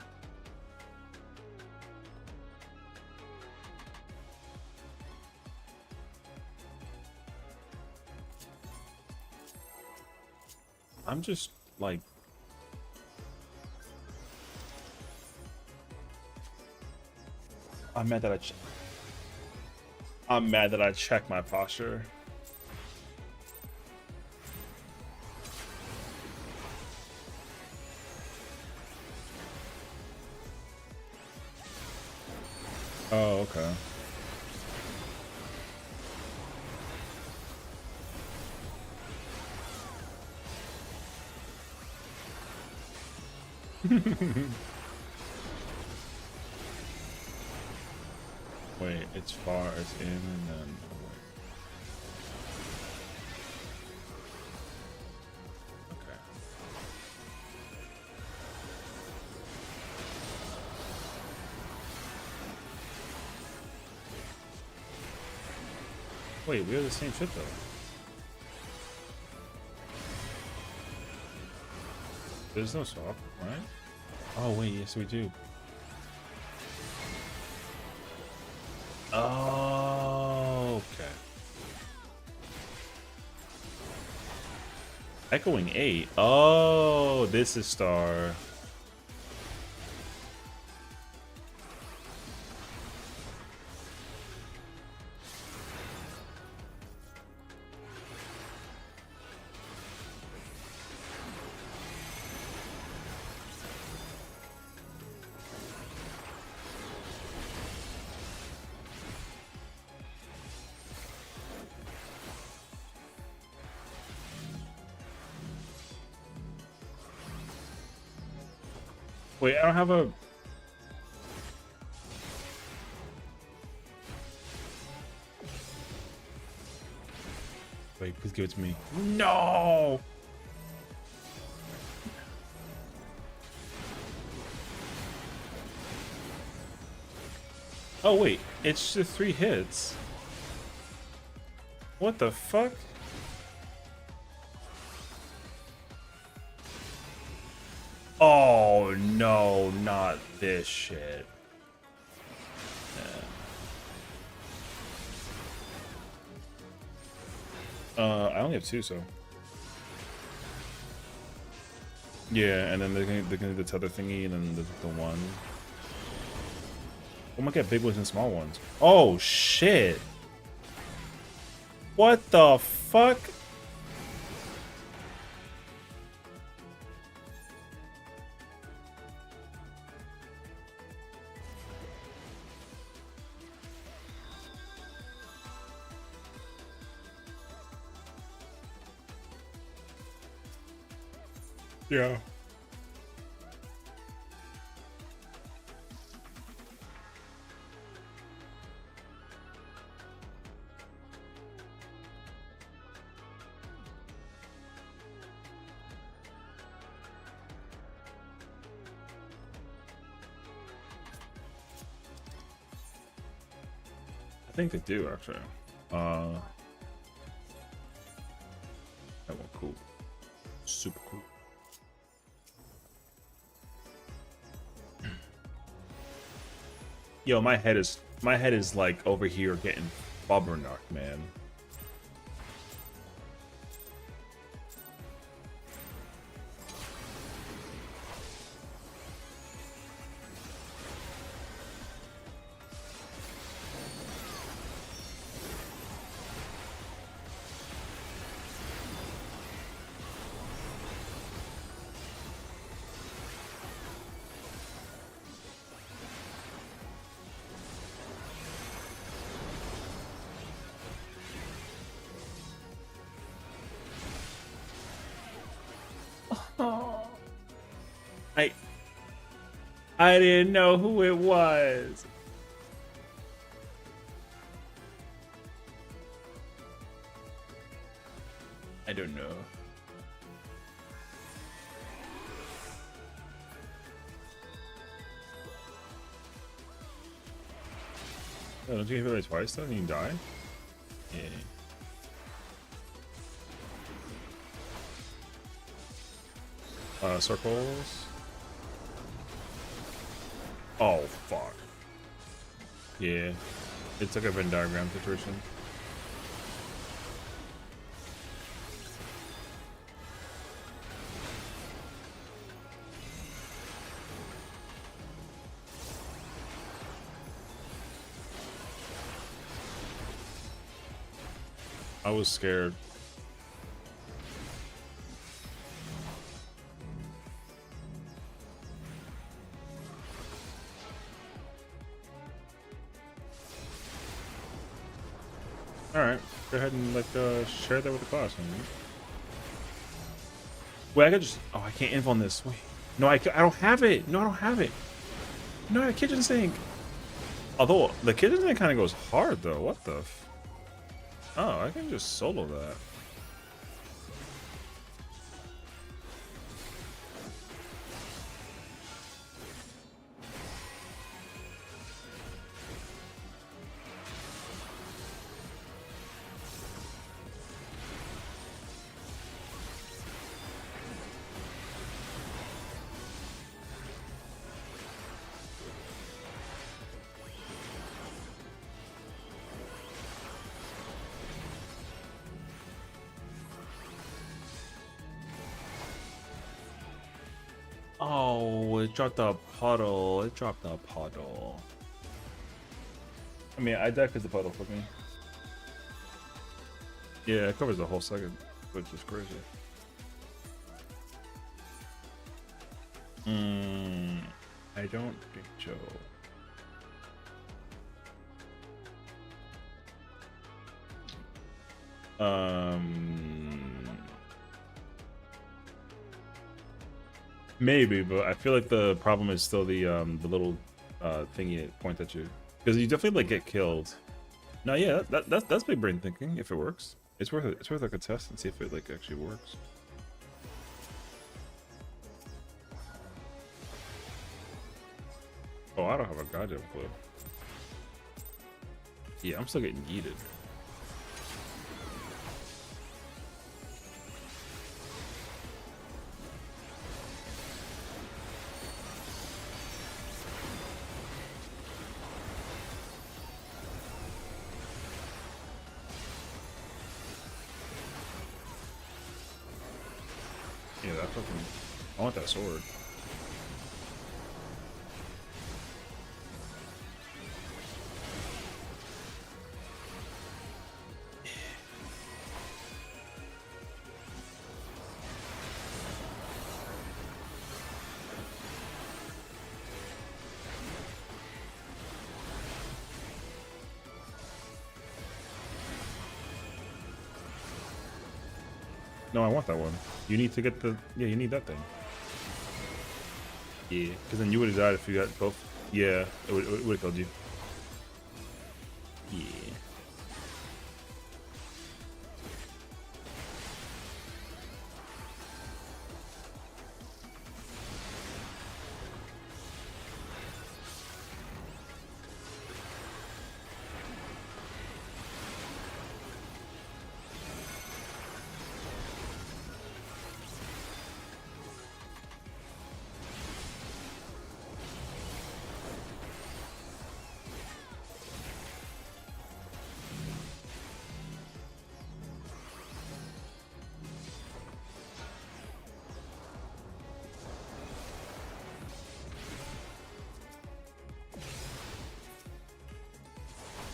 I'm just, like... I'm mad that I checked my posture. Oh, okay. Wait, it's far as in and then away. Okay. Wait, we have the same shit though. There's no swap, right? Oh wait, yes we do. Oh, okay. Echoing 8. Oh, this is star. Wait, I don't have a... Wait, please give it to me. No! Oh, wait. It's just 3 hits. What the fuck? Oh, no, not this shit. I only have 2, so. Yeah, and then they're gonna do the tether thingy, and then the 1. We might get big ones and small ones. Oh, shit. What the fuck? Yeah. I think they do actually. That one cool. Super cool. Yo, my head is like over here getting bobbernock, man. I didn't know who it was. I don't know. Oh, don't you hit it like twice though and you die? Yeah. Circles. Oh fuck. Yeah. It's like a Venn diagram situation. I was scared. Alright, go ahead and like share that with the class. Maybe. Wait, I could just. Oh, I can't inv on this. Wait. No, I don't have it. No, I don't have it. No, the kitchen sink. Although the kitchen sink kind of goes hard though. What the? Oh, I can just solo that. Oh, it dropped a puddle. It dropped a puddle. I mean, I died because the puddle for me. Yeah, it covers the whole second, which is crazy. I don't think so. Maybe, but I feel like the problem is still the little thingy it point at you, because you definitely like get killed. No, yeah, that's big brain thinking. If it works, it's worth it. It's worth like a test and see if it like actually works. Oh, I don't have a goddamn clue. Yeah, I'm still getting yeeted. Yeah, that fucking. I want that sword. No, I want that one. You need to get the... Yeah, you need that thing. Yeah, because then you would have died if you got both. Yeah, it would have killed you. Yeah.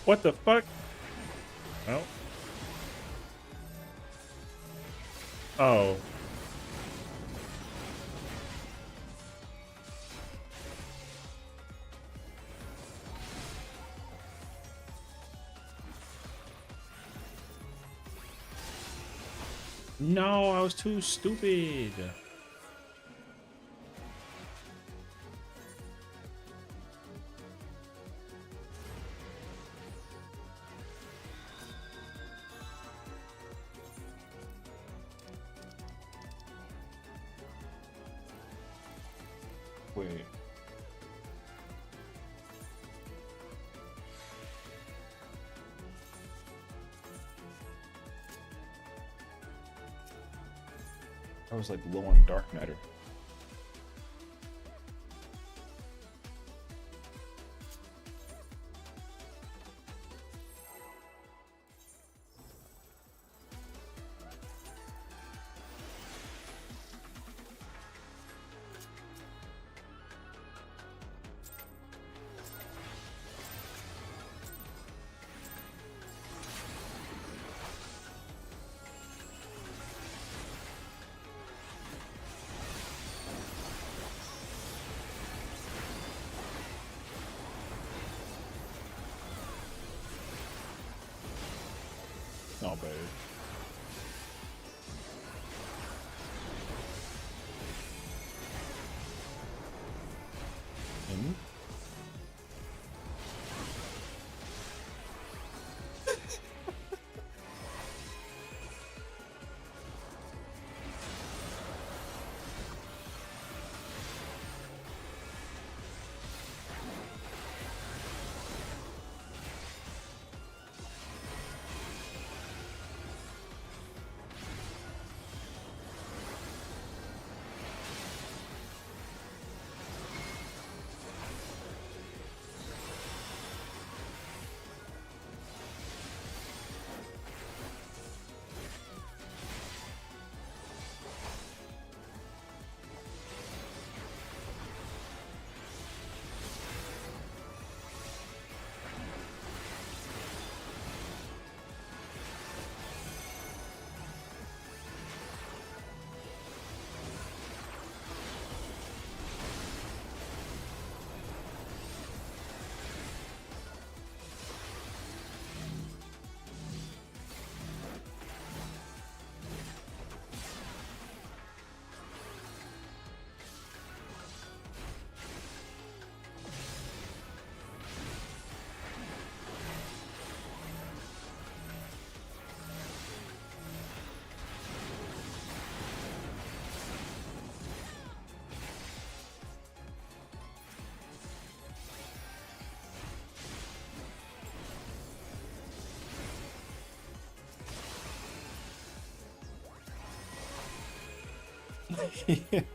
What the fuck? Oh. Oh. No, I was too stupid. Wait. I was like low on dark matter. Not bad. Hmm?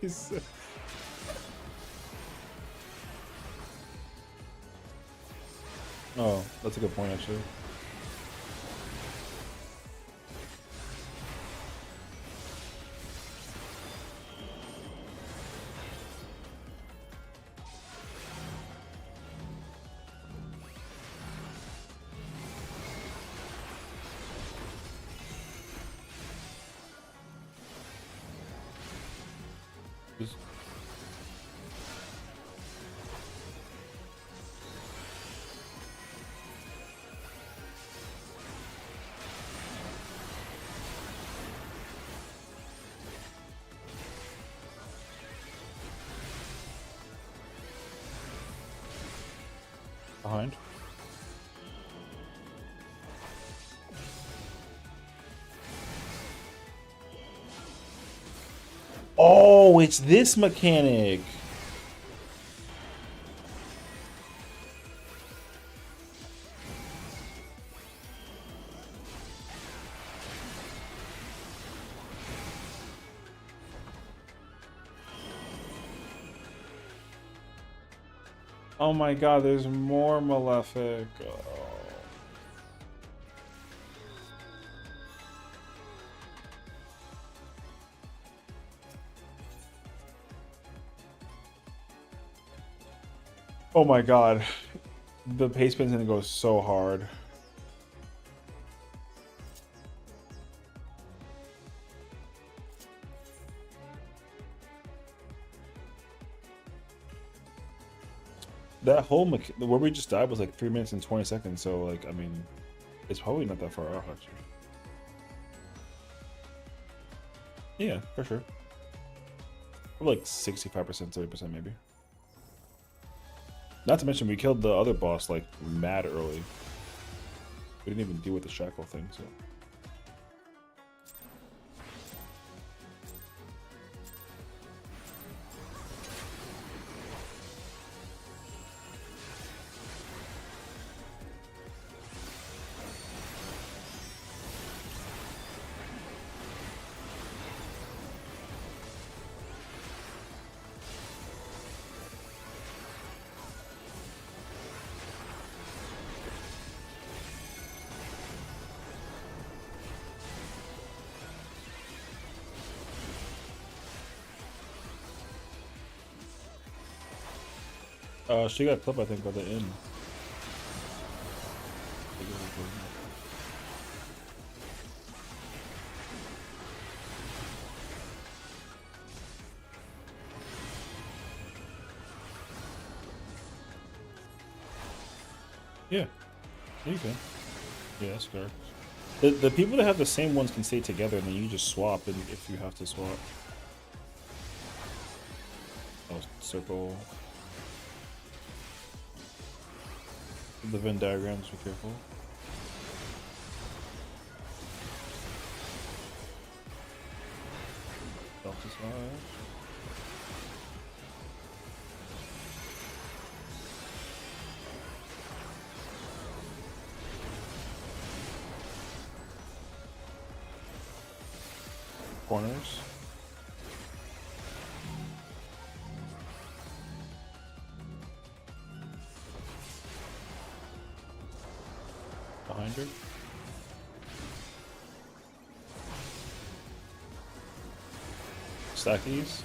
Yes. Oh, that's a good point, actually. Just Behind. Oh, it's this mechanic. Oh my god, there's more Malefic. Oh. Oh my god. The pace spin's gonna go so hard. That whole where we just died was like 3 minutes and 20 seconds, so like, I mean, it's probably not that far off actually. Yeah, for sure. Probably like 65%, 30% maybe. Not to mention we killed the other boss like mad early. We didn't even deal with the shackle thing, so. She got clipped, I think, by the inn. Yeah, you can. Yeah, that's correct. The people that have the same ones can stay together, and then you just swap if you have to swap. Oh, circle. The Venn diagrams, be careful. Delta slash. Corners. Behind her. Stack these.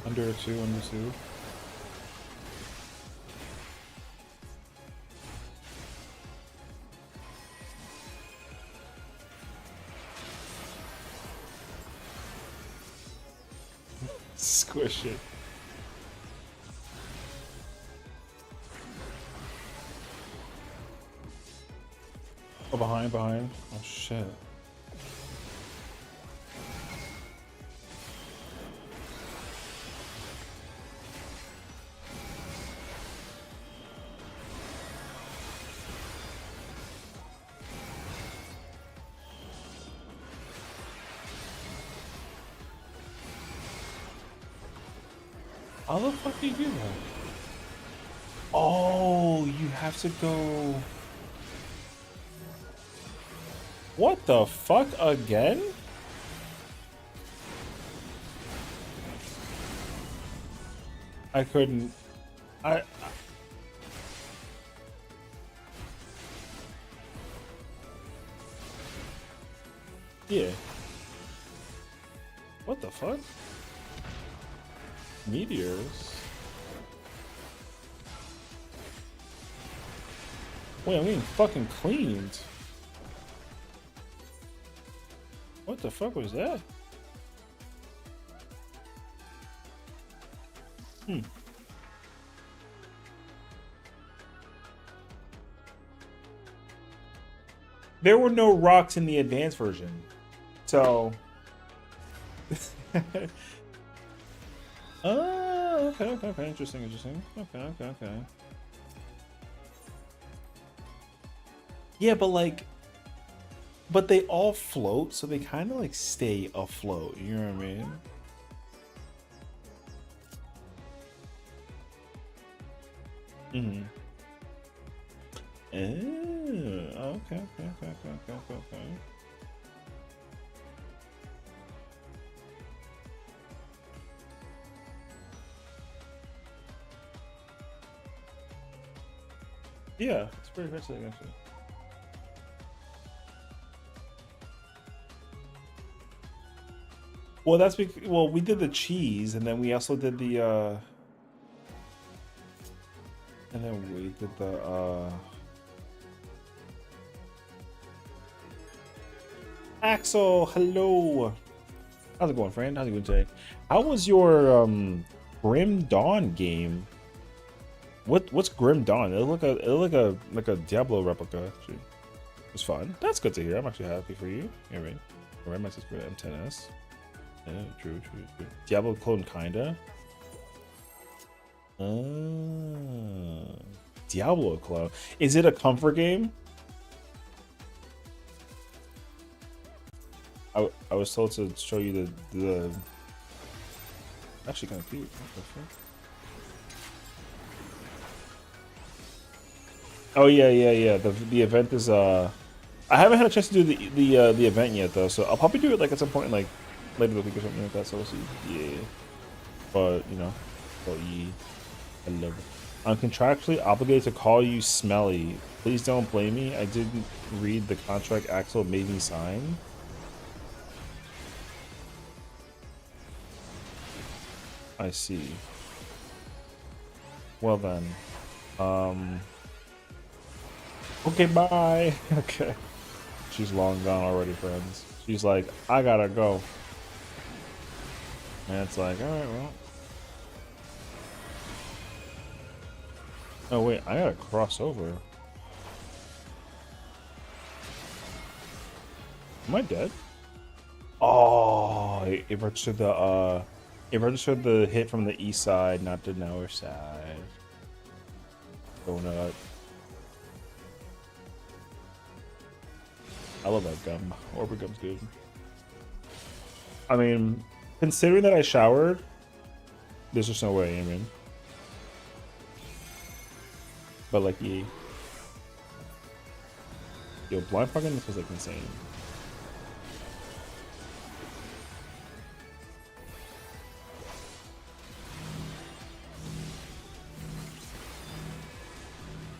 Under a 2, under 2. Squish it. Oh, behind. Oh, shit. How the fuck do you do that? Oh, you have to go... What the fuck again? I couldn't. I yeah. What the fuck? Meteors? Wait, I'm getting fucking cleaned. What the fuck was that? Hmm. There were no rocks in the advanced version. So oh, okay, interesting. Okay. Yeah, but they all float, so they kind of like stay afloat. You know what I mean? Mm-hmm. Oh, okay. Yeah, it's pretty fascinating actually. Well, that's because we did the cheese, and then we also did the and then we did the Axel. Hello, how's it going, friend? How's it going today? How was your Grim Dawn game? What's Grim Dawn? It looked like a Diablo replica. Actually, it was fun. That's good to hear. I'm actually happy for you. You know what I mean? Alright, my sister M10s. Yeah, true. Diablo clone, kinda. Diablo clone. Is it a comfort game? I was told to show you the actually kind of cute. Oh yeah. The event is I haven't had a chance to do the event yet though, so I'll probably do it like at some point like later the week or something like that. So we'll see. Yeah, but you know, I love it. I'm contractually obligated to call you smelly. Please don't blame me. I didn't read the contract Axel made me sign. I see. Well then, okay, bye. Okay. She's long gone already, friends. She's like, I gotta go. And it's like, alright, well. Oh wait, I gotta cross over. Am I dead? Oh, it registered the hit from the east side, not the north side. Donut. I love that gum. Orber gum's good. I mean, considering that I showered, there's just no way, I mean. But like, yeah. Yo, blind fucking feels like insane.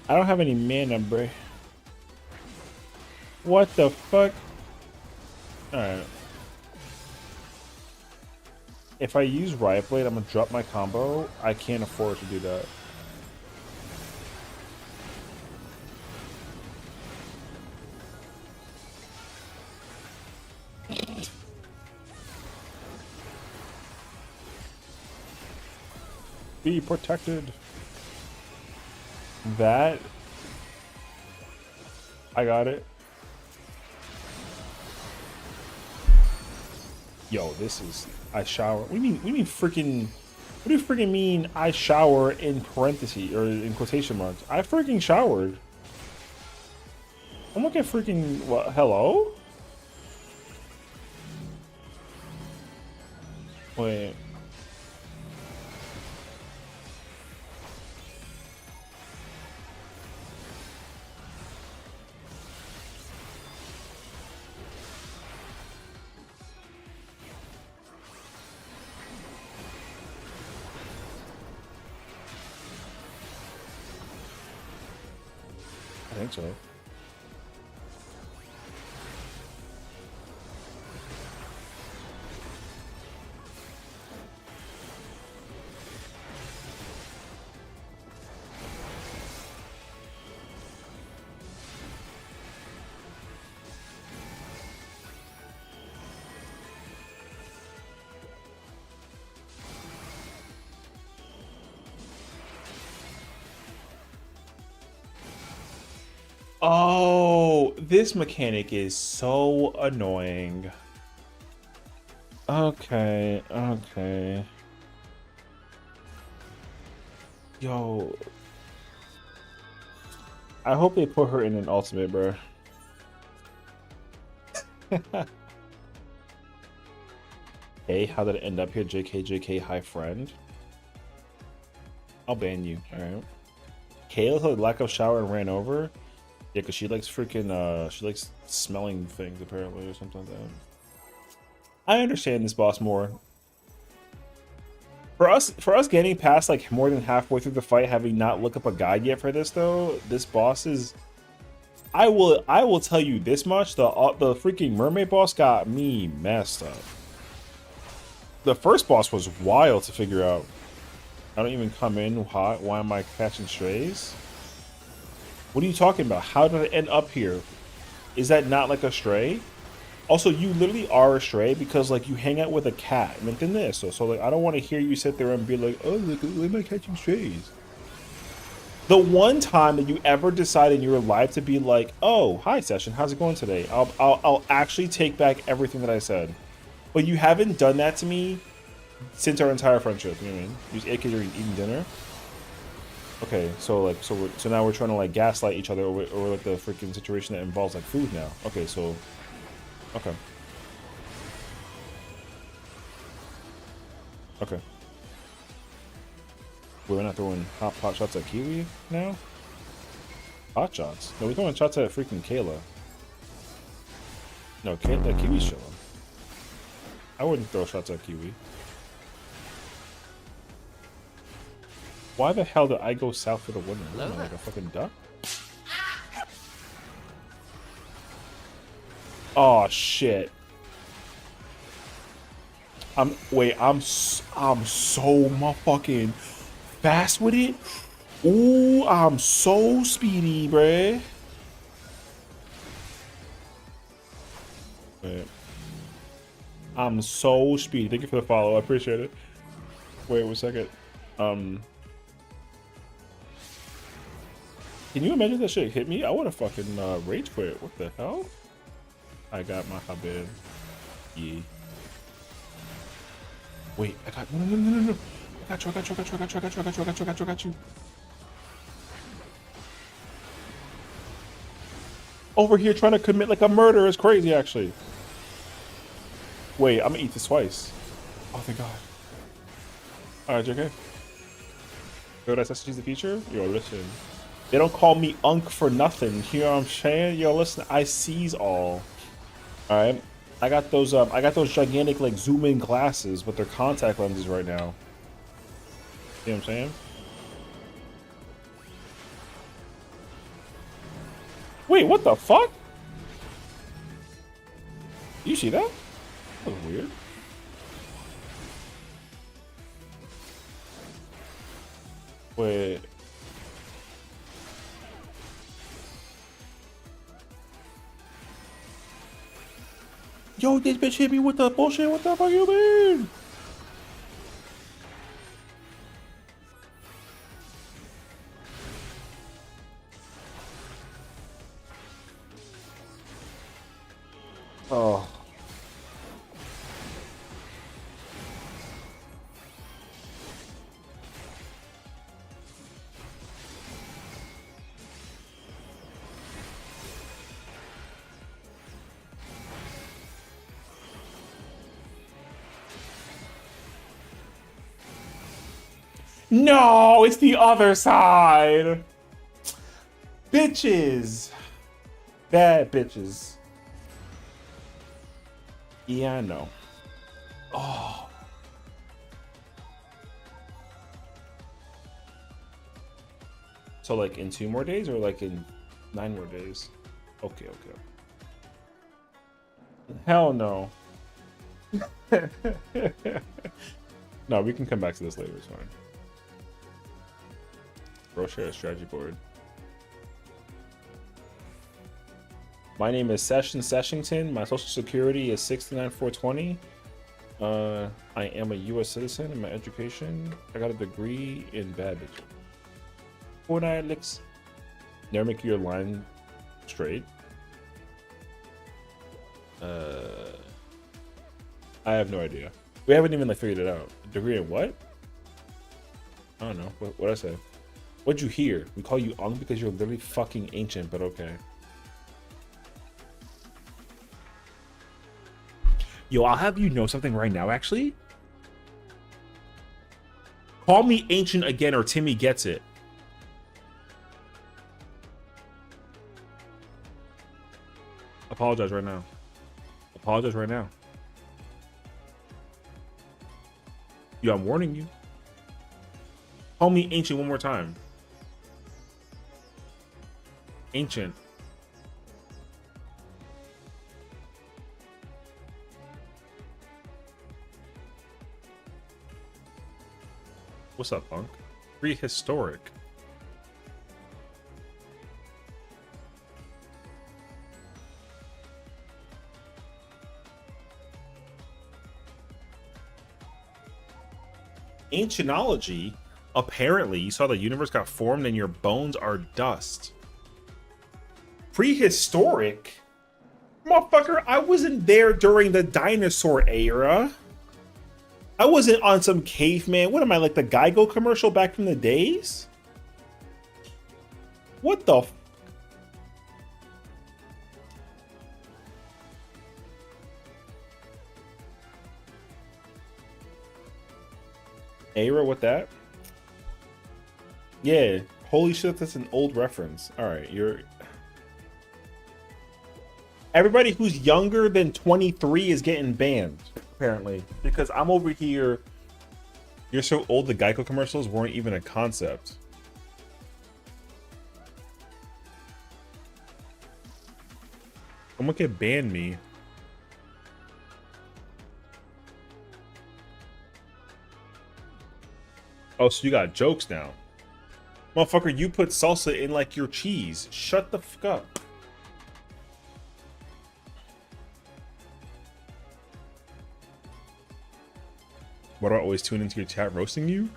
I don't have any mana, bro. What the fuck? Alright. If I use Riot Blade, I'm gonna drop my combo. I can't afford to do that. Be protected. That. I got it. Yo, this is. I shower. What do you mean freaking. What do you freaking mean I shower in parentheses or in quotation marks? I freaking showered. I'm looking freaking. What? Hello? Wait. so. Oh, this mechanic is so annoying. Okay, okay. Yo. I hope they put her in an ultimate, bro. Hey, how did it end up here? JK, hi friend. I'll ban you, alright. Kayla had lack of shower and ran over? Yeah, because she likes freaking, she likes smelling things apparently or something like that. I understand this boss more. For us getting past like more than halfway through the fight, having not looked up a guide yet for this though, this boss is... I will tell you this much, the freaking mermaid boss got me messed up. The first boss was wild to figure out. I don't even come in hot. Why am I catching strays? What are you talking about? How did I end up here? Is that not like a stray? Also, you literally are a stray because like you hang out with a cat. I mean, this. So like I don't want to hear you sit there and be like, oh, look, why am I catching strays? The one time that you ever decide in your life to be like, oh, hi Sessiion, how's it going today? I'll actually take back everything that I said. But you haven't done that to me since our entire friendship. You know what I mean? You just ate because you're eating dinner. Okay, so like, so now we're trying to like gaslight each other over like the freaking situation that involves like food now. Okay, so, okay, okay. We're not throwing hot shots at Kiwi now. Hot shots? No, we're throwing shots at freaking Kayla. No, Kiwi's chilling. I wouldn't throw shots at Kiwi. Why the hell did I go south for the winter? What am I, like a fucking duck? Oh shit! I'm so motherfucking fast with it. Ooh, I'm so speedy, bruh. Wait. I'm so speedy. Thank you for the follow. I appreciate it. Wait 1 second. Can you imagine that shit hit me? I would have fucking rage quit. What the hell? I got my habib. Yeah. Wait, I got no. I got you. Over here trying to commit like a murder is crazy actually. Wait, I'm gonna eat this twice. Oh thank God. Alright, JK. Yo, that's SSG's the feature? Yo, listen. They don't call me Unk for nothing. You know what I'm saying? Yo, listen, I sees all. Alright. I got those gigantic like zoom in glasses, but they're contact lenses right now. You know what I'm saying? Wait, what the fuck? You see that? That was weird. Wait. Yo, this bitch hit me with the bullshit. What the fuck you mean? Oh. No, it's the other side. Bitches. Bad bitches. Yeah, I know. Oh. So like in 2 more days or like in 9 more days. Okay, okay. Hell no. No, we can come back to this later. It's fine. Bro, share a strategy board. My name is Sessiion. My social security is 69420. I am a U.S. citizen in my education. I got a degree in bad bitch. Fortnite licks. Never make your line straight. I have no idea. We haven't even like figured it out. Degree in what? I don't know. What'd I say? What'd you hear? We call you Ong because you're literally fucking ancient, but okay. Yo, I'll have you know something right now, actually. Call me ancient again or Timmy gets it. Apologize right now. Apologize right now. Yo, I'm warning you. Call me ancient one more time. Ancient. What's up, punk? Prehistoric. Ancientology, apparently, you saw the universe got formed and your bones are dust. Prehistoric? Motherfucker, I wasn't there during the dinosaur era. I wasn't on some caveman. What am I, like the Geico commercial back from the days? What the f— era, what that? Yeah, holy shit, that's an old reference. All right, you're— everybody who's younger than 23 is getting banned, apparently, because I'm over here. You're so old, the Geico commercials weren't even a concept. Someone can ban me. Oh, so you got jokes now. Motherfucker, you put salsa in like your cheese. Shut the fuck up. Why do I always tune into your chat roasting you?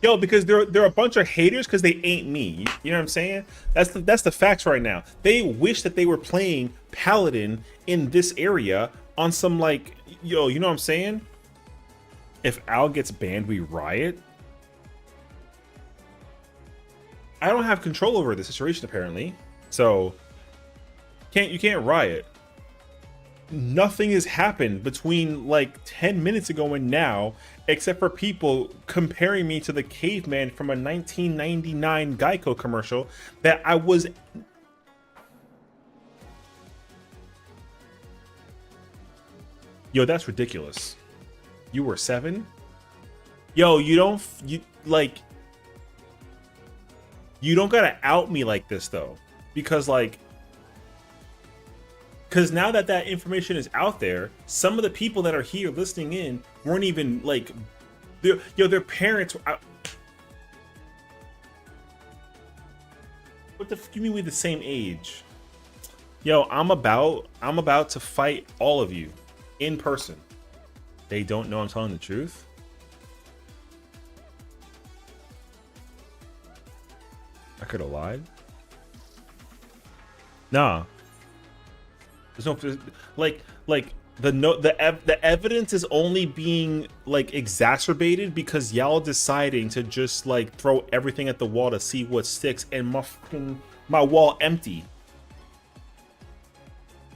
Yo, because they're a bunch of haters because they ain't me. You know what I'm saying? That's the facts right now. They wish that they were playing Paladin in this area on some like, yo, you know what I'm saying? If Al gets banned, we riot. I don't have control over the situation apparently, so you can't riot. Nothing has happened between like 10 minutes ago and now, except for people comparing me to the caveman from a 1999 Geico commercial that I was. Yo, that's ridiculous. You were 7? Yo, you don't gotta out me like this though, because now that information is out there, some of the people that are here listening in weren't even like, their parents were out. What the fuck you mean we the same age? Yo, I'm about to fight all of you in person. They don't know I'm telling the truth. I could have lied. Nah. There's no like the evidence is only being like exacerbated because y'all deciding to just like throw everything at the wall to see what sticks, and my wall empty.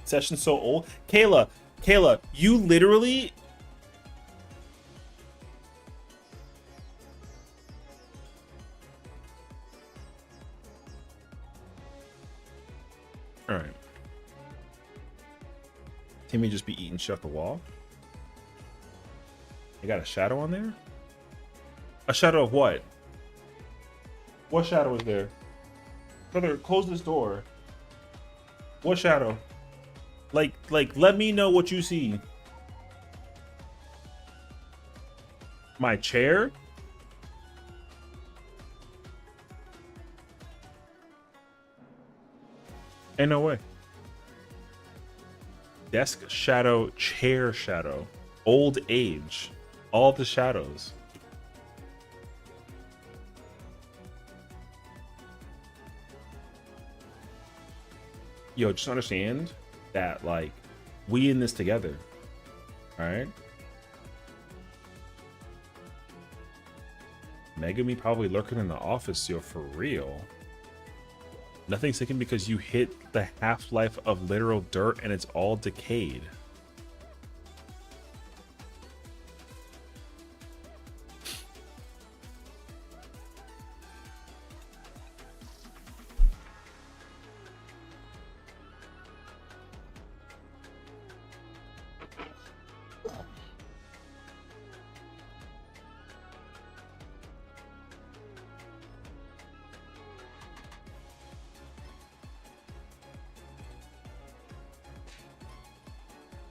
Session so old. Kayla, you literally. All right. Timmy just be eating shit off the wall. You got a shadow on there? A shadow of what? What shadow is there? Brother, close this door. What shadow? Like, let me know what you see. My chair? Ain't no way. Desk shadow, chair shadow, old age, all the shadows. Yo, just understand that, like, we in this together, all right? Megami probably lurking in the office, yo, for real. Nothing's taken because you hit the half-life of literal dirt and it's all decayed.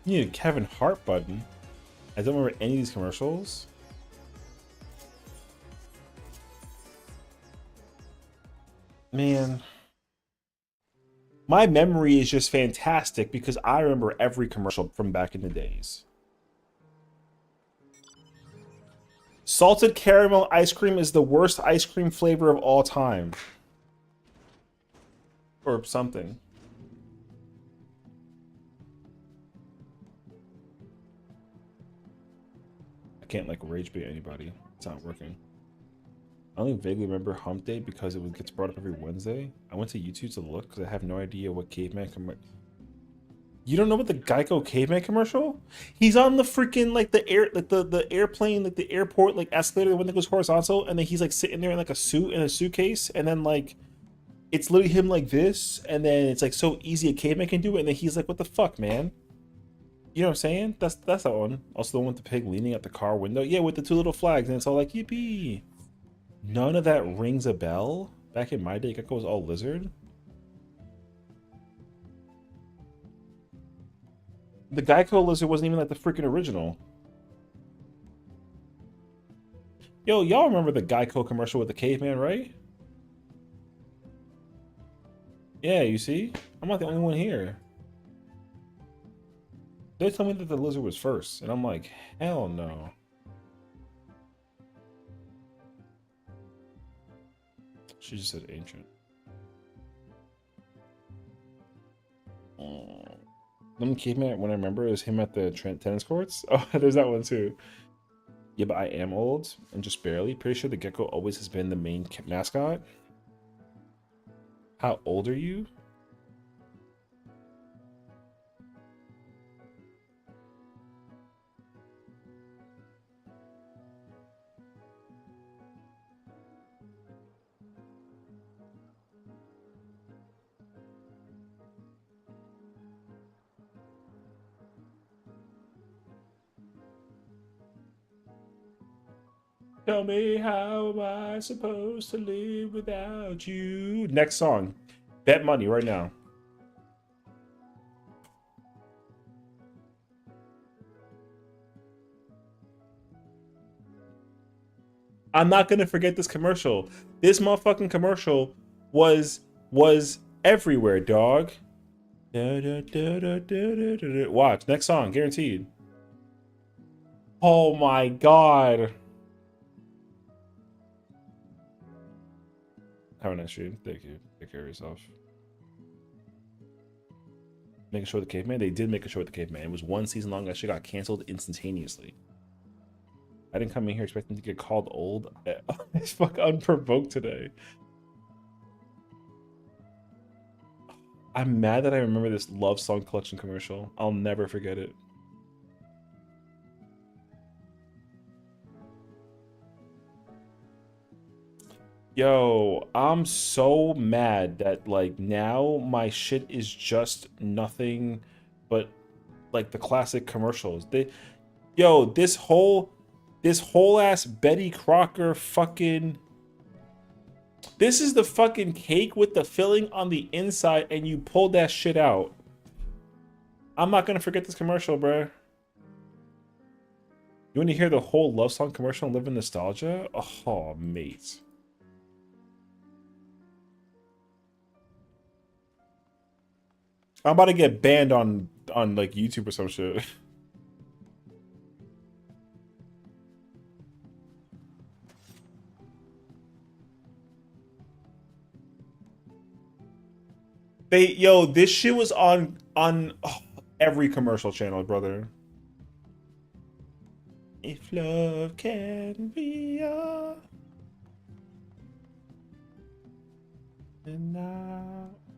You need a Kevin Hart button. I don't remember any of these commercials. Man. My memory is just fantastic because I remember every commercial from back in the days. Salted caramel ice cream is the worst ice cream flavor of all time. Or something. I can't like rage bait anybody. It's not working. I only vaguely remember Hump Day because it gets brought up every Wednesday. I went to YouTube to look because I have no idea what caveman You don't know what the Geico caveman commercial? He's on the freaking like the air like the airplane, like the airport, like escalator, the one that goes horizontal, and then he's like sitting there in like a suit in a suitcase, and then like it's literally him like this, and then it's like so easy a caveman can do it, and then he's like, what the fuck, man? You know what I'm saying? That's that one. Also the one with the pig leaning at the car window. Yeah, with the two little flags, and it's all like yippee. None of that rings a bell. Back in my day, Gecko was all lizard. The Geico lizard wasn't even like the freaking original. Yo, y'all remember the Geico commercial with the caveman, right? Yeah, you see? I'm not the only one here. They told me that the lizard was first, and I'm like, hell no. She just said ancient. Them caveman, when I remember, is him at the tennis courts. Oh, there's that one too. Yeah, but I am old, and just barely. Pretty sure the Gecko always has been the main mascot. How old are you? Tell me, how am I supposed to live without you? Next song. Bet money right now. I'm not gonna forget this commercial. This motherfucking commercial was everywhere, dog. Watch, next song, guaranteed. Oh my god. Have a nice stream. Thank you. Take care of yourself. Make a show with the caveman. They did make a show with the caveman. It was 1 season long. That shit got canceled instantaneously. I didn't come in here expecting to get called old. It's fuck unprovoked today. I'm mad that I remember this Love Song Collection commercial. I'll never forget it. Yo, I'm so mad that like now my shit is just nothing but like the classic commercials. Yo, this whole ass Betty Crocker fucking This is the fucking cake with the filling on the inside, and you pulled that shit out. I'm not gonna forget this commercial, bruh. You want to hear the whole love song commercial and live in nostalgia? Oh, mate. I'm about to get banned on like YouTube or some shit. This shit was on every commercial channel, brother. If love can be a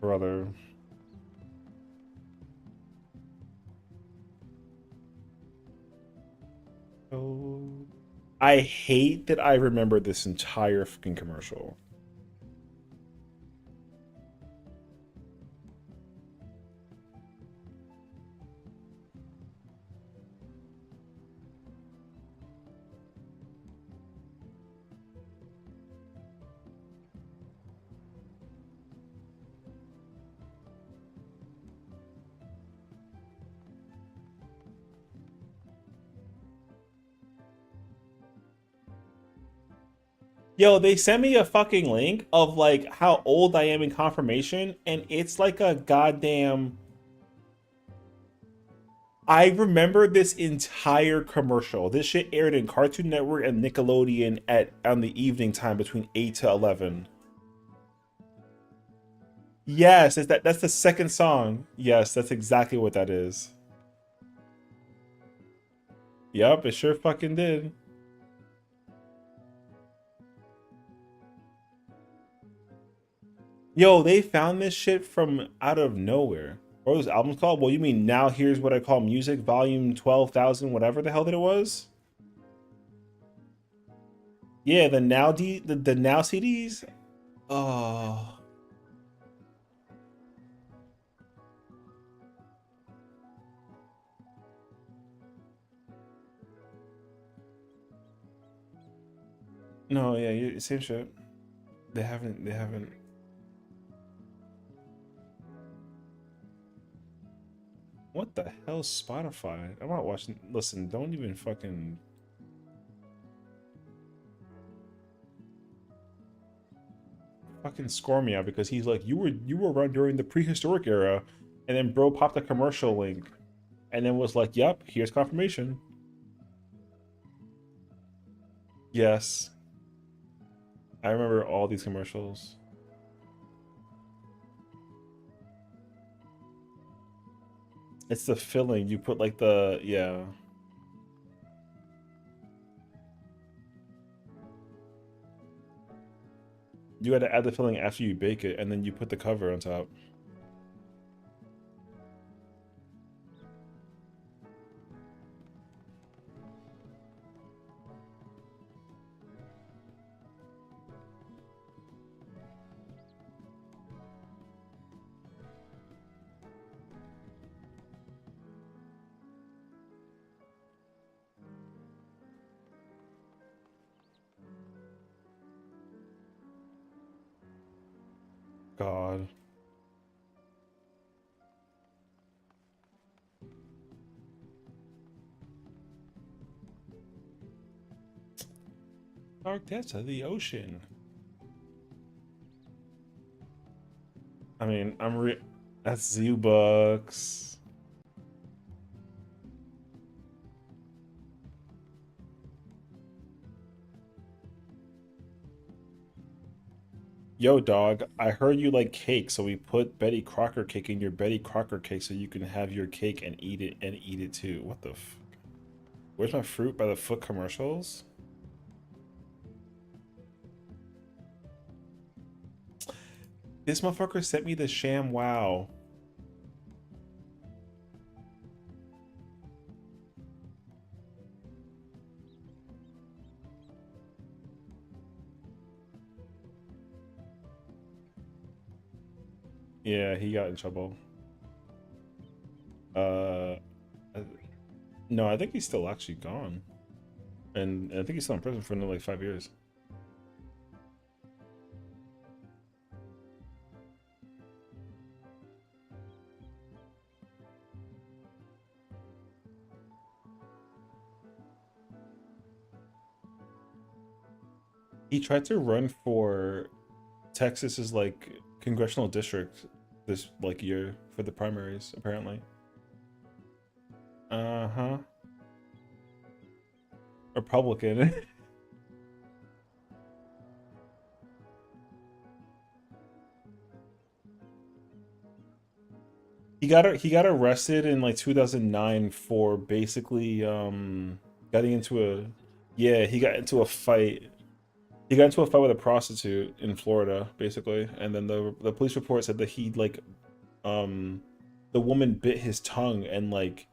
brother. Oh, I hate that I remember this entire fucking commercial. Yo, they sent me a fucking link of like how old I am in confirmation, and it's like a goddamn. I remember this entire commercial. This shit aired in Cartoon Network and Nickelodeon at on the evening time between 8 to 11. Yes, that's the second song. Yes, that's exactly what that is. Yup, it sure fucking did. Yo, they found this shit from out of nowhere. What was the album called? Well, you mean Now Here's What I Call Music, Volume 12,000, whatever the hell that it was? Yeah, the Now CDs. Oh. No, yeah, same shit. They haven't. What the hell, Spotify? I'm not watching. Listen, don't even fucking score me out because he's like, you were around during the prehistoric era, and then bro popped a commercial link, and then was like, yep, here's confirmation. Yes, I remember all these commercials. It's the filling. You put like the yeah. You got to add the filling after you bake it, and then you put the cover on top. God. Dark depths of the ocean. I mean, that's Z-Bucks. Yo, dog, I heard you like cake, so we put Betty Crocker cake in your Betty Crocker cake so you can have your cake and eat it too. What the f? Where's my fruit by the foot commercials? This motherfucker sent me the sham wow. Yeah, he got in trouble. Uh, no, I think he's still actually gone. And I think he's still in prison for another like 5 years. He tried to run for Texas's like congressional district this like year for the primaries, apparently. Uh-huh. Republican. he got arrested in like 2009 for basically getting into a yeah, he got into a fight. He got into a fight with a prostitute in Florida, basically, and then the police report said that he like um the woman bit his tongue and like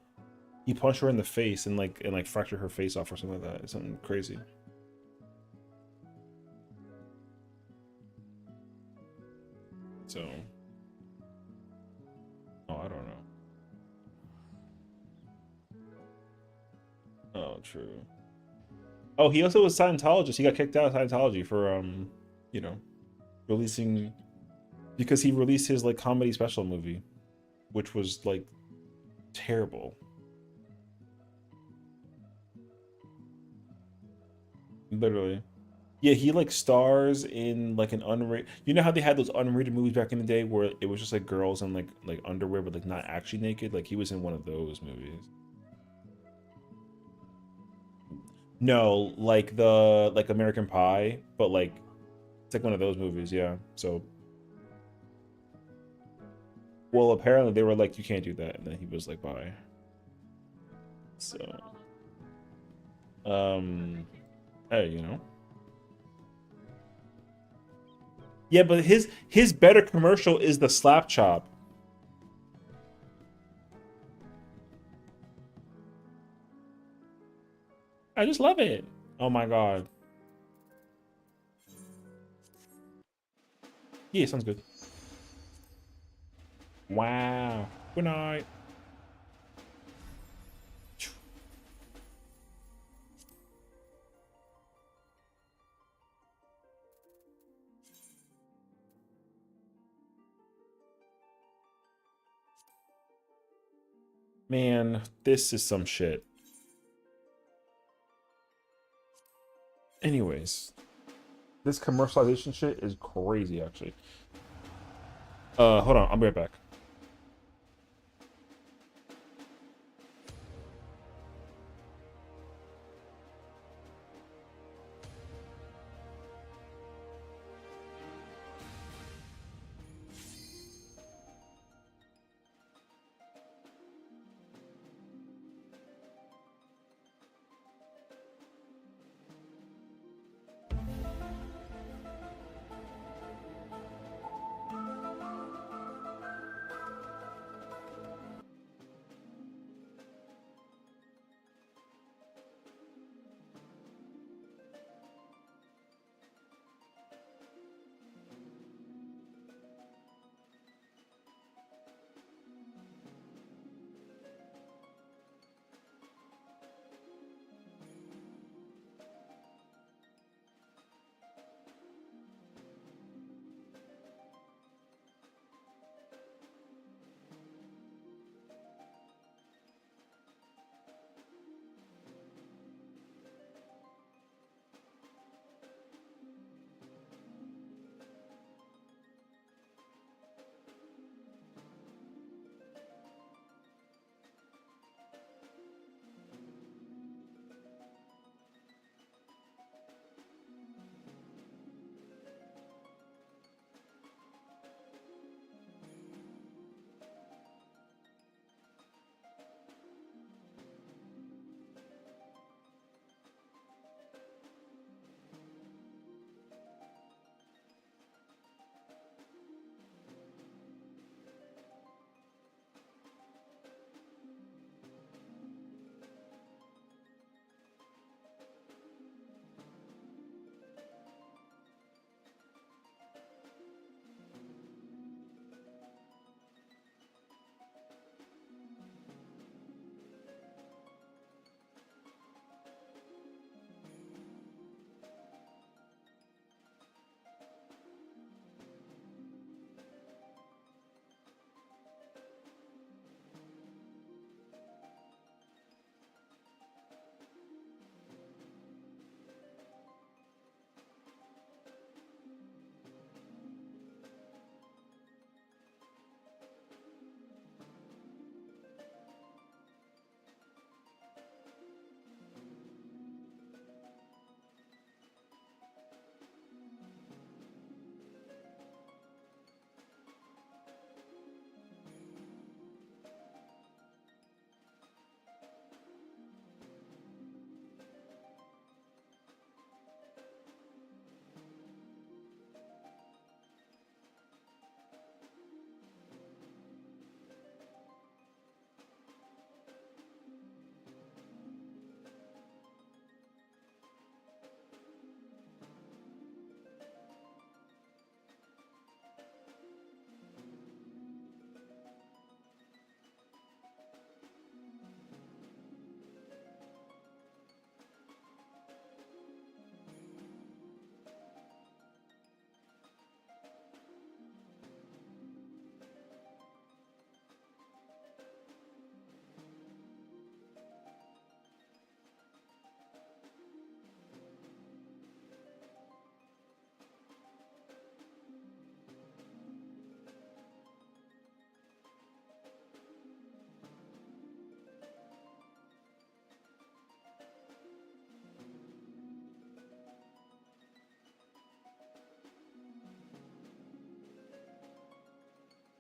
he punched her in the face and fractured her face off or something like that. Something crazy. So, oh, I don't know. Oh, true. Oh, he also was Scientologist. He got kicked out of Scientology for you know, releasing because he released his like comedy special movie, which was like terrible. Literally. Yeah, he like stars in like an unrated. You know how they had those unrated movies back in the day where it was just like girls in like underwear but like not actually naked. Like he was in one of those movies. No, like the like American Pie, but like it's like one of those movies. Yeah. So well, apparently they were like, you can't do that, and then he was like, bye. So um, hey, you know. Yeah, but his better commercial is the slap chop. I just love it. Oh my god. Yeah, sounds good. Wow. Good night. Man, this is some shit. Anyways, this commercialization shit is crazy, actually. Hold on, I'll be right back.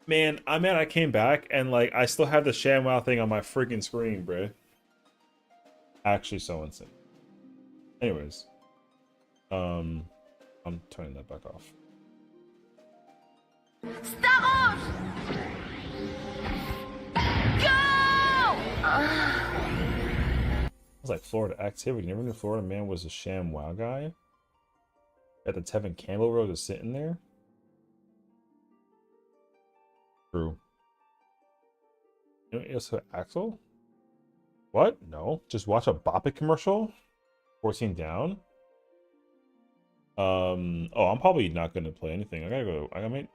Man, I'm mad I came back and like I still have the ShamWow thing on my freaking screen, bro. Actually, so insane. Anyways, um, I'm turning that back off. Stop! Go! It's like Florida activity. Never knew Florida man was a ShamWow guy. At the Tevin Campbell Road just sitting there. True. You know, also Axel? What? No. Just watch a Bop It commercial? 14 down? Oh, I'm probably not gonna play anything. I gotta go. I might.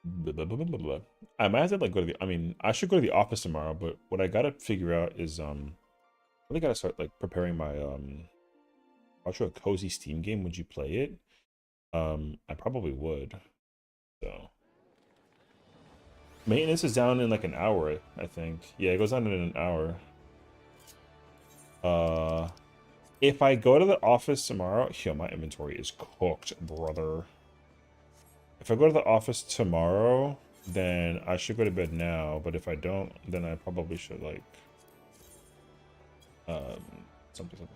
Blah, blah, blah, blah, blah. I might have to like go to the. I mean, I should go to the office tomorrow, but what I gotta figure out is I really gotta start like preparing my watch a cozy Steam game. Would you play it? I probably would. So maintenance is down in like an hour, I think. Yeah, it goes down in an hour. If I go to the office tomorrow, yo, my inventory is cooked, brother. If I go to the office tomorrow, then I should go to bed now. But if I don't, then I probably should like um something.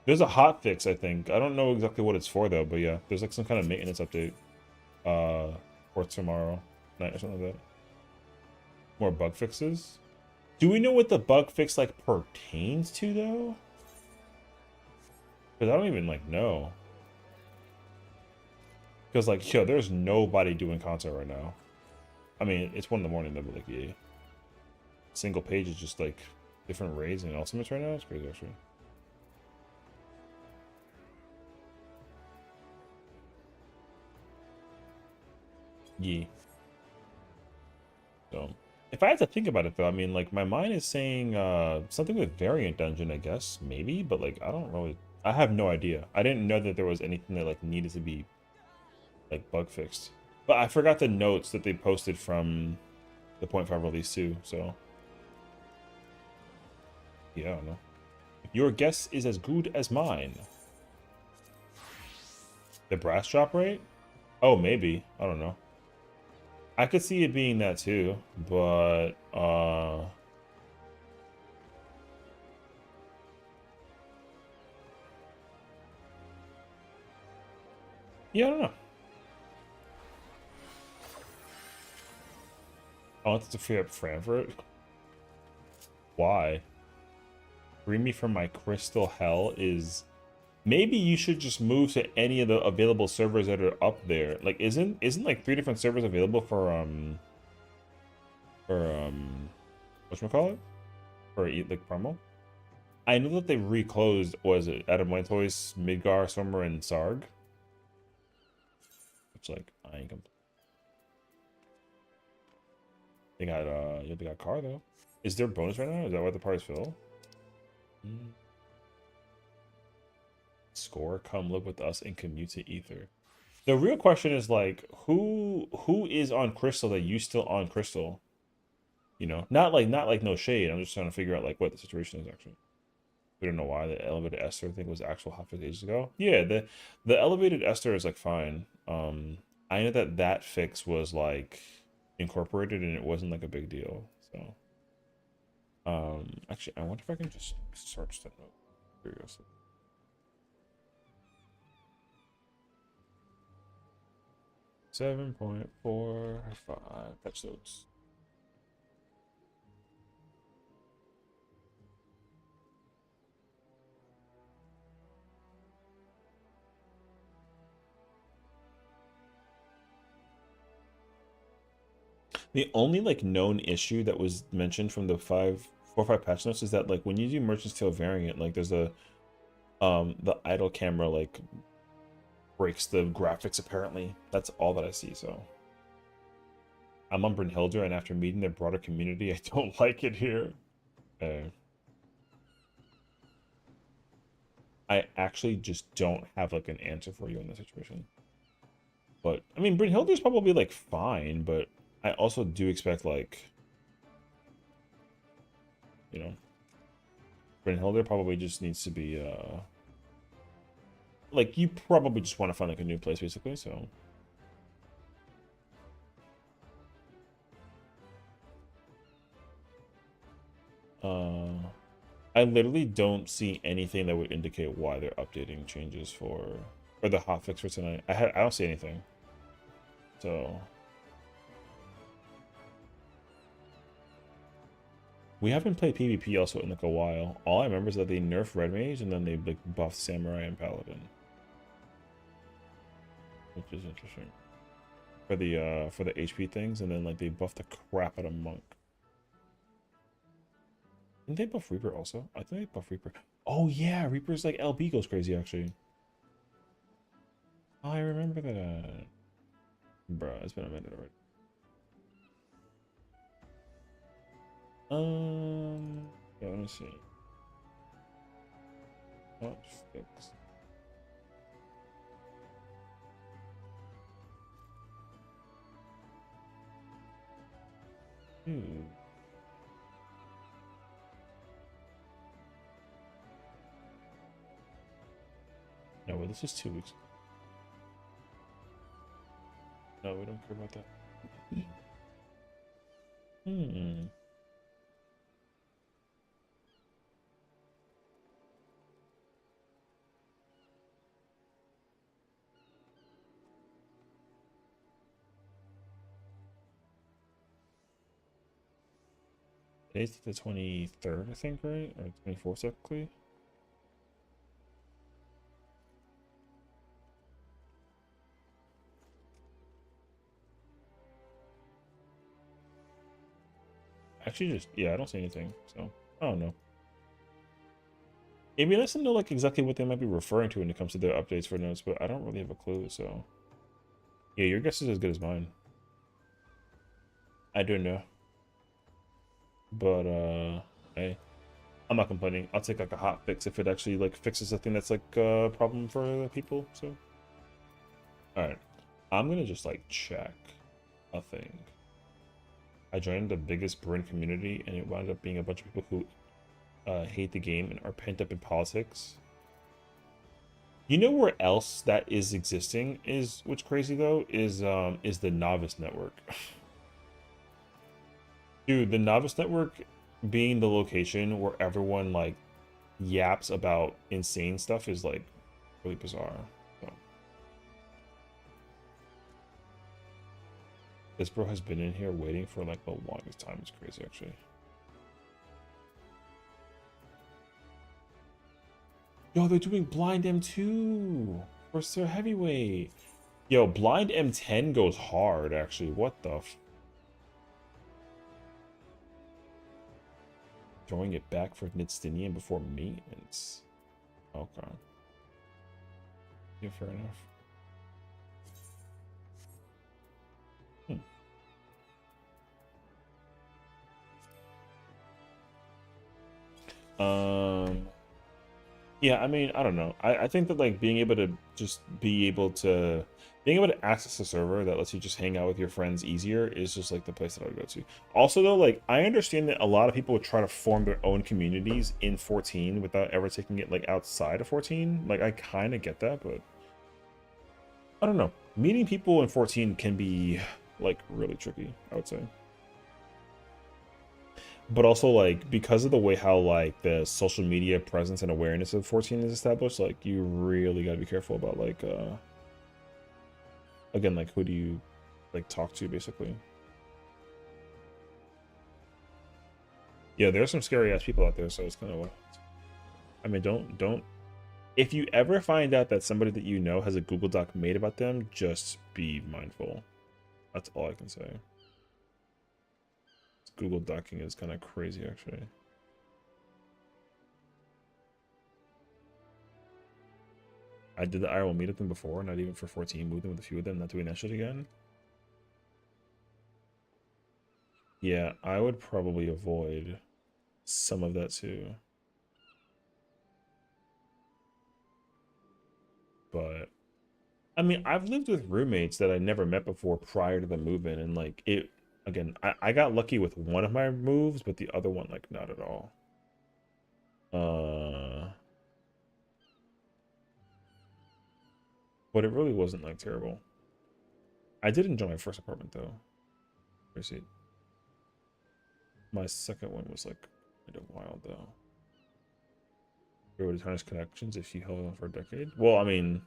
There's a hot fix, I think. I don't know exactly what it's for though, but yeah, there's like some kind of maintenance update for tomorrow night or something like that. More bug fixes. Do we know what the bug fix like pertains to though? Because I don't even like know. Because like, yo, there's nobody doing content right now. I mean, it's 1 in the morning though, but like, yeah. Single page is just like different raids and ultimates right now. It's crazy actually. Yeah. So if I had to think about it though, I mean like my mind is saying something with variant dungeon, I guess, maybe, but like I don't really I have no idea. I didn't know that there was anything that like needed to be like bug fixed. But I forgot the notes that they posted from the 0.5 release too, so yeah, I don't know. Your guess is as good as mine. The brass drop rate? Oh, maybe. I don't know. I could see it being that too, but yeah, I don't know. I wanted to free up Frankfurt. Why? Free me from my crystal hell is maybe you should just move to any of the available servers that are up there. Like isn't like 3 different servers available for whatchamacallit? For like promo? I know that they reclosed, was it Adamantois, Midgar, Swimmer, and Sarg? Which like I ain't they got car though. Is there bonus right now? Is that what the parties fill? Score, come live with us and commute to Ether. The real question is like who is on Crystal that you still on Crystal? You know, not like no shade. I'm just trying to figure out like what the situation is actually. We don't know why the elevated Esther thing was actual hot fix ages ago. Yeah, the elevated Esther is like fine. I know that that fix was like incorporated and it wasn't like a big deal. So, actually, I wonder if I can just search that note. Curiosity. 7.45 patch notes. The only like known issue that was mentioned from the 4.5 patch notes is that like when you do Merchant's Tale variant, like there's a the idle camera like breaks the graphics apparently. That's all that I see, so. I'm on Brynhildr and after meeting the broader community, I don't like it here. I actually just don't have like an answer for you in this situation. But I mean Brynhildr's probably like fine, but I also do expect like you know Brynhildr probably just needs to be like you probably just want to find like a new place basically, so I literally don't see anything that would indicate why they're updating changes for or the hotfix for tonight. I don't see anything. So we haven't played PvP also in like a while. All I remember is that they nerfed Red Mage and then they like buffed Samurai and Paladin, which is interesting for the HP things, and then like they buffed the crap out of Monk. Didn't they buff Reaper also? I think they buff Reaper. Oh yeah, Reaper's like LB goes crazy actually. Oh, I remember that. Bruh, it's been a minute already. Yeah, let me see. What fix? No, wait, this is 2 weeks. No, we don't care about that. Hmm. Today's the 23rd, I think, right? Or 24th, technically. Actually, just, yeah, I don't see anything, so I don't know. It'd be nice to know, like, exactly what they might be referring to when it comes to their updates for notes, but I don't really have a clue, so. Yeah, your guess is as good as mine. I don't know. But, hey, I'm not complaining. I'll take, like, a hot fix if it actually, like, fixes something that's, like, a problem for people, so. Alright. I'm gonna just, like, check a thing. I joined the biggest Bryn community, and it wound up being a bunch of people who hate the game and are pent up in politics. You know where else that is existing is what's crazy though is the novice network. Dude, the novice network being the location where everyone like yaps about insane stuff is like really bizarre. So. This bro has been in here waiting for like the longest time. It's crazy actually. Yo, they're doing blind M2 for Sir Heavyweight. Yo, blind M10 goes hard, actually. What the f... Throwing it back for Nidstinian before maintenance. Okay. Yeah, fair enough. Yeah, I mean, I don't know. I think that like being able to just being able to access a server that lets you just hang out with your friends easier is just like the place that I would go to. Also though, like I understand that a lot of people would try to form their own communities in 14 without ever taking it like outside of 14. Like I kind of get that, but I don't know. Meeting people in 14 can be like really tricky, I would say. But also like because of the way how like the social media presence and awareness of 14 is established, like you really got to be careful about like again, like who do you like talk to basically. Yeah, there's some scary ass people out there, so it's kind of, I mean, don't if you ever find out that somebody that you know has a Google Doc made about them, just be mindful. That's all I can say. Google Docking is kind of crazy actually. I did the IRL meetup thing before, not even for 14, moved in with a few of them, not doing that shit again. Yeah, I would probably avoid some of that too. But I mean, I've lived with roommates that I never met before prior to the move-in, and like it again, I got lucky with one of my moves, but the other one like not at all. But it really wasn't like terrible. I did enjoy my first apartment though. Where's it? My second one was like Kind of wild though. Everybody tarnish connections if you held on for a decade. Well, I mean,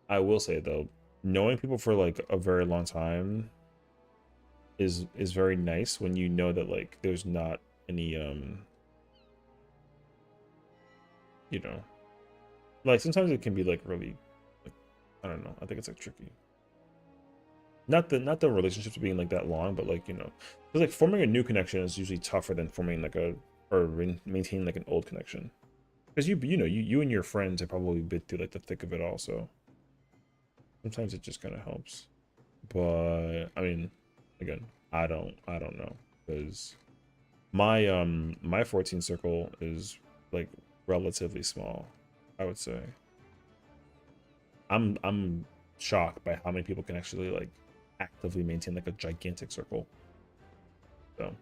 I will say though, knowing people for like a very long time is very nice when you know that like there's not any you know, like sometimes it can be like really like, I don't know, I think it's like tricky. Not the relationships being like that long, but like, you know, because like forming a new connection is usually tougher than forming like a or maintaining like an old connection, because you know you and your friends have probably been through like the thick of it all, so sometimes it just kind of helps. But I mean, again, I don't know, because my 14 circle is like relatively small, I would say. I'm shocked by how many people can actually like actively maintain like a gigantic circle. So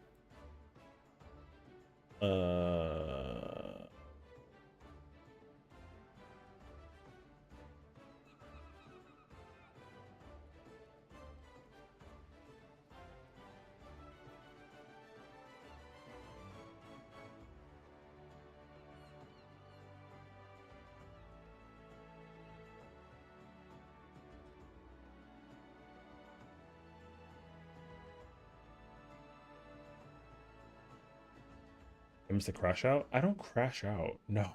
I missed the crash out. I don't crash out, no.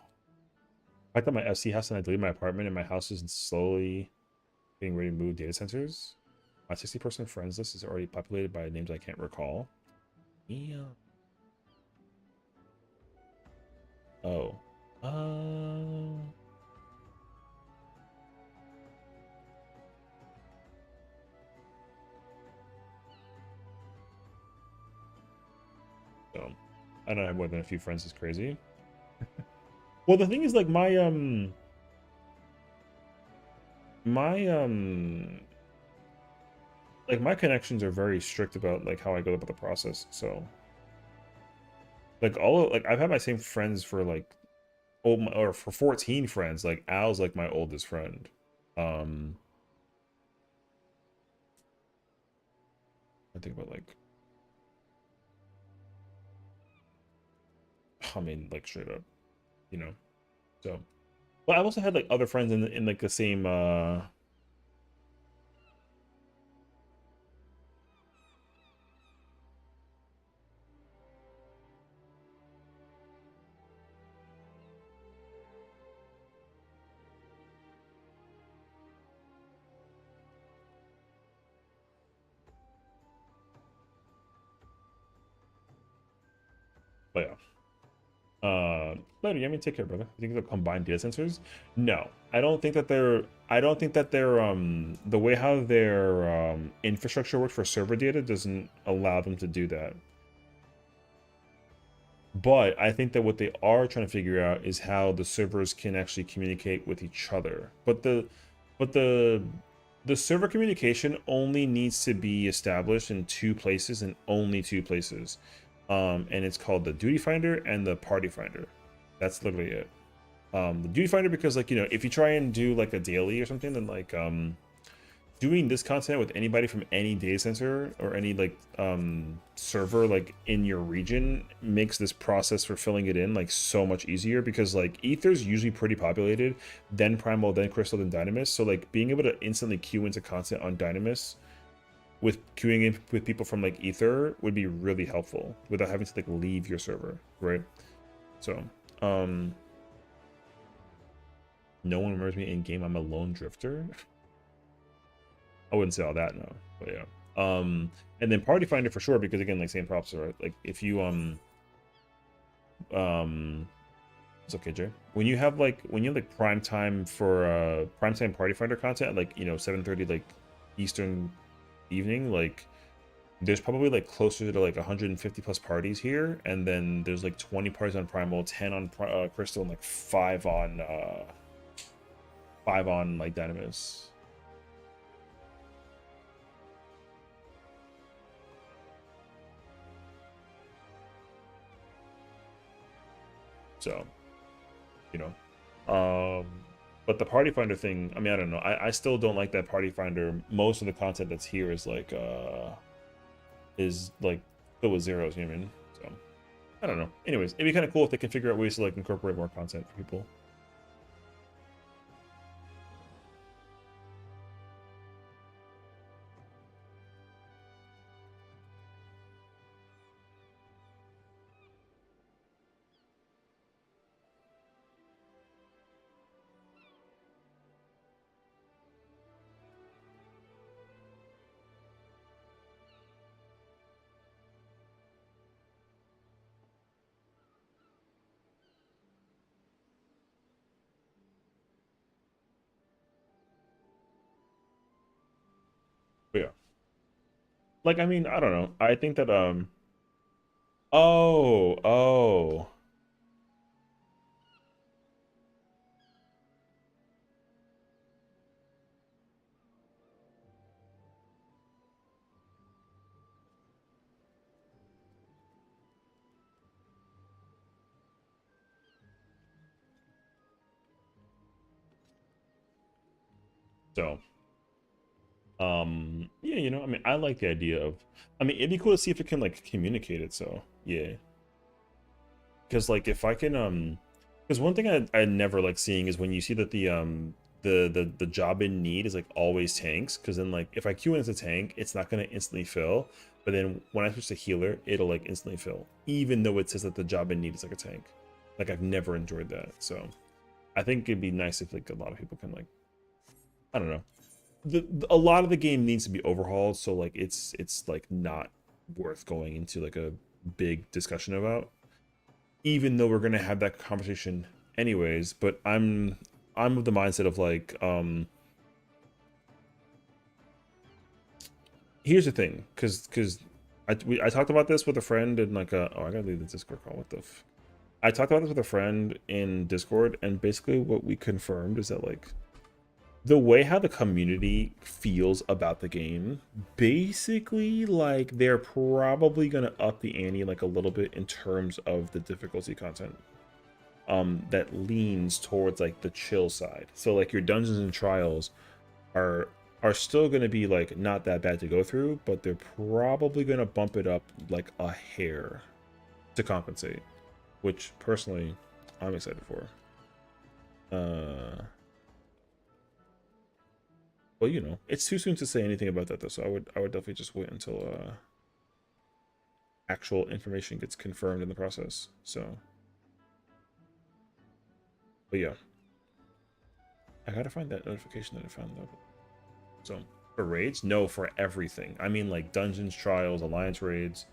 I thought my FC house and I deleted my apartment and my house is slowly getting ready to move data centers. My 60-person friends list is already populated by names I can't recall. Yeah. Oh. So I don't have more than a few friends is crazy. Well, the thing is like my like my connections are very strict about like how I go about the process. So like like I've had my same friends for like or for 14 friends. Like Al's like my oldest friend. Um I think about like I mean like straight up, you know. So but I've also had like other friends in like the same but yeah. Later, yeah, I mean, take care, brother. You think they'll combine data sensors? No, I don't think that they're. I don't think that they're. The way how their infrastructure works for server data doesn't allow them to do that. But I think that what they are trying to figure out is how the servers can actually communicate with each other. But the server communication only needs to be established in two places and only two places. And it's called the duty finder and the party finder. That's literally it. The duty finder, because like, you know, if you try and do like a daily or something, then like doing this content with anybody from any data center or any like server like in your region makes this process for filling it in like so much easier, because like Ether's usually pretty populated, then Primal, then Crystal, then Dynamis. So like being able to instantly queue into content on Dynamis with queuing in with people from like Ether would be really helpful without having to like leave your server, right? So no one remembers me in game. I'm a lone drifter. I wouldn't say all that, no, but yeah. And then Party Finder for sure, because again, like same props, right? Like if you it's okay, Jay. When you have like prime time for prime time Party Finder content, like, you know, 7:30 like Eastern evening, like there's probably like closer to like 150 plus parties here, and then there's like 20 parties on Primal, 10 on Crystal, and like 5 on like Dynamis. So, you know, but the party finder thing, I mean, I don't know. I still don't like that party finder. Most of the content that's here is like filled with zeros, you know what I mean? So I don't know. Anyways, it'd be kind of cool if they can figure out ways to like incorporate more content for people. But yeah. Like, I mean, I don't know. I think that oh. So, yeah, you know, I mean, I like the idea of, I mean, it'd be cool to see if it can like communicate it. So, yeah. Because like if I can because one thing I never like seeing is when you see that the job in need is like always tanks, because then like if I queue in as a tank, it's not gonna instantly fill, but then when I switch to healer, it'll like instantly fill, even though it says that the job in need is like a tank. Like I've never enjoyed that. So I think it'd be nice if like a lot of people can like, I don't know, a lot of the game needs to be overhauled, so like it's like not worth going into like a big discussion about, even though we're gonna have that conversation anyways. But I'm of the mindset of like, here's the thing, because I talked about this with a friend in like a, oh, I gotta leave the Discord call. What the I talked about this with a friend in Discord, and basically what we confirmed is that like the way how the community feels about the game, basically like they're probably gonna up the ante like a little bit in terms of the difficulty content. That leans towards like the chill side. So like your dungeons and trials are still going to be like not that bad to go through, but they're probably going to bump it up like a hair to compensate, which personally I'm excited for. Well, you know, it's too soon to say anything about that though, so I would definitely just wait until actual information gets confirmed in the process. So, but yeah, I gotta find that notification that I found though. So for raids, no, for everything. I mean like dungeons, trials, alliance raids,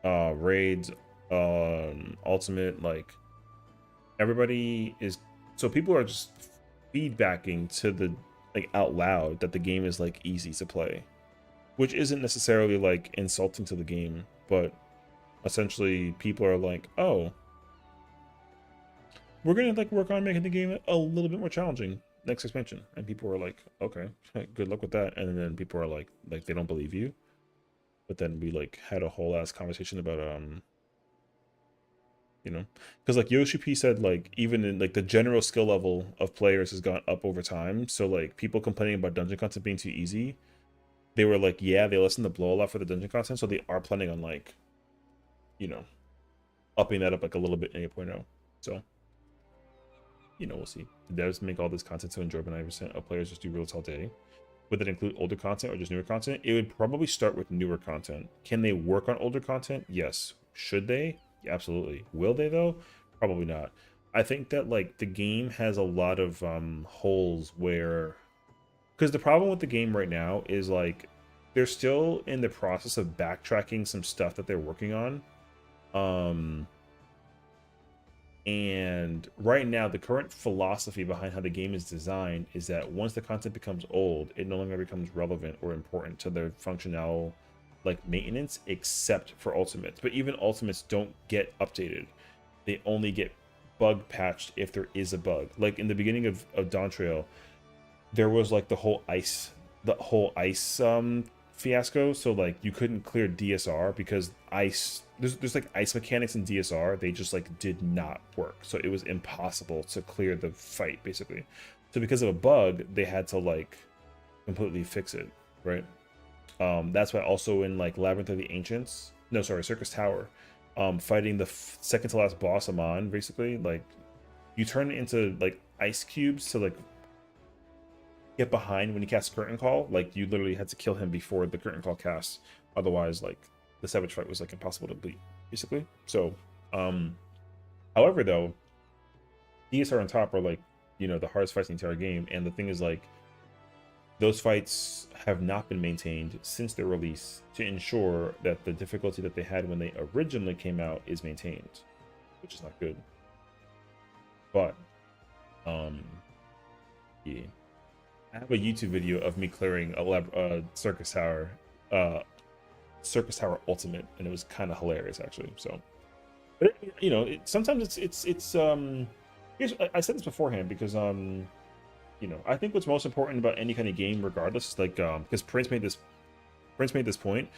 raids, ultimate, like everybody is, so people are just feedbacking to the like out loud that the game is like easy to play, which isn't necessarily like insulting to the game, but essentially people are like, oh, we're gonna like work on making the game a little bit more challenging next expansion. And people are like, okay, good luck with that. And then people are like they don't believe you. But then we like had a whole ass conversation about you know, because like Yoshi P said, like even in like the general skill level of players has gone up over time. So like people complaining about dungeon content being too easy, they were like, yeah, they listen to Blow a lot for the dungeon content, so they are planning on like, you know, upping that up like a little bit in 8.0. So, you know, we'll see. The devs make all this content to enjoy, but 90% of players just do reels all day. Would that include older content or just newer content? It would probably start with newer content. Can they work on older content? Yes. Should they? Yeah, absolutely. Will they though? Probably not. I think that like the game has a lot of holes where, because the problem with the game right now is like they're still in the process of backtracking some stuff that they're working on. And right now, the current philosophy behind how the game is designed is that once the content becomes old, it no longer becomes relevant or important to their functional like maintenance, except for ultimates. But even ultimates don't get updated. They only get bug patched if there is a bug. Like in the beginning of Dawn Trail, there was like the whole ice fiasco. So like you couldn't clear DSR because ice, there's like ice mechanics in DSR, they just like did not work, so it was impossible to clear the fight basically. So because of a bug, they had to like completely fix it, right? That's why also in like Labyrinth of the Ancients, no sorry, Circus Tower, fighting the second to last boss Amon, basically. Like, you turn it into like ice cubes to like get behind when he casts Curtain Call. Like, you literally had to kill him before the Curtain Call casts. Otherwise, like, the Savage fight was like impossible to beat, basically. So, however, though, DSR on top are like, you know, the hardest fights in the entire game. And the thing is, like, those fights have not been maintained since their release to ensure that the difficulty that they had when they originally came out is maintained, which is not good. But, yeah. I have a YouTube video of me clearing a Circus Tower Ultimate, and it was kind of hilarious, actually. So, but you know, sometimes it's here's, I said this beforehand because you know, I think what's most important about any kind of game, regardless, is like because Prince made this point.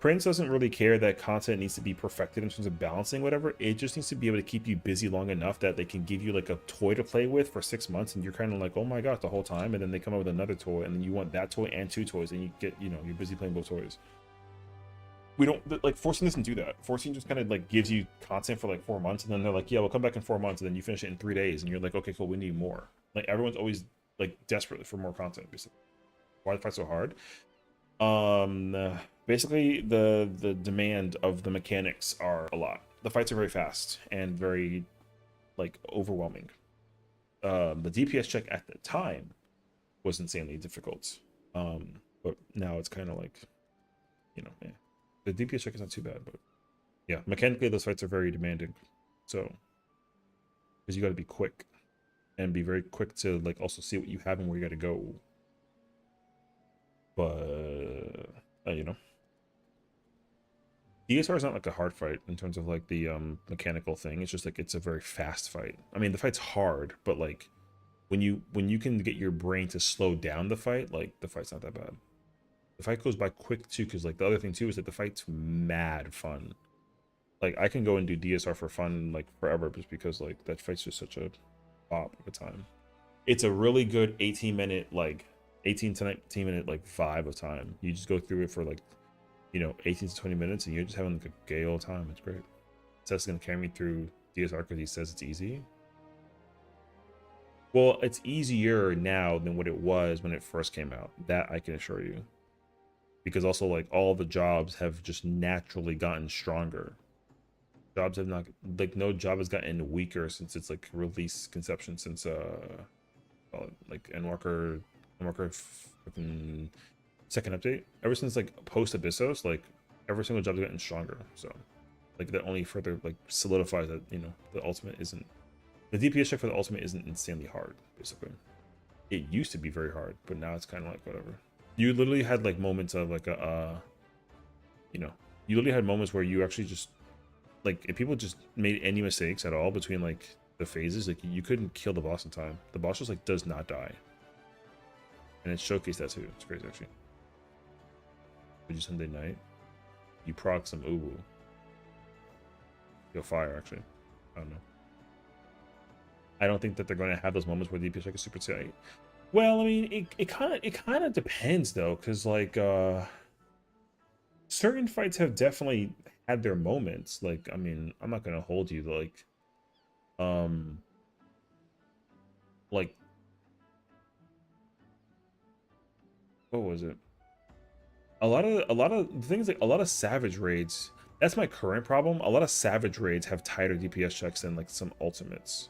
Prince doesn't really care that content needs to be perfected in terms of balancing whatever. It just needs to be able to keep you busy long enough that they can give you like a toy to play with for 6 months, and you're kind of like, oh my god, the whole time. And then they come up with another toy, and then you want that toy and 2 toys, and you get, you know, you're busy playing both toys. We don't like forcing doesn't do that. Forcing just kind of like gives you content for like 4 months, and then they're like, yeah, we'll come back in 4 months, and then you finish it in 3 days, and you're like, okay, cool, we need more. Like, everyone's always like desperate for more content, basically. Why the fight so hard? Basically the demand of the mechanics are a lot. The fights are very fast and very like overwhelming. The DPS check at the time was insanely difficult, but now it's kind of like, you know, yeah, the DPS check is not too bad, but yeah, mechanically those fights are very demanding. So, because you got to be quick and be very quick to like also see what you have and where you got to go. But you know, DSR is not like a hard fight in terms of like the mechanical thing. It's just like it's a very fast fight. I mean, the fight's hard, but like when you can get your brain to slow down the fight, like the fight's not that bad. The fight goes by quick too, because like the other thing too is that the fight's mad fun. Like, I can go and do DSR for fun like forever just because like that fight's just such a bop of a time. It's a really good 18-minute like 18 to 19 minute like vibe of time. You just go through it for like, you know, 18 to 20 minutes, and you're just having like a gay old time. It's great. Seth's gonna carry me through DSR because he says it's easy. Well, it's easier now than what it was when it first came out. That I can assure you. Because also like all the jobs have just naturally gotten stronger. Jobs have not, like, no job has gotten weaker since its like release conception, since like Endwalker fucking second update. Ever since like post Abyssos, like every single job's gotten stronger. So like that only further like solidifies that, you know, the ultimate isn't, the DPS check for the ultimate isn't insanely hard, basically. It used to be very hard, but now it's kind of like whatever. You literally had like moments of like you know, you literally had moments where you actually just like, if people just made any mistakes at all between like the phases, like you couldn't kill the boss in time. The boss just like does not die, and it showcased that too. It's crazy, actually. Would you Sunday night? You proc some uwu. You'll fire, actually. I don't know. I don't think that they're going to have those moments where the DPS check is super tight. Well, I mean, it kind of depends though, because like certain fights have definitely had their moments. Like, I mean, I'm not gonna hold you like what was it? A lot of things, like a lot of Savage raids. That's my current problem. A lot of Savage raids have tighter DPS checks than like some ultimates.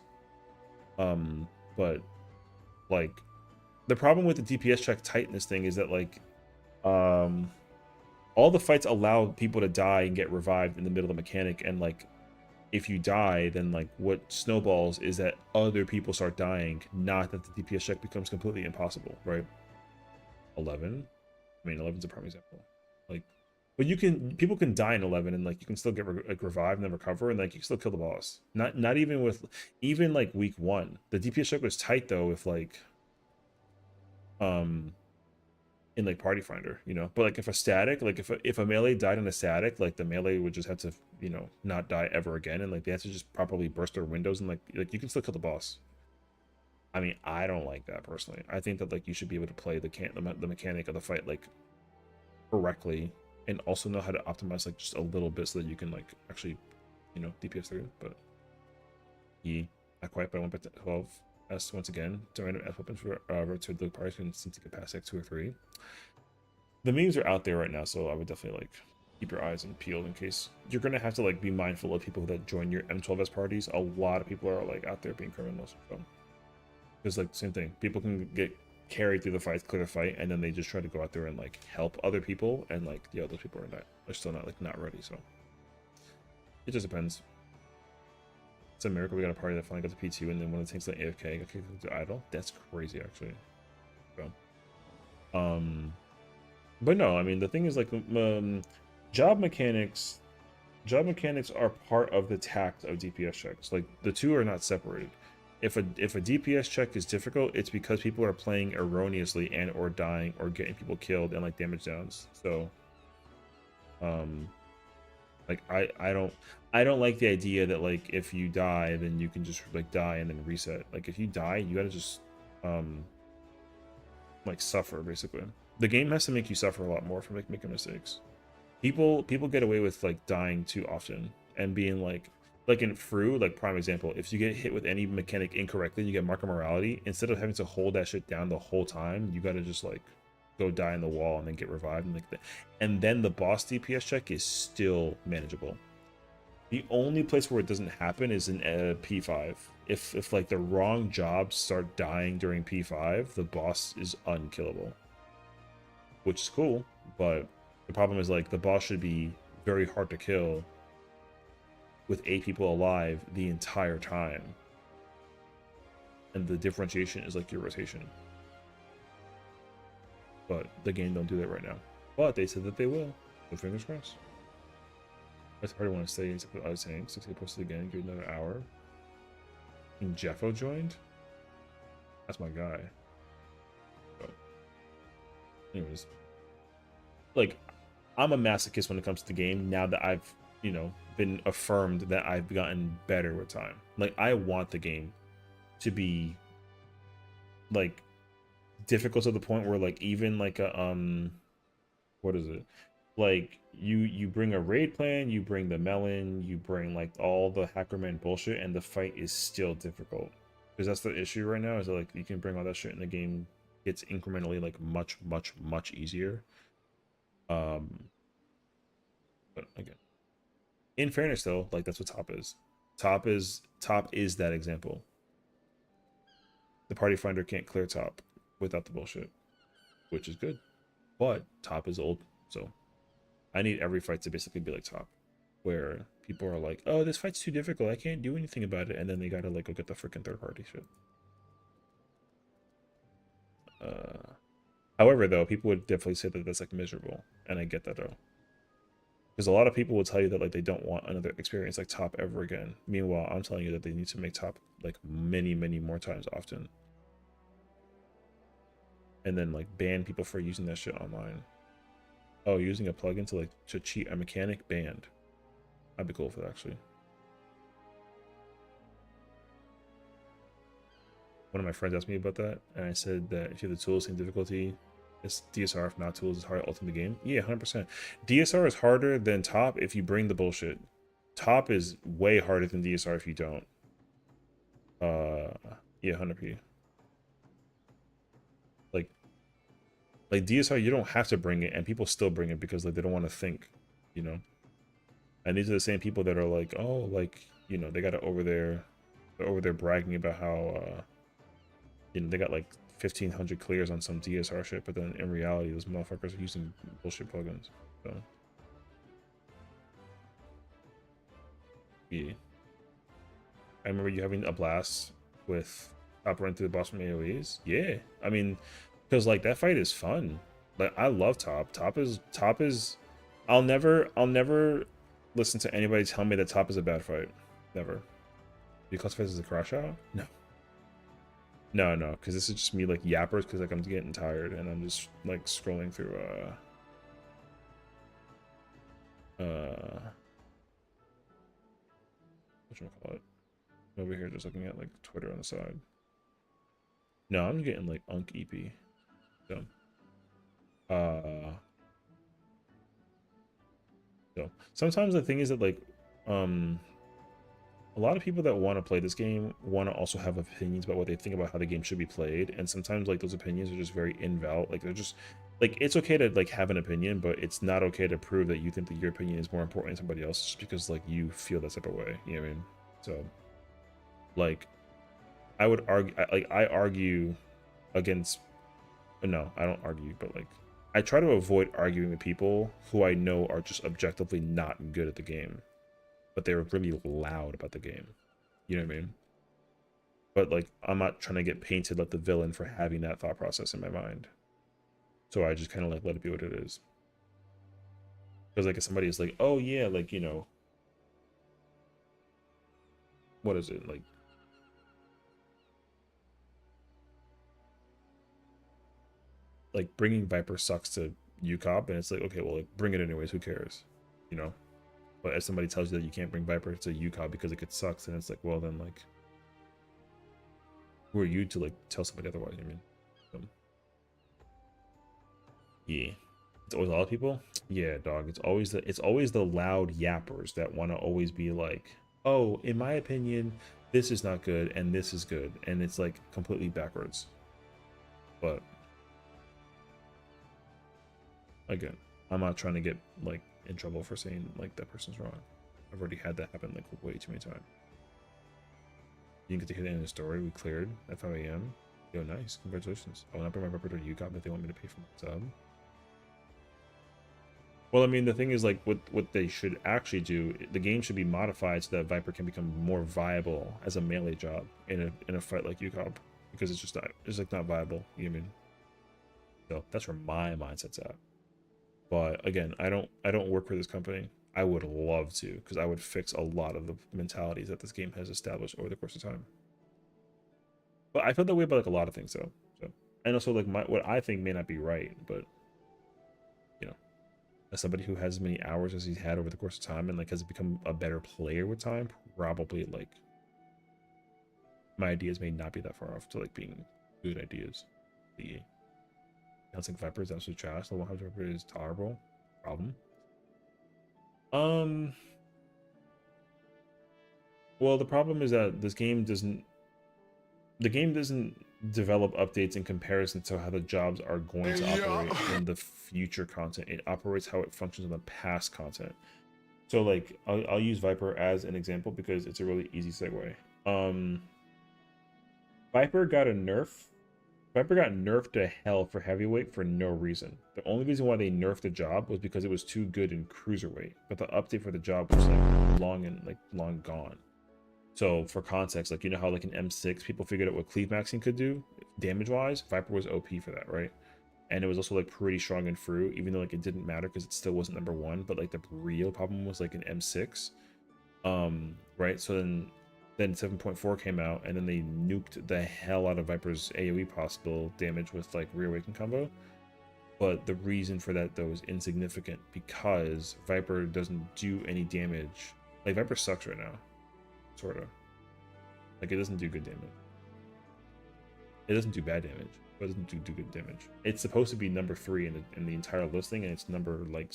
But like the problem with the DPS check tightness thing is that like all the fights allow people to die and get revived in the middle of the mechanic, and like if you die, then like what snowballs is that other people start dying, not that the DPS check becomes completely impossible, right? 11. I mean, 11's a prime example. Like, but people can die in 11, and like you can still get like revived and then recover, and like you can still kill the boss. Not even with like week 1. The DPS check was tight though if like in like Party Finder, you know. But like if a static, like if a melee died in a static, like the melee would just have to, you know, not die ever again, and like they have to just properly burst their windows, and like you can still kill the boss. I mean, I don't like that personally. I think that like you should be able to play the mechanic of the fight like correctly, and also know how to optimize like just a little bit so that you can like actually you know, DPS3, but not quite, but I went back to 12S once again. So random S weapons for rotated the parties and since you get past like 2 or 3. The memes are out there right now, so I would definitely like keep your eyes peeled in case you're gonna have to like be mindful of people that join your M12S parties. A lot of people are like out there being criminals. So it's like same thing. People can get carried through the fight, clear the fight, and then they just try to go out there and like help other people, and like yeah, those people are still not ready. So it just depends. It's a miracle we got a party that finally got the P2, and then when it takes the AFK, got kicked to idle. That's crazy, actually. So, but no, I mean the thing is like job mechanics. Job mechanics are part of the tact of DPS checks. Like the two are not separated. If a DPS check is difficult, it's because people are playing erroneously and or dying or getting people killed and like damage downs. So, like I don't like the idea that like if you die then you can just like die and then reset. Like if you die, you gotta just like suffer basically. The game has to make you suffer a lot more for making mistakes. People get away with like dying too often and being like in Fru, like prime example, if you get hit with any mechanic incorrectly, you get mark of morality. Instead of having to hold that shit down the whole time, you gotta just like go die in the wall and then get revived and like that. And then the boss DPS check is still manageable. The only place where it doesn't happen is in P5. If like the wrong jobs start dying during P5, the boss is unkillable, which is cool. But the problem is like the boss should be very hard to kill with 8 people alive the entire time, and the differentiation is like your rotation. But the game don't do that right now. But they said that they will. So fingers crossed. That's hard to want to say, except what I was saying. 60 posted again, give another hour. And Jeffo joined? That's my guy. But anyways. Like, I'm a masochist when it comes to the game now that I've, you know, been affirmed that I've gotten better with time. Like, I want the game to be like difficult to the point where like even like a what is it? Like you bring a raid plan, you bring the melon, you bring like all the hackerman bullshit, and the fight is still difficult. Because that's the issue right now, is that like you can bring all that shit and the game gets incrementally like much easier. But again, in fairness though, like that's what top is. Top is that example. The party finder can't clear top without the bullshit, which is good. But top is old, so I need every fight to basically be like top, where people are like, "Oh, this fight's too difficult. I can't do anything about it," and then they gotta like go get the freaking third party shit. However, though, people would definitely say that that's like miserable, and I get that though, because a lot of people will tell you that like they don't want another experience like top ever again. Meanwhile, I'm telling you that they need to make top like many more times often, and then like ban people for using that shit online. Oh, using a plugin to cheat a mechanic, banned. I'd be cool for that actually. One of my friends asked me about that, and I said that if you have the tools, same difficulty, it's DSR. If not tools, it's hard to ultimate game. Yeah, 100%. DSR is harder than top if you bring the bullshit. Top is way harder than DSR if you don't. Yeah, 100p. Like DSR, you don't have to bring it, and people still bring it because like they don't want to think, you know. And these are the same people that are like, oh, like you know, they got it over there, they're over there bragging about how, you know, they got like 1,500 clears on some DSR shit, but then in reality, those motherfuckers are using bullshit plugins. So yeah, I remember you having a blast with top run through the boss from AOE's. Yeah, I mean. Because like that fight is fun. Like I love top. Top is. I'll never listen to anybody tell me that top is a bad fight. Never. You classify this as a crash out? No. No. Because this is just me like yappers. Because like I'm getting tired and I'm just like scrolling through whatchamacallit? Over here just looking at like Twitter on the side. No, I'm getting like Unk EP. So so sometimes the thing is that like a lot of people that want to play this game want to also have opinions about what they think about how the game should be played, and sometimes like those opinions are just very invalid. Like they're just like, it's okay to like have an opinion, but it's not okay to prove that you think that your opinion is more important than somebody else's just because like you feel that type of way. You know what I mean? So like I would argue, I argue against, no, I don't argue, but like I try to avoid arguing with people who I know are just objectively not good at the game, but they're really loud about the game. You know what I mean? But like I'm not trying to get painted like the villain for having that thought process in my mind. So I just kind of like let it be what it is. Because like if somebody is like, oh yeah, like, you know, what is it like bringing Viper sucks to UCOP, and it's like, okay, well, like, bring it anyways, who cares, you know? But if somebody tells you that you can't bring Viper to UCOP because it sucks, and it's like, well, then like, who are you to like tell somebody otherwise? I mean, yeah, it's always a lot of people. Yeah, dog. It's always the loud yappers that want to always be like, oh, in my opinion, this is not good and this is good, and it's like completely backwards. But again, I'm not trying to get like in trouble for saying like that person's wrong. I've already had that happen like way too many times. You didn't get to hear the end of the story. We cleared at 5 a.m. Yo, nice. Congratulations. I will not bring my Viper to UCOP if they want me to pay for my sub. Well, I mean, the thing is, like, what they should actually do, the game should be modified so that Viper can become more viable as a melee job in a fight like UCOP, because it's like not viable. You know what I mean? So that's where my mindset's at. But again, I don't work for this company. I would love to, because I would fix a lot of the mentalities that this game has established over the course of time. But I feel that way about like a lot of things, though. So, and also like what I think may not be right, but you know, as somebody who has as many hours as he's had over the course of time and like has become a better player with time, probably like my ideas may not be that far off to like being good ideas. The Bouncing Viper is absolute trash. Level 100 Viper is tolerable. Problem. Um. Well, the problem is that this game doesn't. The game doesn't develop updates in comparison to how the jobs are going to operate in the future content. It operates how it functions in the past content. So like I'll use Viper as an example because it's a really easy segue. Um Viper got a nerf. Viper got nerfed to hell for heavyweight for no reason. The only reason why they nerfed the job was because it was too good in cruiserweight. But the update for the job was like long gone. So for context, like you know how like in M6 people figured out what cleave maxing could do damage wise. Viper was OP for that, right? And it was also like pretty strong in fruit, even though like it didn't matter because it still wasn't number one. But like the real problem was like in M6, right? So then 7.4 came out, and then they nuked the hell out of Viper's AoE possible damage with like reawaken combo. But the reason for that though is insignificant because Viper doesn't do any damage. Like Viper sucks right now, sort of. Like it doesn't do good damage. It doesn't do bad damage, but it doesn't do good damage. It's supposed to be number 3 in the entire listing, and it's number like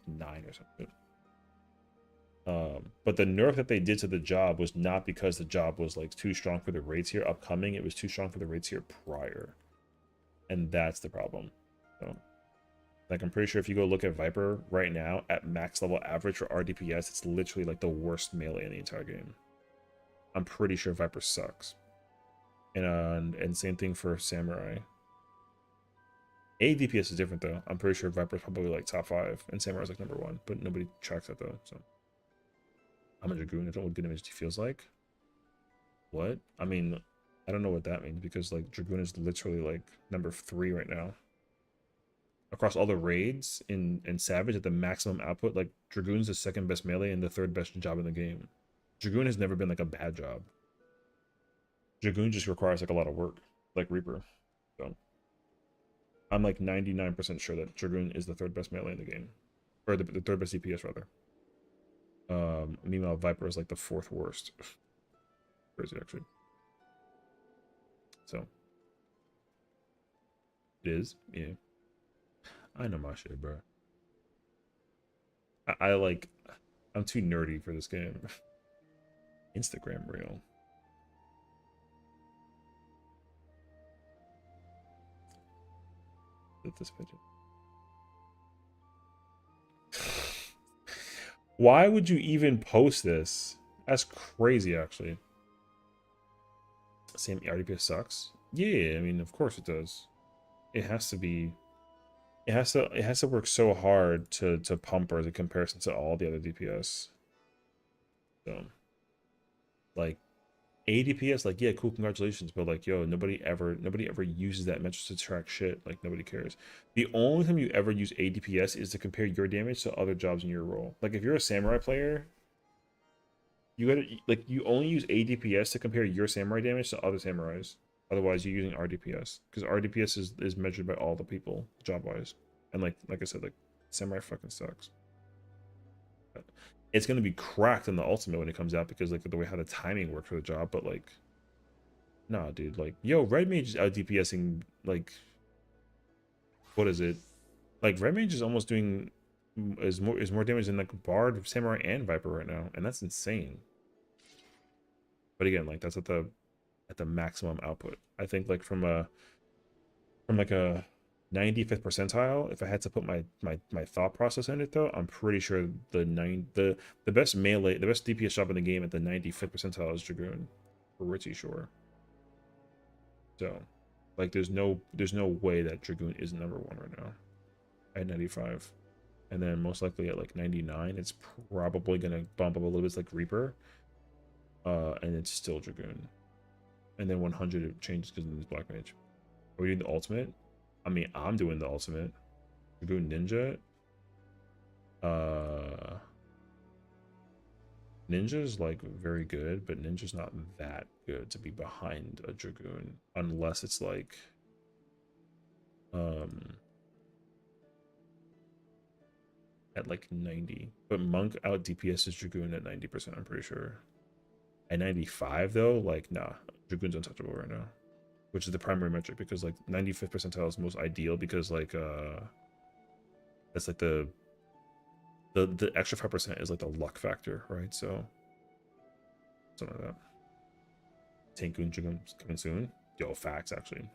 9 or something. But the nerf that they did to the job was not because the job was like too strong for the raids here upcoming. It was too strong for the raids here prior, and that's the problem. So, like I'm pretty sure if you go look at Viper right now at max level average for RDPS, it's literally like the worst melee in the entire game. I'm pretty sure Viper sucks. And same thing for Samurai. ADPS is different though. I'm pretty sure Viper's probably like top 5 and Samurai's like number 1, but nobody tracks that though. So I'm a Dragoon. I don't know what good image feels like. What? I mean, I don't know what that means because like Dragoon is literally like number 3 right now. Across all the raids in Savage at the maximum output, like Dragoon's the 2nd best melee and the 3rd best job in the game. Dragoon has never been like a bad job. Dragoon just requires like a lot of work, like Reaper. So I'm like 99% sure that Dragoon is the 3rd best melee in the game, or the 3rd best DPS rather. Meanwhile, Viper is like the 4th worst. Crazy actually. So it is, yeah. I know my shit, bro. I like. I'm too nerdy for this game. Instagram reel. This picture. Why would you even post this? That's crazy, actually. Same RDPS sucks. Yeah, I mean, of course it does. It has to be. It has to work so hard to pump as a comparison to all the other DPS. So, like, ADPS, like, yeah, cool, congratulations, but like, yo, nobody ever uses that metric to track shit. Like, nobody cares. The only time you ever use ADPS is to compare your damage to other jobs in your role. Like, if you're a samurai player, you gotta like you only use ADPS to compare your samurai damage to other samurais. Otherwise, you're using RDPS because RDPS is measured by all the people job wise. And like I said, like samurai fucking sucks. But it's gonna be cracked in the ultimate when it comes out because like the way how the timing works for the job. But like, nah, dude, like yo, red mage is out DPSing like what is it? Like red mage is almost doing is more damage than like bard, samurai, and viper right now, and that's insane. But again, like that's at the maximum output. I think like from like a 95th percentile, if I had to put my thought process in it though, I'm pretty sure the best melee, the best DPS job in the game at the 95th percentile is Dragoon. Pretty sure. So like there's no way that Dragoon is number one right now at 95. And then most likely at like 99, it's probably gonna bump up a little bit like Reaper. And it's still Dragoon. And then 100 it changes because of this Black Mage. Are we doing the ultimate? I mean, I'm doing the ultimate. Dragoon Ninja. Ninja's like very good, but Ninja's not that good to be behind a Dragoon. Unless it's like at like 90. But Monk out DPS is Dragoon at 90%, I'm pretty sure. At 95 though, like nah, Dragoon's untouchable right now. Which is the primary metric because like 95th percentile is most ideal because like that's like the extra 5% is like the luck factor, right? So something like that. Tankoon Dragoon coming soon. Yo, facts actually.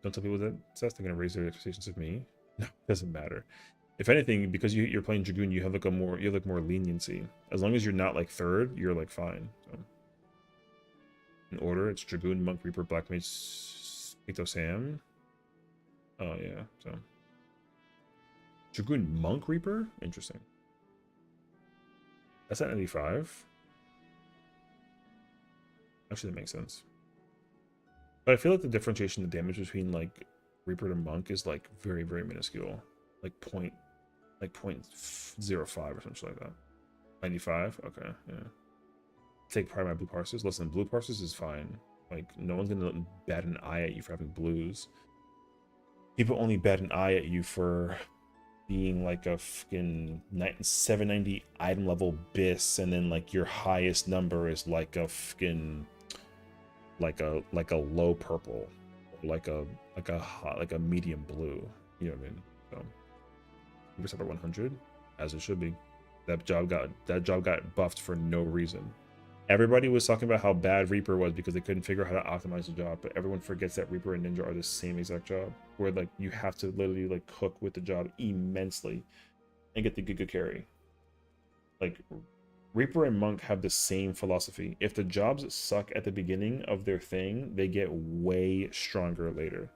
Don't tell people that they're gonna raise their expectations of me. No, it doesn't matter. If anything, because you're playing Dragoon, you have like more leniency. As long as you're not like third, you're like fine. So in order, it's Dragoon, Monk, Reaper, Black Mage, Picto Sam. Oh yeah, so Dragoon, Monk, Reaper? Interesting. That's at 95. Actually, that makes sense. But I feel like the differentiation, the damage between like Reaper to Monk is like very, very minuscule. Like point 0.05 or something like that. 95? Okay, yeah. Take pride in my blue parses. Listen, blue parses is fine. Like, no one's gonna bat an eye at you for having blues. People only bat an eye at you for being like a fucking 790 item level bis, and then like your highest number is like a fucking like a low purple, like a medium blue. You know what I mean? So percent at 100, as it should be. That job got buffed for no reason. Everybody was talking about how bad Reaper was because they couldn't figure out how to optimize the job, but everyone forgets that Reaper and Ninja are the same exact job, where like you have to literally like cook with the job immensely and get the good carry. Like Reaper and Monk have the same philosophy. If the jobs suck at the beginning of their thing, they get way stronger later.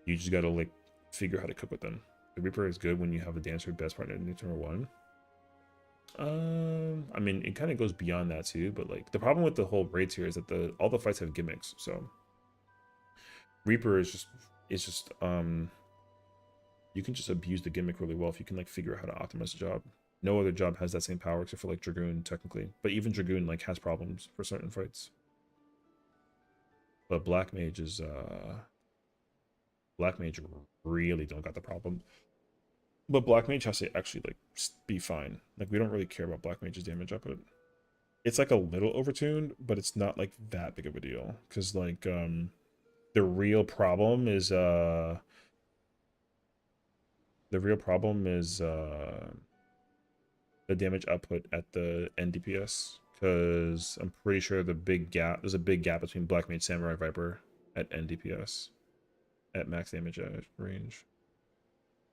You just gotta like figure out how to cook with them. The Reaper is good when you have a dancer best partner in number one. I mean, it kind of goes beyond that too, but like the problem with the whole raids here is that all the fights have gimmicks. So Reaper is just you can just abuse the gimmick really well if you can like figure out how to optimize the job. No other job has that same power except for like Dragoon technically, but even Dragoon like has problems for certain fights. But Black Mage really don't got the problem. But Black Mage has to actually like be fine. Like we don't really care about Black Mage's damage output. It's like a little overtuned, but it's not like that big of a deal. Cause like the real problem is the damage output at the NDPS. because I'm pretty sure there's a big gap between Black Mage, Samurai, Viper at NDPS at max damage range.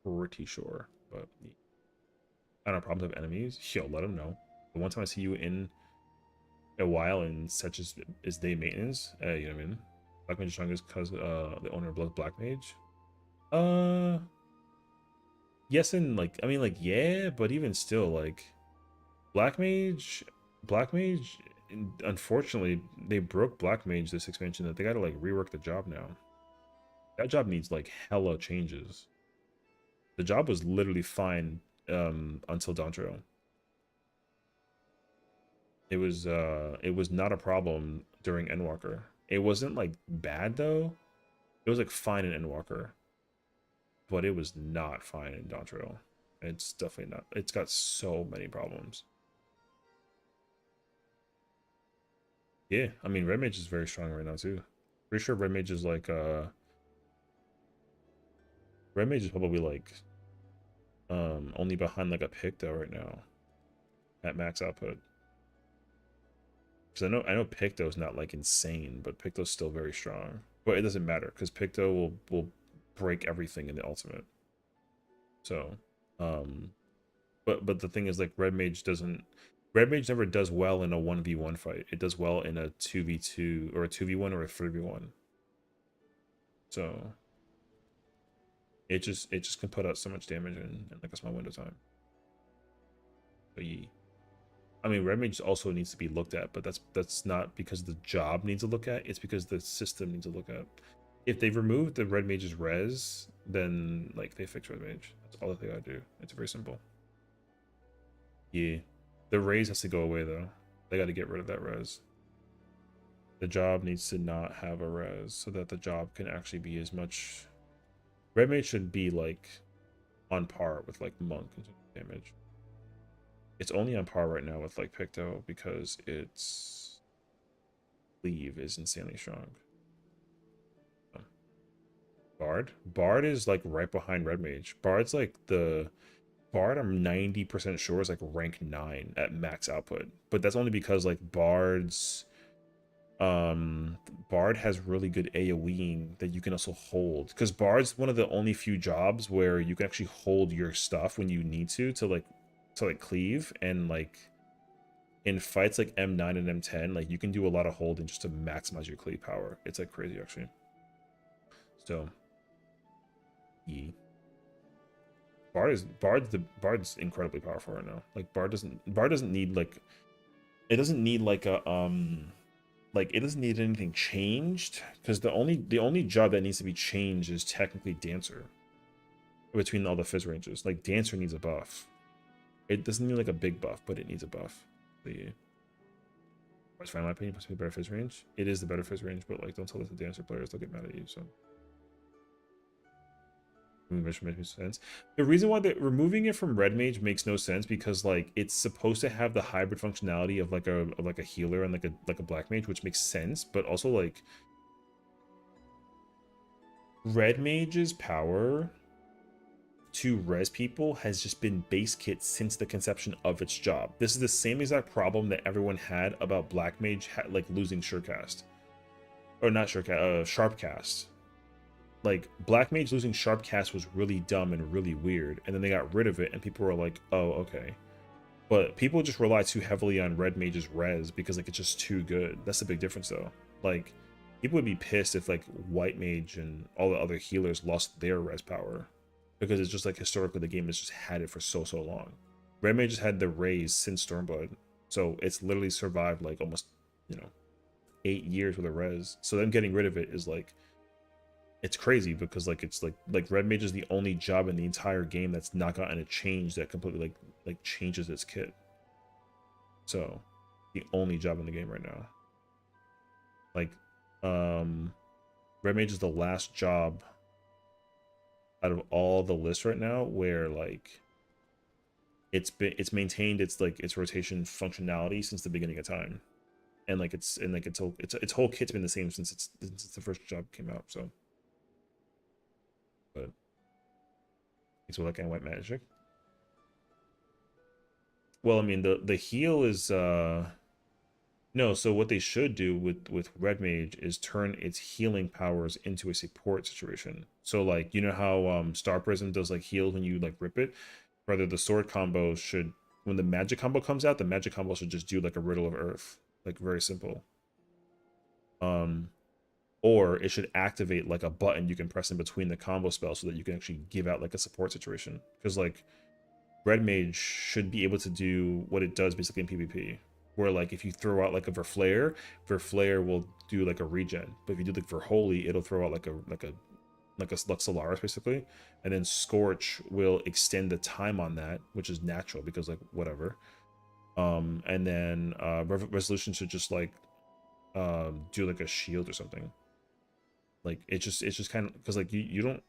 Pretty sure, but I don't have problems with enemies. Yo, let them know. The one time I see you in a while and such as day maintenance, you know what I mean? Black Mage is strongest because the owner of Black Mage. Uh, yes, and like I mean, like yeah, but even still, like Black Mage, Black Mage. Unfortunately, they broke Black Mage this expansion. That they got to like rework the job now. That job needs like hella changes. The job was literally fine until Dawn Trail. It was not a problem during Endwalker. It wasn't like bad though. It was like fine in Endwalker, but it was not fine in Dawn Trail. It's definitely not. It's got so many problems. Yeah, I mean Red Mage is very strong right now too. Pretty sure Red Mage is like Red Mage is probably like only behind like a Picto right now at max output. Because I know Picto's not like insane, but Picto's still very strong. But it doesn't matter because Picto will break everything in the ultimate. So, um, but the thing is like Red Mage never does well in a 1v1 fight. It does well in a 2v2 or a 2v1 or a 3v1. So it just can put out so much damage in like a small window of time. But yeah. I mean, Red Mage also needs to be looked at, but that's not because the job needs to look at. It's because the system needs to look at. If they remove the Red Mage's res, then like they fix Red Mage. That's all that they gotta do. It's very simple. Yeah, the raise has to go away though. They got to get rid of that res. The job needs to not have a res so that the job can actually be as much. Red Mage should be like on par with like Monk in terms of damage. It's only on par right now with like Picto because its cleave is insanely strong. Bard is like right behind Red Mage. Bard's like the Bard I'm 90% sure is like rank 9 at max output. But that's only because like Bard has really good AoEing that you can also hold. Because Bard's one of the only few jobs where you can actually hold your stuff when you need to like cleave, and like in fights like M9 and M10, like you can do a lot of holding just to maximize your cleave power. It's like crazy actually. So yeah. Bard's incredibly powerful right now. Like Bard doesn't need like it doesn't need like a like it doesn't need anything changed, because the only job that needs to be changed is technically Dancer between all the fizz ranges. Like Dancer needs a buff. It doesn't need like a big buff, but it needs a buff. The That's fine in my opinion, possibly better fizz range. It is the better fizz range, but like don't tell this to Dancer players, they'll get mad at you. So which makes sense. The reason why removing it from Red Mage makes no sense because like it's supposed to have the hybrid functionality of like a healer and like a Black Mage, which makes sense, but also like Red Mage's power to res people has just been base kit since the conception of its job. This is the same exact problem that everyone had about Black Mage like losing Surecast. Or not Surecast, Sharpcast. Like Black Mage losing Sharpcast was really dumb and really weird, and then they got rid of it and people were like, oh, okay. But people just rely too heavily on Red Mage's res because like it's just too good. That's the big difference though. Like people would be pissed if like White Mage and all the other healers lost their res power, because it's just like historically the game has just had it for so long. Red Mage has had the raise since Stormblood, so it's literally survived like almost 8 years with a res. So them getting rid of it is like, it's crazy because like it's like Red Mage is the only job in the entire game that's not gotten a change that completely like changes its kit. So the only job in the game right now. Like Red Mage is the last job out of all the lists right now where like it's maintained its rotation functionality since the beginning of time. And like its whole kit's been the same since the first job came out. So but it's like white magic. Well, I mean the heal is No, so what they should do with red mage is turn its healing powers into a support situation. So like you know how Star Prism does like heal when you like rip it? Rather the sword combo should when the magic combo comes out, the magic combo should just do like a riddle of earth. Like very simple. Um or it should activate like a button you can press in between the combo spells so that you can actually give out like a support situation. Because like red mage should be able to do what it does basically in PvP, where like if you throw out like a Verflare will do like a regen, but if you do like Verholy, it'll throw out like a Solaris basically, and then Scorch will extend the time on that, which is natural because like whatever. And then Resolution should just like do like a shield or something. Like it's just kind of because like you don't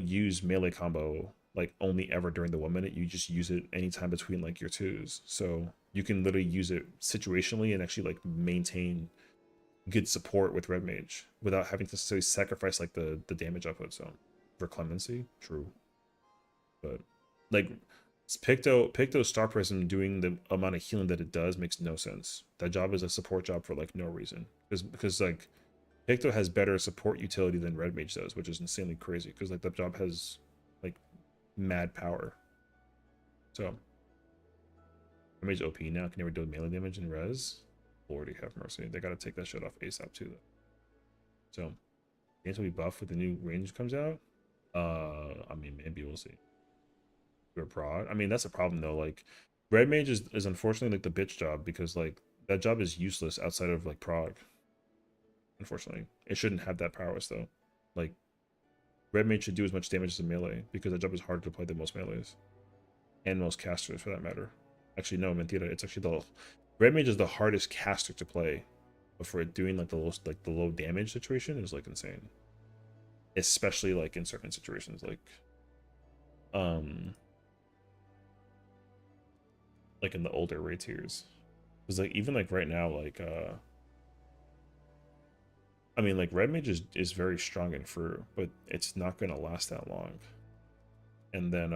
use melee combo like only ever during the 1 minute. You just use it anytime between like your twos. So you can literally use it situationally and actually like maintain good support with red mage without having to necessarily sacrifice like the damage output. So for clemency, true, but like Picto Star Prism doing the amount of healing that it does makes no sense. That job is a support job for like no reason because like Picto has better support utility than Red Mage does, which is insanely crazy because like that job has like mad power. So Red Mage OP now can never deal melee damage in res. Lordy have mercy. They gotta take that shit off ASAP too though. So Dance will be buffed with the new range comes out. I mean maybe we'll see. We're prod. I mean that's a problem though. Like Red Mage is unfortunately like the bitch job because like that job is useless outside of like prog. Unfortunately. It shouldn't have that prowess though. Like red mage should do as much damage as a melee because that job is harder to play than most melees and most casters for that matter. Actually, no, mentira. It's actually the red mage is the hardest caster to play, but for it doing like the low damage situation is like insane, especially like in certain situations um like in the older raid tiers. Because like even like right now I mean like red mage is very strong and true, but it's not gonna last that long. And then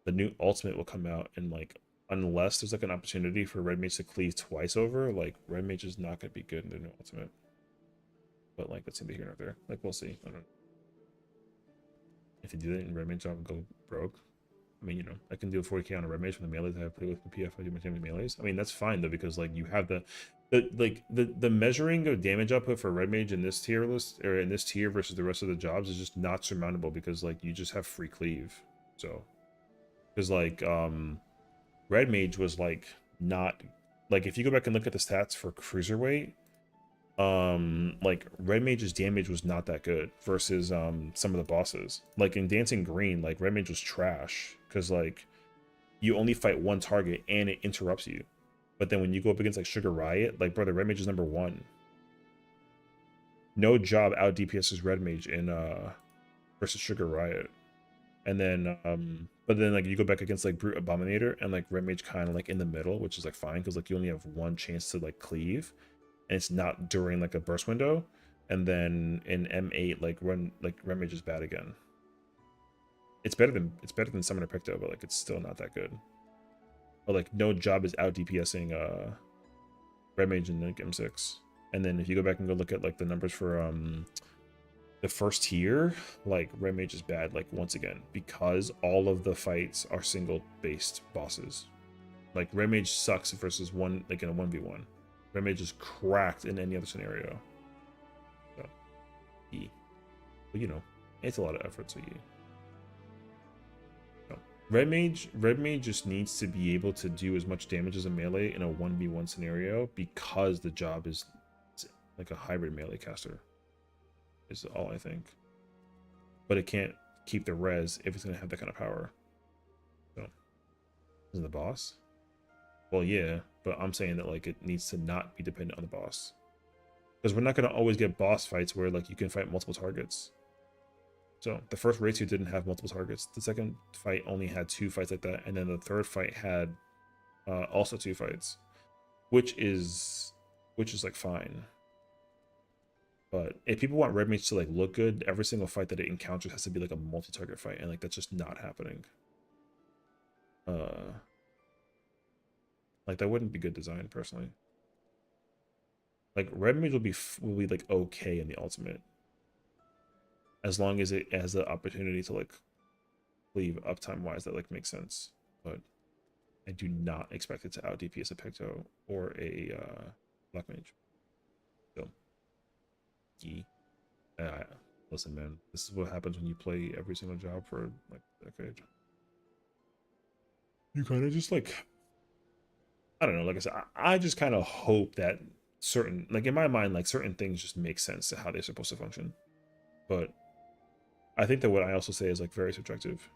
the new ultimate will come out and like unless there's like an opportunity for red mage to cleave twice over, like red mage is not gonna be good in the new ultimate. But like that's neither here nor there. Like we'll see. I don't know. If you do that in red mage, I'll go broke. I mean, you know, I can do 40k on a red mage from the melees I have played with PF. I do my damage melees. I mean, that's fine though because like you have the measuring of damage output for red mage in this tier list or in this tier versus the rest of the jobs is just not surmountable because like you just have free cleave. So because like red mage was like not like if you go back and look at the stats for cruiserweight, like red mage's damage was not that good versus some of the bosses. Like in Dancing Green, like red mage was trash because like you only fight one target and it interrupts you. But then when you go up against like Sugar Riot, like brother, red mage is #1. No job out DPS's red mage in versus Sugar Riot. And then but then like you go back against like Brute Abominator and like red mage kind of like in the middle, which is like fine because like you only have one chance to like cleave and it's not during like a burst window. And then in M8 like red mage is bad again. It's better than Summoner Picto, but like it's still not that good. But like no job is out DPSing red mage in like M6. And then if you go back and go look at like the numbers for the first tier, like red mage is bad like once again because all of the fights are single based bosses. Like red mage sucks versus one like in a 1v1. Red mage is cracked in any other scenario. So yeah. But you know, it's a lot of effort, so yeah. No. Red mage just needs to be able to do as much damage as a melee in a 1v1 scenario because the job is like a hybrid melee caster. Is all I think. But it can't keep the res if it's gonna have that kind of power. So isn't the boss? Well, yeah, but I'm saying that like it needs to not be dependent on the boss. Because we're not gonna always get boss fights where like you can fight multiple targets. So the first raid 2 didn't have multiple targets. The second fight only had 2 fights like that, and then the third fight had also 2 fights, which is like fine. But if people want red mage to like look good, every single fight that it encounters has to be like a multi-target fight, and like that's just not happening. Like that wouldn't be good design personally. Like red mage will be like okay in the ultimate, as long as it has the opportunity to like leave uptime wise that like makes sense. But I do not expect it to out DPS a Picto or a black mage. So, yeah. Listen, man, this is what happens when you play every single job for like a decade. You kind of just like, I don't know, like I said, I just kind of hope that certain, like in my mind, like certain things just make sense to how they're supposed to function. But I think that what I also say is like very subjective.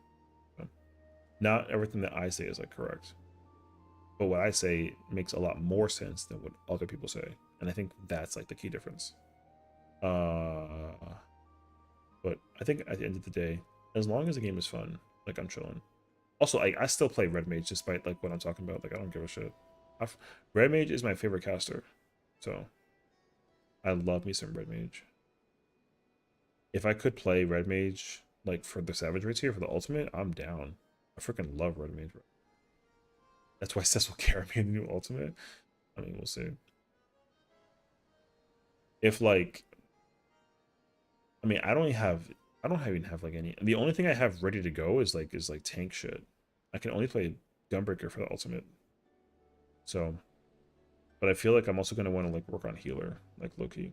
Not everything that I say is like correct, but what I say makes a lot more sense than what other people say, and I think that's like the key difference. Uh, but I think at the end of the day, as long as the game is fun, like I'm chilling. Also, I still play Red Mage despite like what I'm talking about. Like I don't give a shit. Red Mage is my favorite caster, so I love me some Red Mage. If I could play Red Mage like for the Savage rates here for the ultimate, I'm down. I freaking love Red Mage. That's why Cess will carry me in the new ultimate. I mean, we'll see. If like, I mean, I don't even have like any. The only thing I have ready to go is like tank shit. I can only play Gunbreaker for the ultimate. So, but I feel like I'm also gonna want to like work on healer, like low key.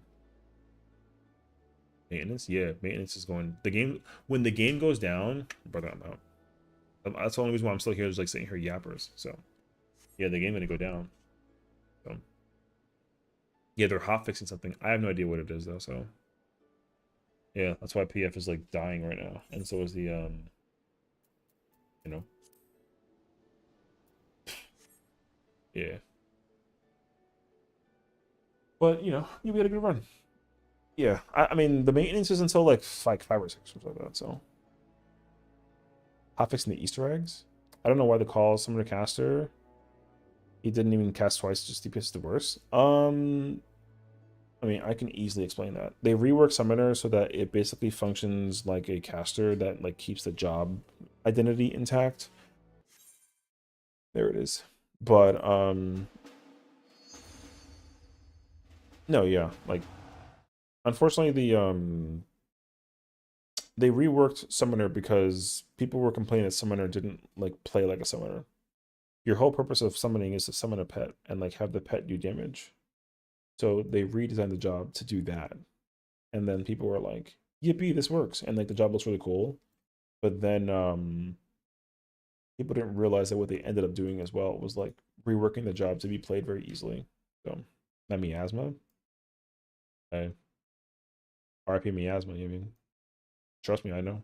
Maintenance, yeah, maintenance is going. The game when the game goes down, brother, I'm out. That's the only reason why I'm still here, is like sitting here yappers. So, yeah, the game gonna go down. So, yeah, they're hot fixing something. I have no idea what it is though. So, yeah, that's why PF is like dying right now, and so is the you know, yeah. But you know, you get a good run. Yeah, I mean the maintenance is until like 5 or 6 or something like that. So hot fixing the Easter eggs. I don't know why they call someone a caster. He didn't even cast twice, just DPS the worst. I mean, I can easily explain that. They rework Summoner so that it basically functions like a caster that like keeps the job identity intact. There it is. But no, yeah, like unfortunately they reworked Summoner because people were complaining that Summoner didn't like play like a Summoner. Your whole purpose of summoning is to summon a pet and like have the pet do damage. So they redesigned the job to do that. And then people were like, yippee, this works. And like the job looks really cool. But then people didn't realize that what they ended up doing as well was like reworking the job to be played very easily. So that miasma. I RIP miasma, you mean? Trust me, I know.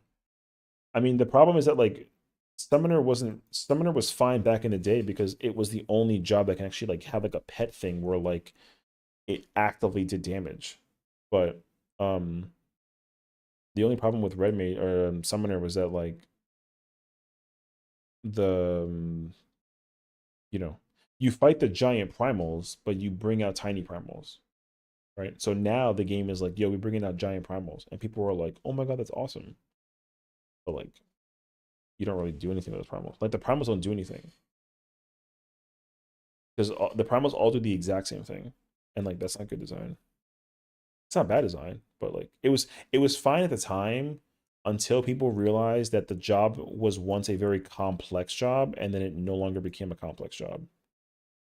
I mean, the problem is that like Summoner was fine back in the day because it was the only job that can actually like have like a pet thing where like it actively did damage. But um the only problem with Red Mage or Summoner was that like the you know, you fight the giant primals, but you bring out tiny primals, right? So now the game is like, yo, we're bringing out giant primals, and people are like, oh my god, that's awesome. But like, you don't really do anything with those primals. Like the primals don't do anything because the primals all do the exact same thing, and like that's not good design. It's not bad design, but like it was fine at the time until people realized that the job was once a very complex job, and then it no longer became a complex job.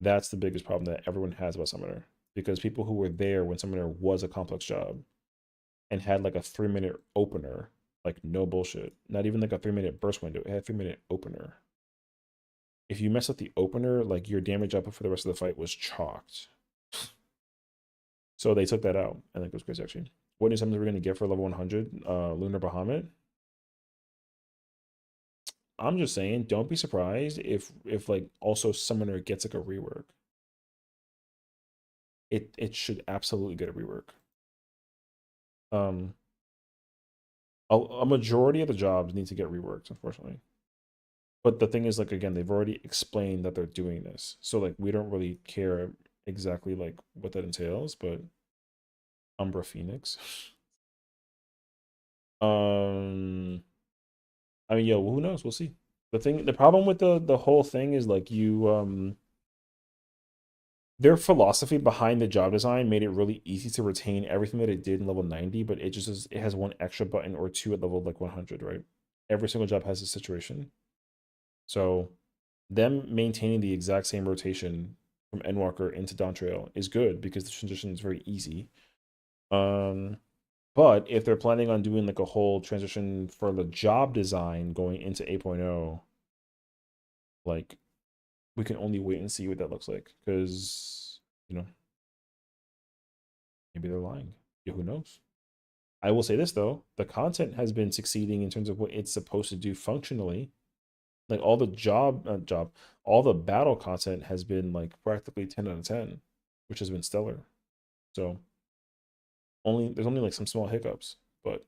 That's the biggest problem that everyone has about Summoner because people who were there when Summoner was a complex job and had like a 3 minute opener, like no bullshit, not even like a 3 minute burst window, it had a 3 minute opener. If you mess up the opener, like your damage output for the rest of the fight was chalked. So they took that out. I think it was crazy actually. What new summons are we going to get for level 100? Lunar Bahamut. I'm just saying, don't be surprised if like also Summoner gets like a rework. It should absolutely get a rework. Um, a majority of the jobs need to get reworked, unfortunately. But the thing is, like again, they've already explained that they're doing this, so like we don't really care exactly like what that entails. But Umbra Phoenix, um, I mean, yo, who knows? We'll see. The problem with the whole thing is like you their philosophy behind the job design made it really easy to retain everything that it did in level 90, but it just is, it has one extra button or two at level like 100, right? Every single job has a situation. So them maintaining the exact same rotation from Endwalker into Dawntrail is good because the transition is very easy. But if they're planning on doing like a whole transition for the job design going into 8.0, like we can only wait and see what that looks like because maybe they're lying. Yeah, who knows? I will say this though, the content has been succeeding in terms of what it's supposed to do functionally. Like all the all the battle content has been like practically 10 out of 10, which has been stellar. So there's only like some small hiccups, but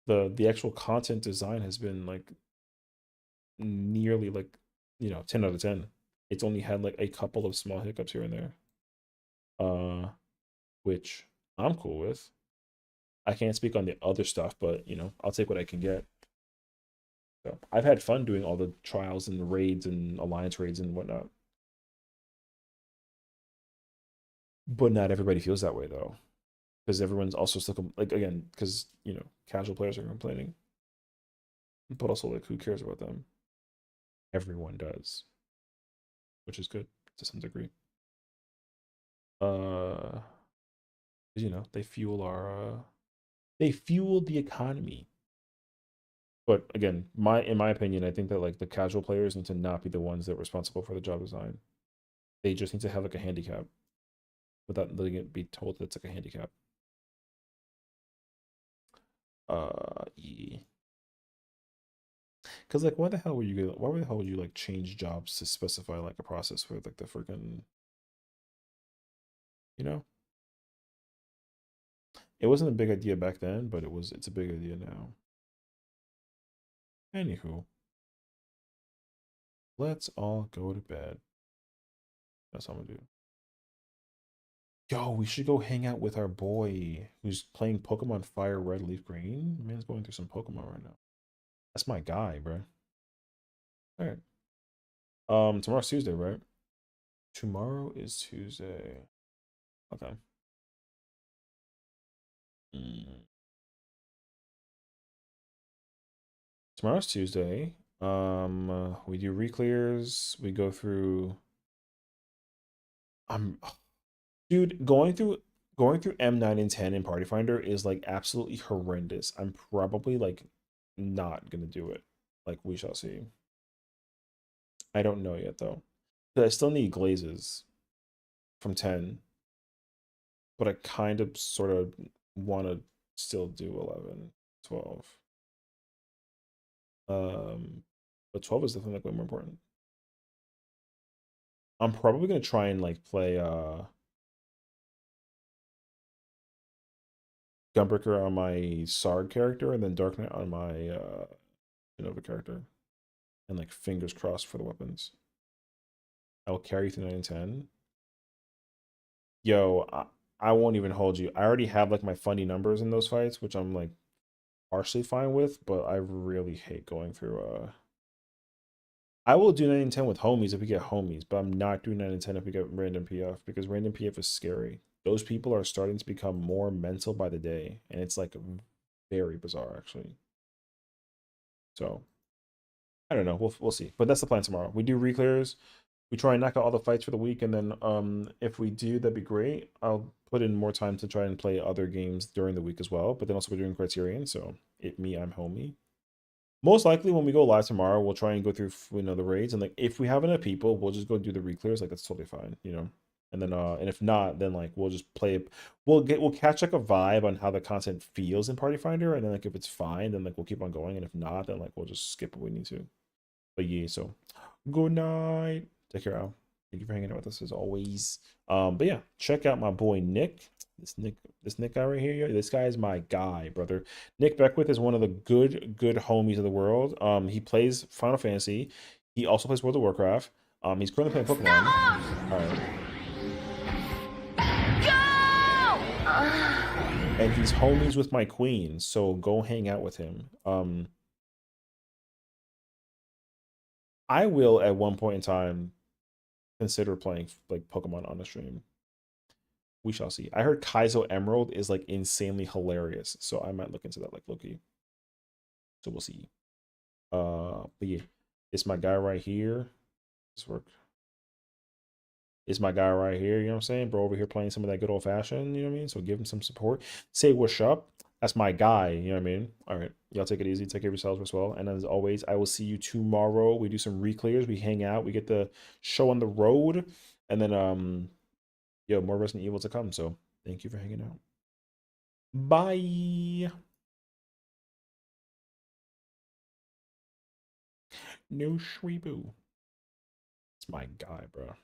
the actual content design has been like nearly like 10 out of 10. It's only had like a couple of small hiccups here and there. Which I'm cool with. I can't speak on the other stuff, but I'll take what I can get. So I've had fun doing all the trials and the raids and alliance raids and whatnot. But not everybody feels that way though, because everyone's also still like again, because casual players are complaining, but also like who cares about them? Everyone does, which is good to some degree. Uh, they fuel they fuel the economy. But again, in my opinion, I think that like the casual players need to not be the ones that are responsible for the job design. They just need to have like a handicap without letting it be told that it's like a handicap. Yeah. Because like, why the hell would you like change jobs to specify like a process for like the freaking, you know? It wasn't a big idea back then, but it's a big idea now. Anywho, let's all go to bed. That's what I'm gonna do. Yo, we should go hang out with our boy who's playing Pokemon Fire Red Leaf Green. Man's going through some Pokemon right now. That's my guy, bro. All right. Tomorrow's Tuesday, right? Tomorrow is Tuesday. Okay. Mm. Tomorrow's Tuesday. We do reclears. We go through. I'm, dude, going through M9 and 10 in Party Finder is like absolutely horrendous. I'm probably like not gonna do it. Like we shall see. I don't know yet though. But I still need glazes from 10, but I kind of sort of want to still do 11, 12. But 12 is definitely like way more important. I'm probably gonna try and like play Gunbreaker on my Sarg character and then Dark Knight on my Genova character. And like fingers crossed for the weapons. I will carry through 9 and 10. Yo, I won't even hold you. I already have like my funny numbers in those fights, which I'm like partially fine with, but I really hate going through I will do 9 and 10 with homies if we get homies, but I'm not doing 9 and 10 if we get random PF because random PF is scary. Those people are starting to become more mental by the day, and it's like very bizarre actually. So I don't know. We'll see. But that's the plan tomorrow. We do reclears. We try and knock out all the fights for the week, and then if we do, that'd be great. I'll put in more time to try and play other games during the week as well. But then also we're doing Criterion, so I'm homie. Most likely when we go live tomorrow, we'll try and go through the raids, and like if we have enough people, we'll just go do the reclears. Like that's totally fine, And then and if not, then like we'll just play. We'll catch like a vibe on how the content feels in Party Finder, and then like if it's fine, then like we'll keep on going, and if not, then like we'll just skip what we need to. But yeah, so good night. Take care, Al. Thank you for hanging out with us as always. But yeah, check out my boy Nick. This Nick guy right here. Yo, this guy is my guy, brother. Nick Beckwith is one of the good homies of the world. He plays Final Fantasy. He also plays World of Warcraft. He's currently playing Pokemon. All right. And he's homies with my queen, so go hang out with him. I will at one point in time consider playing like Pokemon on the stream. We shall see. I heard Kaizo Emerald is like insanely hilarious, so I might look into that like Loki. So we'll see. But yeah, it's my guy right here. This work. It's my guy right here. You know what I'm saying, bro? Over here playing some of that good old fashioned. You know what I mean? So give him some support. Say what's up. That's my guy. You know what I mean? All right, y'all take it easy. Take care of yourselves as well. And as always, I will see you tomorrow. We do some reclears. We hang out. We get the show on the road, and then yo, more Resident Evil to come. So thank you for hanging out. Bye. No Shweeboo. It's my guy, bro.